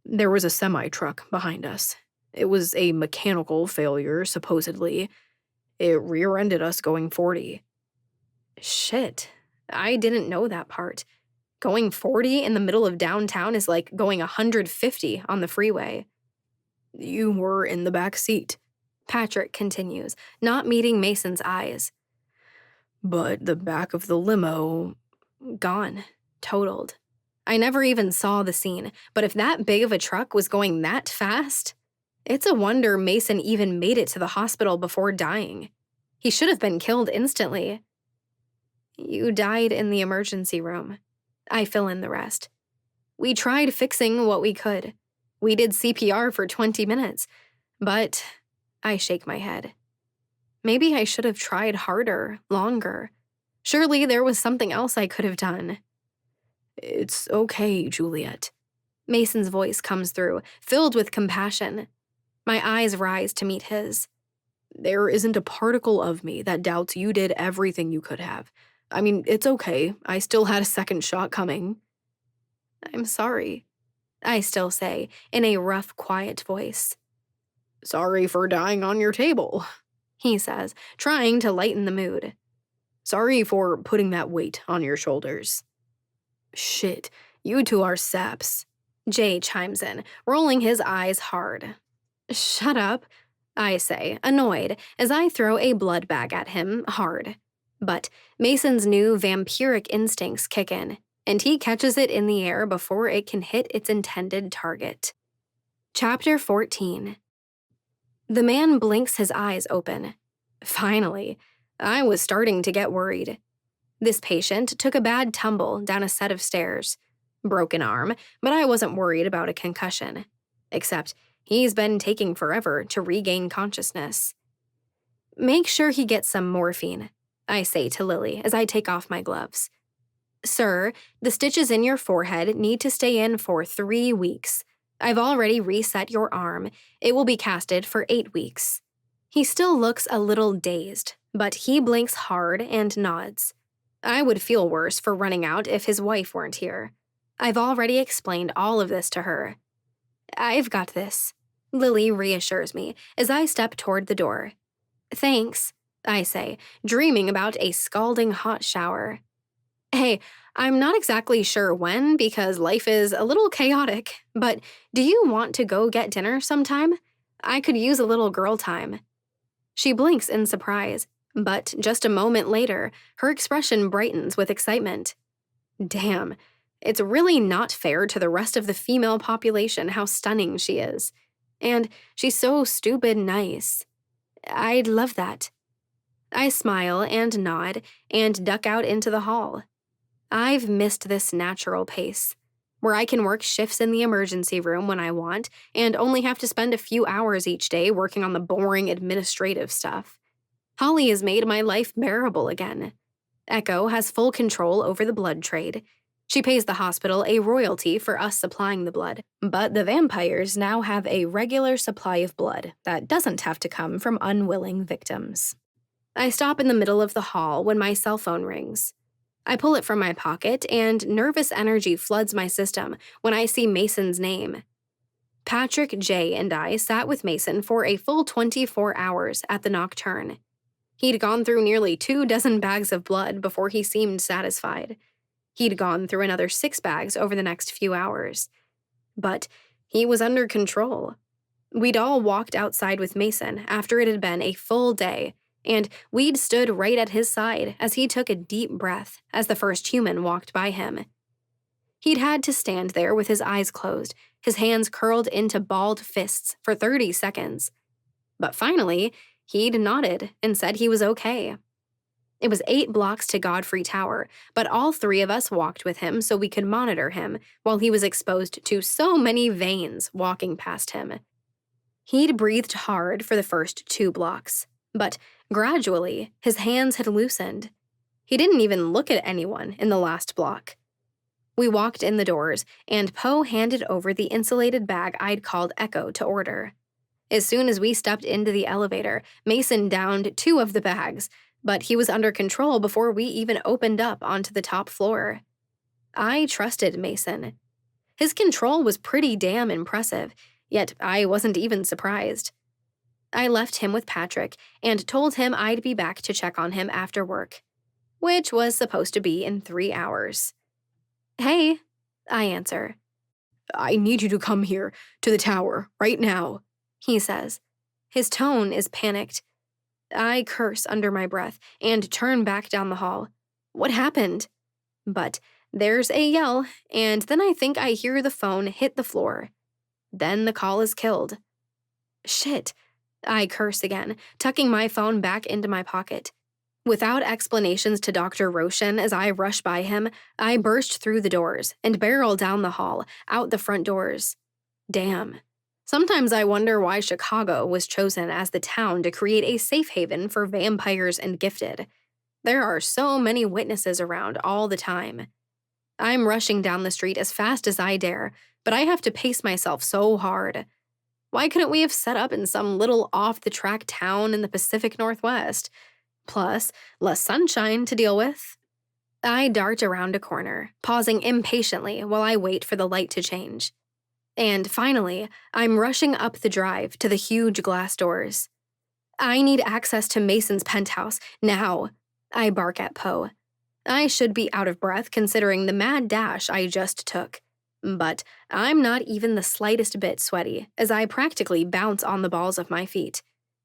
There was a semi-truck behind us. It was a mechanical failure, supposedly. It rear-ended us going 40. Shit, I didn't know that part. Going 40 in the middle of downtown is like going 150 on the freeway. You were in the back seat, Patrick continues, not meeting Mason's eyes. but the back of the limo... Gone. Totaled. I never even saw the scene, but if that big of a truck was going that fast, it's a wonder Mason even made it to the hospital before dying. He should have been killed instantly. You died in the emergency room. I fill in the rest. We tried fixing what we could. We did CPR for 20 minutes, but I shake my head. Maybe I should have tried harder, longer. Surely there was something else I could have done. It's okay, Juliet. Mason's voice comes through, filled with compassion. My eyes rise to meet his. There isn't a particle of me that doubts you did everything you could have. I mean, it's okay. I still had a second shot coming. I'm sorry, I still say, in a rough, quiet voice. Sorry for dying on your table, he says, trying to lighten the mood. Sorry for putting that weight on your shoulders. Shit, you two are saps, Jay chimes in, rolling his eyes hard. Shut up, I say, annoyed, as I throw a blood bag at him hard. But Mason's new vampiric instincts kick in, and he catches it in the air before it can hit its intended target. Chapter 14. The man blinks his eyes open. Finally, I was starting to get worried. This patient took a bad tumble down a set of stairs. Broken arm, but I wasn't worried about a concussion. Except he's been taking forever to regain consciousness. Make sure he gets some morphine, I say to Lily as I take off my gloves. Sir, the stitches in your forehead need to stay in for 3 weeks. I've already reset your arm. It will be casted for 8 weeks. He still looks a little dazed, but he blinks hard and nods. I would feel worse for running out if his wife weren't here. I've already explained all of this to her. I've got this, Lily reassures me as I step toward the door. Thanks, I say, dreaming about a scalding hot shower. Hey, I'm not exactly sure when because life is a little chaotic, but do you want to go get dinner sometime? I could use a little girl time. She blinks in surprise, but just a moment later, her expression brightens with excitement. Damn, it's really not fair to the rest of the female population how stunning she is. And she's so stupid nice. I'd love that. I smile and nod and duck out into the hall. I've missed this natural pace, where I can work shifts in the emergency room when I want and only have to spend a few hours each day working on the boring administrative stuff. Holly has made my life bearable again. Echo has full control over the blood trade. She pays the hospital a royalty for us supplying the blood, but the vampires now have a regular supply of blood that doesn't have to come from unwilling victims. I stop in the middle of the hall when my cell phone rings. I pull it from my pocket, and nervous energy floods my system when I see Mason's name. Patrick, Jay, and I sat with Mason for a full 24 hours at the Nocturne. He'd gone through nearly 24 bags of blood before he seemed satisfied. He'd gone through another 6 bags over the next few hours. But he was under control. We'd all walked outside with Mason after it had been a full day, and we'd stood right at his side as he took a deep breath as the first human walked by him. He'd had to stand there with his eyes closed, his hands curled into balled fists for 30 seconds. But finally, he'd nodded and said he was okay. It was 8 blocks to Godfrey Tower, but all 3 of us walked with him so we could monitor him while he was exposed to so many veins walking past him. He'd breathed hard for the first 2 blocks, but gradually his hands had loosened. He didn't even look at anyone in the last block. We walked in the doors, and Poe handed over the insulated bag I'd called Echo to order. As soon as we stepped into the elevator, Mason downed 2 of the bags, but he was under control before we even opened up onto the top floor. I trusted Mason. His control was pretty damn impressive, yet I wasn't even surprised. I left him with Patrick and told him I'd be back to check on him after work, which was supposed to be in 3 hours. "Hey," I answer. "I need you to come here, to the tower, right now," he says. His tone is panicked. I curse under my breath and turn back down the hall. What happened? But there's a yell, and then I think I hear the phone hit the floor. Then the call is killed. Shit, I curse again, tucking my phone back into my pocket. Without explanations to Dr. Roshan as I rush by him, I burst through the doors and barrel down the hall, out the front doors. Damn. Sometimes I wonder why Chicago was chosen as the town to create a safe haven for vampires and gifted. There are so many witnesses around all the time. I'm rushing down the street as fast as I dare, but I have to pace myself so hard. Why couldn't we have set up in some little off-the-track town in the Pacific Northwest? Plus, less sunshine to deal with. I dart around a corner, pausing impatiently while I wait for the light to change. And finally, I'm rushing up the drive to the huge glass doors. I need access to Mason's penthouse, now, I bark at Poe. I should be out of breath considering the mad dash I just took. But I'm not even the slightest bit sweaty as I practically bounce on the balls of my feet.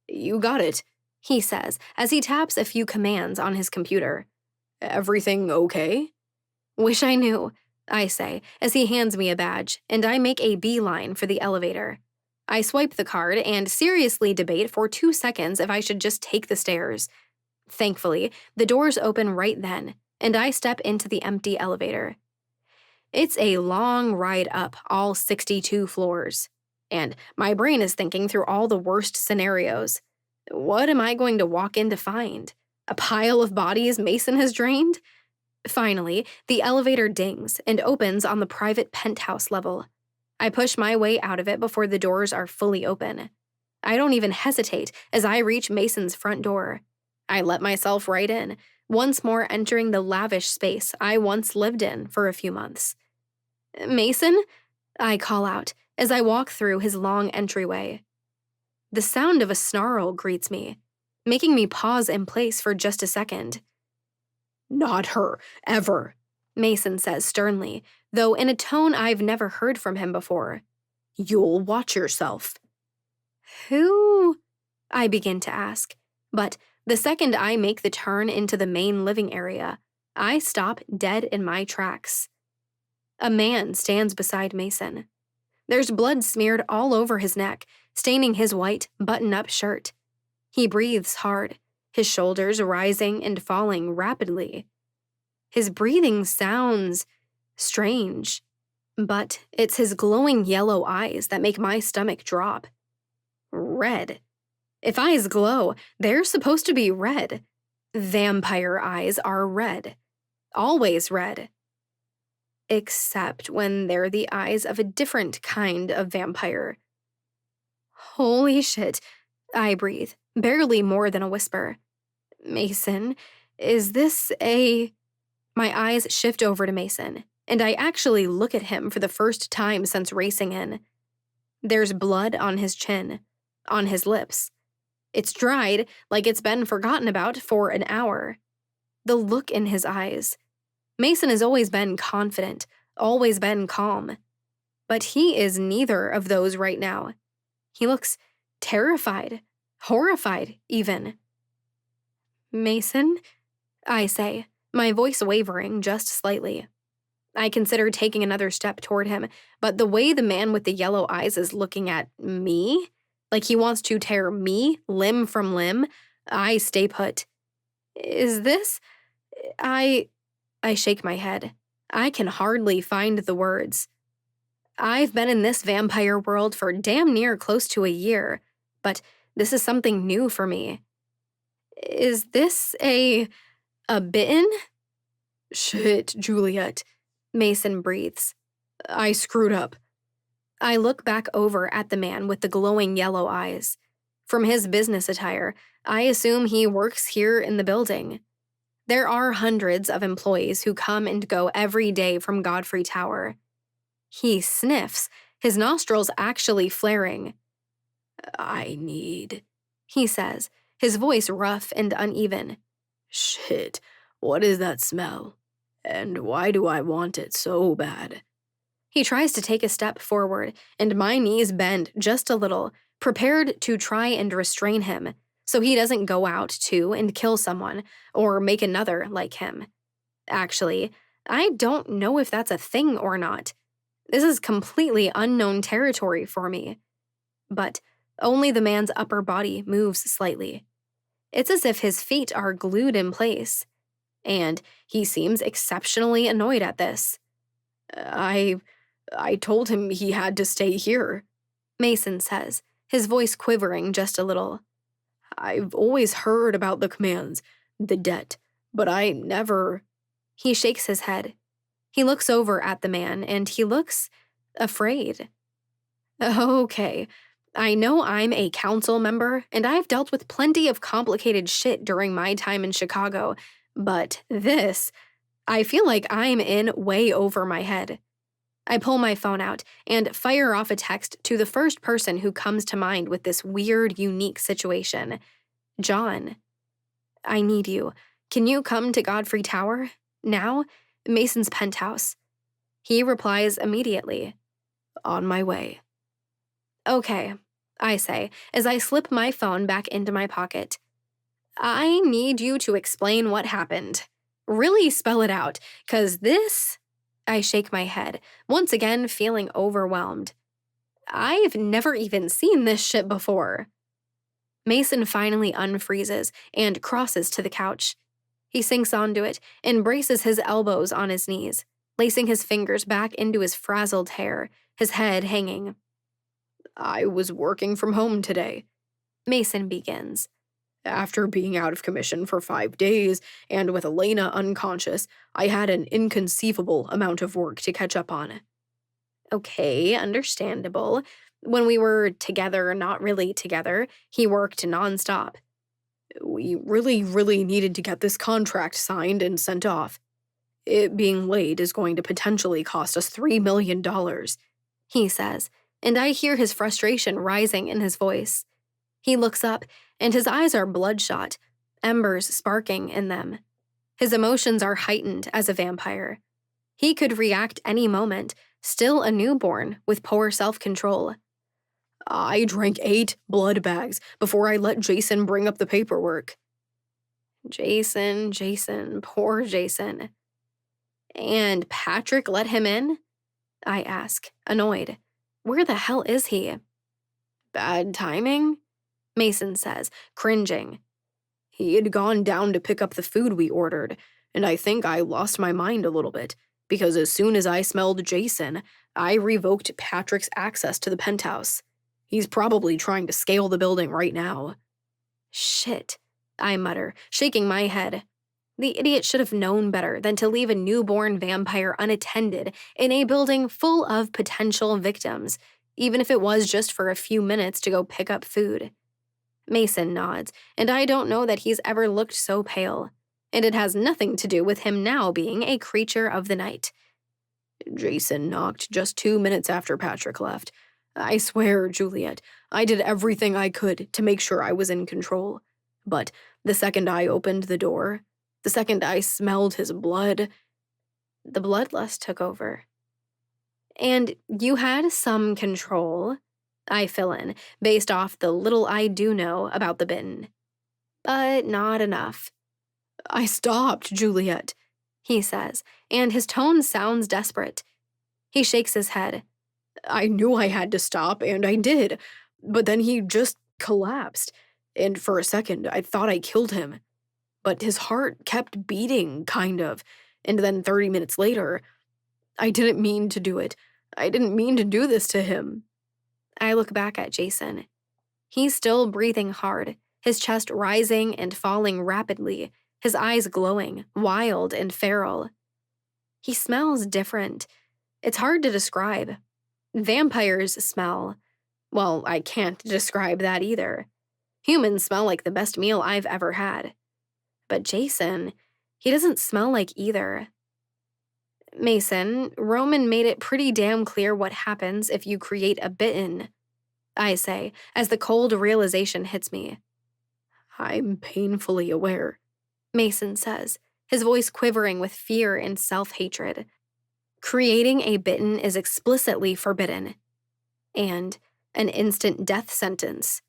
"You got it," he says as he taps a few commands on his computer. "Everything okay?" "Wish I knew," I say as he hands me a badge, and I make a beeline for the elevator. I swipe the card and seriously debate for 2 seconds if I should just take the stairs. Thankfully, the doors open right then, and I step into the empty elevator. It's a long ride up all 62 floors, and my brain is thinking through all the worst scenarios. What am I going to walk in to find? A pile of bodies Mason has drained? Finally, the elevator dings and opens on the private penthouse level. I push my way out of it before the doors are fully open. I don't even hesitate as I reach Mason's front door. I let myself right in, once more entering the lavish space I once lived in for a few months. "Mason?" I call out as I walk through his long entryway. The sound of a snarl greets me, making me pause in place for just a second. "Not her, ever," Mason says sternly, though in a tone I've never heard from him before. "You'll watch yourself." Who? I begin to ask, but the second I make the turn into the main living area, I stop dead in my tracks. A man stands beside Mason. There's blood smeared all over his neck, staining his white, button-up shirt. He breathes hard, his shoulders rising and falling rapidly. His breathing sounds strange, but it's his glowing yellow eyes that make my stomach drop. Red. If eyes glow, they're supposed to be red. Vampire eyes are red. Always red. Except when they're the eyes of a different kind of vampire. Holy shit, I breathe, barely more than a whisper. Mason, is this a... My eyes shift over to Mason, and I actually look at him for the first time since racing in. There's blood on his chin, on his lips. It's dried like it's been forgotten about for an hour. The look in his eyes. Mason has always been confident, always been calm. But he is neither of those right now. He looks terrified, horrified even. "Mason?" I say, my voice wavering just slightly. I consider taking another step toward him, but the way the man with the yellow eyes is looking at me, like he wants to tear me limb from limb, I stay put. "Is this... I shake my head. I can hardly find the words. I've been in this vampire world for damn near close to a year, but this is something new for me. Is this a bitten?" "Shit, Juliet," Mason breathes. I screwed up. I look back over at the man with the glowing yellow eyes. From his business attire, I assume he works here in the building. There are hundreds of employees who come and go every day from Godfrey Tower. He sniffs, his nostrils actually flaring. He says, his voice rough and uneven. Shit, what is that smell? And why do I want it so bad? He tries to take a step forward, and my knees bend just a little, prepared to try and restrain him, so he doesn't go out too and kill someone, or make another like him. Actually, I don't know if that's a thing or not. This is completely unknown territory for me. But only the man's upper body moves slightly. It's as if his feet are glued in place. And he seems exceptionally annoyed at this. I told him he had to stay here, Mason says, his voice quivering just a little. I've always heard about the commands, the debt, but I never... He shakes his head. He looks over at the man, and he looks afraid. Okay, I know I'm a council member, and I've dealt with plenty of complicated shit during my time in Chicago, but this, I feel like I'm in way over my head. I pull my phone out and fire off a text to the first person who comes to mind with this weird, unique situation. John. I need you. Can you come to Godfrey Tower? Now? Mason's penthouse. He replies immediately. On my way. Okay, I say, as I slip my phone back into my pocket. I need you to explain what happened. Really spell it out, 'cause this... I shake my head, once again feeling overwhelmed. I've never even seen this shit before. Mason finally unfreezes and crosses to the couch. He sinks onto it and braces his elbows on his knees, lacing his fingers back into his frazzled hair, his head hanging. I was working from home today, Mason begins. After being out of commission for 5 days and with Elena unconscious, I had an inconceivable amount of work to catch up on. Okay, understandable. When we were together, not really together, he worked nonstop. We really needed to get this contract signed and sent off. It being late is going to potentially cost us $3 million, he says, and I hear his frustration rising in his voice. He looks up, and his eyes are bloodshot, embers sparking in them. His emotions are heightened as a vampire. He could react any moment, still a newborn with poor self-control. I drank 8 blood bags before I let Jason bring up the paperwork. Jason, poor Jason. And Patrick let him in? I ask, annoyed. Where the hell is he? Bad timing? Mason says, cringing. He had gone down to pick up the food we ordered, and I think I lost my mind a little bit, because as soon as I smelled Jason, I revoked Patrick's access to the penthouse. He's probably trying to scale the building right now. Shit, I mutter, shaking my head. The idiot should have known better than to leave a newborn vampire unattended in a building full of potential victims, even if it was just for a few minutes to go pick up food. Mason nods, and I don't know that he's ever looked so pale, and it has nothing to do with him now being a creature of the night. Jason knocked just 2 minutes after Patrick left. I swear, Juliet, I did everything I could to make sure I was in control. But the second I opened the door, the second I smelled his blood, the bloodlust took over. And you had some control, I fill in, based off the little I do know about the bin. But not enough. I stopped, Juliet, he says, and his tone sounds desperate. He shakes his head. I knew I had to stop, and I did, but then he just collapsed, and for a second I thought I killed him. But his heart kept beating, kind of, and then 30 minutes later, I didn't mean to do it. I didn't mean to do this to him. I look back at Jason. He's still breathing hard, his chest rising and falling rapidly, his eyes glowing, wild and feral. He smells different. It's hard to describe. Vampires smell. Well, I can't describe that either. Humans smell like the best meal I've ever had. But Jason, he doesn't smell like either. Mason, Roman made it pretty damn clear what happens if you create a bitten, I say, as the cold realization hits me. I'm painfully aware, Mason says, his voice quivering with fear and self-hatred. Creating a bitten is explicitly forbidden. And an instant death sentence.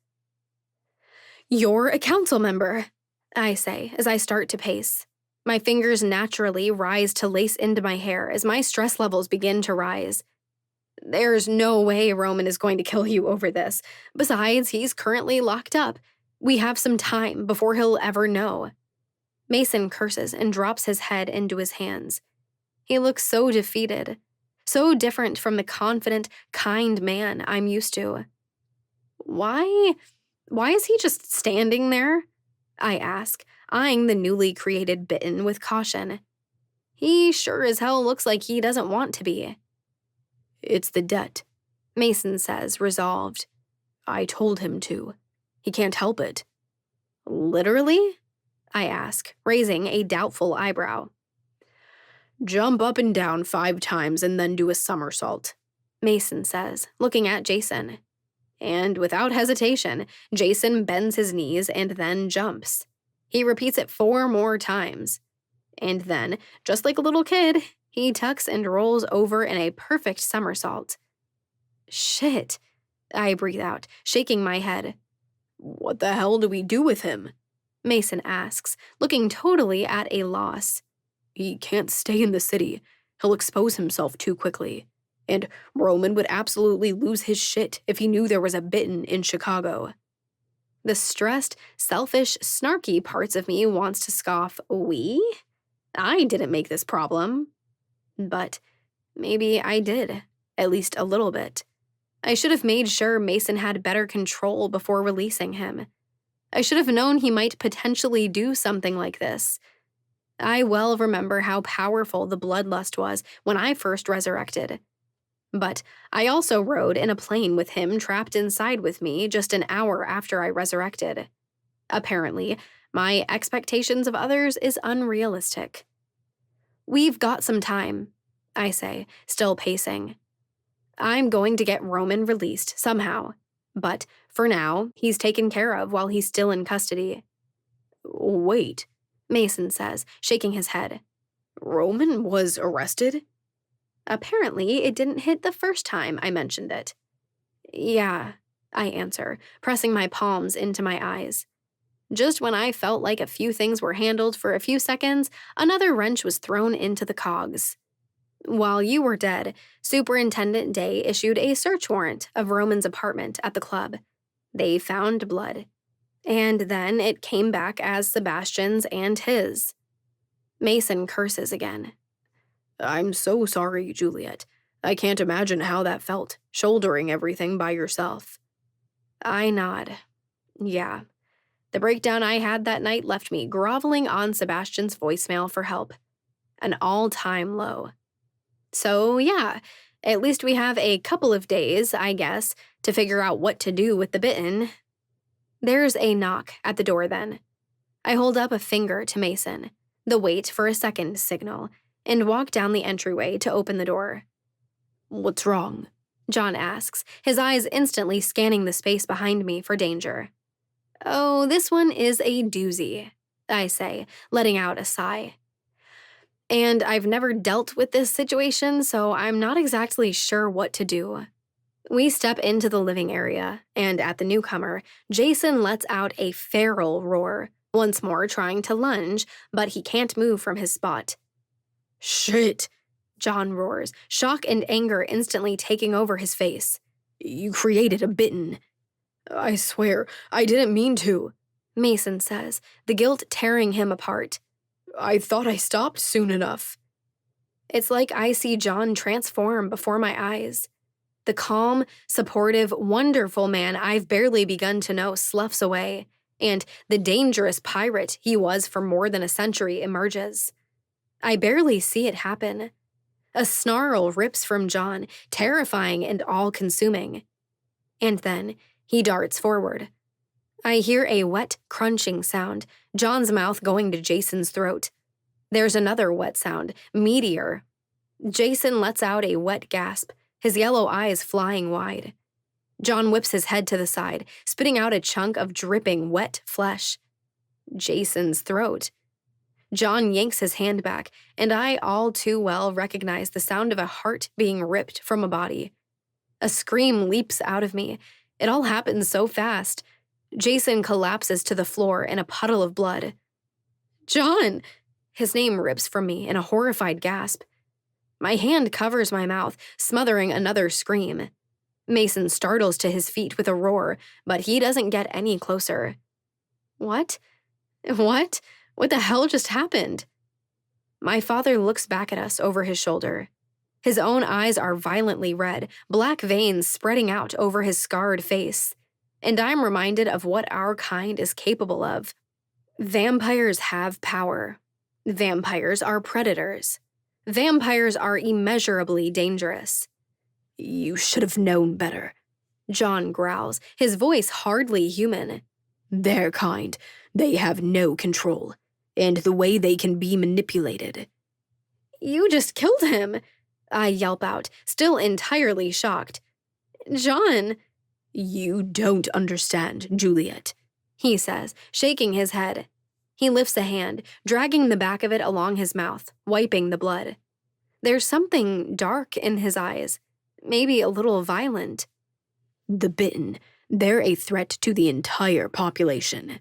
You're a council member, I say as I start to pace. My fingers naturally rise to lace into my hair as my stress levels begin to rise. There's no way Roman is going to kill you over this. Besides, he's currently locked up. We have some time before he'll ever know. Mason curses and drops his head into his hands. He looks so defeated, so different from the confident, kind man I'm used to. Why is he just standing there? I ask, eyeing the newly created bitten with caution. He sure as hell looks like he doesn't want to be. It's the debt, Mason says, resolved. I told him to. He can't help it. Literally? I ask, raising a doubtful eyebrow. Jump up and down 5 times and then do a somersault, Mason says, looking at Jason. And without hesitation, Jason bends his knees and then jumps. He repeats it 4 more times. And then, just like a little kid, he tucks and rolls over in a perfect somersault. Shit, I breathe out, shaking my head. What the hell do we do with him? Mason asks, looking totally at a loss. He can't stay in the city. He'll expose himself too quickly. And Roman would absolutely lose his shit if he knew there was a bitten in Chicago. The stressed, selfish, snarky parts of me wants to scoff, we? I didn't make this problem. But maybe I did, at least a little bit. I should have made sure Mason had better control before releasing him. I should have known he might potentially do something like this. I well remember how powerful the bloodlust was when I first resurrected. But I also rode in a plane with him trapped inside with me just an hour after I resurrected. Apparently, my expectations of others is unrealistic. We've got some time, I say, still pacing. I'm going to get Roman released somehow, but for now, he's taken care of while he's still in custody. Wait, Mason says, shaking his head. Roman was arrested? Apparently, it didn't hit the first time I mentioned it. Yeah, I answer, pressing my palms into my eyes. Just when I felt like a few things were handled for a few seconds, another wrench was thrown into the cogs. While you were dead, Superintendent Day issued a search warrant of Roman's apartment at the club. They found blood. And then it came back as Sebastian's and his. Mason curses again. I'm so sorry, Juliet. I can't imagine how that felt, shouldering everything by yourself. I nod. Yeah. The breakdown I had that night left me groveling on Sebastian's voicemail for help. An all-time low. So, yeah, at least we have a couple of days, I guess, to figure out what to do with the bitten. There's a knock at the door then. I hold up a finger to Mason, the wait for a second signal, and walk down the entryway to open the door. What's wrong? John asks, his eyes instantly scanning the space behind me for danger. Oh, this one is a doozy, I say, letting out a sigh. And I've never dealt with this situation, so I'm not exactly sure what to do. We step into the living area, and at the newcomer, Jason lets out a feral roar, once more trying to lunge, but he can't move from his spot. Shit, John roars, shock and anger instantly taking over his face. You created a bitten. I swear, I didn't mean to, Mason says, the guilt tearing him apart. I thought I stopped soon enough. It's like I see John transform before my eyes. The calm, supportive, wonderful man I've barely begun to know sloughs away, and the dangerous pirate he was for more than a century emerges. I barely see it happen. A snarl rips from John, terrifying and all-consuming. And then he darts forward. I hear a wet, crunching sound, John's mouth going to Jason's throat. There's another wet sound, meteor. Jason lets out a wet gasp, his yellow eyes flying wide. John whips his head to the side, spitting out a chunk of dripping, wet flesh. Jason's throat. John yanks his hand back, and I all too well recognize the sound of a heart being ripped from a body. A scream leaps out of me. It all happens so fast. Jason collapses to the floor in a puddle of blood. John! His name rips from me in a horrified gasp. My hand covers my mouth, smothering another scream. Mason startles to his feet with a roar, but he doesn't get any closer. What? What? What the hell just happened? My father looks back at us over his shoulder. His own eyes are violently red, black veins spreading out over his scarred face. And I'm reminded of what our kind is capable of. Vampires have power. Vampires are predators. Vampires are immeasurably dangerous. You should have known better, John growls, his voice hardly human. Their kind, they have no control, and the way they can be manipulated. You just killed him, I yelp out, still entirely shocked. John. You don't understand, Juliet, he says, shaking his head. He lifts a hand, dragging the back of it along his mouth, wiping the blood. There's something dark in his eyes, maybe a little violent. The bitten, they're a threat to the entire population.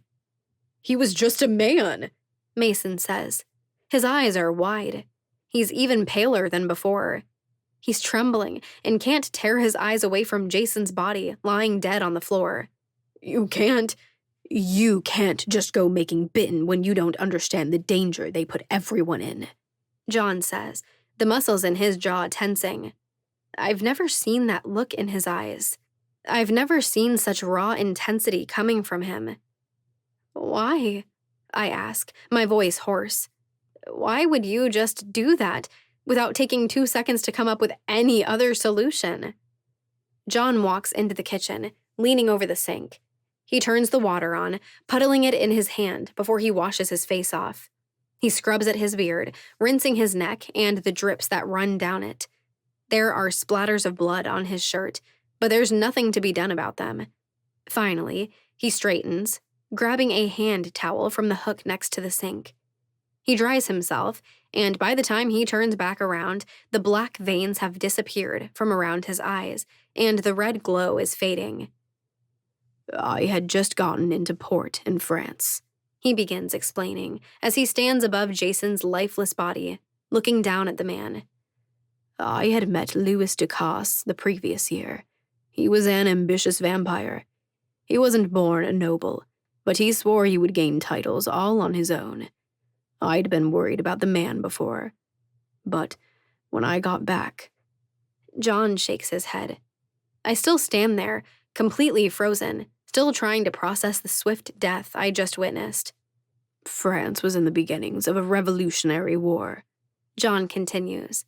He was just a man, Mason says. His eyes are wide. He's even paler than before. He's trembling and can't tear his eyes away from Jason's body lying dead on the floor. You can't just go making bitten when you don't understand the danger they put everyone in, John says, the muscles in his jaw tensing. I've never seen that look in his eyes. I've never seen such raw intensity coming from him. Why? I ask, my voice hoarse. Why would you just do that without taking 2 seconds to come up with any other solution? John walks into the kitchen, leaning over the sink. He turns the water on, puddling it in his hand before he washes his face off. He scrubs at his beard, rinsing his neck and the drips that run down it. There are splatters of blood on his shirt, but there's nothing to be done about them. Finally, he straightens, grabbing a hand towel from the hook next to the sink. He dries himself, and by the time he turns back around, the black veins have disappeared from around his eyes, and the red glow is fading. I had just gotten into port in France, he begins explaining, as he stands above Jason's lifeless body, looking down at the man. I had met Louis Ducasse the previous year. He was an ambitious vampire. He wasn't born a noble, but he swore he would gain titles all on his own. I'd been worried about the man before. But when I got back... John shakes his head. I still stand there, completely frozen, still trying to process the swift death I just witnessed. France was in the beginnings of a revolutionary war, John continues.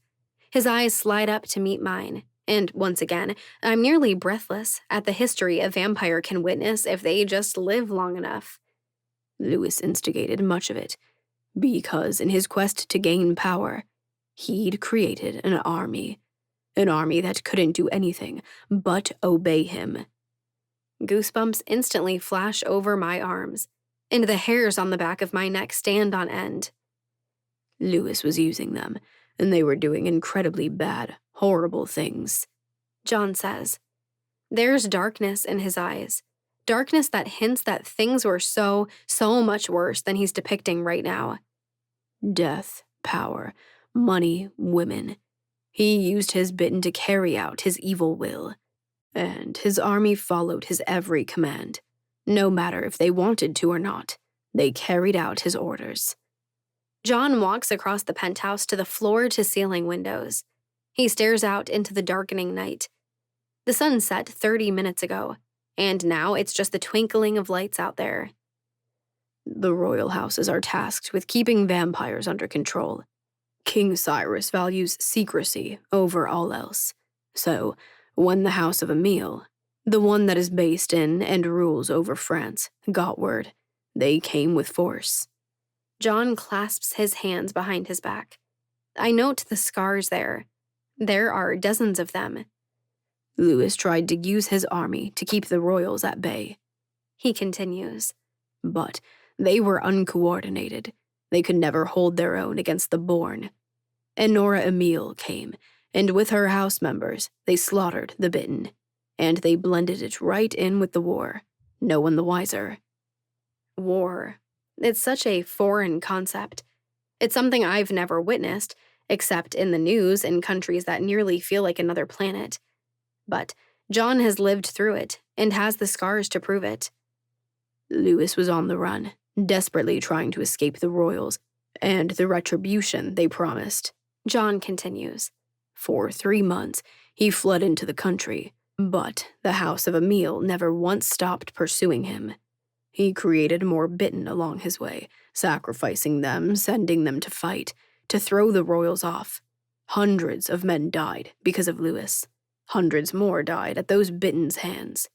His eyes slide up to meet mine, and once again, I'm nearly breathless at the history a vampire can witness if they just live long enough. Louis instigated much of it, because in his quest to gain power, he'd created an army that couldn't do anything but obey him. Goosebumps instantly flash over my arms, and the hairs on the back of my neck stand on end. Louis was using them, and they were doing incredibly bad, horrible things, John says. There's darkness in his eyes, darkness that hints that things were so much worse than he's depicting right now. Death, power, money, women. He used his bitten to carry out his evil will, and his army followed his every command. No matter if they wanted to or not, they carried out his orders. John walks across the penthouse to the floor-to-ceiling windows. He stares out into the darkening night. The sun set 30 minutes ago, and now it's just the twinkling of lights out there. The royal houses are tasked with keeping vampires under control. King Cyrus values secrecy over all else. So, when the House of Emile, the one that is based in and rules over France, got word, they came with force. John clasps his hands behind his back. I note the scars there. There are dozens of them. Louis tried to use his army to keep the royals at bay. He continues. But they were uncoordinated. They could never hold their own against the Born. Enora Emile came, and with her house members, they slaughtered the Bitten. And they blended it right in with the war. No one the wiser. War. It's such a foreign concept. It's something I've never witnessed, except in the news in countries that nearly feel like another planet. But John has lived through it and has the scars to prove it. Louis was on the run, desperately trying to escape the royals and the retribution they promised. John continues. For 3 months, he fled into the country, but the House of Emile never once stopped pursuing him. He created more Bitten along his way, sacrificing them, sending them to fight, to throw the royals off. Hundreds of men died because of Louis. Hundreds more died at those Bitten's hands.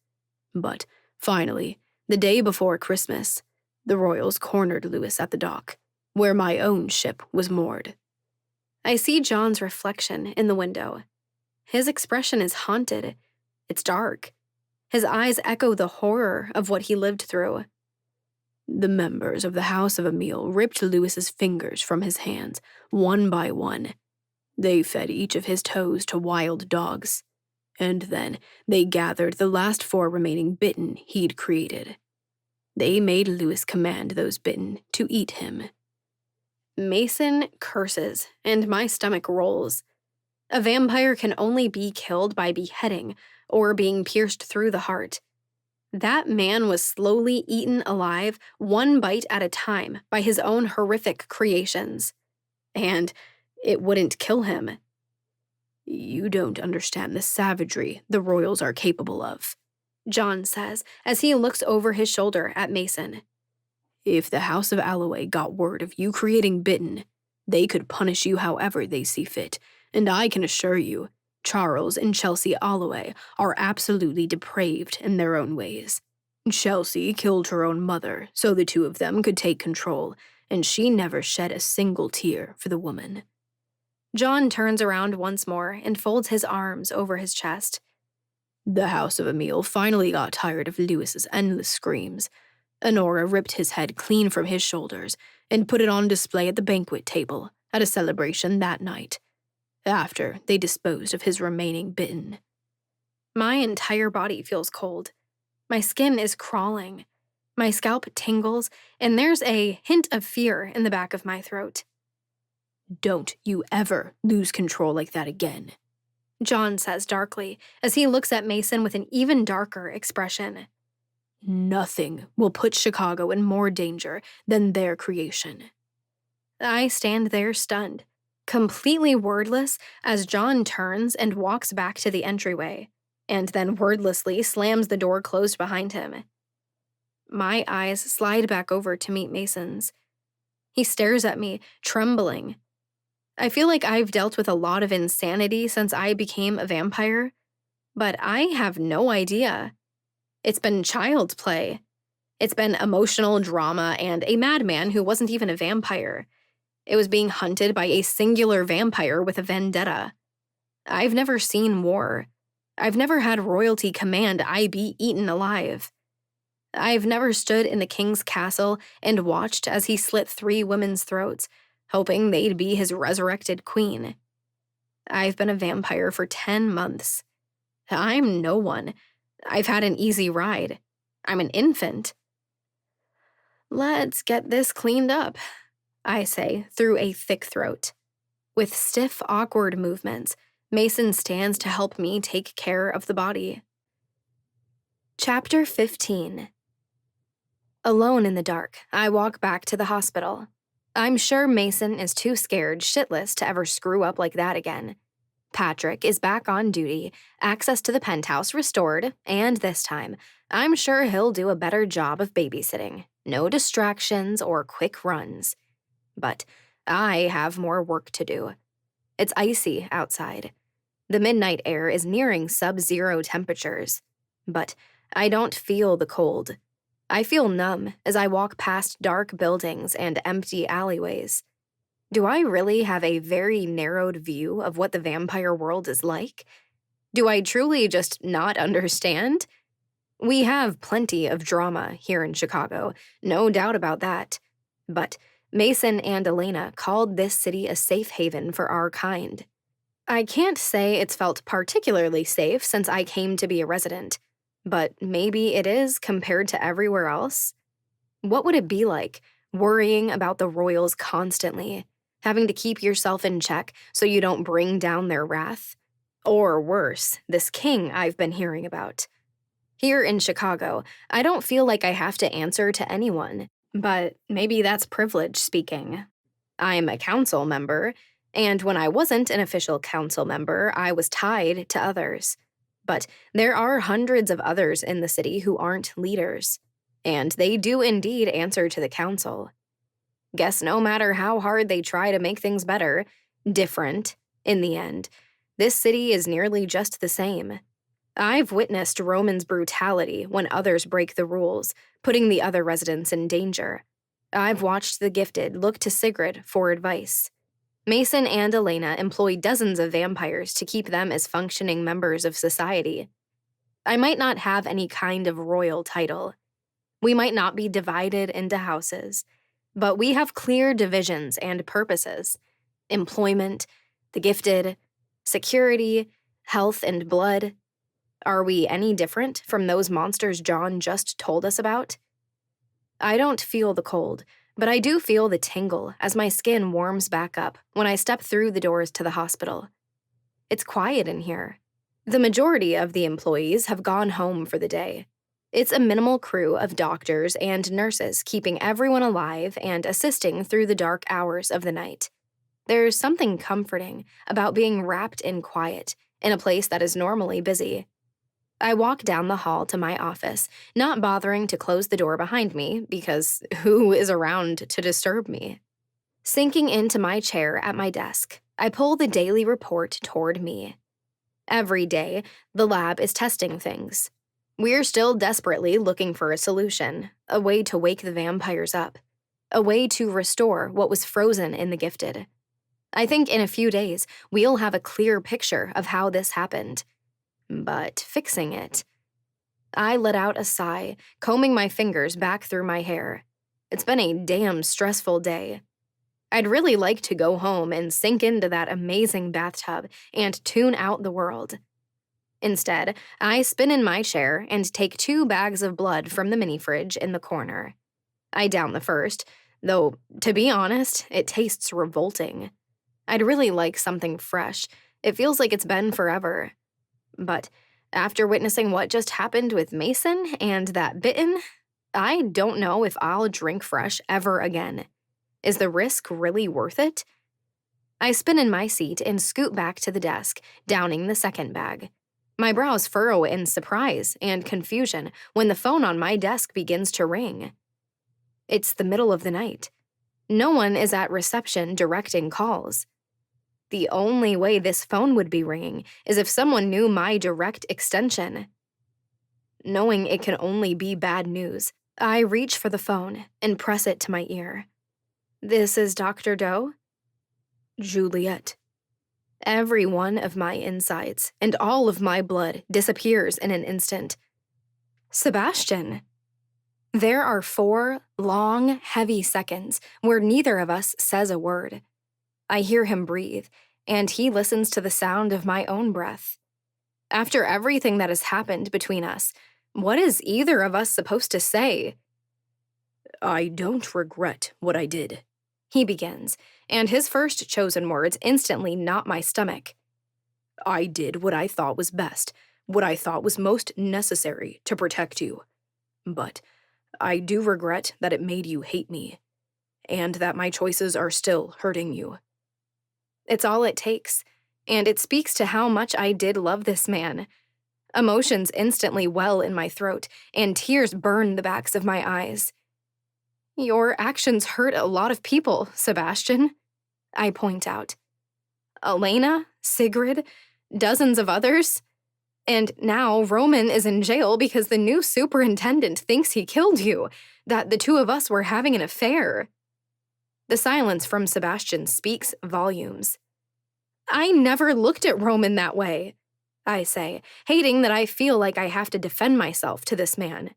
But finally, the day before Christmas, the royals cornered Louis at the dock, where my own ship was moored. I see John's reflection in the window. His expression is haunted. It's dark. His eyes echo the horror of what he lived through. The members of the House of Emile ripped Louis's fingers from his hands, one by one. They fed each of his toes to wild dogs. And then they gathered the last 4 remaining Bitten he'd created. They made Louis command those Bitten to eat him. Mason curses, and my stomach rolls. A vampire can only be killed by beheading or being pierced through the heart. That man was slowly eaten alive, one bite at a time, by his own horrific creations. And it wouldn't kill him. You don't understand the savagery the royals are capable of, John says as he looks over his shoulder at Mason. If the House of Alloway got word of you creating Bitten, they could punish you however they see fit, and I can assure you, Charles and Chelsea Alloway are absolutely depraved in their own ways. Chelsea killed her own mother so the 2 of them could take control, and she never shed a single tear for the woman. John turns around once more and folds his arms over his chest. The House of Emile finally got tired of Louis's endless screams. Enora ripped his head clean from his shoulders and put it on display at the banquet table at a celebration that night. After they disposed of his remaining Bitten. My entire body feels cold. My skin is crawling. My scalp tingles, and there's a hint of fear in the back of my throat. Don't you ever lose control like that again, John says darkly as he looks at Mason with an even darker expression. Nothing will put Chicago in more danger than their creation. I stand there stunned, completely wordless as John turns and walks back to the entryway, and then wordlessly slams the door closed behind him. My eyes slide back over to meet Mason's. He stares at me, trembling. I feel like I've dealt with a lot of insanity since I became a vampire, but I have no idea. It's been child's play. It's been emotional drama and a madman who wasn't even a vampire. It was being hunted by a singular vampire with a vendetta. I've never seen war. I've never had royalty command I be eaten alive. I've never stood in the king's castle and watched as he slit 3 women's throats, hoping they'd be his resurrected queen. I've been a vampire for 10 months. I'm no one. I've had an easy ride. I'm an infant. Let's get this cleaned up, I say through a thick throat. With stiff, awkward movements, Mason stands to help me take care of the body. Chapter 15. Alone in the dark, I walk back to the hospital. I'm sure Mason is too scared shitless to ever screw up like that again. Patrick is back on duty, access to the penthouse restored, and this time, I'm sure he'll do a better job of babysitting. No distractions or quick runs. But I have more work to do. It's icy outside. The midnight air is nearing sub-zero temperatures. But I don't feel the cold. I feel numb as I walk past dark buildings and empty alleyways. Do I really have a very narrowed view of what the vampire world is like? Do I truly just not understand? We have plenty of drama here in Chicago, no doubt about that. But Mason and Elena called this city a safe haven for our kind. I can't say it's felt particularly safe since I came to be a resident, but maybe it is compared to everywhere else. What would it be like, worrying about the royals constantly, having to keep yourself in check so you don't bring down their wrath? Or worse, this king I've been hearing about. Here in Chicago, I don't feel like I have to answer to anyone, but maybe that's privilege speaking. I'm a council member, and when I wasn't an official council member, I was tied to others. But there are hundreds of others in the city who aren't leaders, and they do indeed answer to the council. Guess no matter how hard they try to make things better, different, in the end, this city is nearly just the same. I've witnessed Roman's brutality when others break the rules, putting the other residents in danger. I've watched the gifted look to Sigrid for advice. Mason and Elena employ dozens of vampires to keep them as functioning members of society. I might not have any kind of royal title. We might not be divided into houses, but we have clear divisions and purposes. Employment, the gifted, security, health and blood. Are we any different from those monsters John just told us about? I don't feel the cold, but I do feel the tingle as my skin warms back up when I step through the doors to the hospital. It's quiet in here. The majority of the employees have gone home for the day. It's a minimal crew of doctors and nurses keeping everyone alive and assisting through the dark hours of the night. There's something comforting about being wrapped in quiet in a place that is normally busy. I walk down the hall to my office, not bothering to close the door behind me because who is around to disturb me? Sinking into my chair at my desk, I pull the daily report toward me. Every day, the lab is testing things. We're still desperately looking for a solution, a way to wake the vampires up, a way to restore what was frozen in the gifted. I think in a few days, we'll have a clear picture of how this happened. But fixing it. I let out a sigh, combing my fingers back through my hair. It's been a damn stressful day. I'd really like to go home and sink into that amazing bathtub and tune out the world. Instead, I spin in my chair and take 2 bags of blood from the mini fridge in the corner. I down the first, though, to be honest, it tastes revolting. I'd really like something fresh. It feels like it's been forever. But after witnessing what just happened with Mason and that bitten, I don't know if I'll drink fresh ever again. Is the risk really worth it? I spin in my seat and scoot back to the desk, downing the second bag. My brows furrow in surprise and confusion when the phone on my desk begins to ring. It's the middle of the night. No one is at reception directing calls. The only way this phone would be ringing is if someone knew my direct extension. Knowing it can only be bad news, I reach for the phone and press it to my ear. This is Dr. Doe? Juliet. Every one of my insides and all of my blood disappears in an instant. Sebastian. There are 4 long, heavy seconds where neither of us says a word. I hear him breathe, and he listens to the sound of my own breath. After everything that has happened between us, what is either of us supposed to say? I don't regret what I did, he begins, and his first chosen words instantly knot my stomach. I did what I thought was best, what I thought was most necessary to protect you. But I do regret that it made you hate me, and that my choices are still hurting you. It's all it takes, and it speaks to how much I did love this man. Emotions instantly well in my throat, and tears burn the backs of my eyes. Your actions hurt a lot of people, Sebastian, I point out. Elena, Sigrid, dozens of others. And now Roman is in jail because the new superintendent thinks he killed you, that the two of us were having an affair. The silence from Sebastian speaks volumes. I never looked at Roman that way, I say, hating that I feel like I have to defend myself to this man.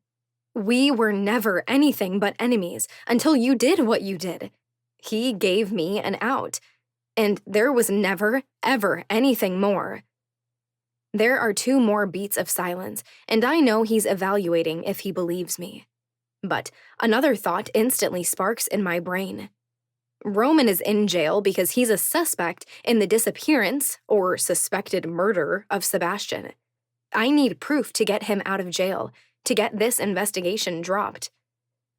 We were never anything but enemies until you did what you did. He gave me an out, and there was never, ever anything more. There are 2 more beats of silence, and I know he's evaluating if he believes me. But another thought instantly sparks in my brain. Roman is in jail because he's a suspect in the disappearance or suspected murder of Sebastian. I need proof to get him out of jail, to get this investigation dropped.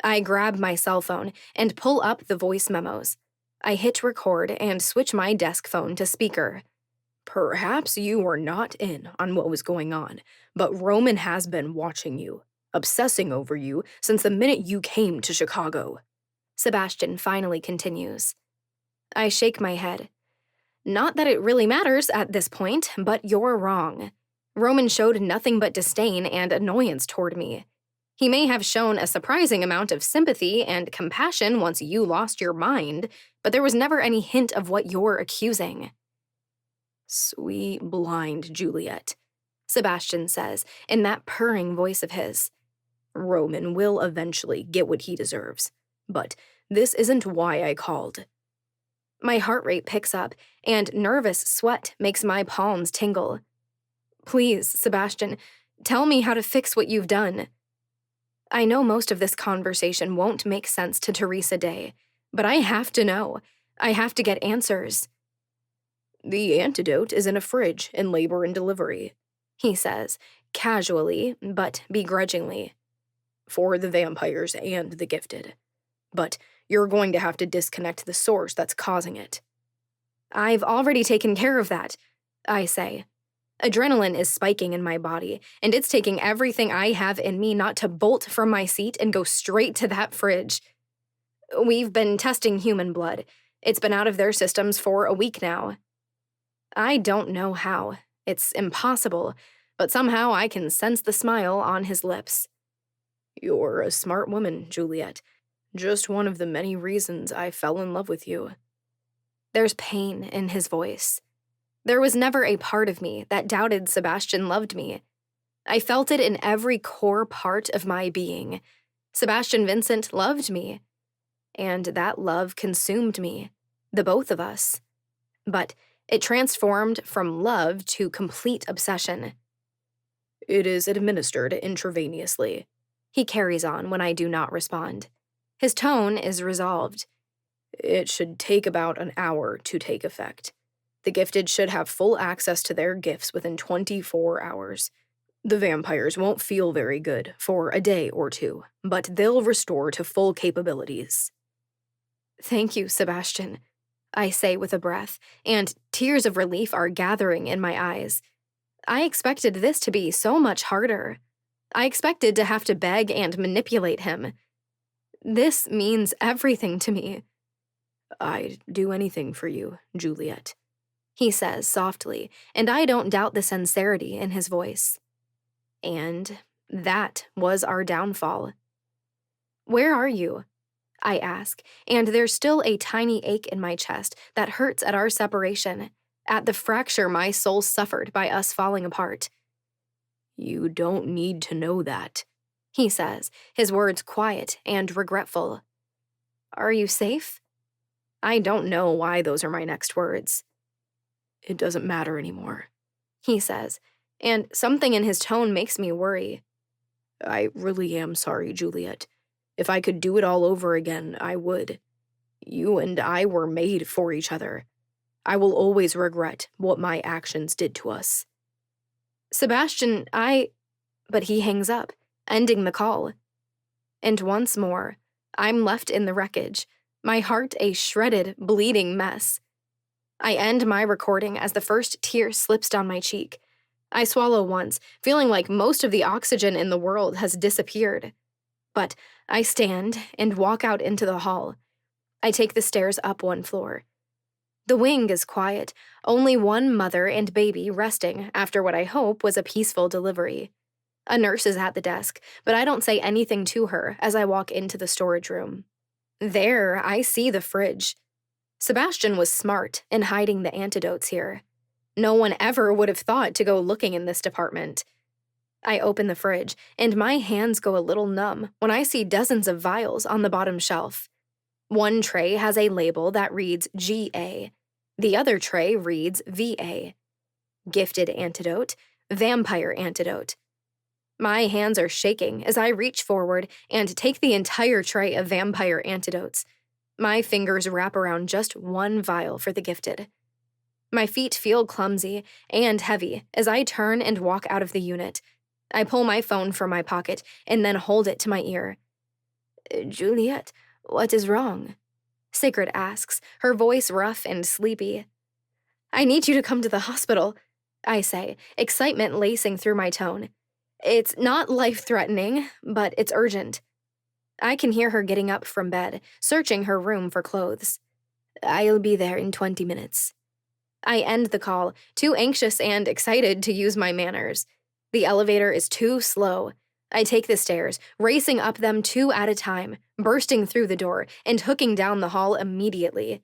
I grab my cell phone and pull up the voice memos. I hit record and switch my desk phone to speaker. Perhaps you were not in on what was going on, but Roman has been watching you, obsessing over you since the minute you came to Chicago. Sebastian finally continues. I shake my head. Not that it really matters at this point, but you're wrong. Roman showed nothing but disdain and annoyance toward me. He may have shown a surprising amount of sympathy and compassion once you lost your mind, but there was never any hint of what you're accusing. Sweet, blind Juliet, Sebastian says in that purring voice of his. Roman will eventually get what he deserves, but this isn't why I called. My heart rate picks up, and nervous sweat makes my palms tingle. Please, Sebastian, tell me how to fix what you've done. I know most of this conversation won't make sense to Teresa Day, but I have to know. I have to get answers. The antidote is in a fridge in labor and delivery, he says, casually but begrudgingly. For the vampires and the gifted. But you're going to have to disconnect the source that's causing it. I've already taken care of that, I say. Adrenaline is spiking in my body, and it's taking everything I have in me not to bolt from my seat and go straight to that fridge. We've been testing human blood. It's been out of their systems for a week now. I don't know how. It's impossible, but somehow I can sense the smile on his lips. You're a smart woman, Juliet. Just one of the many reasons I fell in love with you. There's pain in his voice. There was never a part of me that doubted Sebastian loved me. I felt it in every core part of my being. Sebastian Vincent loved me. And that love consumed me, the both of us. But it transformed from love to complete obsession. It is administered intravenously, he carries on when I do not respond. His tone is resolved. It should take about an hour to take effect. The gifted should have full access to their gifts within 24 hours. The vampires won't feel very good for a day or 2, but they'll restore to full capabilities. Thank you, Sebastian, I say with a breath, and tears of relief are gathering in my eyes. I expected this to be so much harder. I expected to have to beg and manipulate him. This means everything to me. I'd do anything for you, Juliet, he says softly, and I don't doubt the sincerity in his voice. And that was our downfall. Where are you? I ask, and there's still a tiny ache in my chest that hurts at our separation, at the fracture my soul suffered by us falling apart. You don't need to know that, he says, his words quiet and regretful. Are you safe? I don't know why those are my next words. It doesn't matter anymore, he says, and something in his tone makes me worry. I really am sorry, Juliet. If I could do it all over again, I would. You and I were made for each other. I will always regret what my actions did to us. Sebastian, But he hangs up, ending the call. And once more, I'm left in the wreckage, my heart a shredded, bleeding mess. I end my recording as the first tear slips down my cheek. I swallow once, feeling like most of the oxygen in the world has disappeared. But I stand and walk out into the hall. I take the stairs up 1 floor. The wing is quiet, only one mother and baby resting after what I hope was a peaceful delivery. A nurse is at the desk, but I don't say anything to her as I walk into the storage room. There, I see the fridge. Sebastian was smart in hiding the antidotes here. No one ever would have thought to go looking in this department. I open the fridge, and my hands go a little numb when I see dozens of vials on the bottom shelf. One tray has a label that reads GA. The other tray reads VA. Gifted antidote, vampire antidote. My hands are shaking as I reach forward and take the entire tray of vampire antidotes. My fingers wrap around just one vial for the gifted. My feet feel clumsy and heavy as I turn and walk out of the unit. I pull my phone from my pocket and then hold it to my ear. Juliet, what is wrong? Sigrid asks, her voice rough and sleepy. I need you to come to the hospital, I say, excitement lacing through my tone. It's not life-threatening, but it's urgent. I can hear her getting up from bed, searching her room for clothes. I'll be there in 20 minutes. I end the call, too anxious and excited to use my manners. The elevator is too slow. I take the stairs, racing up them 2 at a time, bursting through the door and hooking down the hall immediately.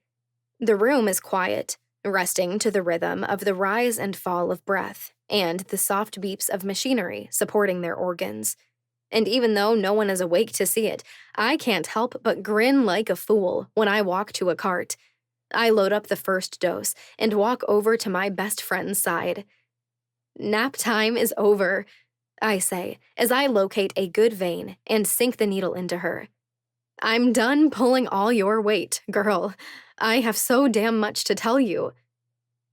The room is quiet, resting to the rhythm of the rise and fall of breath and the soft beeps of machinery supporting their organs. And even though no one is awake to see it, I can't help but grin like a fool when I walk to a cart. I load up the first dose and walk over to my best friend's side. Nap time is over, I say, as I locate a good vein and sink the needle into her. I'm done pulling all your weight, girl. I have so damn much to tell you.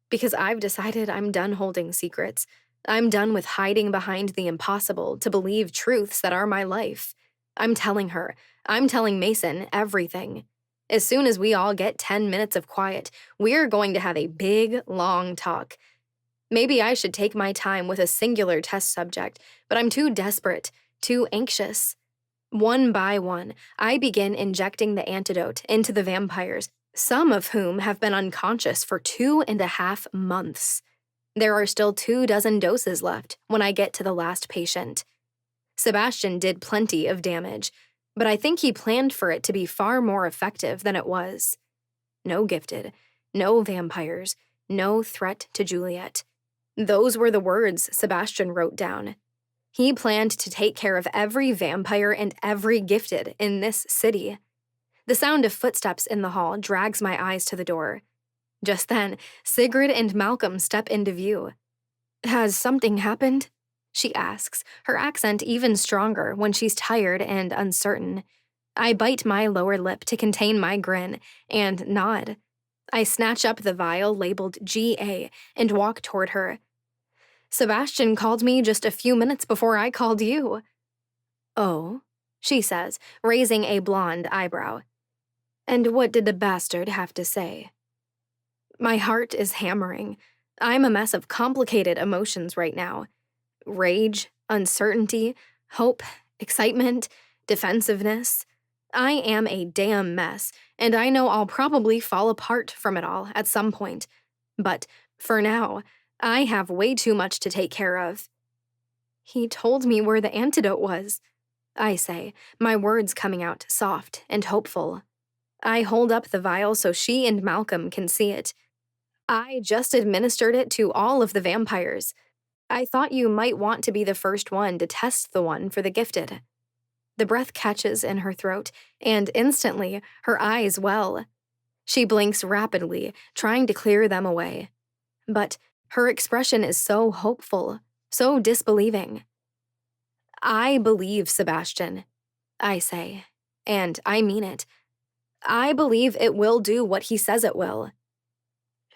Because I've decided I'm done holding secrets. I'm done with hiding behind the impossible to believe truths that are my life. I'm telling her. I'm telling Mason everything. As soon as we all get 10 minutes of quiet, we're going to have a big, long talk. Maybe I should take my time with a singular test subject, but I'm too desperate, too anxious. One by one, I begin injecting the antidote into the vampires, some of whom have been unconscious for 2.5 months. There are still 24 doses left when I get to the last patient. Sebastian did plenty of damage, but I think he planned for it to be far more effective than it was. No gifted, no vampires, no threat to Juliet. Those were the words Sebastian wrote down. He planned to take care of every vampire and every gifted in this city. The sound of footsteps in the hall drags my eyes to the door. Just then, Sigrid and Malcolm step into view. Has something happened? She asks, her accent even stronger when she's tired and uncertain. I bite my lower lip to contain my grin and nod. I snatch up the vial labeled GA and walk toward her. Sebastian called me just a few minutes before I called you. Oh, she says, raising a blonde eyebrow. And what did the bastard have to say? My heart is hammering. I'm a mess of complicated emotions right now. Rage, uncertainty, hope, excitement, defensiveness. I am a damn mess, and I know I'll probably fall apart from it all at some point. But for now, I have way too much to take care of. He told me where the antidote was, I say, my words coming out soft and hopeful. I hold up the vial so she and Malcolm can see it. I just administered it to all of the vampires. I thought you might want to be the first one to test the one for the gifted. The breath catches in her throat, and instantly, her eyes well. She blinks rapidly, trying to clear them away. But her expression is so hopeful, so disbelieving. I believe Sebastian, I say, and I mean it. I believe it will do what he says it will.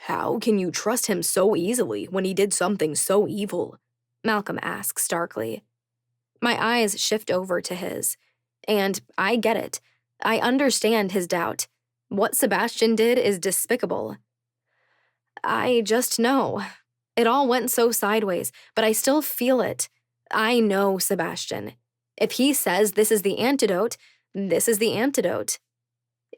How can you trust him so easily when he did something so evil? Malcolm asks darkly. My eyes shift over to his, and I get it. I understand his doubt. What Sebastian did is despicable. I just know. It all went so sideways, but I still feel it. I know Sebastian. If he says this is the antidote, this is the antidote.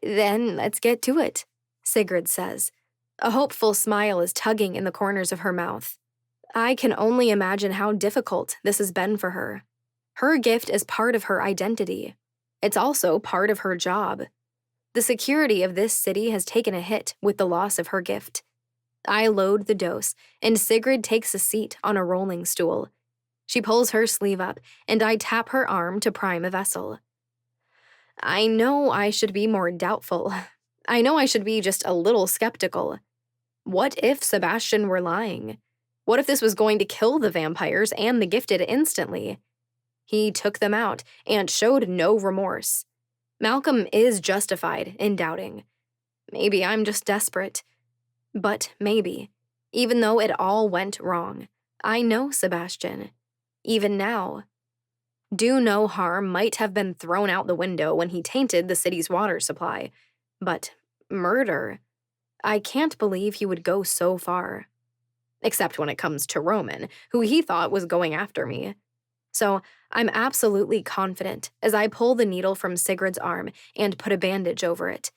Then let's get to it, Sigrid says. A hopeful smile is tugging in the corners of her mouth. I can only imagine how difficult this has been for her. Her gift is part of her identity. It's also part of her job. The security of this city has taken a hit with the loss of her gift. I load the dose, and Sigrid takes a seat on a rolling stool. She pulls her sleeve up, and I tap her arm to prime a vessel. I know I should be more doubtful. I know I should be just a little skeptical. What if Sebastian were lying? What if this was going to kill the vampires and the gifted instantly? He took them out and showed no remorse. Malcolm is justified in doubting. Maybe I'm just desperate. But maybe, even though it all went wrong, I know Sebastian. Even now. Do no harm might have been thrown out the window when he tainted the city's water supply. But murder? I can't believe he would go so far. Except when it comes to Roman, who he thought was going after me. So I'm absolutely confident as I pull the needle from Sigrid's arm and put a bandage over it.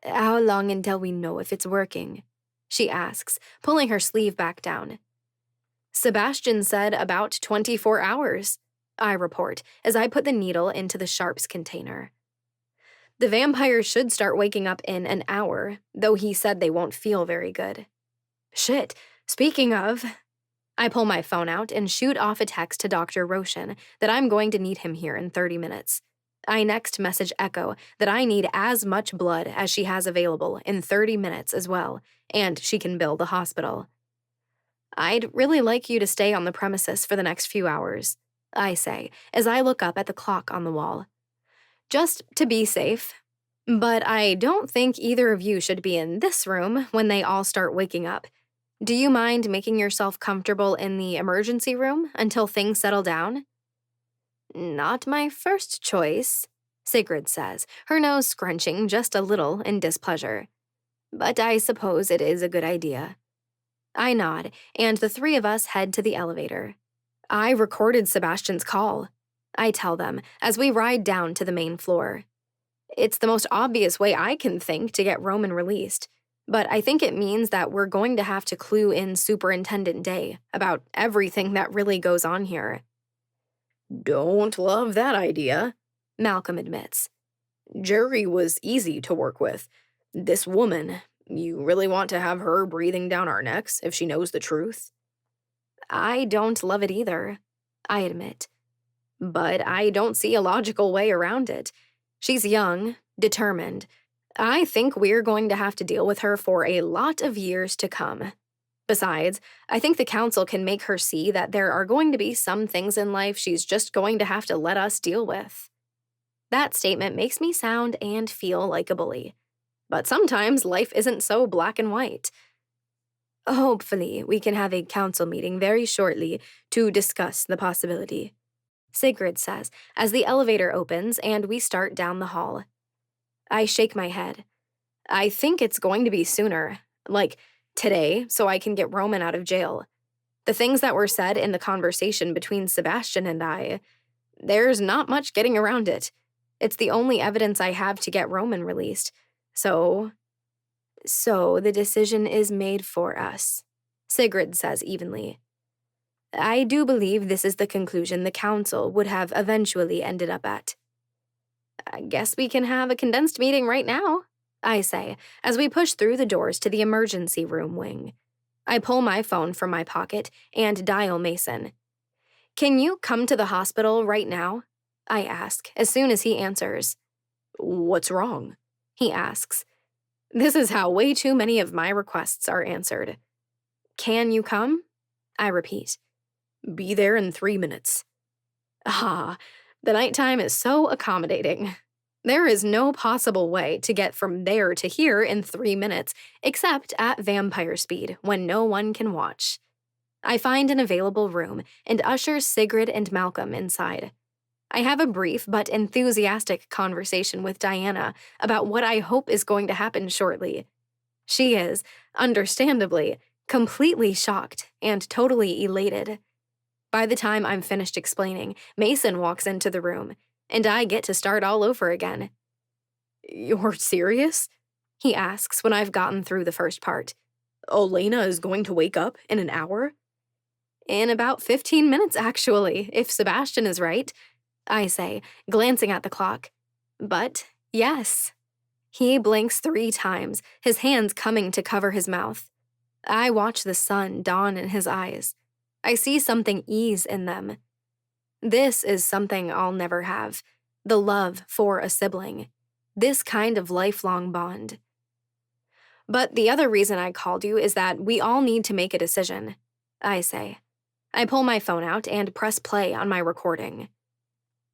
How long until we know if it's working? She asks, pulling her sleeve back down. Sebastian said about 24 hours, I report as I put the needle into the sharps container. The vampires should start waking up in an hour, though he said they won't feel very good. Shit, speaking of... I pull my phone out and shoot off a text to Dr. Roshan that I'm going to need him here in 30 minutes. I next message Echo that I need as much blood as she has available in 30 minutes as well, and she can bill the hospital. I'd really like you to stay on the premises for the next few hours, I say, as I look up at the clock on the wall. Just to be safe. But I don't think either of you should be in this room when they all start waking up. Do you mind making yourself comfortable in the emergency room until things settle down? Not my first choice, Sigrid says, her nose scrunching just a little in displeasure. But I suppose it is a good idea. I nod, and the three of us head to the elevator. I recorded Sebastian's call, I tell them as we ride down to the main floor. It's the most obvious way I can think to get Roman released, but I think it means that we're going to have to clue in Superintendent Day about everything that really goes on here. Don't love that idea, Malcolm admits. Jerry was easy to work with. This woman, you really want to have her breathing down our necks if she knows the truth? I don't love it either, I admit. But I don't see a logical way around it. She's young, determined. I think we're going to have to deal with her for a lot of years to come. Besides, I think the council can make her see that there are going to be some things in life she's just going to have to let us deal with. That statement makes me sound and feel like a bully. But sometimes life isn't so black and white. Hopefully, we can have a council meeting very shortly to discuss the possibility, Sigrid says as the elevator opens and we start down the hall. I shake my head. I think it's going to be sooner, like today, so I can get Roman out of jail. The things that were said in the conversation between Sebastian and I, there's not much getting around it. It's the only evidence I have to get Roman released. So the decision is made for us, Sigrid says evenly. I do believe this is the conclusion the council would have eventually ended up at. I guess we can have a condensed meeting right now, I say, as we push through the doors to the emergency room wing. I pull my phone from my pocket and dial Mason. Can you come to the hospital right now? I ask, as soon as he answers. What's wrong? He asks. This is how way too many of my requests are answered. Can you come? I repeat. Be there in 3 minutes. Ah, the nighttime is so accommodating. There is no possible way to get from there to here in 3 minutes, except at vampire speed when no one can watch. I find an available room and usher Sigrid and Malcolm inside. I have a brief but enthusiastic conversation with Diana about what I hope is going to happen shortly. She is, understandably, completely shocked and totally elated. By the time I'm finished explaining, Mason walks into the room, and I get to start all over again. You're serious? he asks when I've gotten through the first part. Elena is going to wake up in an hour? In about 15 minutes, actually, if Sebastian is right, I say, glancing at the clock. But yes. He blinks 3 times, his hands coming to cover his mouth. I watch the sun dawn in his eyes. I see something ease in them. This is something I'll never have. The love for a sibling. This kind of lifelong bond. But the other reason I called you is that we all need to make a decision, I say. I pull my phone out and press play on my recording.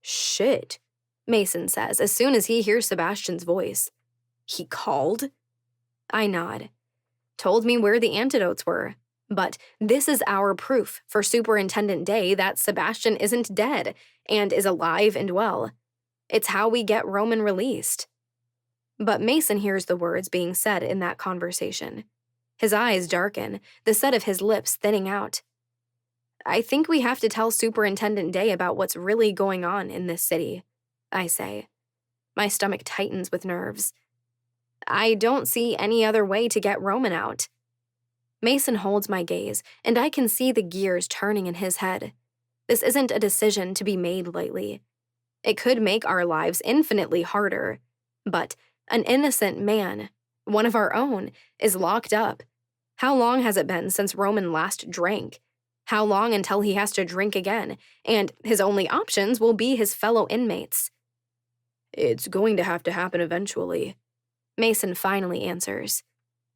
Shit, Mason says as soon as he hears Sebastian's voice. He called? I nod. Told me where the antidotes were. But this is our proof for Superintendent Day that Sebastian isn't dead and is alive and well. It's how we get Roman released. But Mason hears the words being said in that conversation. His eyes darken, the set of his lips thinning out. I think we have to tell Superintendent Day about what's really going on in this city, I say. My stomach tightens with nerves. I don't see any other way to get Roman out. Mason holds my gaze, and I can see the gears turning in his head. This isn't a decision to be made lightly. It could make our lives infinitely harder, but an innocent man, one of our own, is locked up. How long has it been since Roman last drank? How long until he has to drink again, and his only options will be his fellow inmates? It's going to have to happen eventually, Mason finally answers.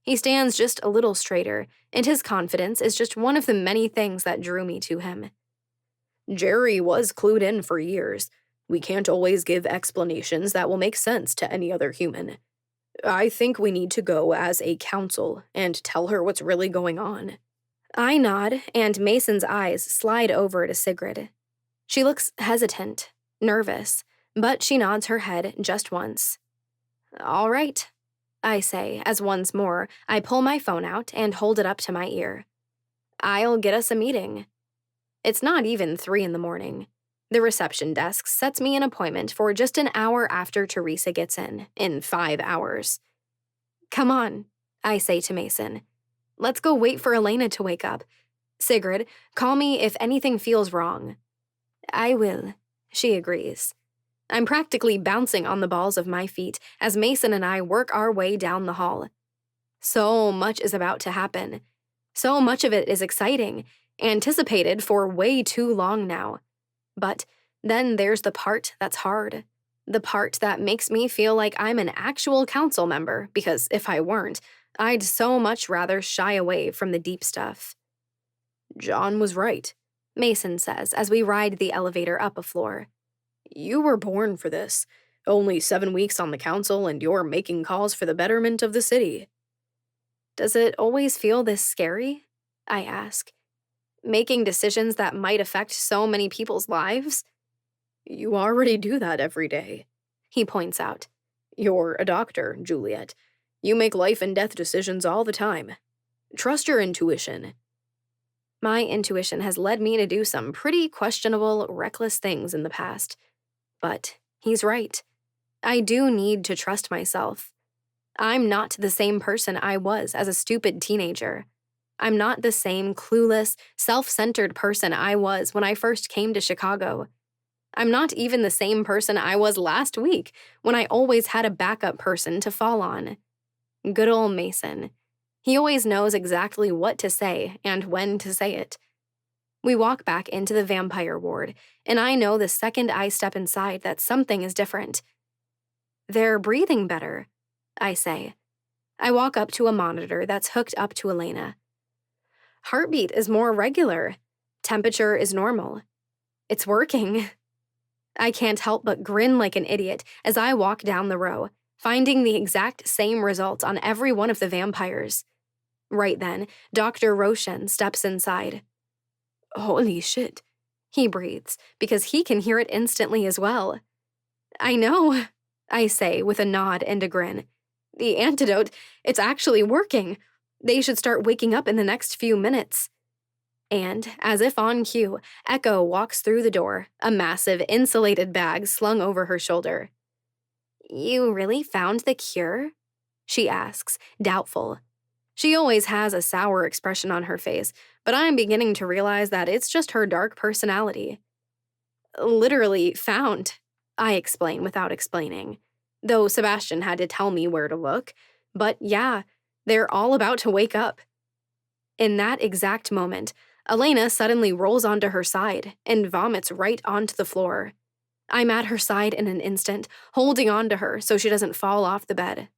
He stands just a little straighter, and his confidence is just one of the many things that drew me to him. Jerry was clued in for years. We can't always give explanations that will make sense to any other human. I think we need to go as a council and tell her what's really going on. I nod, and Mason's eyes slide over to Sigrid. She looks hesitant, nervous, but she nods her head just once. All right, I say, as once more I pull my phone out and hold it up to my ear. I'll get us a meeting. It's not even 3 a.m. The reception desk sets me an appointment for just an hour after Teresa gets in 5 hours. Come on, I say to Mason. Let's go wait for Elena to wake up. Sigrid, call me if anything feels wrong. I will, she agrees. I'm practically bouncing on the balls of my feet as Mason and I work our way down the hall. So much is about to happen. So much of it is exciting, anticipated for way too long now. But then there's the part that's hard. The part that makes me feel like I'm an actual council member, because if I weren't, I'd so much rather shy away from the deep stuff. John was right, Mason says as we ride the elevator up a floor. You were born for this. Only 7 weeks on the council and you're making calls for the betterment of the city. Does it always feel this scary? I ask. Making decisions that might affect so many people's lives? You already do that every day, he points out. You're a doctor, Juliet. You make life and death decisions all the time. Trust your intuition. My intuition has led me to do some pretty questionable, reckless things in the past. But he's right. I do need to trust myself. I'm not the same person I was as a stupid teenager. I'm not the same clueless, self-centered person I was when I first came to Chicago. I'm not even the same person I was last week when I always had a backup person to fall on. Good old Mason. He always knows exactly what to say and when to say it. We walk back into the vampire ward, and I know the second I step inside that something is different. They're breathing better, I say. I walk up to a monitor that's hooked up to Elena. Heartbeat is more regular. Temperature is normal. It's working. I can't help but grin like an idiot as I walk down the row, finding the exact same results on every one of the vampires. Right then, Dr. Roshan steps inside. Holy shit, he breathes, because he can hear it instantly as well. I know, I say with a nod and a grin. The antidote, it's actually working. They should start waking up in the next few minutes. And, as if on cue, Echo walks through the door, a massive insulated bag slung over her shoulder. You really found the cure? she asks, doubtful. She always has a sour expression on her face, but I'm beginning to realize that it's just her dark personality. Literally found, I explain without explaining, though Sebastian had to tell me where to look. But yeah, they're all about to wake up. In that exact moment, Elena suddenly rolls onto her side and vomits right onto the floor. I'm at her side in an instant, holding on to her so she doesn't fall off the bed.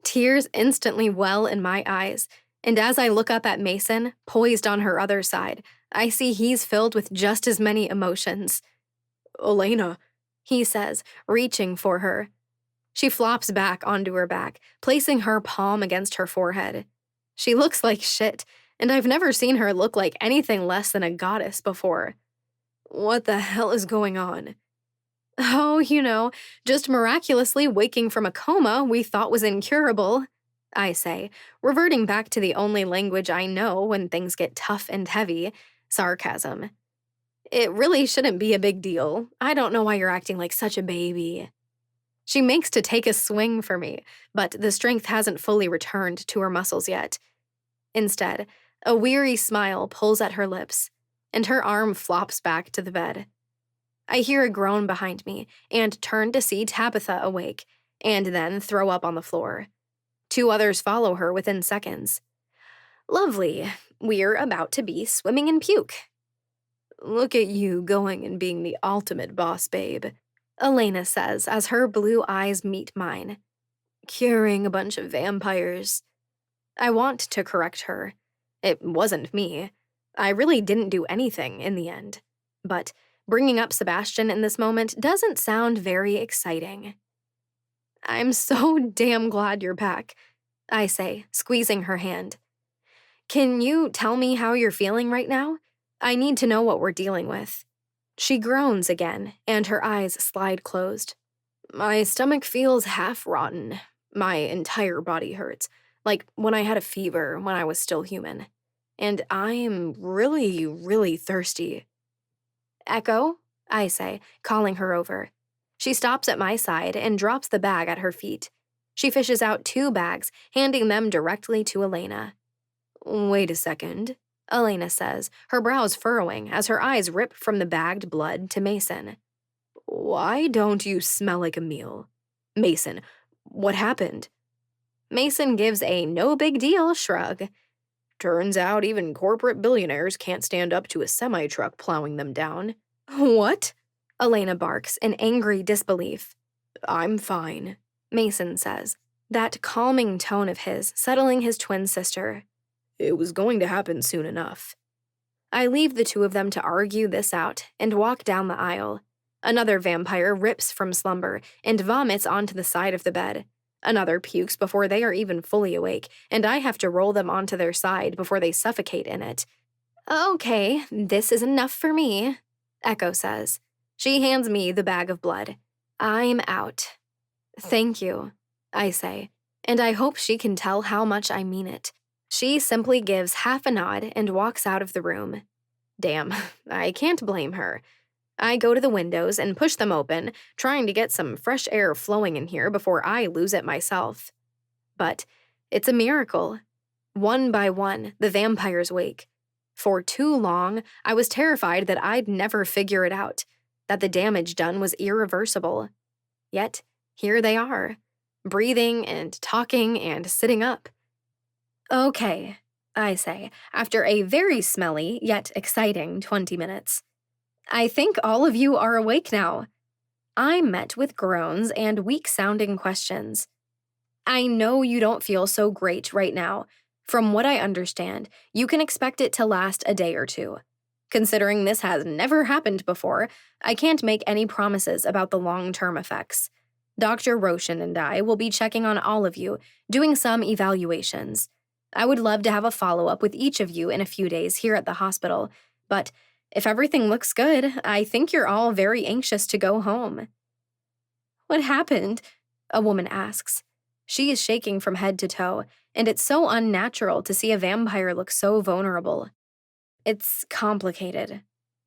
Tears instantly well in my eyes, and as I look up at Mason, poised on her other side, I see he's filled with just as many emotions. Elena, he says, reaching for her. She flops back onto her back, placing her palm against her forehead. She looks like shit, and I've never seen her look like anything less than a goddess before. what the hell is going on? Oh, just miraculously waking from a coma we thought was incurable, I say, reverting back to the only language I know when things get tough and heavy, sarcasm. It really shouldn't be a big deal. I don't know why you're acting like such a baby. She makes to take a swing for me, but the strength hasn't fully returned to her muscles yet. Instead, a weary smile pulls at her lips, and her arm flops back to the bed. I hear a groan behind me and turn to see Tabitha awake, and then throw up on the floor. 2 others follow her within seconds. Lovely. We're about to be swimming in puke. Look at you going and being the ultimate boss babe, Elena says as her blue eyes meet mine. Curing a bunch of vampires. I want to correct her. It wasn't me. I really didn't do anything in the end. But bringing up Sebastian in this moment doesn't sound very exciting. I'm so damn glad you're back, I say, squeezing her hand. Can you tell me how you're feeling right now? I need to know what we're dealing with. She groans again, and her eyes slide closed. My stomach feels half rotten. My entire body hurts, like when I had a fever when I was still human. And I'm really, really thirsty. Echo, I say, calling her over. She stops at my side and drops the bag at her feet. She fishes out 2 bags, handing them directly to Elena. Wait a second, Elena says, her brows furrowing as her eyes rip from the bagged blood to Mason. Why don't you smell like a meal? Mason, what happened? Mason gives a no big deal shrug. Turns out even corporate billionaires can't stand up to a semi-truck plowing them down. What? Elena barks in angry disbelief. I'm fine, Mason says, that calming tone of his settling his twin sister. It was going to happen soon enough. I leave the 2 of them to argue this out and walk down the aisle. Another vampire rips from slumber and vomits onto the side of the bed. Another pukes before they are even fully awake, and I have to roll them onto their side before they suffocate in it. Okay, this is enough for me, Echo says. She hands me the bag of blood. I'm out. Thank you, I say, and I hope she can tell how much I mean it. She simply gives half a nod and walks out of the room. Damn, I can't blame her. I go to the windows and push them open, trying to get some fresh air flowing in here before I lose it myself. But it's a miracle. One by one, the vampires wake. For too long, I was terrified that I'd never figure it out, that the damage done was irreversible. Yet, here they are, breathing and talking and sitting up. Okay, I say, after a very smelly yet exciting 20 minutes. I think all of you are awake now. I'm met with groans and weak-sounding questions. I know you don't feel so great right now. From what I understand, you can expect it to last a day or 2. Considering this has never happened before, I can't make any promises about the long-term effects. Dr. Roshan and I will be checking on all of you, doing some evaluations. I would love to have a follow-up with each of you in a few days here at the hospital, but if everything looks good, I think you're all very anxious to go home. What happened? A woman asks. She is shaking from head to toe, and it's so unnatural to see a vampire look so vulnerable. It's complicated,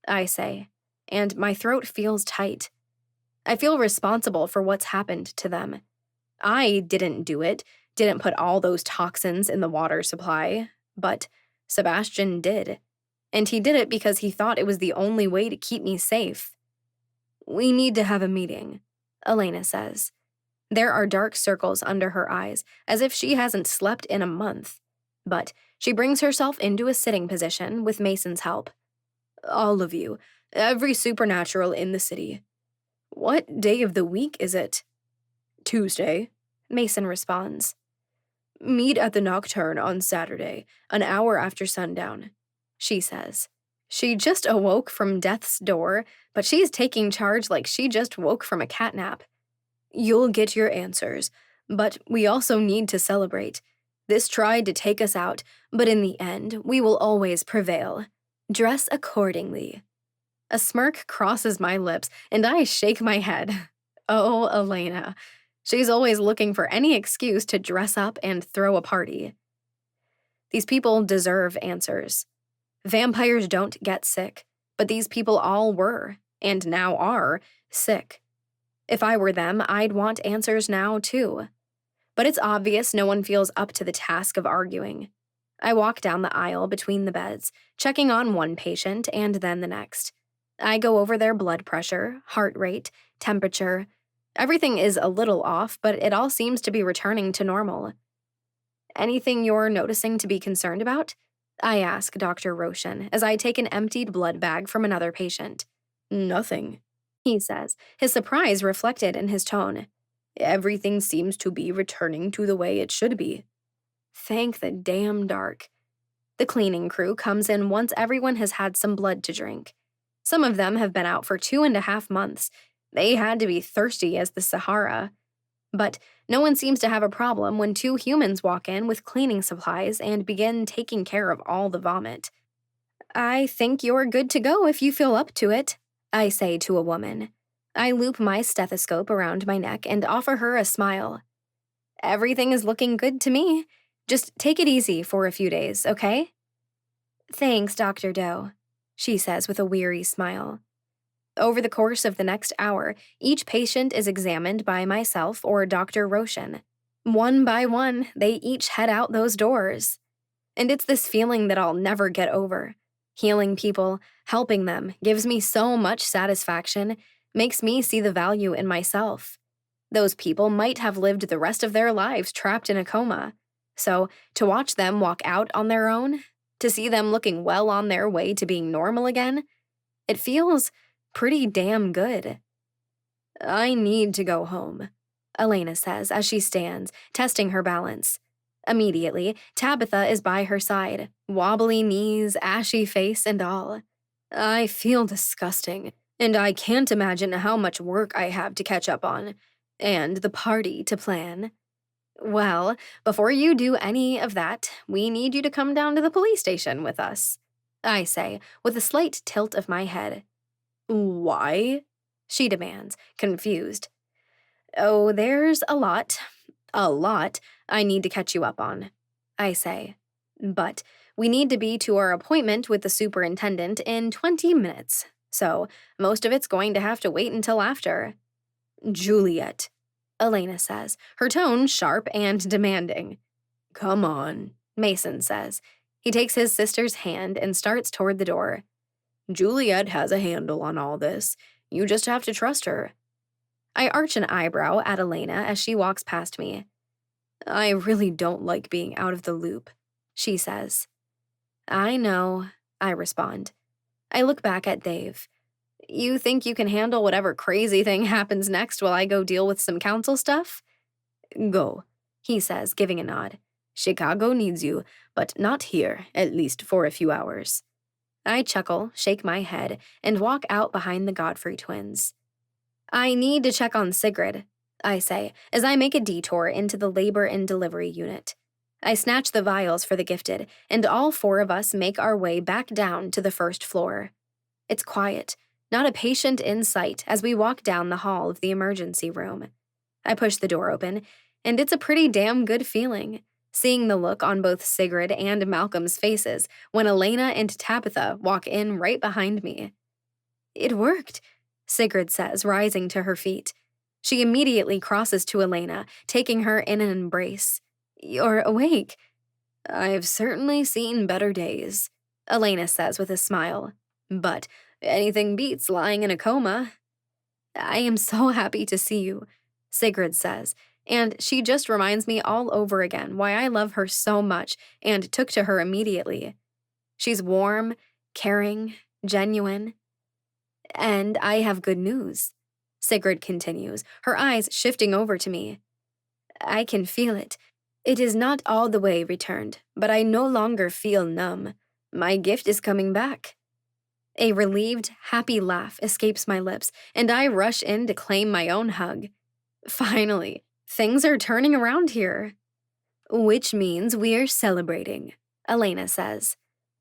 I say, and my throat feels tight. I feel responsible for what's happened to them. I didn't do it. didn't put all those toxins in the water supply, but Sebastian did. And he did it because he thought it was the only way to keep me safe. We need to have a meeting, Elena says. There are dark circles under her eyes, as if she hasn't slept in a month. But she brings herself into a sitting position with Mason's help. All of you, every supernatural in the city. What day of the week is it? Tuesday, Mason responds. Meet at the Nocturne on Saturday, an hour after sundown, she says. She just awoke from death's door, but she's taking charge like she just woke from a catnap. You'll get your answers, but we also need to celebrate. This tried to take us out, but in the end, we will always prevail. Dress accordingly. A smirk crosses my lips, and I shake my head. Oh, Elena. She's always looking for any excuse to dress up and throw a party. These people deserve answers. Vampires don't get sick, but these people all were, and now are, sick. If I were them, I'd want answers now, too. But it's obvious no one feels up to the task of arguing. I walk down the aisle between the beds, checking on one patient and then the next. I go over their blood pressure, heart rate, temperature. Everything is a little off, but it all seems to be returning to normal. Anything you're noticing to be concerned about? I ask Dr. Roshan as I take an emptied blood bag from another patient. Nothing, he says, his surprise reflected in his tone. Everything seems to be returning to the way it should be. Thank the damn dark. The cleaning crew comes in once everyone has had some blood to drink. Some of them have been out for 2.5 months. They had to be thirsty as the Sahara. But no one seems to have a problem when 2 humans walk in with cleaning supplies and begin taking care of all the vomit. I think you're good to go if you feel up to it, I say to a woman. I loop my stethoscope around my neck and offer her a smile. Everything is looking good to me. Just take it easy for a few days, okay? Thanks, Dr. Doe, she says with a weary smile. Over the course of the next hour, each patient is examined by myself or Dr. Roshan. One by one, they each head out those doors. And it's this feeling that I'll never get over. Healing people, helping them, gives me so much satisfaction, makes me see the value in myself. Those people might have lived the rest of their lives trapped in a coma. So, to watch them walk out on their own, to see them looking well on their way to being normal again, it feels pretty damn good. I need to go home, Elena says as she stands, testing her balance. Immediately, Tabitha is by her side, wobbly knees, ashy face, and all. I feel disgusting, and I can't imagine how much work I have to catch up on, and the party to plan. Well, before you do any of that, we need you to come down to the police station with us, I say, with a slight tilt of my head. Why? She demands, confused. Oh, there's a lot I need to catch you up on, I say. But we need to be to our appointment with the superintendent in 20 minutes, so most of it's going to have to wait until after. Juliet, Elena says, her tone sharp and demanding. Come on, Mason says. He takes his sister's hand and starts toward the door. Juliet has a handle on all this. You just have to trust her. I arch an eyebrow at Elena as she walks past me. I really don't like being out of the loop, she says. I know, I respond. I look back at Dave. You think you can handle whatever crazy thing happens next while I go deal with some council stuff? Go, he says, giving a nod. Chicago needs you, but not here, at least for a few hours. I chuckle, shake my head, and walk out behind the Godfrey twins. I need to check on Sigrid, I say, as I make a detour into the labor and delivery unit. I snatch the vials for the gifted, and all 4 of us make our way back down to the first floor. It's quiet, not a patient in sight as we walk down the hall of the emergency room. I push the door open, and it's a pretty damn good feeling, seeing the look on both Sigrid and Malcolm's faces when Elena and Tabitha walk in right behind me. It worked, Sigrid says, rising to her feet. She immediately crosses to Elena, taking her in an embrace. You're awake. I've certainly seen better days, Elena says with a smile. But anything beats lying in a coma. I am so happy to see you, Sigrid says, and she just reminds me all over again why I love her so much and took to her immediately. She's warm, caring, genuine. And I have good news, Sigrid continues, her eyes shifting over to me. I can feel it. It is not all the way returned, but I no longer feel numb. My gift is coming back. A relieved, happy laugh escapes my lips, and I rush in to claim my own hug. Finally, things are turning around here. Which means we are celebrating, Elena says.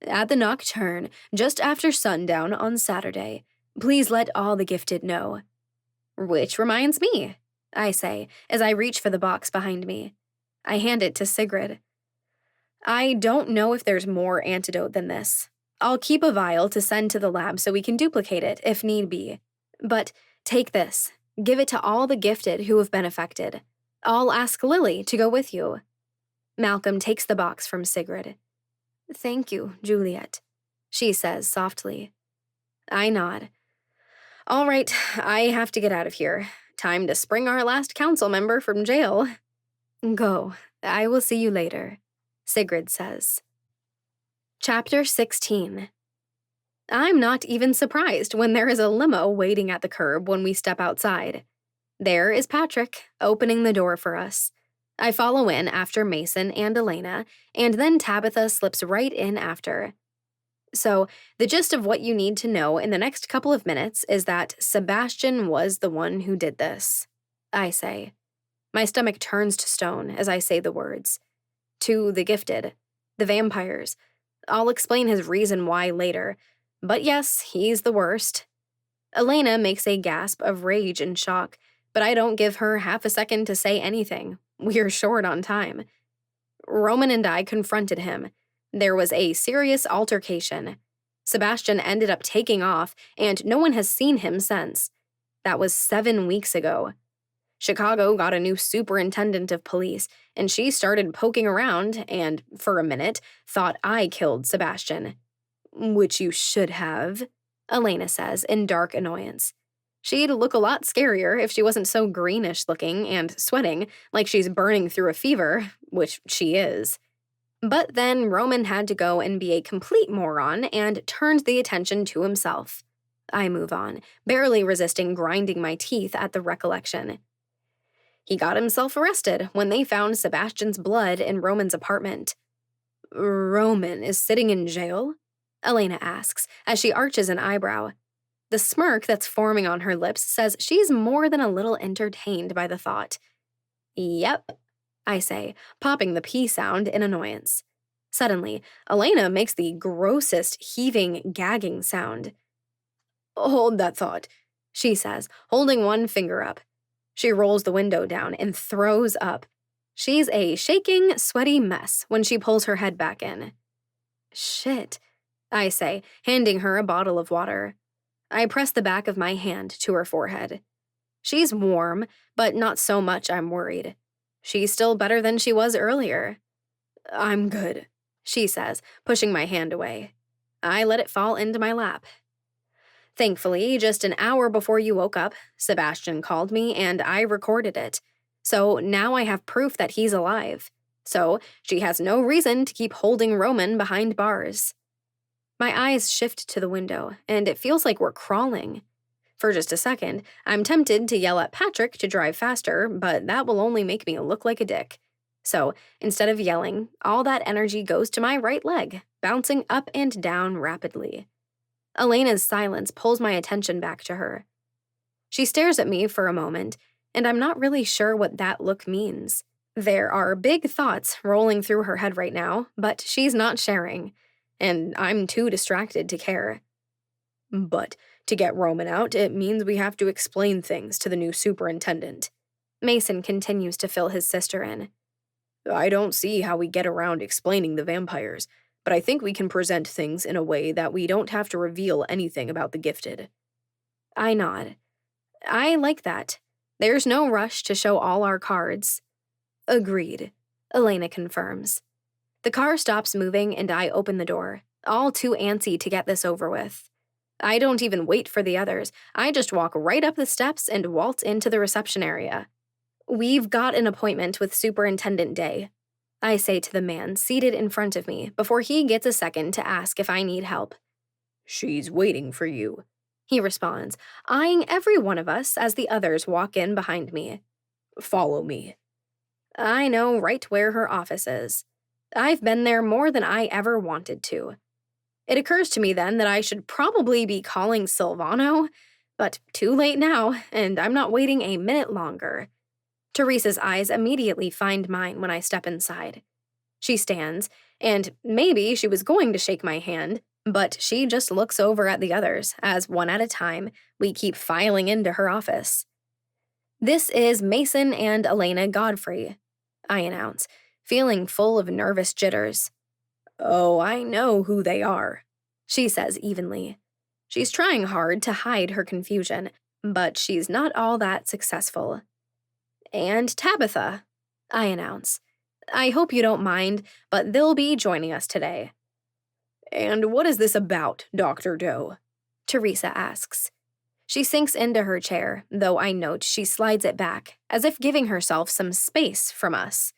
At the Nocturne, just after sundown on Saturday. Please let all the gifted know. Which reminds me, I say, as I reach for the box behind me. I hand it to Sigrid. I don't know if there's more antidote than this. I'll keep a vial to send to the lab so we can duplicate it if need be. But take this. Give it to all the gifted who have been affected. I'll ask Lily to go with you. Malcolm takes the box from Sigrid. Thank you, Juliet, she says softly. I nod. All right, I have to get out of here. Time to spring our last council member from jail. Go. I will see you later, Sigrid says. Chapter 16. I'm not even surprised when there is a limo waiting at the curb when we step outside. There is Patrick, opening the door for us. I follow in after Mason and Elena, and then Tabitha slips right in after. So, the gist of what you need to know in the next couple of minutes is that Sebastian was the one who did this, I say. My stomach turns to stone as I say the words. To the gifted, the vampires. I'll explain his reason why later, but yes, he's the worst. Elena makes a gasp of rage and shock, but I don't give her half a second to say anything. We're short on time. Roman and I confronted him. There was a serious altercation. Sebastian ended up taking off, and no one has seen him since. That was 7 weeks ago. Chicago got a new superintendent of police, and she started poking around and, for a minute, thought I killed Sebastian. Which you should have, Elena says in dark annoyance. She'd look a lot scarier if she wasn't so greenish looking and sweating like she's burning through a fever, which she is. But then Roman had to go and be a complete moron and turned the attention to himself. I move on, barely resisting grinding my teeth at the recollection. He got himself arrested when they found Sebastian's blood in Roman's apartment. Roman is sitting in jail? Elena asks as she arches an eyebrow. The smirk that's forming on her lips says she's more than a little entertained by the thought. Yep, I say, popping the P sound in annoyance. Suddenly, Elena makes the grossest heaving, gagging sound. Hold that thought, she says, holding one finger up. She rolls the window down and throws up. She's a shaking, sweaty mess when she pulls her head back in. Shit, I say, handing her a bottle of water. I press the back of my hand to her forehead. She's warm, but not so much I'm worried. She's still better than she was earlier. I'm good, she says, pushing my hand away. I let it fall into my lap. Thankfully, just an hour before you woke up, Sebastian called me and I recorded it. So now I have proof that he's alive. So she has no reason to keep holding Roman behind bars. My eyes shift to the window, and it feels like we're crawling. For just a second, I'm tempted to yell at Patrick to drive faster, but that will only make me look like a dick. So, instead of yelling, all that energy goes to my right leg, bouncing up and down rapidly. Elena's silence pulls my attention back to her. She stares at me for a moment, and I'm not really sure what that look means. There are big thoughts rolling through her head right now, but she's not sharing, and I'm too distracted to care. But to get Roman out, it means we have to explain things to the new superintendent. Mason continues to fill his sister in. I don't see how we get around explaining the vampires, but I think we can present things in a way that we don't have to reveal anything about the gifted. I nod. I like that. There's no rush to show all our cards. Agreed. Elena confirms. The car stops moving and I open the door, all too antsy to get this over with. I don't even wait for the others. I just walk right up the steps and waltz into the reception area. "We've got an appointment with Superintendent Day," I say to the man seated in front of me before he gets a second to ask if I need help. "She's waiting for you," He responds, eyeing every one of us as the others walk in behind me. "Follow me." I know right where her office is. I've been there more than I ever wanted to. It occurs to me then that I should probably be calling Silvano, but too late now, and I'm not waiting a minute longer. Teresa's eyes immediately find mine when I step inside. She stands, and maybe she was going to shake my hand, but she just looks over at the others as, one at a time, we keep filing into her office. "This is Mason and Elena Godfrey," I announce, feeling full of nervous jitters. "Oh, I know who they are," she says evenly. She's trying hard to hide her confusion, but she's not all that successful. "And Tabitha," I announce. "I hope you don't mind, but they'll be joining us today." "And what is this about, Dr. Doe?" Teresa asks. She sinks into her chair, though I note she slides it back, as if giving herself some space from us.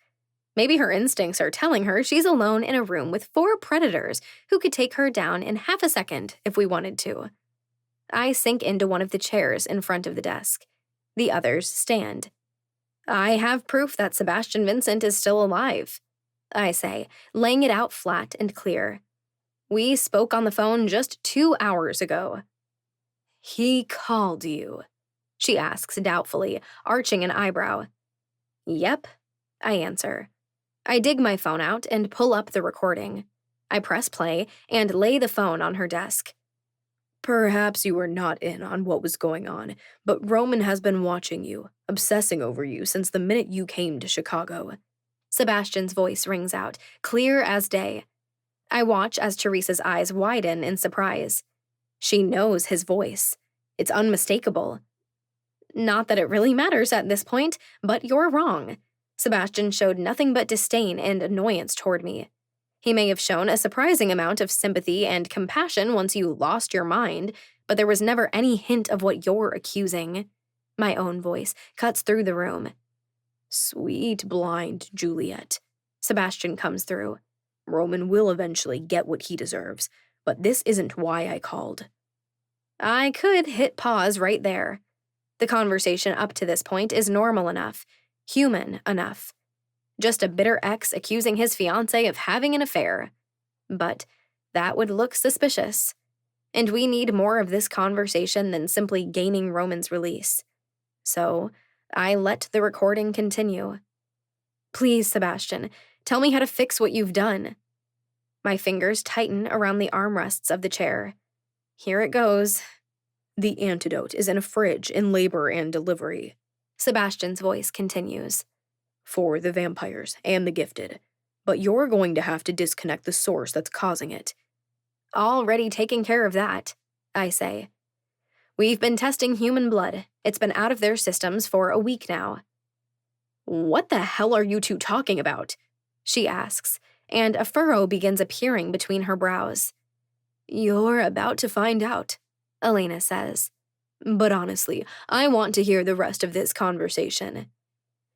Maybe her instincts are telling her she's alone in a room with 4 predators who could take her down in half a second if we wanted to. I sink into one of the chairs in front of the desk. The others stand. "I have proof that Sebastian Vincent is still alive," I say, laying it out flat and clear. "We spoke on the phone just 2 hours ago." "He called you?" she asks doubtfully, arching an eyebrow. "Yep," I answer. I dig my phone out and pull up the recording. I press play and lay the phone on her desk. "Perhaps you were not in on what was going on, but Roman has been watching you, obsessing over you since the minute you came to Chicago." Sebastian's voice rings out, clear as day. I watch as Teresa's eyes widen in surprise. She knows his voice. It's unmistakable. "Not that it really matters at this point, but you're wrong." Sebastian showed nothing but disdain and annoyance toward me. He may have shown a surprising amount of sympathy and compassion once you lost your mind, but there was never any hint of what you're accusing. My own voice cuts through the room. "Sweet blind Juliet," Sebastian comes through. "Roman will eventually get what he deserves, but this isn't why I called." I could hit pause right there. The conversation up to this point is normal enough, human enough. Just a bitter ex accusing his fiancée of having an affair. But that would look suspicious. And we need more of this conversation than simply gaining Roman's release. So I let the recording continue. "Please, Sebastian, tell me how to fix what you've done." My fingers tighten around the armrests of the chair. Here it goes. "The antidote is in a fridge in labor and delivery," Sebastian's voice continues. "For the vampires and the gifted. But you're going to have to disconnect the source that's causing it." "Already taking care of that," I say. "We've been testing human blood. It's been out of their systems for a week now." "What the hell are you two talking about?" she asks, and a furrow begins appearing between her brows. "You're about to find out," Elena says. "But honestly, I want to hear the rest of this conversation."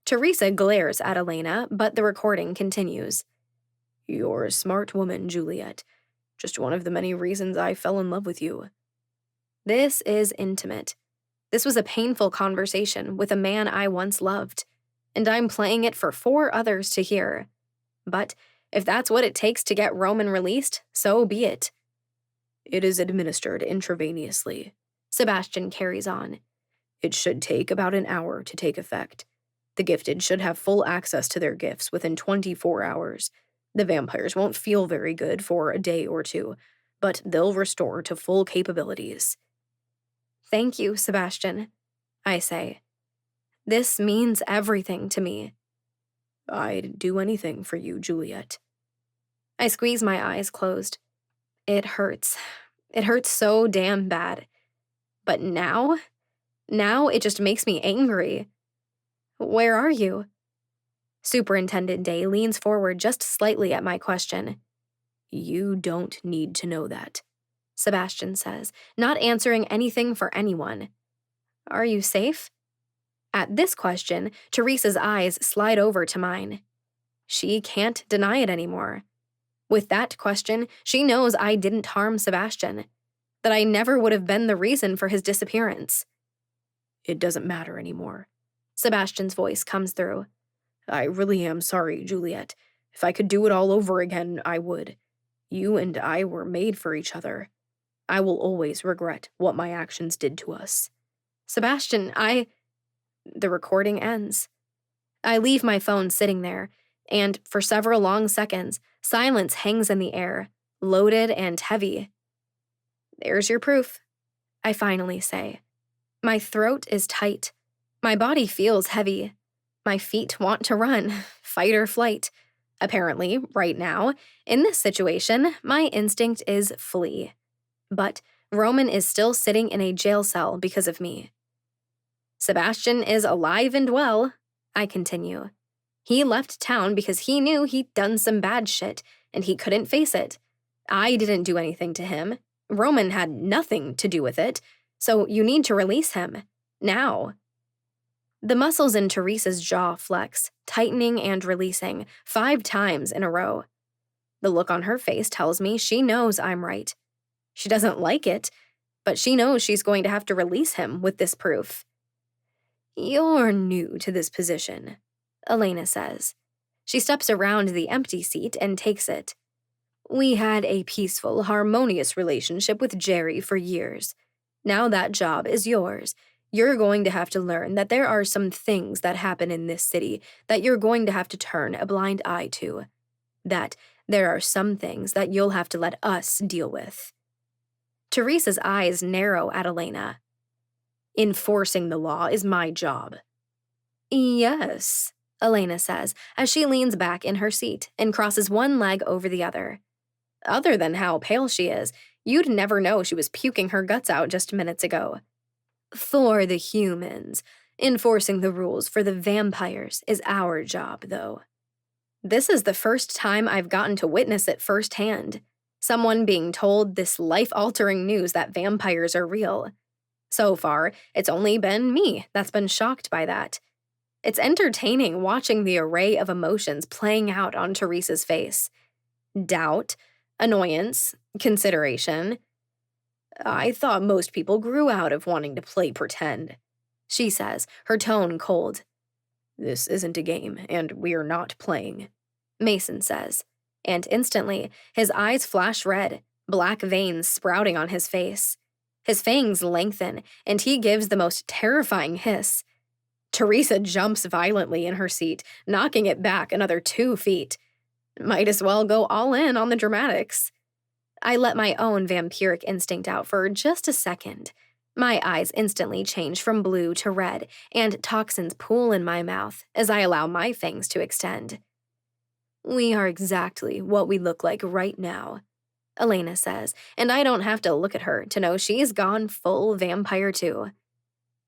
Teresa glares at Elena, but the recording continues. "You're a smart woman, Juliet. Just one of the many reasons I fell in love with you." This is intimate. This was a painful conversation with a man I once loved, and I'm playing it for 4 others to hear. But if that's what it takes to get Roman released, so be it. "It is administered intravenously," Sebastian carries on. "It should take about an hour to take effect. The gifted should have full access to their gifts within 24 hours. The vampires won't feel very good for a day or 2, but they'll restore to full capabilities." "Thank you, Sebastian," I say. "This means everything to me." "I'd do anything for you, Juliet." I squeeze my eyes closed. It hurts. It hurts so damn bad. But now it just makes me angry. "Where are you?" Superintendent Day leans forward just slightly at my question. You don't need to know that, Sebastian says, not answering anything for anyone. Are you safe? At this question, Teresa's eyes slide over to mine. She can't deny it anymore. With that question, she knows I didn't harm Sebastian, that I never would have been the reason for his disappearance. It doesn't matter anymore. Sebastian's voice comes through. I really am sorry, Juliet. If I could do it all over again, I would. You and I were made for each other. I will always regret what my actions did to us. Sebastian, The recording ends. I leave my phone sitting there, and for several long seconds, silence hangs in the air, loaded and heavy. There's your proof, I finally say. My throat is tight. My body feels heavy. My feet want to run, fight or flight. Apparently, right now, in this situation, my instinct is flee. But Roman is still sitting in a jail cell because of me. Sebastian is alive and well, I continue. He left town because he knew he'd done some bad shit, and he couldn't face it. I didn't do anything to him. Roman had nothing to do with it, so you need to release him. Now. The muscles in Teresa's jaw flex, tightening and releasing 5 times in a row. The look on her face tells me she knows I'm right. She doesn't like it, but she knows she's going to have to release him with this proof. You're new to this position, Elena says. She steps around the empty seat and takes it. We had a peaceful, harmonious relationship with Jerry for years. Now that job is yours. You're going to have to learn that there are some things that happen in this city that you're going to have to turn a blind eye to. That there are some things that you'll have to let us deal with. Teresa's eyes narrow at Elena. Enforcing the law is my job. Yes, Elena says as she leans back in her seat and crosses one leg over the other. Other than how pale she is, you'd never know she was puking her guts out just minutes ago. For the humans, enforcing the rules for the vampires is our job, though. This is the first time I've gotten to witness it firsthand. Someone being told this life-altering news that vampires are real. So far, it's only been me that's been shocked by that. It's entertaining watching the array of emotions playing out on Teresa's face. Doubt, annoyance, consideration. I thought most people grew out of wanting to play pretend, she says, her tone cold. This isn't a game, and we're not playing, Mason says. And instantly, his eyes flash red, black veins sprouting on his face. His fangs lengthen, and he gives the most terrifying hiss. Teresa jumps violently in her seat, knocking it back another 2 feet. Might as well go all in on the dramatics. I let my own vampiric instinct out for just a second. My eyes instantly change from blue to red, and toxins pool in my mouth as I allow my fangs to extend. We are exactly what we look like right now, Elena says, and I don't have to look at her to know she's gone full vampire too.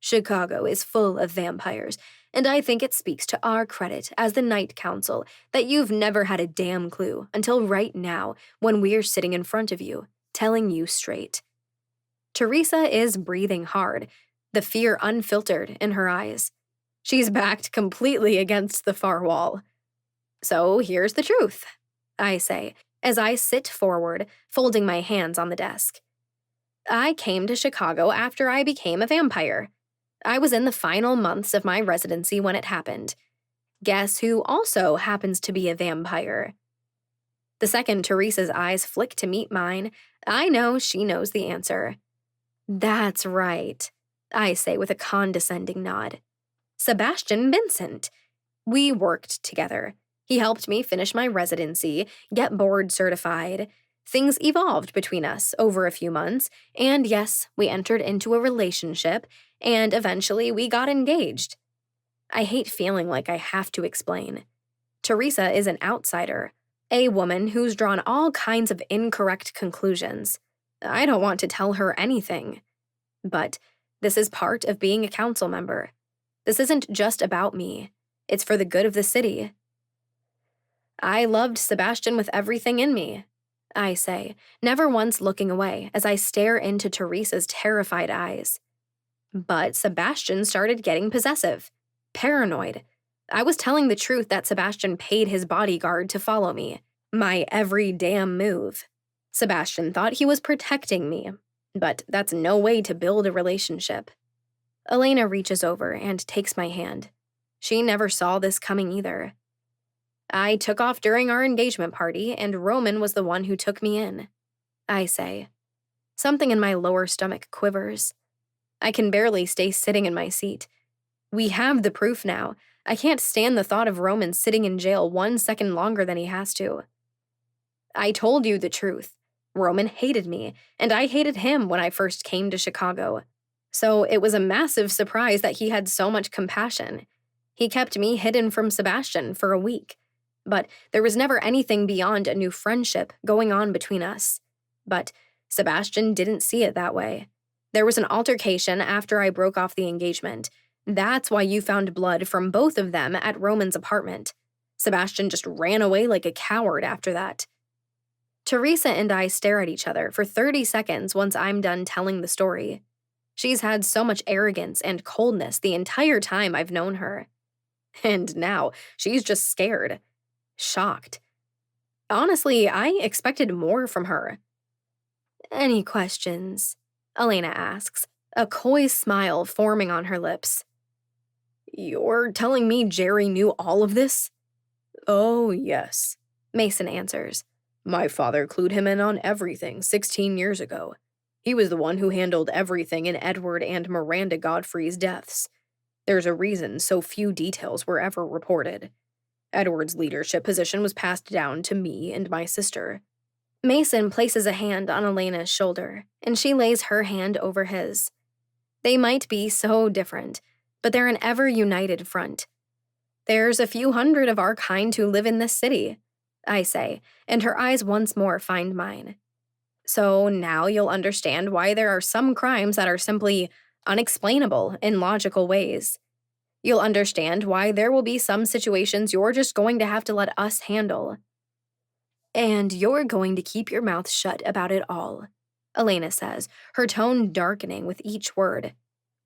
Chicago is full of vampires, and I think it speaks to our credit as the Night Council that you've never had a damn clue until right now when we're sitting in front of you, telling you straight. Teresa is breathing hard, the fear unfiltered in her eyes. She's backed completely against the far wall. So here's the truth, I say, as I sit forward, folding my hands on the desk. I came to Chicago after I became a vampire. I was in the final months of my residency when it happened. Guess who also happens to be a vampire? The second Teresa's eyes flick to meet mine, I know she knows the answer. That's right, I say with a condescending nod. Sebastian Vincent. We worked together. He helped me finish my residency, get board certified. Things evolved between us over a few months, and yes, we entered into a relationship, and eventually we got engaged. I hate feeling like I have to explain. Teresa is an outsider, a woman who's drawn all kinds of incorrect conclusions. I don't want to tell her anything. But this is part of being a council member. This isn't just about me. It's for the good of the city, I loved Sebastian with everything in me, I say, never once looking away as I stare into Teresa's terrified eyes. But Sebastian started getting possessive, paranoid. I was telling the truth that Sebastian paid his bodyguard to follow me, my every damn move. Sebastian thought he was protecting me, but that's no way to build a relationship. Elena reaches over and takes my hand. She never saw this coming either. I took off during our engagement party, and Roman was the one who took me in, I say. Something in my lower stomach quivers. I can barely stay sitting in my seat. We have the proof now. I can't stand the thought of Roman sitting in jail 1 second longer than he has to. I told you the truth. Roman hated me, and I hated him when I first came to Chicago. So it was a massive surprise that he had so much compassion. He kept me hidden from Sebastian for a week. But there was never anything beyond a new friendship going on between us. But Sebastian didn't see it that way. There was an altercation after I broke off the engagement. That's why you found blood from both of them at Roman's apartment. Sebastian just ran away like a coward after that. Teresa and I stare at each other for 30 seconds once I'm done telling the story. She's had so much arrogance and coldness the entire time I've known her. And now she's just scared. Shocked. Honestly, I expected more from her. Any questions? Elena asks, a coy smile forming on her lips. You're telling me Jerry knew all of this? Oh, yes, Mason answers. My father clued him in on everything 16 years ago. He was the one who handled everything in Edward and Miranda Godfrey's deaths. There's a reason so few details were ever reported. Edward's leadership position was passed down to me and my sister. Mason places a hand on Elena's shoulder, and she lays her hand over his. They might be so different, but they're an ever-united front. There's a few hundred of our kind who live in this city, I say, and her eyes once more find mine. So now you'll understand why there are some crimes that are simply unexplainable in logical ways. You'll understand why there will be some situations you're just going to have to let us handle. And you're going to keep your mouth shut about it all, Elena says, her tone darkening with each word.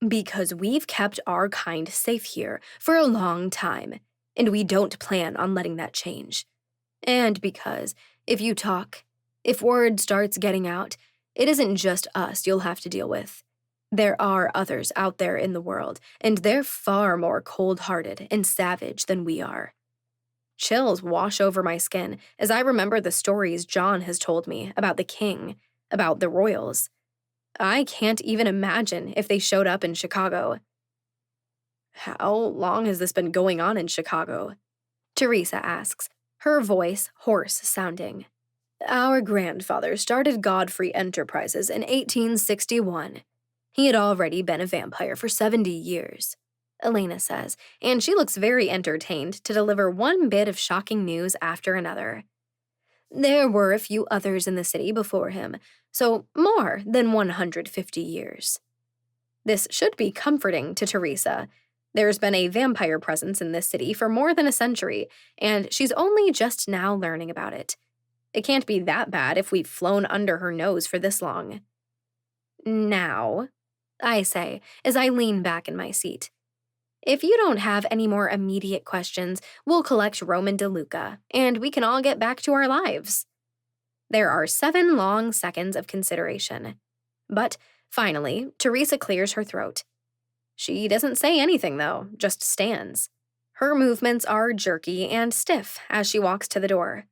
Because we've kept our kind safe here for a long time, and we don't plan on letting that change. And because, if you talk, if word starts getting out, it isn't just us you'll have to deal with. There are others out there in the world, and they're far more cold-hearted and savage than we are. Chills wash over my skin as I remember the stories John has told me about the king, about the royals. I can't even imagine if they showed up in Chicago. How long has this been going on in Chicago? Teresa asks, her voice hoarse-sounding. Our grandfather started Godfrey Enterprises in 1861. He had already been a vampire for 70 years, Elena says, and she looks very entertained to deliver one bit of shocking news after another. There were a few others in the city before him, so more than 150 years. This should be comforting to Teresa. There's been a vampire presence in this city for more than a century, and she's only just now learning about it. It can't be that bad if we've flown under her nose for this long. Now, I say, as I lean back in my seat. If you don't have any more immediate questions, we'll collect Roman DeLuca, and we can all get back to our lives. There are 7 long seconds of consideration. But, finally, Teresa clears her throat. She doesn't say anything, though, just stands. Her movements are jerky and stiff as she walks to the door.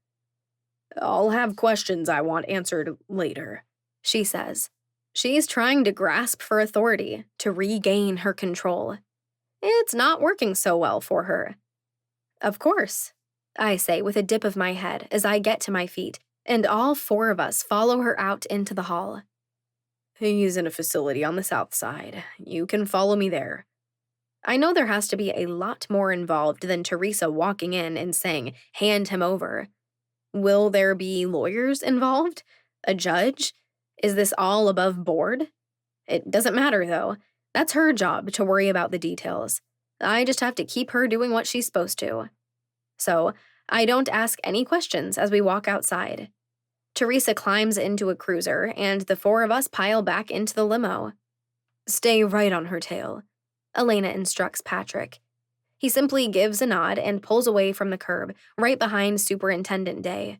I'll have questions I want answered later, she says. She's trying to grasp for authority, to regain her control. It's not working so well for her. Of course, I say with a dip of my head as I get to my feet, and all 4 of us follow her out into the hall. He's in a facility on the south side. You can follow me there. I know there has to be a lot more involved than Teresa walking in and saying, hand him over. Will there be lawyers involved? A judge? Is this all above board? It doesn't matter, though. That's her job to worry about the details. I just have to keep her doing what she's supposed to. So, I don't ask any questions as we walk outside. Teresa climbs into a cruiser, and the four of us pile back into the limo. Stay right on her tail, Elena instructs Patrick. He simply gives a nod and pulls away from the curb, right behind Superintendent Day.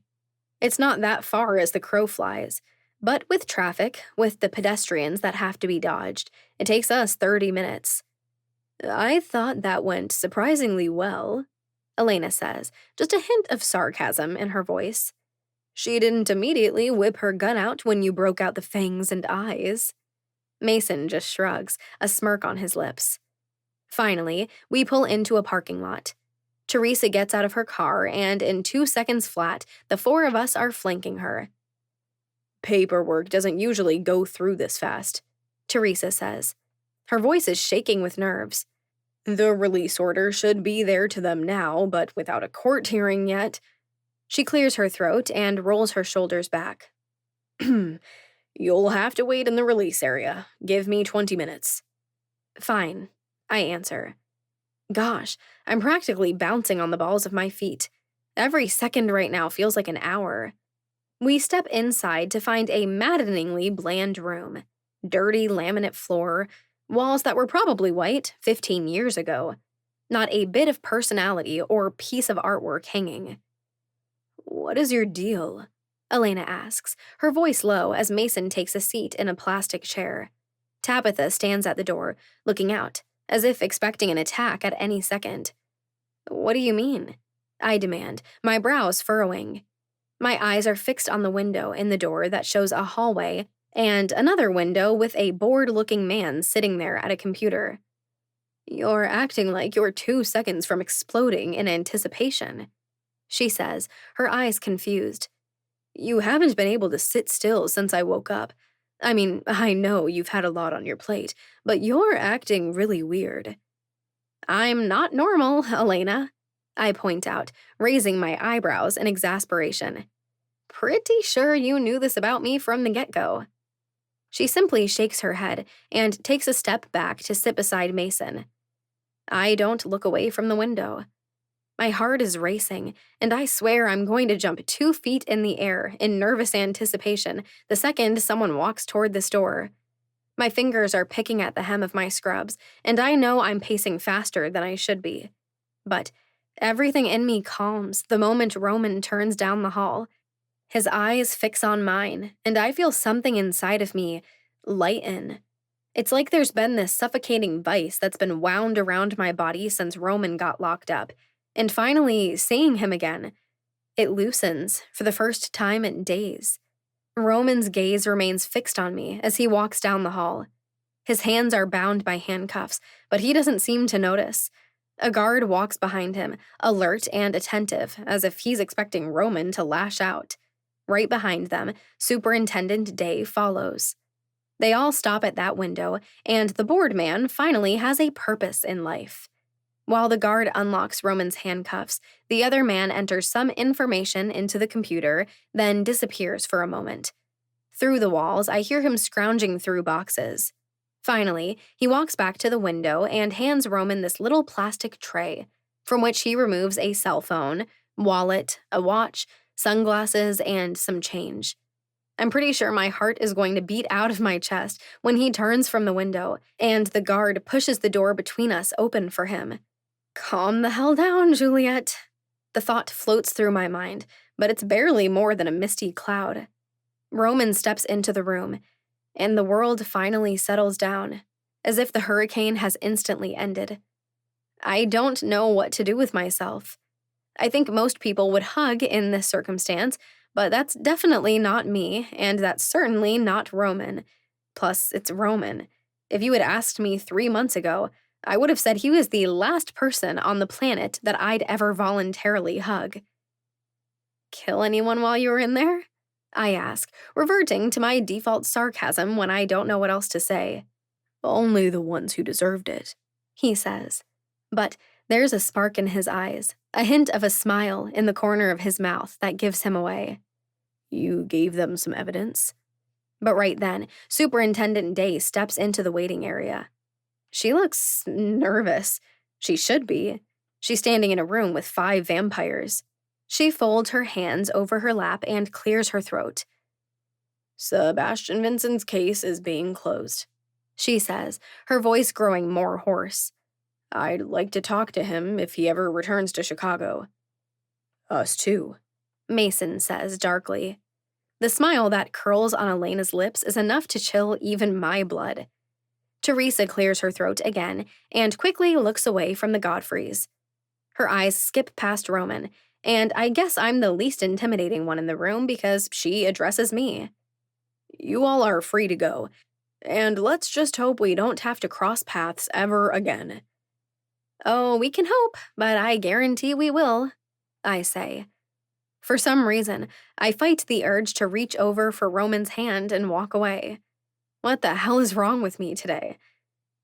It's not that far as the crow flies, but with traffic, with the pedestrians that have to be dodged, it takes us 30 minutes. I thought that went surprisingly well, Elena says, just a hint of sarcasm in her voice. She didn't immediately whip her gun out when you broke out the fangs and eyes. Mason just shrugs, a smirk on his lips. Finally, we pull into a parking lot. Teresa gets out of her car, and in 2 seconds flat, the four of us are flanking her. Paperwork doesn't usually go through this fast, Teresa says. Her voice is shaking with nerves. The release order should be there to them now, but without a court hearing yet. She clears her throat and rolls her shoulders back. You'll have to wait in the release area. Give me 20 minutes. Fine, I answer. Gosh, I'm practically bouncing on the balls of my feet. Every second right now feels like an hour. We step inside to find a maddeningly bland room. Dirty laminate floor, walls that were probably white 15 years ago. Not a bit of personality or piece of artwork hanging. What is your deal? Elena asks, her voice low as Mason takes a seat in a plastic chair. Tabitha stands at the door, looking out, as if expecting an attack at any second. What do you mean? I demand, my brows furrowing. My eyes are fixed on the window in the door that shows a hallway and another window with a bored-looking man sitting there at a computer. You're acting like you're 2 seconds from exploding in anticipation, she says, her eyes confused. You haven't been able to sit still since I woke up. I mean, I know you've had a lot on your plate, but you're acting really weird. I'm not normal, Elena, I point out, raising my eyebrows in exasperation. Pretty sure you knew this about me from the get-go. She simply shakes her head and takes a step back to sit beside Mason. I don't look away from the window. My heart is racing, and I swear I'm going to jump 2 feet in the air in nervous anticipation the second someone walks toward this door. My fingers are picking at the hem of my scrubs, and I know I'm pacing faster than I should be. But everything in me calms the moment Roman turns down the hall. His eyes fix on mine, and I feel something inside of me lighten. It's like there's been this suffocating vice that's been wound around my body since Roman got locked up. And finally, seeing him again, it loosens for the first time in days. Roman's gaze remains fixed on me as he walks down the hall. His hands are bound by handcuffs, but he doesn't seem to notice. A guard walks behind him, alert and attentive, as if he's expecting Roman to lash out. Right behind them, Superintendent Day follows. They all stop at that window, and the bored man finally has a purpose in life. While the guard unlocks Roman's handcuffs, the other man enters some information into the computer, then disappears for a moment. Through the walls, I hear him scrounging through boxes. Finally, he walks back to the window and hands Roman this little plastic tray, from which he removes a cell phone, wallet, a watch, sunglasses, and some change. I'm pretty sure my heart is going to beat out of my chest when he turns from the window, and the guard pushes the door between us open for him. Calm the hell down, Juliet. The thought floats through my mind, but it's barely more than a misty cloud. Roman steps into the room, and the world finally settles down, as if the hurricane has instantly ended. I don't know what to do with myself. I think most people would hug in this circumstance, but that's definitely not me, and that's certainly not Roman. Plus, it's Roman. If you had asked me 3 months ago, I would have said he was the last person on the planet that I'd ever voluntarily hug. Kill anyone while you were in there? I ask, reverting to my default sarcasm when I don't know what else to say. Only the ones who deserved it, he says. But there's a spark in his eyes, a hint of a smile in the corner of his mouth that gives him away. You gave them some evidence? But right then, Superintendent Day steps into the waiting area. She looks nervous. She should be. She's standing in a room with 5 vampires. She folds her hands over her lap and clears her throat. Sebastian Vincent's case is being closed, She says, her voice growing more hoarse. I'd like to talk to him if he ever returns to Chicago. Us too, Mason says darkly. The smile that curls on Elena's lips is enough to chill even my blood. Teresa clears her throat again and quickly looks away from the Godfreys. Her eyes skip past Roman, and I guess I'm the least intimidating one in the room because she addresses me. You all are free to go, and let's just hope we don't have to cross paths ever again. Oh, we can hope, but I guarantee we will, I say. For some reason, I fight the urge to reach over for Roman's hand and walk away. What the hell is wrong with me today?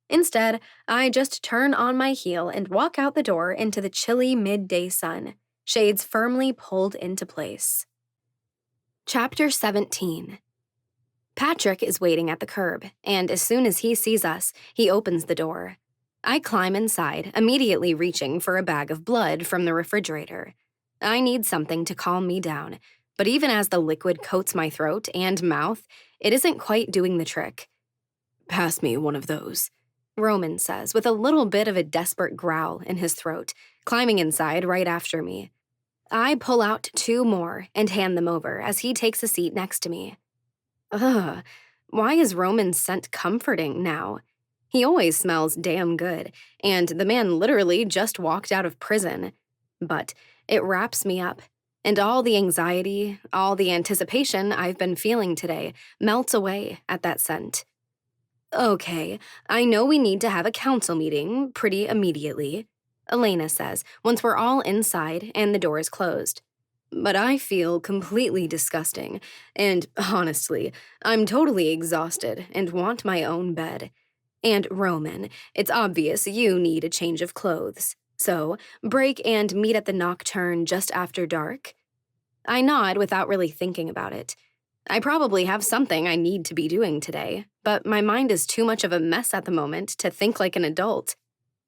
Instead, I just turn on my heel and walk out the door into the chilly midday sun, shades firmly pulled into place. Chapter 17. Patrick is waiting at the curb, and as soon as he sees us, he opens the door. I climb inside, immediately reaching for a bag of blood from the refrigerator. I need something to calm me down, but even as the liquid coats my throat and mouth, it isn't quite doing the trick. Pass me one of those, Roman says with a little bit of a desperate growl in his throat, climbing inside right after me. I pull out 2 more and hand them over as he takes a seat next to me. Ugh, why is Roman's scent comforting now? He always smells damn good, and the man literally just walked out of prison. But it wraps me up, and all the anxiety, all the anticipation I've been feeling today melts away at that scent. Okay, I know we need to have a council meeting pretty immediately, Elena says once we're all inside and the door is closed. But I feel completely disgusting, and honestly, I'm totally exhausted and want my own bed. And Roman, it's obvious you need a change of clothes. So, break and meet at the Nocturne just after dark? I nod without really thinking about it. I probably have something I need to be doing today, but my mind is too much of a mess at the moment to think like an adult.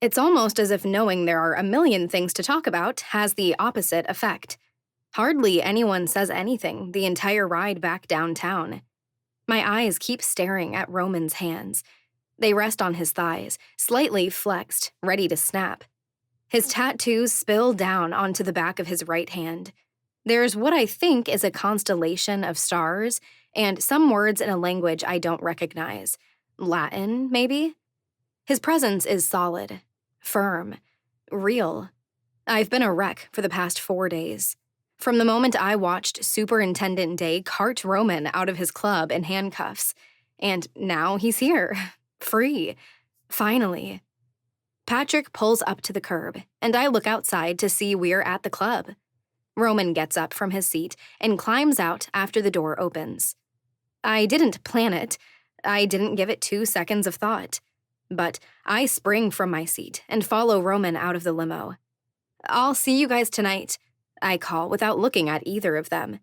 It's almost as if knowing there are a million things to talk about has the opposite effect. Hardly anyone says anything the entire ride back downtown. My eyes keep staring at Roman's hands. They rest on his thighs, slightly flexed, ready to snap. His tattoos spill down onto the back of his right hand. There's what I think is a constellation of stars and some words in a language I don't recognize. Latin, maybe? His presence is solid, firm, real. I've been a wreck for the past 4 days. From the moment I watched Superintendent Day cart Roman out of his club in handcuffs. And now he's here. Free. Finally. Patrick pulls up to the curb, and I look outside to see we're at the club. Roman gets up from his seat and climbs out after the door opens. I didn't plan it. I didn't give it 2 seconds of thought. But I spring from my seat and follow Roman out of the limo. I'll see you guys tonight, I call without looking at either of them.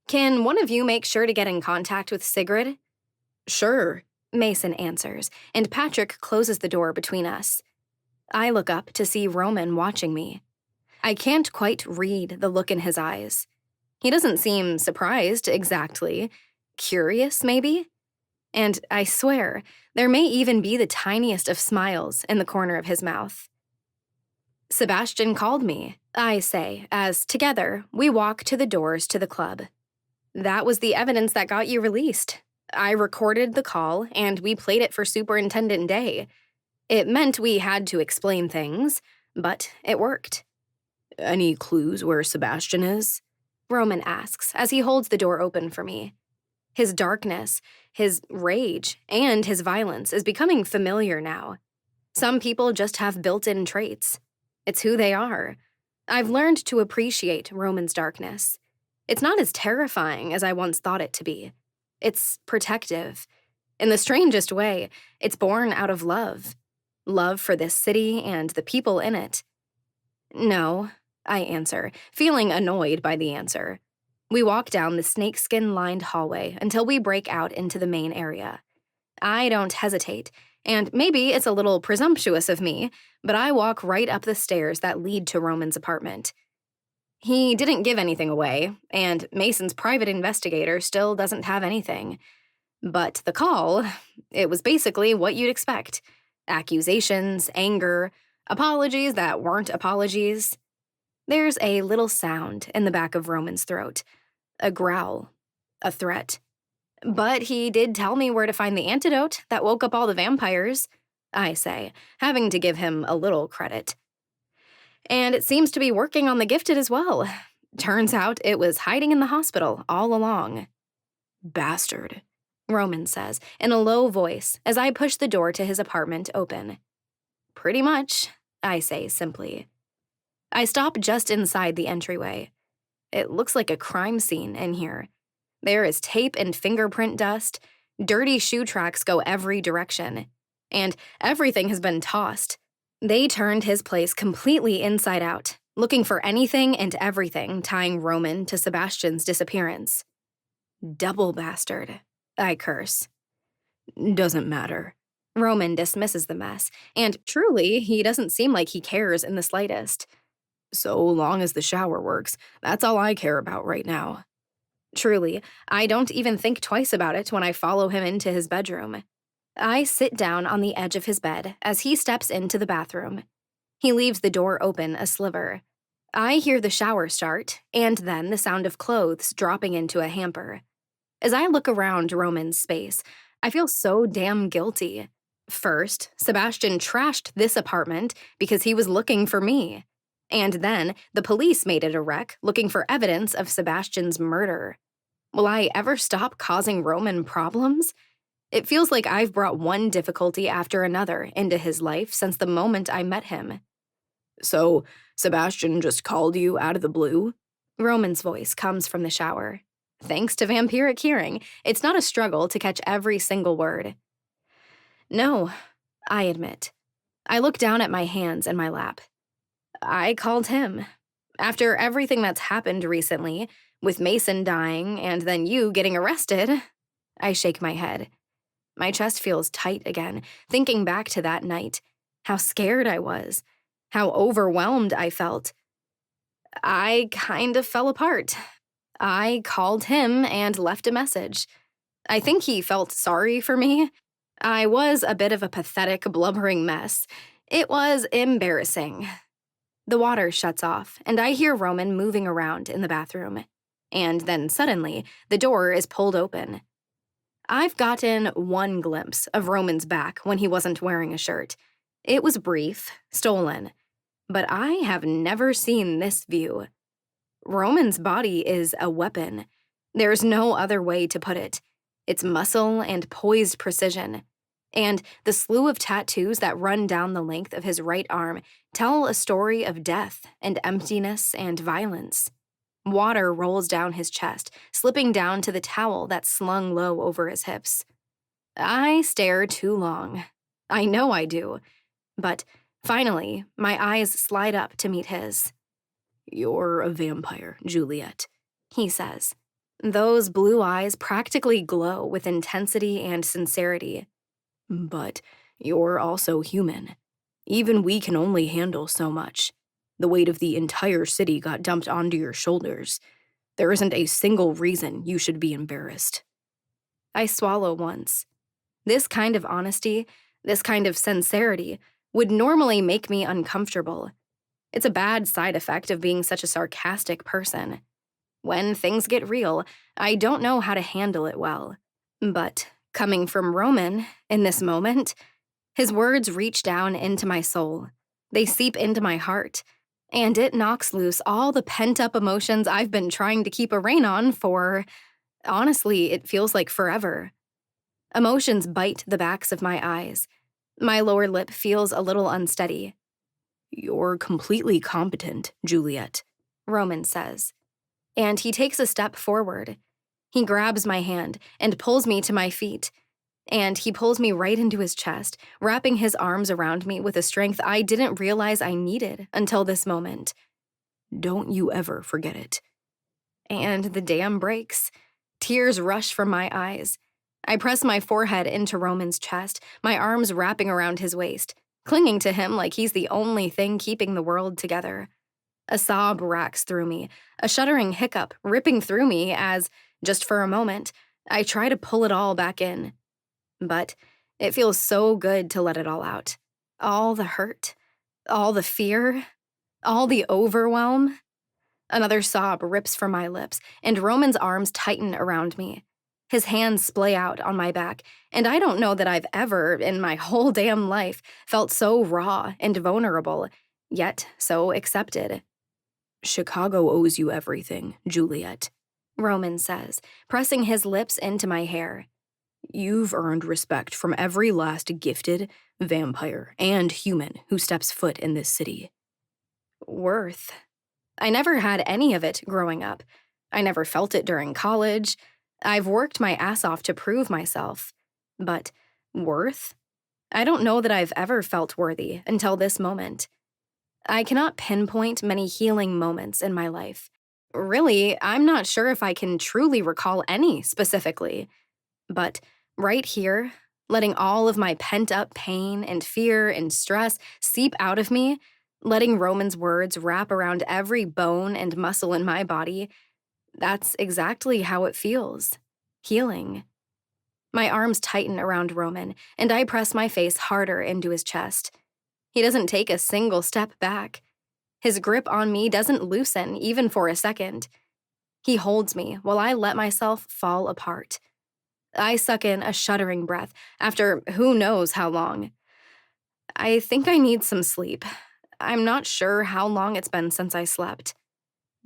Can one of you make sure to get in contact with Sigrid? Sure, Mason answers, and Patrick closes the door between us. I look up to see Roman watching me. I can't quite read the look in his eyes. He doesn't seem surprised exactly. Curious, maybe? And I swear, there may even be the tiniest of smiles in the corner of his mouth. Sebastian called me, I say, as together we walk to the doors to the club. That was the evidence that got you released. I recorded the call, and we played it for Superintendent Day. It meant we had to explain things, but it worked. Any clues where Sebastian is? Roman asks as he holds the door open for me. His darkness, his rage, and his violence is becoming familiar now. Some people just have built-in traits. It's who they are. I've learned to appreciate Roman's darkness. It's not as terrifying as I once thought it to be. It's protective. In the strangest way, it's born out of love. Love for this city and the people in it. No, I answer, feeling annoyed by the answer. We walk down the snakeskin-lined hallway until we break out into the main area. I don't hesitate, and maybe it's a little presumptuous of me, but I walk right up the stairs that lead to Roman's apartment. He didn't give anything away, and Mason's private investigator still doesn't have anything. But the call, it was basically what you'd expect. Accusations, anger, apologies that weren't apologies. There's a little sound in the back of Roman's throat. A growl. A threat. But he did tell me where to find the antidote that woke up all the vampires, I say, having to give him a little credit. And it seems to be working on the gifted as well. Turns out it was hiding in the hospital all along. Bastard, Roman says in a low voice as I push the door to his apartment open. Pretty much, I say simply. I stop just inside the entryway. It looks like a crime scene in here. There is tape and fingerprint dust. Dirty shoe tracks go every direction. And everything has been tossed. They turned his place completely inside out, looking for anything and everything tying Roman to Sebastian's disappearance. Double bastard, I curse. Doesn't matter. Roman dismisses the mess, and truly, he doesn't seem like he cares in the slightest. So long as the shower works, that's all I care about right now. Truly, I don't even think twice about it when I follow him into his bedroom. I sit down on the edge of his bed as he steps into the bathroom. He leaves the door open a sliver. I hear the shower start, and then the sound of clothes dropping into a hamper. As I look around Roman's space, I feel so damn guilty. First, Sebastian trashed this apartment because he was looking for me. And then, the police made it a wreck looking for evidence of Sebastian's murder. Will I ever stop causing Roman problems? It feels like I've brought one difficulty after another into his life since the moment I met him. So, Sebastian just called you out of the blue? Roman's voice comes from the shower. Thanks to vampiric hearing, it's not a struggle to catch every single word. No, I admit. I look down at my hands in my lap. I called him. After everything that's happened recently, with Mason dying and then you getting arrested, I shake my head. My chest feels tight again, thinking back to that night, how scared I was, how overwhelmed I felt. I kind of fell apart. I called him and left a message. I think he felt sorry for me. I was a bit of a pathetic, blubbering mess. It was embarrassing. The water shuts off, and I hear Roman moving around in the bathroom. And then suddenly, the door is pulled open. I've gotten one glimpse of Roman's back when he wasn't wearing a shirt. It was brief, stolen, but I have never seen this view. Roman's body is a weapon. There's no other way to put it. It's muscle and poised precision. And the slew of tattoos that run down the length of his right arm tell a story of death and emptiness and violence. Water rolls down his chest, slipping down to the towel that's slung low over his hips. I stare too long. I know I do. But finally, my eyes slide up to meet his. You're a vampire, Juliet, he says. Those blue eyes practically glow with intensity and sincerity. But you're also human. Even we can only handle so much. The weight of the entire city got dumped onto your shoulders. There isn't a single reason you should be embarrassed. I swallow once. This kind of honesty, this kind of sincerity, would normally make me uncomfortable. It's a bad side effect of being such a sarcastic person. When things get real, I don't know how to handle it well. But coming from Roman, in this moment, his words reach down into my soul. They seep into my heart, and it knocks loose all the pent-up emotions I've been trying to keep a rein on for, honestly, it feels like forever. Emotions bite the backs of my eyes. My lower lip feels a little unsteady. You're completely competent, Juliet, Roman says. And he takes a step forward. He grabs my hand and pulls me to my feet. And he pulls me right into his chest, wrapping his arms around me with a strength I didn't realize I needed until this moment. Don't you ever forget it. And the dam breaks. Tears rush from my eyes. I press my forehead into Roman's chest, my arms wrapping around his waist, clinging to him like he's the only thing keeping the world together. A sob racks through me, a shuddering hiccup ripping through me as, just for a moment, I try to pull it all back in. But it feels so good to let it all out. All the hurt, all the fear, all the overwhelm. Another sob rips from my lips, and Roman's arms tighten around me. His hands splay out on my back, and I don't know that I've ever, in my whole damn life, felt so raw and vulnerable, yet so accepted. Chicago owes you everything, Juliet, Roman says, pressing his lips into my hair. You've earned respect from every last gifted, vampire, and human who steps foot in this city. Worth. I never had any of it growing up. I never felt it during college. I've worked my ass off to prove myself. But worth? I don't know that I've ever felt worthy until this moment. I cannot pinpoint many healing moments in my life. Really, I'm not sure if I can truly recall any specifically. But right here, letting all of my pent-up pain and fear and stress seep out of me, letting Roman's words wrap around every bone and muscle in my body, that's exactly how it feels. Healing. My arms tighten around Roman, and I press my face harder into his chest. He doesn't take a single step back. His grip on me doesn't loosen even for a second. He holds me while I let myself fall apart. I suck in a shuddering breath after who knows how long. I think I need some sleep. I'm not sure how long it's been since I slept.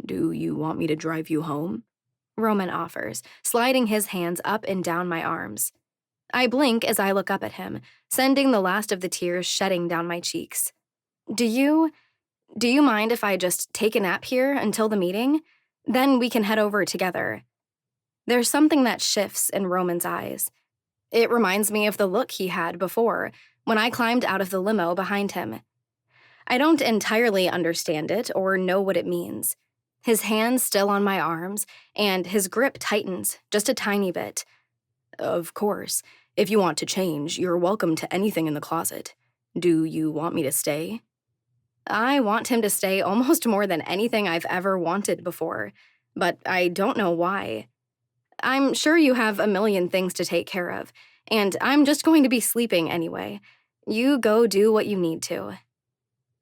Do you want me to drive you home? Roman offers, sliding his hands up and down my arms. I blink as I look up at him, sending the last of the tears shedding down my cheeks. Do you mind if I just take a nap here until the meeting? Then we can head over together. There's something that shifts in Roman's eyes. It reminds me of the look he had before, when I climbed out of the limo behind him. I don't entirely understand it or know what it means. His hands still on my arms, and his grip tightens just a tiny bit. Of course, if you want to change, you're welcome to anything in the closet. Do you want me to stay? I want him to stay almost more than anything I've ever wanted before, but I don't know why. I'm sure you have a million things to take care of, and I'm just going to be sleeping anyway. You go do what you need to.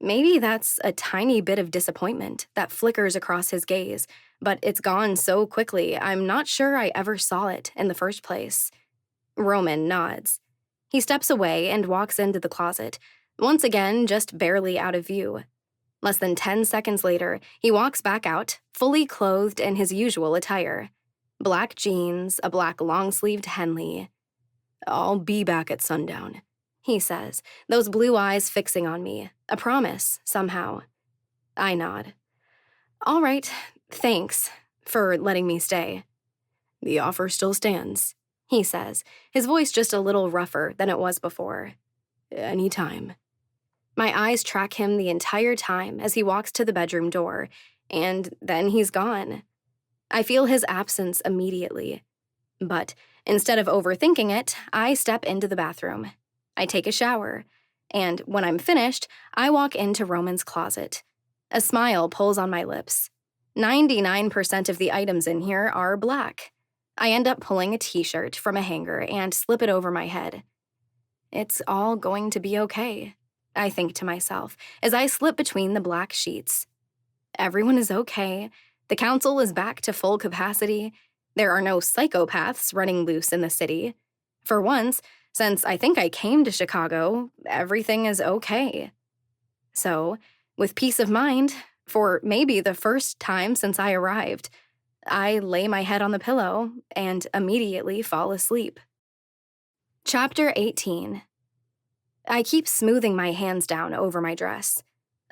Maybe that's a tiny bit of disappointment that flickers across his gaze, but it's gone so quickly I'm not sure I ever saw it in the first place. Roman nods. He steps away and walks into the closet, once again just barely out of view. Less than 10 seconds later, he walks back out, fully clothed in his usual attire. Black jeans, a black long-sleeved Henley. I'll be back at sundown, he says, those blue eyes fixing on me, a promise, somehow. I nod. All right, thanks for letting me stay. The offer still stands, he says, his voice just a little rougher than it was before. Anytime. My eyes track him the entire time as he walks to the bedroom door, and then he's gone. I feel his absence immediately. But instead of overthinking it, I step into the bathroom. I take a shower, and when I'm finished, I walk into Roman's closet. A smile pulls on my lips. 99% of the items in here are black. I end up pulling a t-shirt from a hanger and slip it over my head. It's all going to be okay, I think to myself, as I slip between the black sheets. Everyone is okay. The council is back to full capacity. There are no psychopaths running loose in the city. For once, since I think I came to Chicago, everything is okay. So, with peace of mind, for maybe the first time since I arrived, I lay my head on the pillow and immediately fall asleep. Chapter 18. I keep smoothing my hands down over my dress.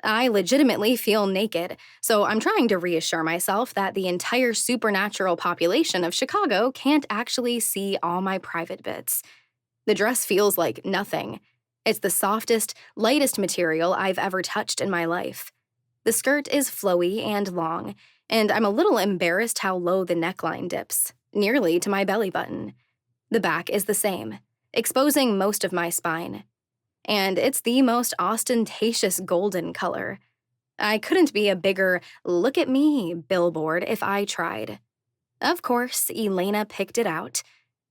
I legitimately feel naked, so I'm trying to reassure myself that the entire supernatural population of Chicago can't actually see all my private bits. The dress feels like nothing. It's the softest, lightest material I've ever touched in my life. The skirt is flowy and long, and I'm a little embarrassed how low the neckline dips, nearly to my belly button. The back is the same, exposing most of my spine. And it's the most ostentatious golden color. I couldn't be a bigger, look at me billboard if I tried. Of course, Elena picked it out.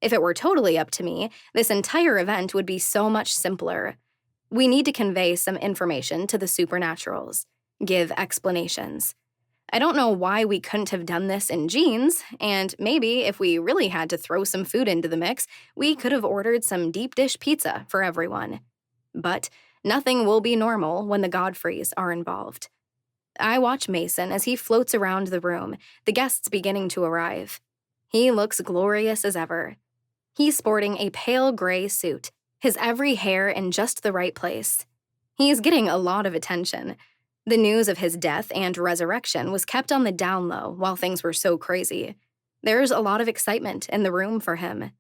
If it were totally up to me, this entire event would be so much simpler. We need to convey some information to the supernaturals, give explanations. I don't know why we couldn't have done this in jeans, and maybe if we really had to throw some food into the mix, we could have ordered some deep dish pizza for everyone. But nothing will be normal when the Godfreys are involved. I watch Mason as he floats around the room, the guests beginning to arrive. He looks glorious as ever. He's sporting a pale gray suit, his every hair in just the right place. He's getting a lot of attention. The news of his death and resurrection was kept on the down low while things were so crazy. There's a lot of excitement in the room for him.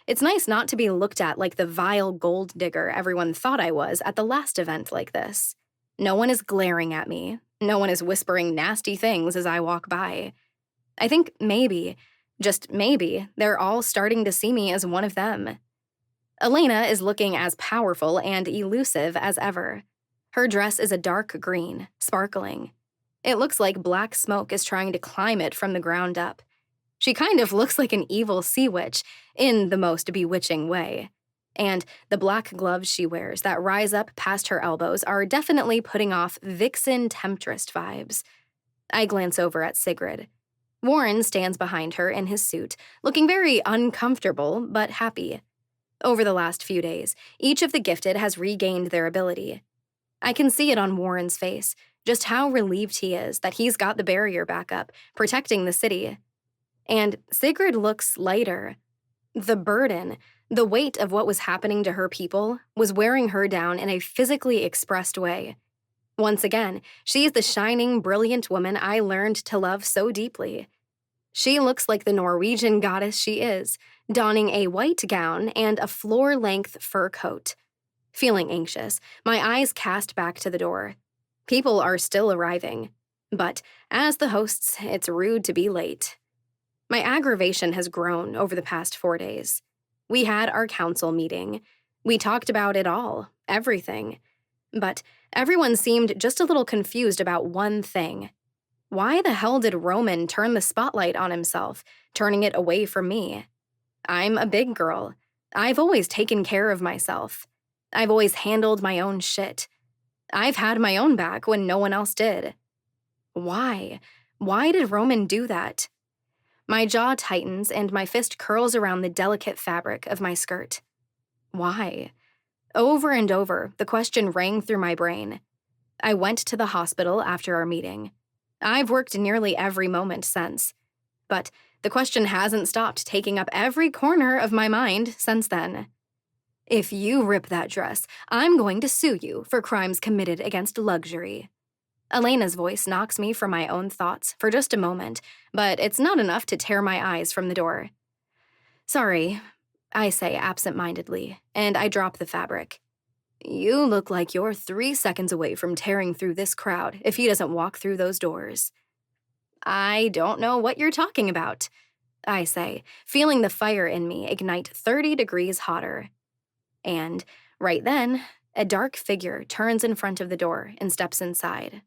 It's nice not to be looked at like the vile gold digger everyone thought I was at the last event like this. No one is glaring at me. No one is whispering nasty things as I walk by. I think maybe, just maybe, they're all starting to see me as one of them. Elena is looking as powerful and elusive as ever. Her dress is a dark green, sparkling. It looks like black smoke is trying to climb it from the ground up. She kind of looks like an evil sea witch, in the most bewitching way. And the black gloves she wears that rise up past her elbows are definitely putting off vixen temptress vibes. I glance over at Sigrid. Warren stands behind her in his suit, looking very uncomfortable but happy. Over the last few days, each of the gifted has regained their ability. I can see it on Warren's face, just how relieved he is that he's got the barrier back up, protecting the city. And Sigrid looks lighter. The burden, the weight of what was happening to her people, was wearing her down in a physically expressed way. Once again, she is the shining, brilliant woman I learned to love so deeply. She looks like the Norwegian goddess she is, donning a white gown and a floor-length fur coat. Feeling anxious, my eyes cast back to the door. People are still arriving. But, as the hosts, it's rude to be late. My aggravation has grown over the past 4 days. We had our council meeting. We talked about it all, everything. But everyone seemed just a little confused about one thing. Why the hell did Roman turn the spotlight on himself, turning it away from me? I'm a big girl. I've always taken care of myself. I've always handled my own shit. I've had my own back when no one else did. Why? Why did Roman do that? My jaw tightens and my fist curls around the delicate fabric of my skirt. Why? Over and over, the question rang through my brain. I went to the hospital after our meeting. I've worked nearly every moment since. But the question hasn't stopped taking up every corner of my mind since then. If you rip that dress, I'm going to sue you for crimes committed against luxury. Elena's voice knocks me from my own thoughts for just a moment, but it's not enough to tear my eyes from the door. Sorry, I say absent-mindedly, and I drop the fabric. You look like you're 3 seconds away from tearing through this crowd if he doesn't walk through those doors. I don't know what you're talking about, I say, feeling the fire in me ignite 30 degrees hotter. And, right then, a dark figure turns in front of the door and steps inside.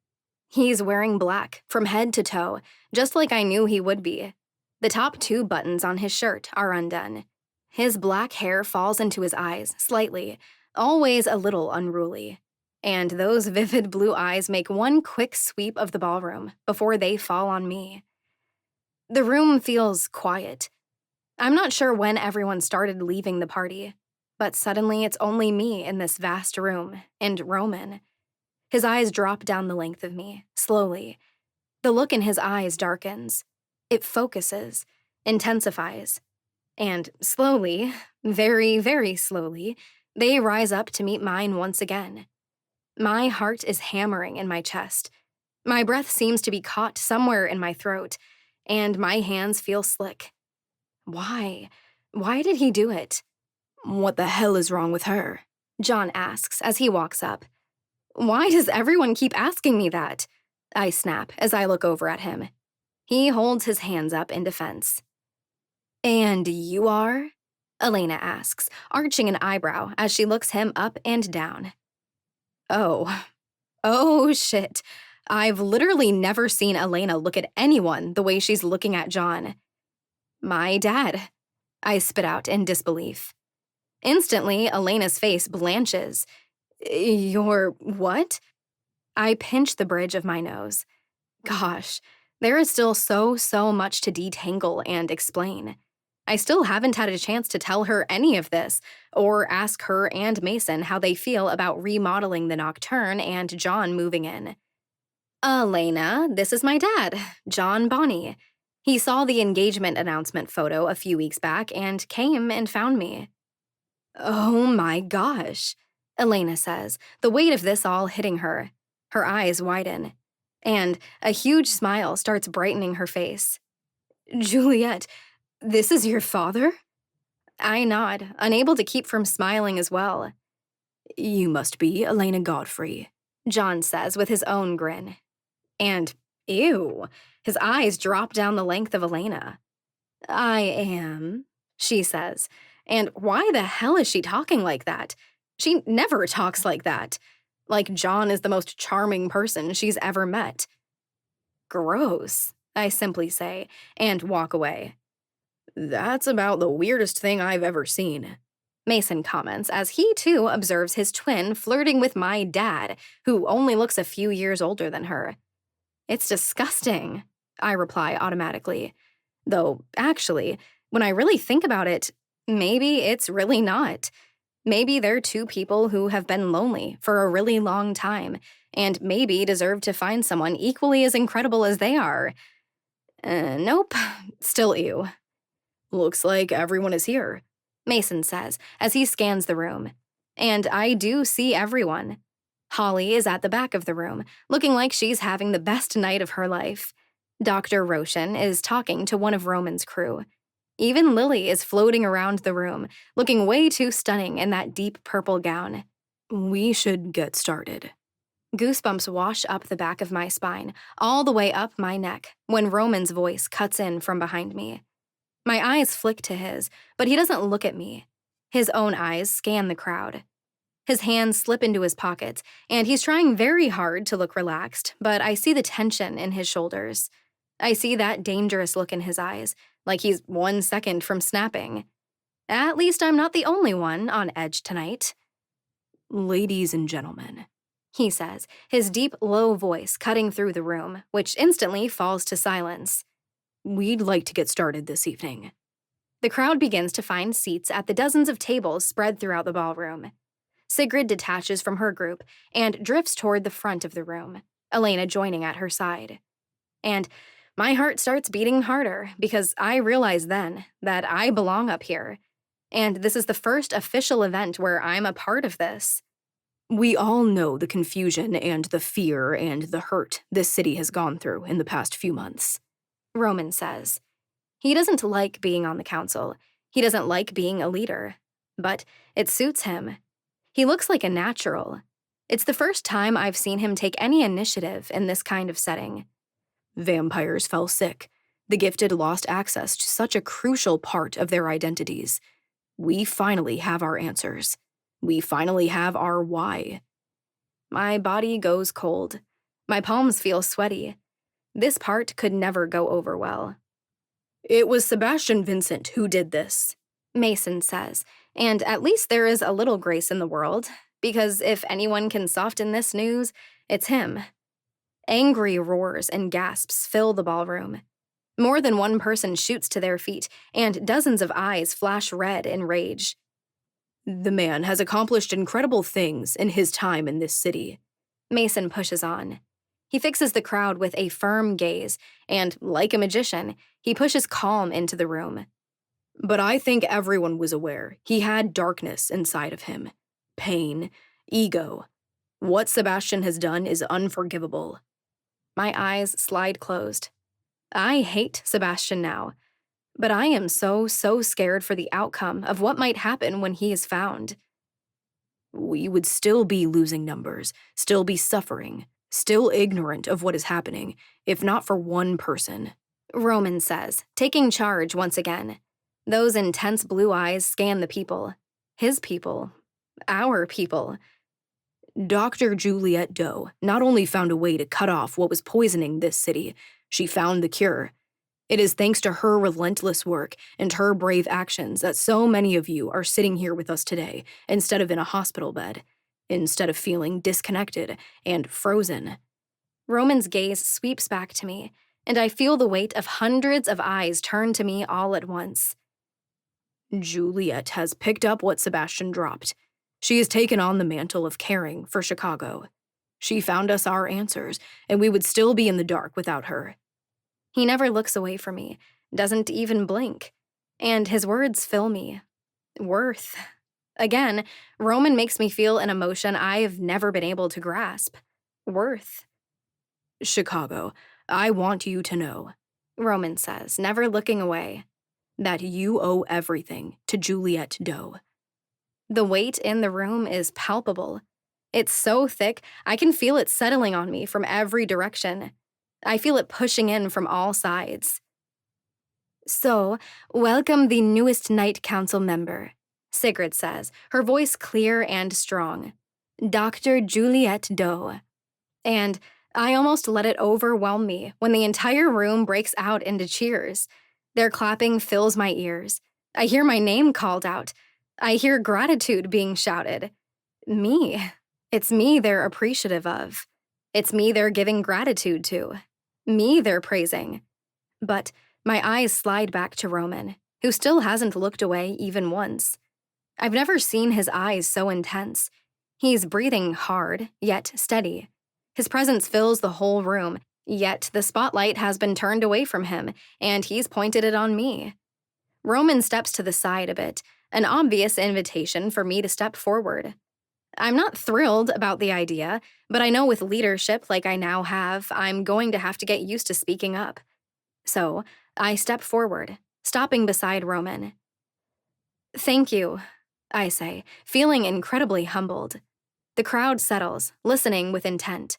He's wearing black, from head to toe, just like I knew he would be. The top 2 buttons on his shirt are undone. His black hair falls into his eyes, slightly, always a little unruly. And those vivid blue eyes make one quick sweep of the ballroom before they fall on me. The room feels quiet. I'm not sure when everyone started leaving the party, but suddenly it's only me in this vast room, and Roman. His eyes drop down the length of me, slowly. The look in his eyes darkens. It focuses, intensifies. And slowly, very, very slowly, they rise up to meet mine once again. My heart is hammering in my chest. My breath seems to be caught somewhere in my throat, and my hands feel slick. Why? Why did he do it? What the hell is wrong with her? John asks as he walks up. Why does everyone keep asking me that? I snap as I look over at him. He holds his hands up in defense. And you are? Elena asks, arching an eyebrow as she looks him up and down. Oh shit. I've literally never seen Elena look at anyone the way she's looking at John. My dad, I spit out in disbelief. Instantly, Elena's face blanches. Your what? I pinch the bridge of my nose. Gosh, there is still so much to detangle and explain. I still haven't had a chance to tell her any of this, or ask her and Mason how they feel about remodeling the Nocturne and John moving in. Elena, this is my dad, John Bonney. He saw the engagement announcement photo a few weeks back and came and found me. Oh my gosh, Elena says, the weight of this all hitting her. Her eyes widen, and a huge smile starts brightening her face. Juliet, this is your father? I nod, unable to keep from smiling as well. You must be Elena Godfrey, John says with his own grin. And, ew, his eyes drop down the length of Elena. I am, she says. And why the hell is she talking like that? She never talks like that. Like John is the most charming person she's ever met. Gross, I simply say, and walk away. That's about the weirdest thing I've ever seen, Mason comments as he too observes his twin flirting with my dad, who only looks a few years older than her. It's disgusting, I reply automatically. Though, actually, when I really think about it, maybe it's really not. Maybe they're two people who have been lonely for a really long time, and maybe deserve to find someone equally as incredible as they are. Nope, still ew. Looks like everyone is here, Mason says as he scans the room. And I do see everyone. Holly is at the back of the room, looking like she's having the best night of her life. Dr. Roshan is talking to one of Roman's crew. Even Lily is floating around the room, looking way too stunning in that deep purple gown. We should get started. Goosebumps wash up the back of my spine, all the way up my neck, when Roman's voice cuts in from behind me. My eyes flick to his, but he doesn't look at me. His own eyes scan the crowd. His hands slip into his pockets, and he's trying very hard to look relaxed, but I see the tension in his shoulders. I see that dangerous look in his eyes, like he's 1 second from snapping. At least I'm not the only one on edge tonight. Ladies and gentlemen, he says, his deep, low voice cutting through the room, which instantly falls to silence. We'd like to get started this evening. The crowd begins to find seats at the dozens of tables spread throughout the ballroom. Sigrid detaches from her group and drifts toward the front of the room, Elena joining at her side. And my heart starts beating harder because I realize then that I belong up here. And this is the first official event where I'm a part of this. We all know the confusion and the fear and the hurt this city has gone through in the past few months, Roman says. He doesn't like being on the council. He doesn't like being a leader. But it suits him. He looks like a natural. It's the first time I've seen him take any initiative in this kind of setting. Vampires fell sick. The gifted lost access to such a crucial part of their identities. We finally have our answers. We finally have our why. My body goes cold. My palms feel sweaty. This part could never go over well. It was Sebastian Vincent who did this, Mason says, and at least there is a little grace in the world, because if anyone can soften this news, it's him. Angry roars and gasps fill the ballroom. More than one person shoots to their feet, and dozens of eyes flash red in rage. The man has accomplished incredible things in his time in this city. Mason pushes on. He fixes the crowd with a firm gaze, and, like a magician, he pushes calm into the room. But I think everyone was aware he had darkness inside of him. Pain, ego. What Sebastian has done is unforgivable. My eyes slide closed. I hate Sebastian now, but I am so scared for the outcome of what might happen when he is found. We would still be losing numbers, still be suffering, still ignorant of what is happening, if not for one person, Roman says, taking charge once again. Those intense blue eyes scan the people. His people. Our people. Dr. Juliet Doe not only found a way to cut off what was poisoning this city, she found the cure. It is thanks to her relentless work and her brave actions that so many of you are sitting here with us today instead of in a hospital bed, instead of feeling disconnected and frozen. Roman's gaze sweeps back to me, and I feel the weight of hundreds of eyes turn to me all at once. Juliet has picked up what Sebastian dropped. She has taken on the mantle of caring for Chicago. She found us our answers, and we would still be in the dark without her. He never looks away from me, doesn't even blink, and his words fill me. Worth. Again, Roman makes me feel an emotion I've never been able to grasp. Worth. Chicago, I want you to know, Roman says, never looking away, that you owe everything to Juliet Doe. The weight in the room is palpable. It's so thick, I can feel it settling on me from every direction. I feel it pushing in from all sides. So, welcome the newest Night Council member, Sigrid says, her voice clear and strong. Dr. Juliet Doe. And I almost let it overwhelm me when the entire room breaks out into cheers. Their clapping fills my ears. I hear my name called out. I hear gratitude being shouted. Me. It's me they're appreciative of. It's me they're giving gratitude to. Me they're praising. But my eyes slide back to Roman, who still hasn't looked away even once. I've never seen his eyes so intense. He's breathing hard, yet steady. His presence fills the whole room, yet the spotlight has been turned away from him, and he's pointed it on me. Roman steps to the side a bit, an obvious invitation for me to step forward. I'm not thrilled about the idea, but I know with leadership like I now have, I'm going to have to get used to speaking up. So, I step forward, stopping beside Roman. Thank you, I say, feeling incredibly humbled. The crowd settles, listening with intent.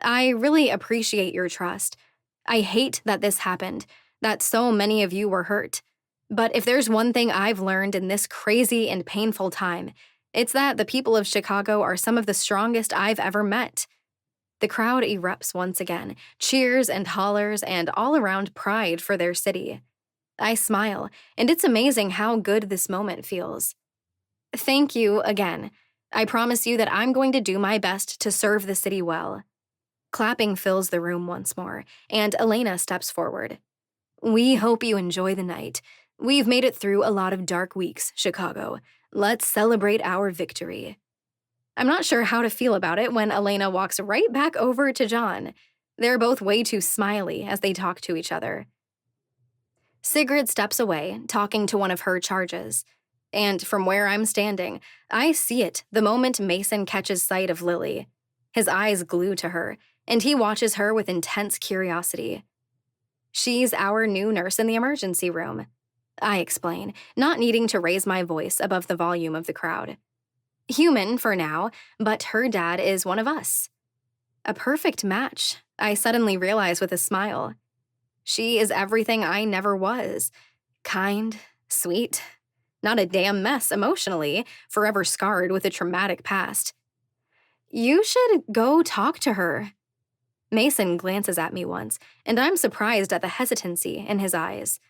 I really appreciate your trust. I hate that this happened, that so many of you were hurt. But if there's one thing I've learned in this crazy and painful time, it's that the people of Chicago are some of the strongest I've ever met. The crowd erupts once again, cheers and hollers and all-around pride for their city. I smile, and it's amazing how good this moment feels. Thank you again. I promise you that I'm going to do my best to serve the city well. Clapping fills the room once more, and Elena steps forward. We hope you enjoy the night. We've made it through a lot of dark weeks, Chicago. Let's celebrate our victory. I'm not sure how to feel about it when Elena walks right back over to John. They're both way too smiley as they talk to each other. Sigrid steps away, talking to one of her charges. And from where I'm standing, I see it the moment Mason catches sight of Lily. His eyes glue to her, and he watches her with intense curiosity. She's our new nurse in the emergency room, I explain, not needing to raise my voice above the volume of the crowd. Human for now, but her dad is one of us. A perfect match, I suddenly realize with a smile. She is everything I never was. Kind, sweet, not a damn mess emotionally, forever scarred with a traumatic past. You should go talk to her. Mason glances at me once, and I'm surprised at the hesitancy in his eyes,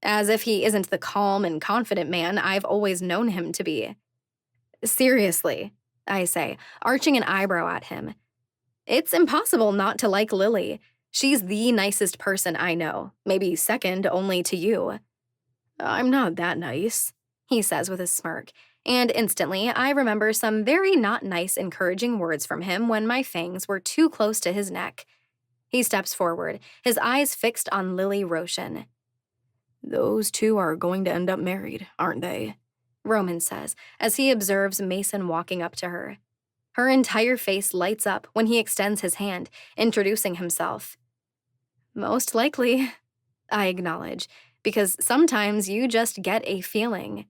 as if he isn't the calm and confident man I've always known him to be. Seriously, I say, arching an eyebrow at him. It's impossible not to like Lily. She's the nicest person I know, maybe second only to you. I'm not that nice, he says with a smirk, and instantly I remember some very not nice encouraging words from him when my fangs were too close to his neck. He steps forward, his eyes fixed on Lily Roshan. Those two are going to end up married, aren't they? Roman says, as he observes Mason walking up to her. Her entire face lights up when he extends his hand, introducing himself. Most likely, I acknowledge, because sometimes you just get a feeling.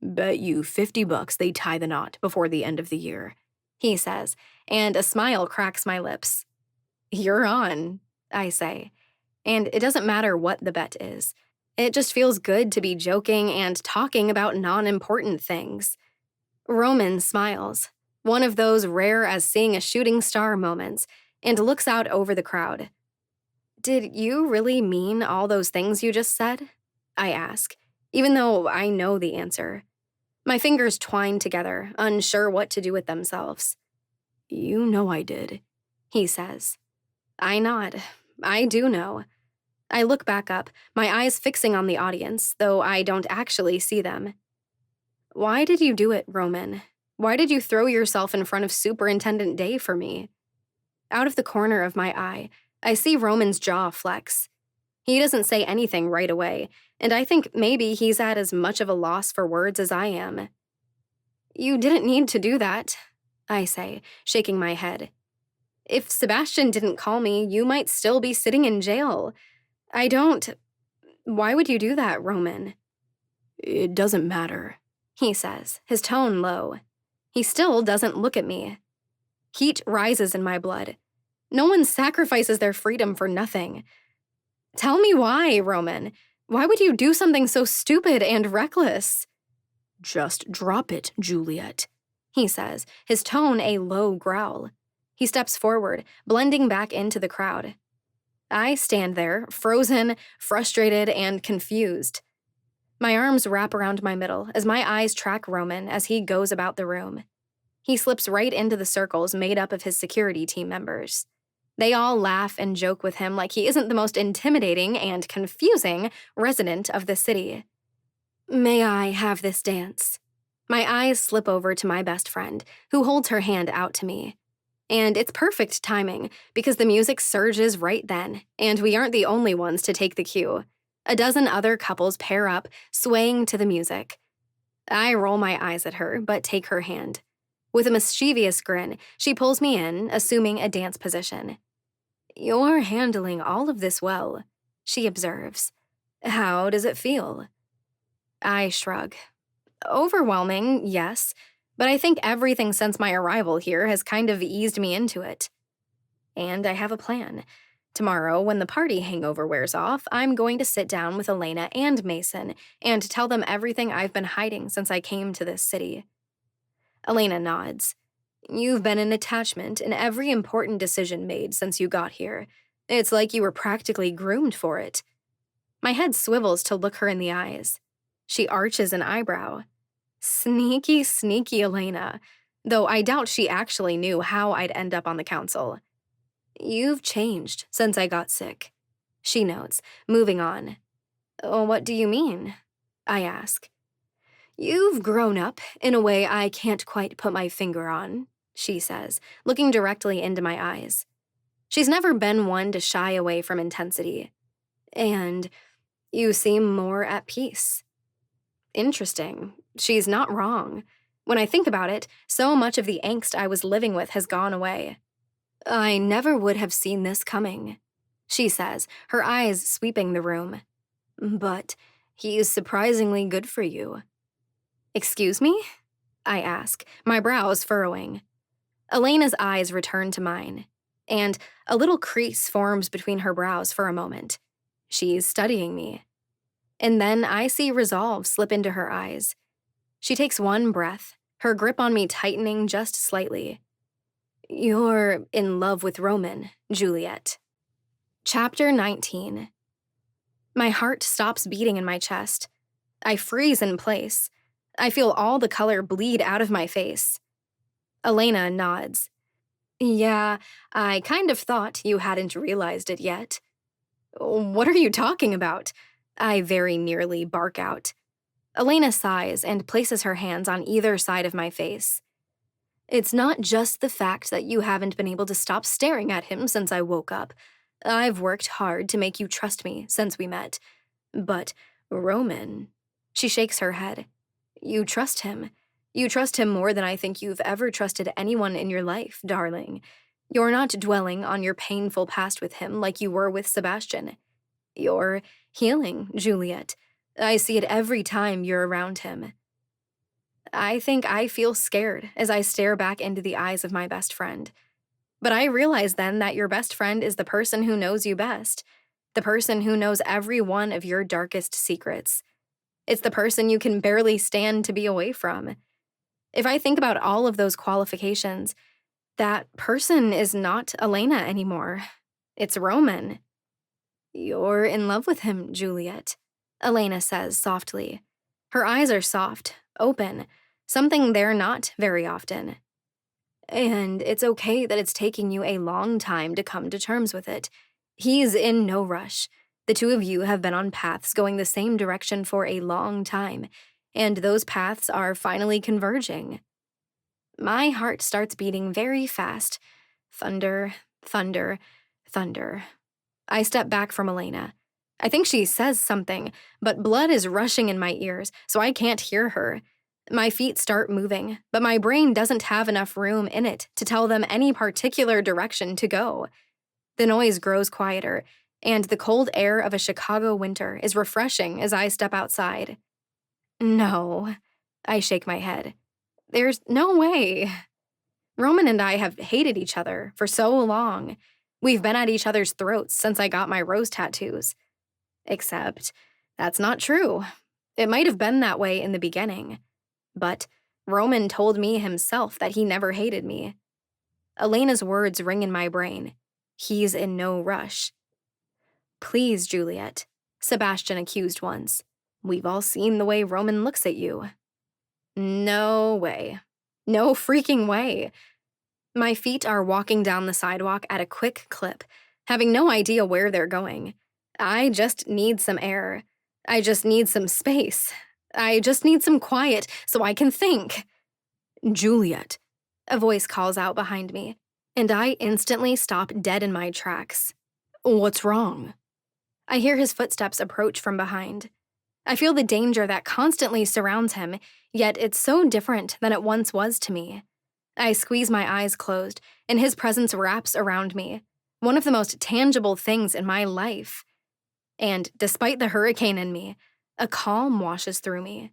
Bet you $50 they tie the knot before the end of the year, he says, and a smile cracks my lips. You're on, I say, and it doesn't matter what the bet is. It just feels good to be joking and talking about non-important things. Roman smiles. one of those rare as seeing a shooting star moments, and looks out over the crowd. Did you really mean all those things you just said? I ask, even though I know the answer. My fingers twine together, unsure what to do with themselves. You know I did, he says. I nod. I do know. I look back up, my eyes fixing on the audience, though I don't actually see them. Why did you do it, Roman? Why did you throw yourself in front of Superintendent Day for me? Out of the corner of my eye, I see Roman's jaw flex. He doesn't say anything right away, and I think maybe he's at as much of a loss for words as I am. You didn't need to do that, I say, shaking my head. If Sebastian didn't call me, you might still be sitting in jail. Why would you do that, Roman? It doesn't matter, he says, his tone low. He still doesn't look at me. Heat rises in my blood. No one sacrifices their freedom for nothing. Tell me why, Roman. Why would you do something so stupid and reckless? Just drop it, Juliet, he says, his tone a low growl. He steps forward, blending back into the crowd. I stand there, frozen, frustrated, and confused. My arms wrap around my middle as my eyes track Roman as he goes about the room. He slips right into the circles made up of his security team members. They all laugh and joke with him like he isn't the most intimidating and confusing resident of the city. May I have this dance? My eyes slip over to my best friend, who holds her hand out to me. And it's perfect timing, because the music surges right then, and we aren't the only ones to take the cue. A dozen other couples pair up, swaying to the music. I roll my eyes at her, but take her hand. With a mischievous grin, she pulls me in, assuming a dance position. You're handling all of this well, she observes. How does it feel? I shrug. Overwhelming, yes, but I think everything since my arrival here has kind of eased me into it. And I have a plan. Tomorrow, when the party hangover wears off, I'm going to sit down with Elena and Mason and tell them everything I've been hiding since I came to this city. Elena nods. You've been an attachment in every important decision made since you got here. It's like you were practically groomed for it. My head swivels to look her in the eyes. She arches an eyebrow. Sneaky, sneaky Elena, though I doubt she actually knew how I'd end up on the council. You've changed since I got sick, she notes, moving on. What do you mean? I ask. You've grown up in a way I can't quite put my finger on, she says, looking directly into my eyes. She's never been one to shy away from intensity. And you seem more at peace. Interesting. She's not wrong. When I think about it, so much of the angst I was living with has gone away. I never would have seen this coming, she says, her eyes sweeping the room. But he is surprisingly good for you. Excuse me? I ask, my brows furrowing. Elena's eyes return to mine, and a little crease forms between her brows for a moment. She's studying me. And then I see resolve slip into her eyes. She takes one breath, her grip on me tightening just slightly. You're in love with Roman, Juliet. Chapter 19. My heart stops beating in my chest. I freeze in place. I feel all the color bleed out of my face. Elena nods. Yeah, I kind of thought you hadn't realized it yet. What are you talking about? I very nearly bark out. Elena sighs and places her hands on either side of my face. It's not just the fact that you haven't been able to stop staring at him since I woke up. I've worked hard to make you trust me since we met. But Roman, she shakes her head. You trust him. You trust him more than I think you've ever trusted anyone in your life, darling. You're not dwelling on your painful past with him like you were with Sebastian. You're healing, Juliet. I see it every time you're around him. I think I feel scared as I stare back into the eyes of my best friend. But I realize then that your best friend is the person who knows you best, the person who knows every one of your darkest secrets. It's the person you can barely stand to be away from. If I think about all of those qualifications, that person is not Elena anymore. It's Roman. You're in love with him, Juliet, Elena says softly. Her eyes are soft, open, something they're not very often. And it's okay that it's taking you a long time to come to terms with it. He's in no rush. The two of you have been on paths going the same direction for a long time, and those paths are finally converging. My heart starts beating very fast. Thunder, thunder, thunder. I step back from Elena. I think she says something, but blood is rushing in my ears, so I can't hear her. My feet start moving, but my brain doesn't have enough room in it to tell them any particular direction to go. The noise grows quieter, and the cold air of a Chicago winter is refreshing as I step outside. No, I shake my head. There's no way. Roman and I have hated each other for so long. We've been at each other's throats since I got my rose tattoos. Except, that's not true. It might have been that way in the beginning. But Roman told me himself that he never hated me. Elena's words ring in my brain. He's in no rush. Please, Juliet, Sebastian accused once. We've all seen the way Roman looks at you. No way. No freaking way. My feet are walking down the sidewalk at a quick clip, having no idea where they're going. I just need some air. I just need some space. I just need some quiet so I can think. Juliet, a voice calls out behind me, and I instantly stop dead in my tracks. What's wrong? I hear his footsteps approach from behind. I feel the danger that constantly surrounds him, yet it's so different than it once was to me. I squeeze my eyes closed, and his presence wraps around me, one of the most tangible things in my life. And despite the hurricane in me, a calm washes through me.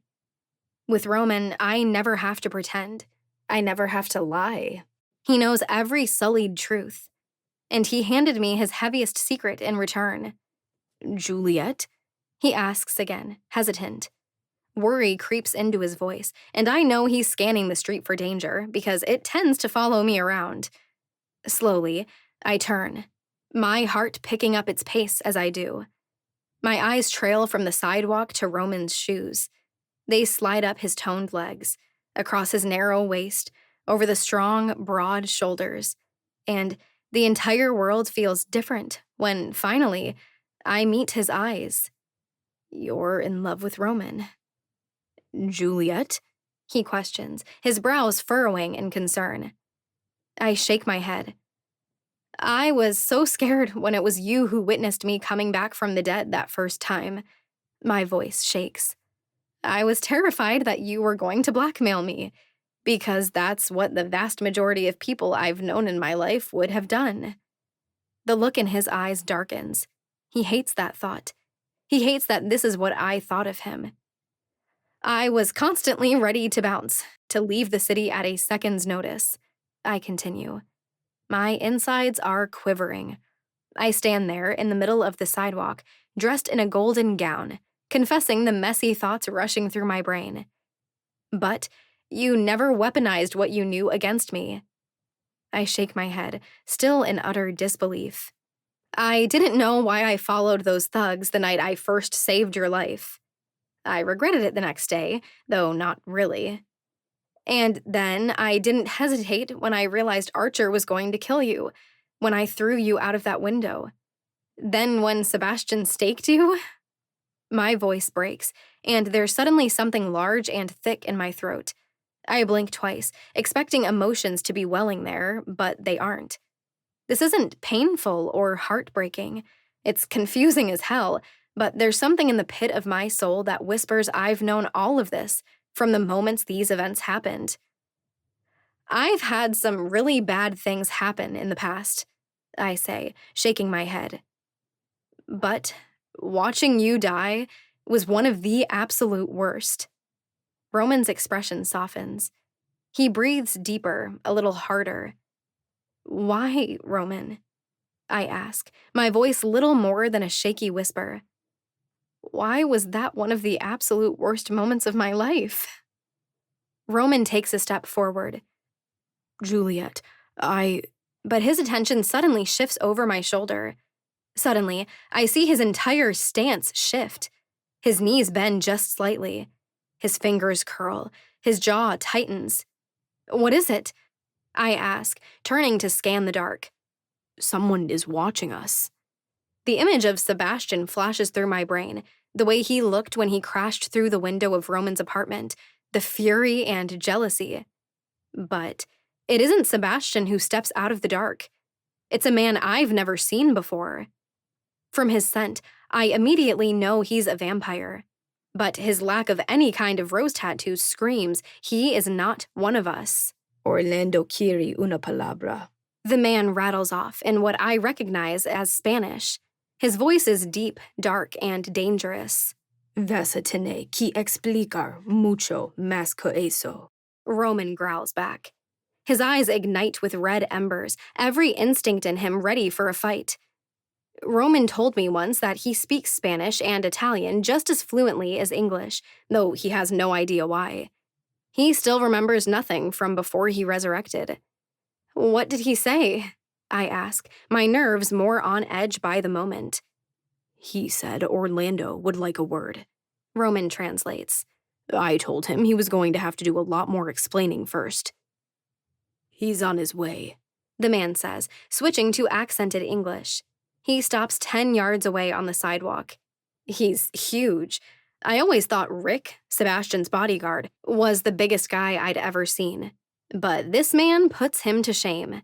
With Roman, I never have to pretend. I never have to lie. He knows every sullied truth. And he handed me his heaviest secret in return. Juliet? He asks again, hesitant. Worry creeps into his voice, and I know he's scanning the street for danger because it tends to follow me around. Slowly, I turn, my heart picking up its pace as I do. My eyes trail from the sidewalk to Roman's shoes. They slide up his toned legs, across his narrow waist, over the strong, broad shoulders, and the entire world feels different when, finally, I meet his eyes. You're in love with Roman. Juliet? He questions, his brows furrowing in concern. I shake my head. I was so scared when it was you who witnessed me coming back from the dead that first time. My voice shakes. I was terrified that you were going to blackmail me, because that's what the vast majority of people I've known in my life would have done. The look in his eyes darkens. He hates that thought. He hates that this is what I thought of him. I was constantly ready to bounce, to leave the city at a second's notice. I continue. My insides are quivering. I stand there in the middle of the sidewalk, dressed in a golden gown, confessing the messy thoughts rushing through my brain. But you never weaponized what you knew against me. I shake my head, still in utter disbelief. I didn't know why I followed those thugs the night I first saved your life. I regretted it the next day, though not really. And then I didn't hesitate when I realized Archer was going to kill you, when I threw you out of that window. Then when Sebastian staked you? My voice breaks, and there's suddenly something large and thick in my throat. I blink twice, expecting emotions to be welling there, but they aren't. This isn't painful or heartbreaking. It's confusing as hell, but there's something in the pit of my soul that whispers I've known all of this from the moments these events happened. I've had some really bad things happen in the past, I say, shaking my head. But watching you die was one of the absolute worst. Roman's expression softens. He breathes deeper, a little harder. Why, Roman? I ask, my voice little more than a shaky whisper. Why was that one of the absolute worst moments of my life? Roman takes a step forward. Juliet, But his attention suddenly shifts over my shoulder. Suddenly, I see his entire stance shift. His knees bend just slightly. His fingers curl. His jaw tightens. What is it? I ask, turning to scan the dark. Someone is watching us. The image of Sebastian flashes through my brain, the way he looked when he crashed through the window of Roman's apartment, the fury and jealousy. But it isn't Sebastian who steps out of the dark. It's a man I've never seen before. From his scent, I immediately know he's a vampire. But his lack of any kind of rose tattoos screams he is not one of us. Orlando Keary una palabra. The man rattles off in what I recognize as Spanish. His voice is deep, dark, and dangerous. Vas a tener que explicar mucho más que eso. Roman growls back. His eyes ignite with red embers, every instinct in him ready for a fight. Roman told me once that he speaks Spanish and Italian just as fluently as English, though he has no idea why. He still remembers nothing from before he resurrected. What did he say? I ask, my nerves more on edge by the moment. He said Orlando would like a word. Roman translates. I told him he was going to have to do a lot more explaining first. He's on his way, the man says, switching to accented English. He stops 10 yards away on the sidewalk. He's huge. I always thought Rick, Sebastian's bodyguard, was the biggest guy I'd ever seen. But this man puts him to shame.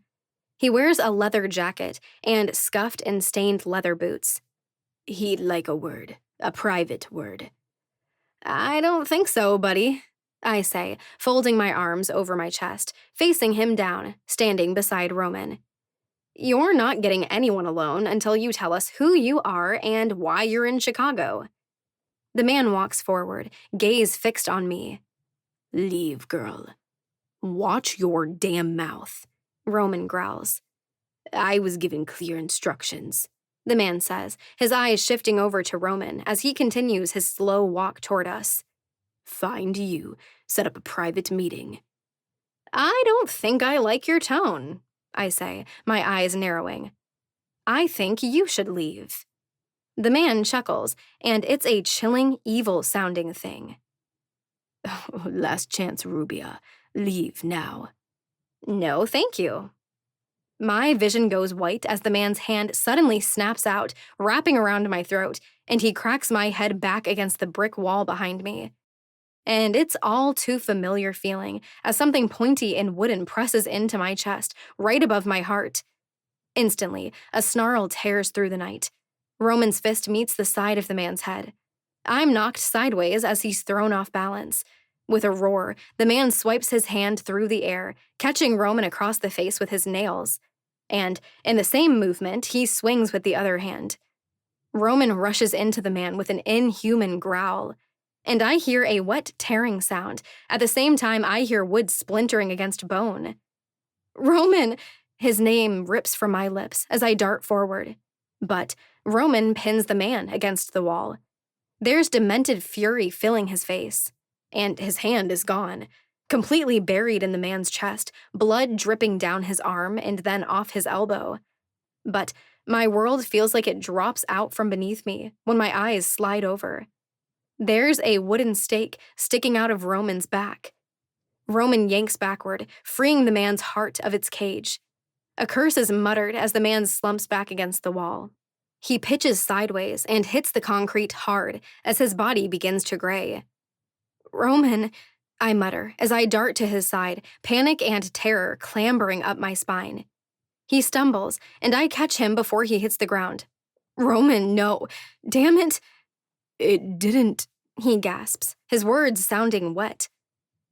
He wears a leather jacket and scuffed and stained leather boots. He'd like a word, a private word. I don't think so, buddy, I say, folding my arms over my chest, facing him down, standing beside Roman. You're not getting anyone alone until you tell us who you are and why you're in Chicago. The man walks forward, gaze fixed on me. Leave, girl. Watch your damn mouth, Roman growls. I was given clear instructions, the man says, his eyes shifting over to Roman as he continues his slow walk toward us. Find you, set up a private meeting. I don't think I like your tone, I say, my eyes narrowing. I think you should leave. The man chuckles, and it's a chilling, evil-sounding thing. Oh, last chance, Rubia. Leave now. No, thank you. My vision goes white as the man's hand suddenly snaps out, wrapping around my throat, and he cracks my head back against the brick wall behind me. And it's all too familiar feeling as something pointy and wooden presses into my chest, right above my heart. Instantly, a snarl tears through the night. Roman's fist meets the side of the man's head. I'm knocked sideways as he's thrown off balance. With a roar, the man swipes his hand through the air, catching Roman across the face with his nails. And, in the same movement, he swings with the other hand. Roman rushes into the man with an inhuman growl. And I hear a wet tearing sound. At the same time, I hear wood splintering against bone. Roman! His name rips from my lips as I dart forward. But Roman pins the man against the wall. There's demented fury filling his face. And his hand is gone, completely buried in the man's chest, blood dripping down his arm and then off his elbow. But my world feels like it drops out from beneath me when my eyes slide over. There's a wooden stake sticking out of Roman's back. Roman yanks backward, freeing the man's heart of its cage. A curse is muttered as the man slumps back against the wall. He pitches sideways and hits the concrete hard as his body begins to gray. Roman, I mutter as I dart to his side, panic and terror clambering up my spine. He stumbles, and I catch him before he hits the ground. Roman, no. Damn it. It didn't, he gasps, his words sounding wet.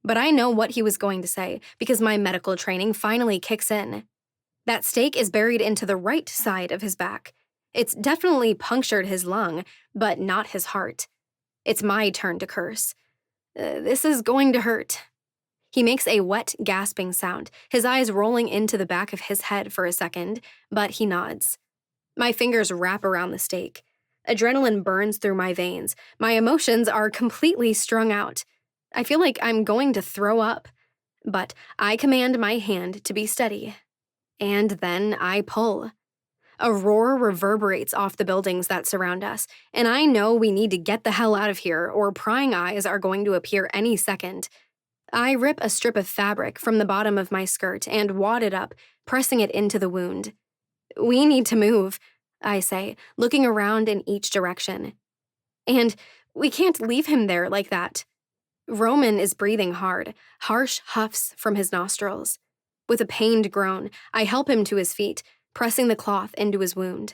But I know what he was going to say because my medical training finally kicks in. That stake is buried into the right side of his back. It's definitely punctured his lung, but not his heart. It's my turn to curse. This is going to hurt. He makes a wet, gasping sound, his eyes rolling into the back of his head for a second, but he nods. My fingers wrap around the stake. Adrenaline burns through my veins. My emotions are completely strung out. I feel like I'm going to throw up, but I command my hand to be steady. And then I pull. A roar reverberates off the buildings that surround us, and I know we need to get the hell out of here or prying eyes are going to appear any second. I rip a strip of fabric from the bottom of my skirt and wad it up, pressing it into the wound. We need to move, I say, looking around in each direction. And we can't leave him there like that. Roman is breathing hard, harsh huffs from his nostrils. With a pained groan, I help him to his feet, pressing the cloth into his wound.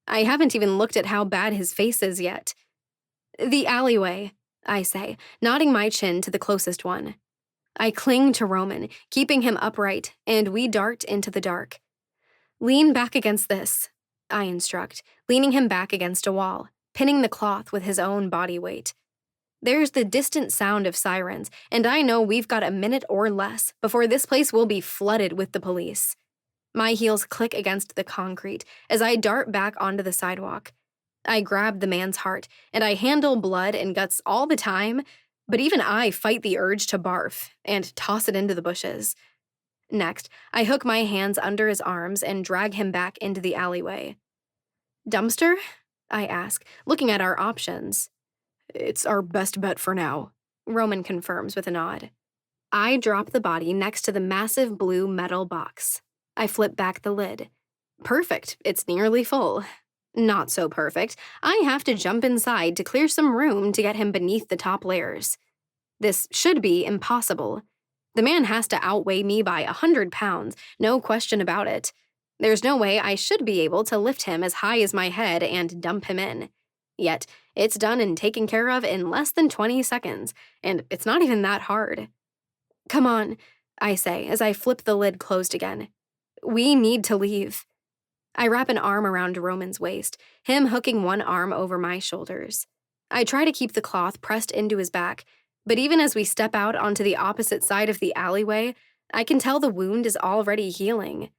I haven't even looked at how bad his face is yet. The alleyway, I say, nodding my chin to the closest one. I cling to Roman, keeping him upright, and we dart into the dark. Lean back against this, I instruct, leaning him back against a wall, pinning the cloth with his own body weight. There's the distant sound of sirens, and I know we've got a minute or less before this place will be flooded with the police. My heels click against the concrete as I dart back onto the sidewalk. I grab the man's heart, and I handle blood and guts all the time, but even I fight the urge to barf and toss it into the bushes. Next, I hook my hands under his arms and drag him back into the alleyway. Dumpster? I ask, looking at our options. It's our best bet for now, Roman confirms with a nod. I drop the body next to the massive blue metal box. I flip back the lid. Perfect, it's nearly full. Not so perfect. I have to jump inside to clear some room to get him beneath the top layers. This should be impossible. The man has to outweigh me by 100 pounds, no question about it. There's no way I should be able to lift him as high as my head and dump him in. Yet, it's done and taken care of in less than 20 seconds, and it's not even that hard. Come on, I say as I flip the lid closed again. We need to leave. I wrap an arm around Roman's waist, him hooking one arm over my shoulders. I try to keep the cloth pressed into his back, but even as we step out onto the opposite side of the alleyway, I can tell the wound is already healing.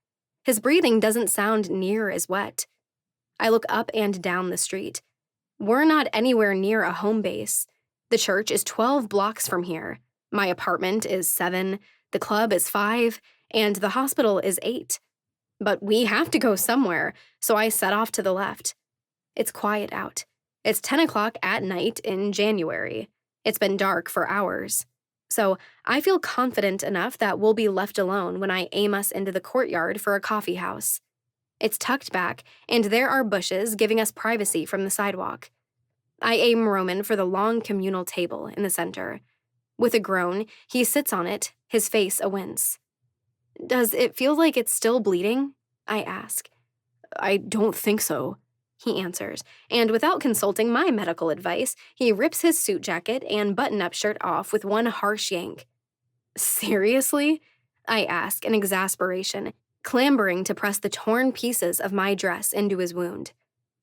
His breathing doesn't sound near as wet. I look up and down the street. We're not anywhere near a home base. The church is 12 blocks from here. My apartment is 7, the club is 5, and the hospital is 8. But we have to go somewhere, so I set off to the left. It's quiet out. It's 10 o'clock at night in January. It's been dark for hours. So I feel confident enough that we'll be left alone when I aim us into the courtyard for a coffee house. It's tucked back, and there are bushes giving us privacy from the sidewalk. I aim Roman for the long communal table in the center. With a groan, he sits on it, his face a wince. Does it feel like it's still bleeding? I ask. I don't think so, he answers, and without consulting my medical advice, he rips his suit jacket and button-up shirt off with one harsh yank. Seriously? I ask in exasperation, clambering to press the torn pieces of my dress into his wound.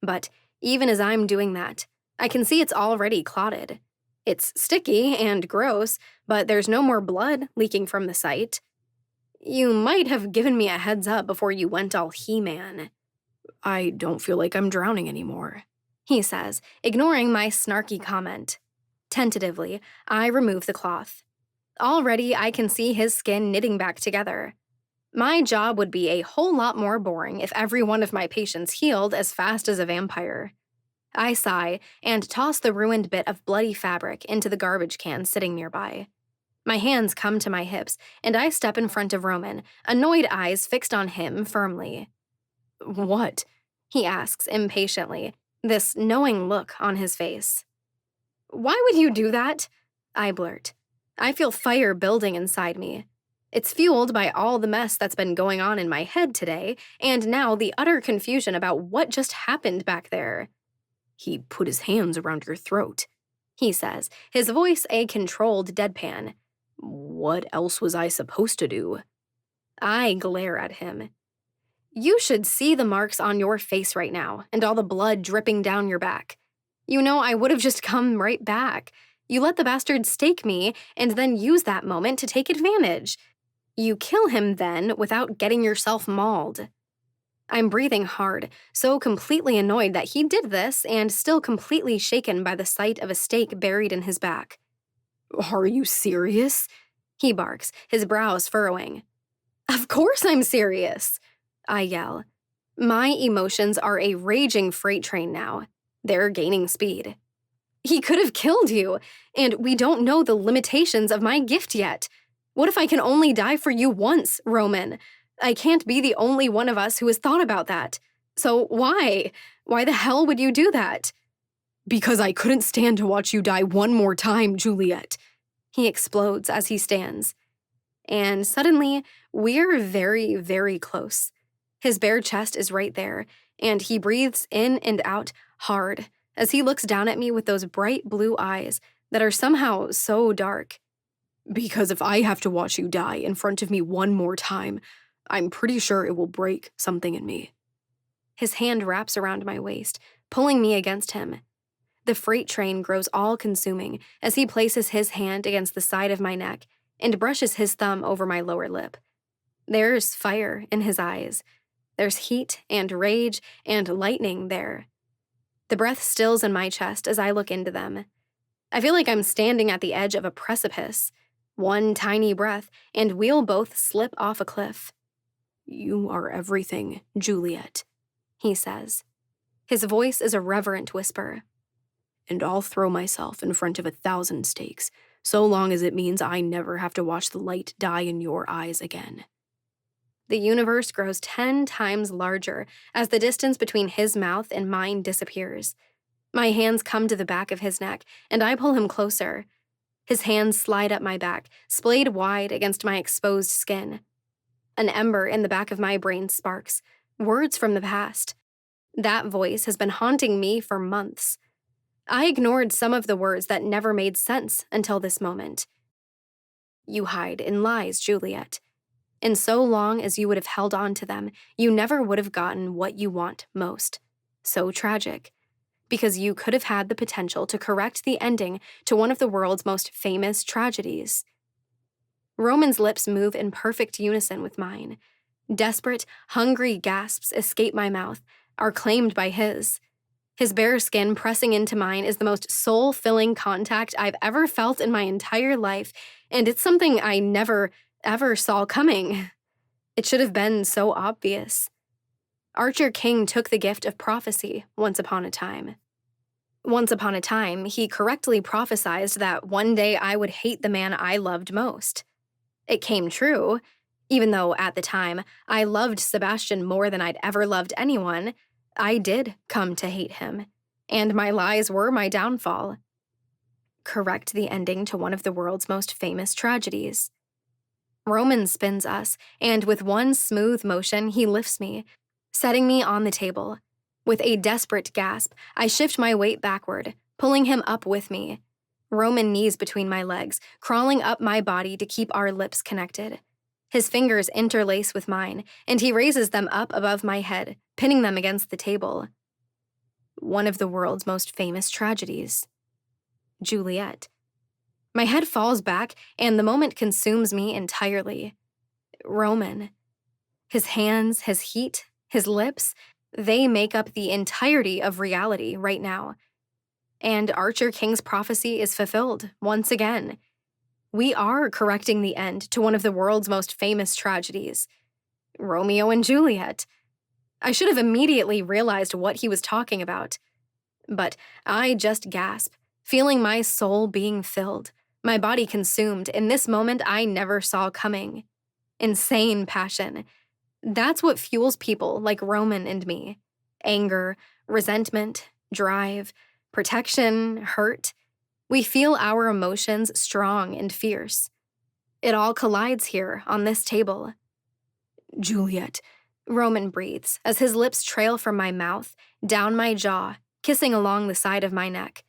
But even as I'm doing that, I can see it's already clotted. It's sticky and gross, but there's no more blood leaking from the site. You might have given me a heads up before you went all He-Man. I don't feel like I'm drowning anymore, he says, ignoring my snarky comment. Tentatively, I remove the cloth. Already, I can see his skin knitting back together. My job would be a whole lot more boring if every one of my patients healed as fast as a vampire. I sigh and toss the ruined bit of bloody fabric into the garbage can sitting nearby. My hands come to my hips, and I step in front of Roman, annoyed eyes fixed on him firmly. What? He asks impatiently, this knowing look on his face. Why would you do that? I blurt. I feel fire building inside me. It's fueled by all the mess that's been going on in my head today, and now the utter confusion about what just happened back there. He put his hands around your throat, he says, his voice a controlled deadpan. What else was I supposed to do? I glare at him. You should see the marks on your face right now, and all the blood dripping down your back. You know, I would have just come right back. You let the bastard stake me, and then use that moment to take advantage. You kill him then without getting yourself mauled. I'm breathing hard, so completely annoyed that he did this and still completely shaken by the sight of a stake buried in his back. Are you serious? He barks, his brows furrowing. Of course I'm serious, I yell. My emotions are a raging freight train now. They're gaining speed. He could have killed you, and we don't know the limitations of my gift yet. What if I can only die for you once, Roman? I can't be the only one of us who has thought about that. So why? Why the hell would you do that? Because I couldn't stand to watch you die one more time, Juliet. He explodes as he stands. And suddenly, we're very, very close. His bare chest is right there, and he breathes in and out hard as he looks down at me with those bright blue eyes that are somehow so dark. Because if I have to watch you die in front of me one more time, I'm pretty sure it will break something in me. His hand wraps around my waist, pulling me against him. The freight train grows all-consuming as he places his hand against the side of my neck and brushes his thumb over my lower lip. There's fire in his eyes. There's heat and rage and lightning there. The breath stills in my chest as I look into them. I feel like I'm standing at the edge of a precipice. One tiny breath, and we'll both slip off a cliff. You are everything, Juliet, he says. His voice is a reverent whisper. And I'll throw myself in front of 1,000 stakes, so long as it means I never have to watch the light die in your eyes again. The universe grows 10 times larger as the distance between his mouth and mine disappears. My hands come to the back of his neck, and I pull him closer. His hands slide up my back, splayed wide against my exposed skin. An ember in the back of my brain sparks, words from the past. That voice has been haunting me for months. I ignored some of the words that never made sense until this moment. You hide in lies, Juliet. And so long as you would have held on to them, you never would have gotten what you want most. So tragic. Because you could have had the potential to correct the ending to one of the world's most famous tragedies. Roman's lips move in perfect unison with mine. Desperate, hungry gasps escape my mouth, are claimed by his. His bare skin pressing into mine is the most soul-filling contact I've ever felt in my entire life, and it's something I never, ever saw coming. It should have been so obvious. Archer King took the gift of prophecy once upon a time. Once upon a time, he correctly prophesied that one day I would hate the man I loved most. It came true. Even though, at the time, I loved Sebastian more than I'd ever loved anyone, I did come to hate him, and my lies were my downfall. Correct the ending to one of the world's most famous tragedies. Roman spins us, and with one smooth motion, he lifts me, setting me on the table. With a desperate gasp, I shift my weight backward, pulling him up with me. Roman knees between my legs, crawling up my body to keep our lips connected. His fingers interlace with mine, and he raises them up above my head, pinning them against the table. One of the world's most famous tragedies. Juliet. My head falls back, and the moment consumes me entirely. Roman. His hands, his heat, his lips, they make up the entirety of reality right now. And Archer King's prophecy is fulfilled once again. We are correcting the end to one of the world's most famous tragedies. Romeo and Juliet. I should have immediately realized what he was talking about. But I just gasp, feeling my soul being filled, my body consumed in this moment I never saw coming. Insane passion. That's what fuels people like Roman and me. Anger, resentment, drive, protection, hurt. We feel our emotions strong and fierce. It all collides here on this table. Juliet, Roman breathes as his lips trail from my mouth, down my jaw, kissing along the side of my neck.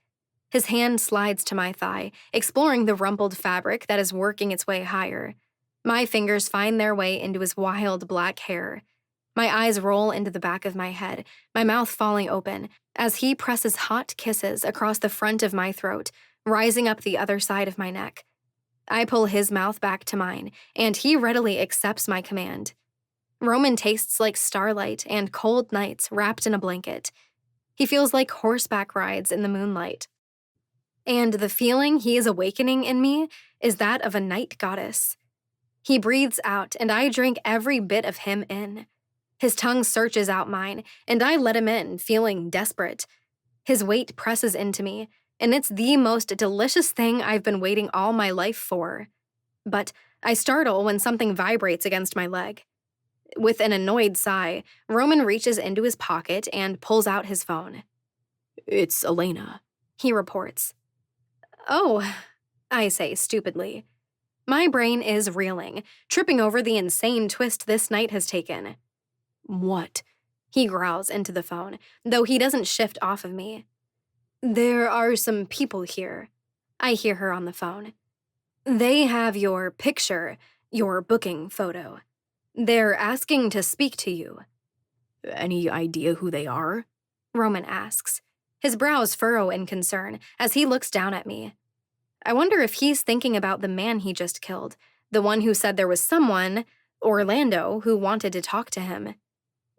His hand slides to my thigh, exploring the rumpled fabric that is working its way higher. My fingers find their way into his wild black hair. My eyes roll into the back of my head, my mouth falling open, as he presses hot kisses across the front of my throat, rising up the other side of my neck. I pull his mouth back to mine, and he readily accepts my command. Roman tastes like starlight and cold nights wrapped in a blanket. He feels like horseback rides in the moonlight. And the feeling he is awakening in me is that of a night goddess. He breathes out, and I drink every bit of him in. His tongue searches out mine, and I let him in, feeling desperate. His weight presses into me, and it's the most delicious thing I've been waiting all my life for. But I startle when something vibrates against my leg. With an annoyed sigh, Roman reaches into his pocket and pulls out his phone. It's Elena, he reports. Oh, I say stupidly. My brain is reeling, tripping over the insane twist this night has taken. What? He growls into the phone, though he doesn't shift off of me. There are some people here. I hear her on the phone. They have your picture, your booking photo. They're asking to speak to you. Any idea who they are? Roman asks. His brows furrow in concern as he looks down at me. I wonder if he's thinking about the man he just killed, the one who said there was someone, Orlando, who wanted to talk to him.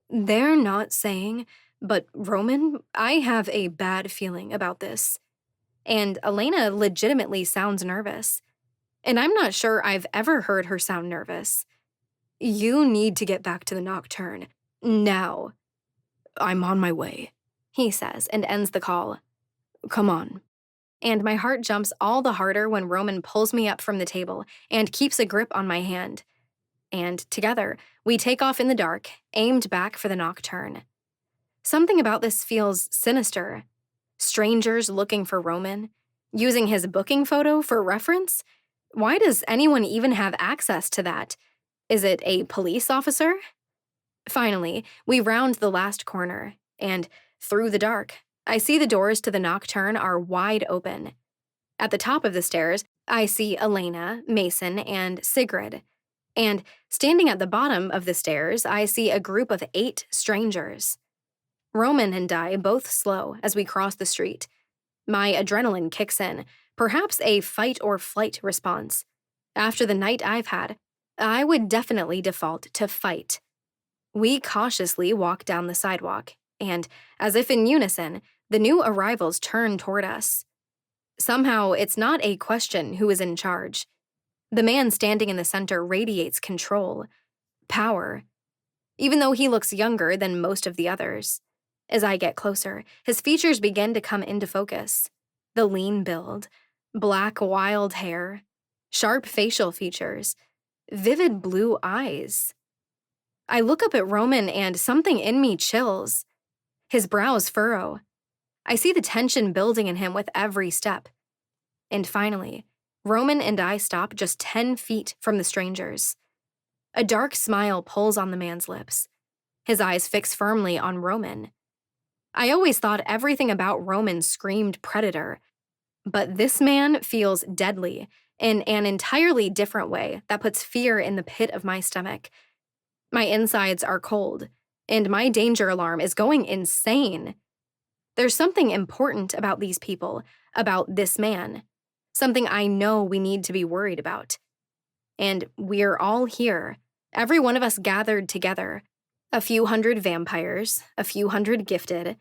They're not saying, but Roman, I have a bad feeling about this. And Elena legitimately sounds nervous. And I'm not sure I've ever heard her sound nervous. You need to get back to the Nocturne. Now. I'm on my way, he says and ends the call. Come on. And my heart jumps all the harder when Roman pulls me up from the table and keeps a grip on my hand. And together, we take off in the dark, aimed back for the Nocturne. Something about this feels sinister. Strangers looking for Roman, using his booking photo for reference? Why does anyone even have access to that? Is it a police officer? Finally, we round the last corner, and through the dark, I see the doors to the Nocturne are wide open. At the top of the stairs, I see Elena, Mason, and Sigrid. And standing at the bottom of the stairs, I see a group of 8 strangers. Roman and I both slow as we cross the street. My adrenaline kicks in, perhaps a fight or flight response. After the night I've had, I would definitely default to fight. We cautiously walk down the sidewalk, and, as if in unison, the new arrivals turn toward us. Somehow, it's not a question who is in charge. The man standing in the center radiates control, power, even though he looks younger than most of the others. As I get closer, his features begin to come into focus. The lean build, black wild hair, sharp facial features, vivid blue eyes. I look up at Roman and something in me chills. His brows furrow. I see the tension building in him with every step. And finally, Roman and I stop just 10 feet from the strangers. A dark smile pulls on the man's lips. His eyes fix firmly on Roman. I always thought everything about Roman screamed predator, but this man feels deadly in an entirely different way that puts fear in the pit of my stomach. My insides are cold, and my danger alarm is going insane. There's something important about these people, about this man, something I know we need to be worried about. And we're all here, every one of us gathered together, a few hundred vampires, a few hundred gifted.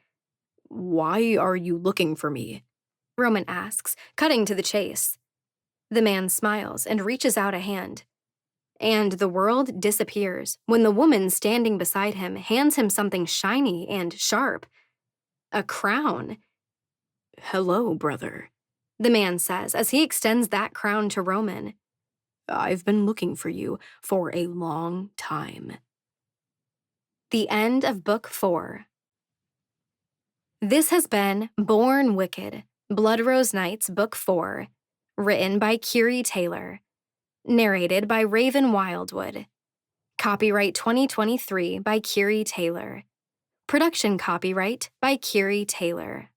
Why are you looking for me? Roman asks, cutting to the chase. The man smiles and reaches out a hand. And the world disappears when the woman standing beside him hands him something shiny and sharp. A crown. Hello, brother, the man says as he extends that crown to Roman. I've been looking for you for a long time. The end of Book 4. This has been Born Wicked, Blood Rose Nights, Book 4, written by Keary Taylor, narrated by Raven Wildwood. Copyright 2023 by Keary Taylor. Production copyright by Keary Taylor.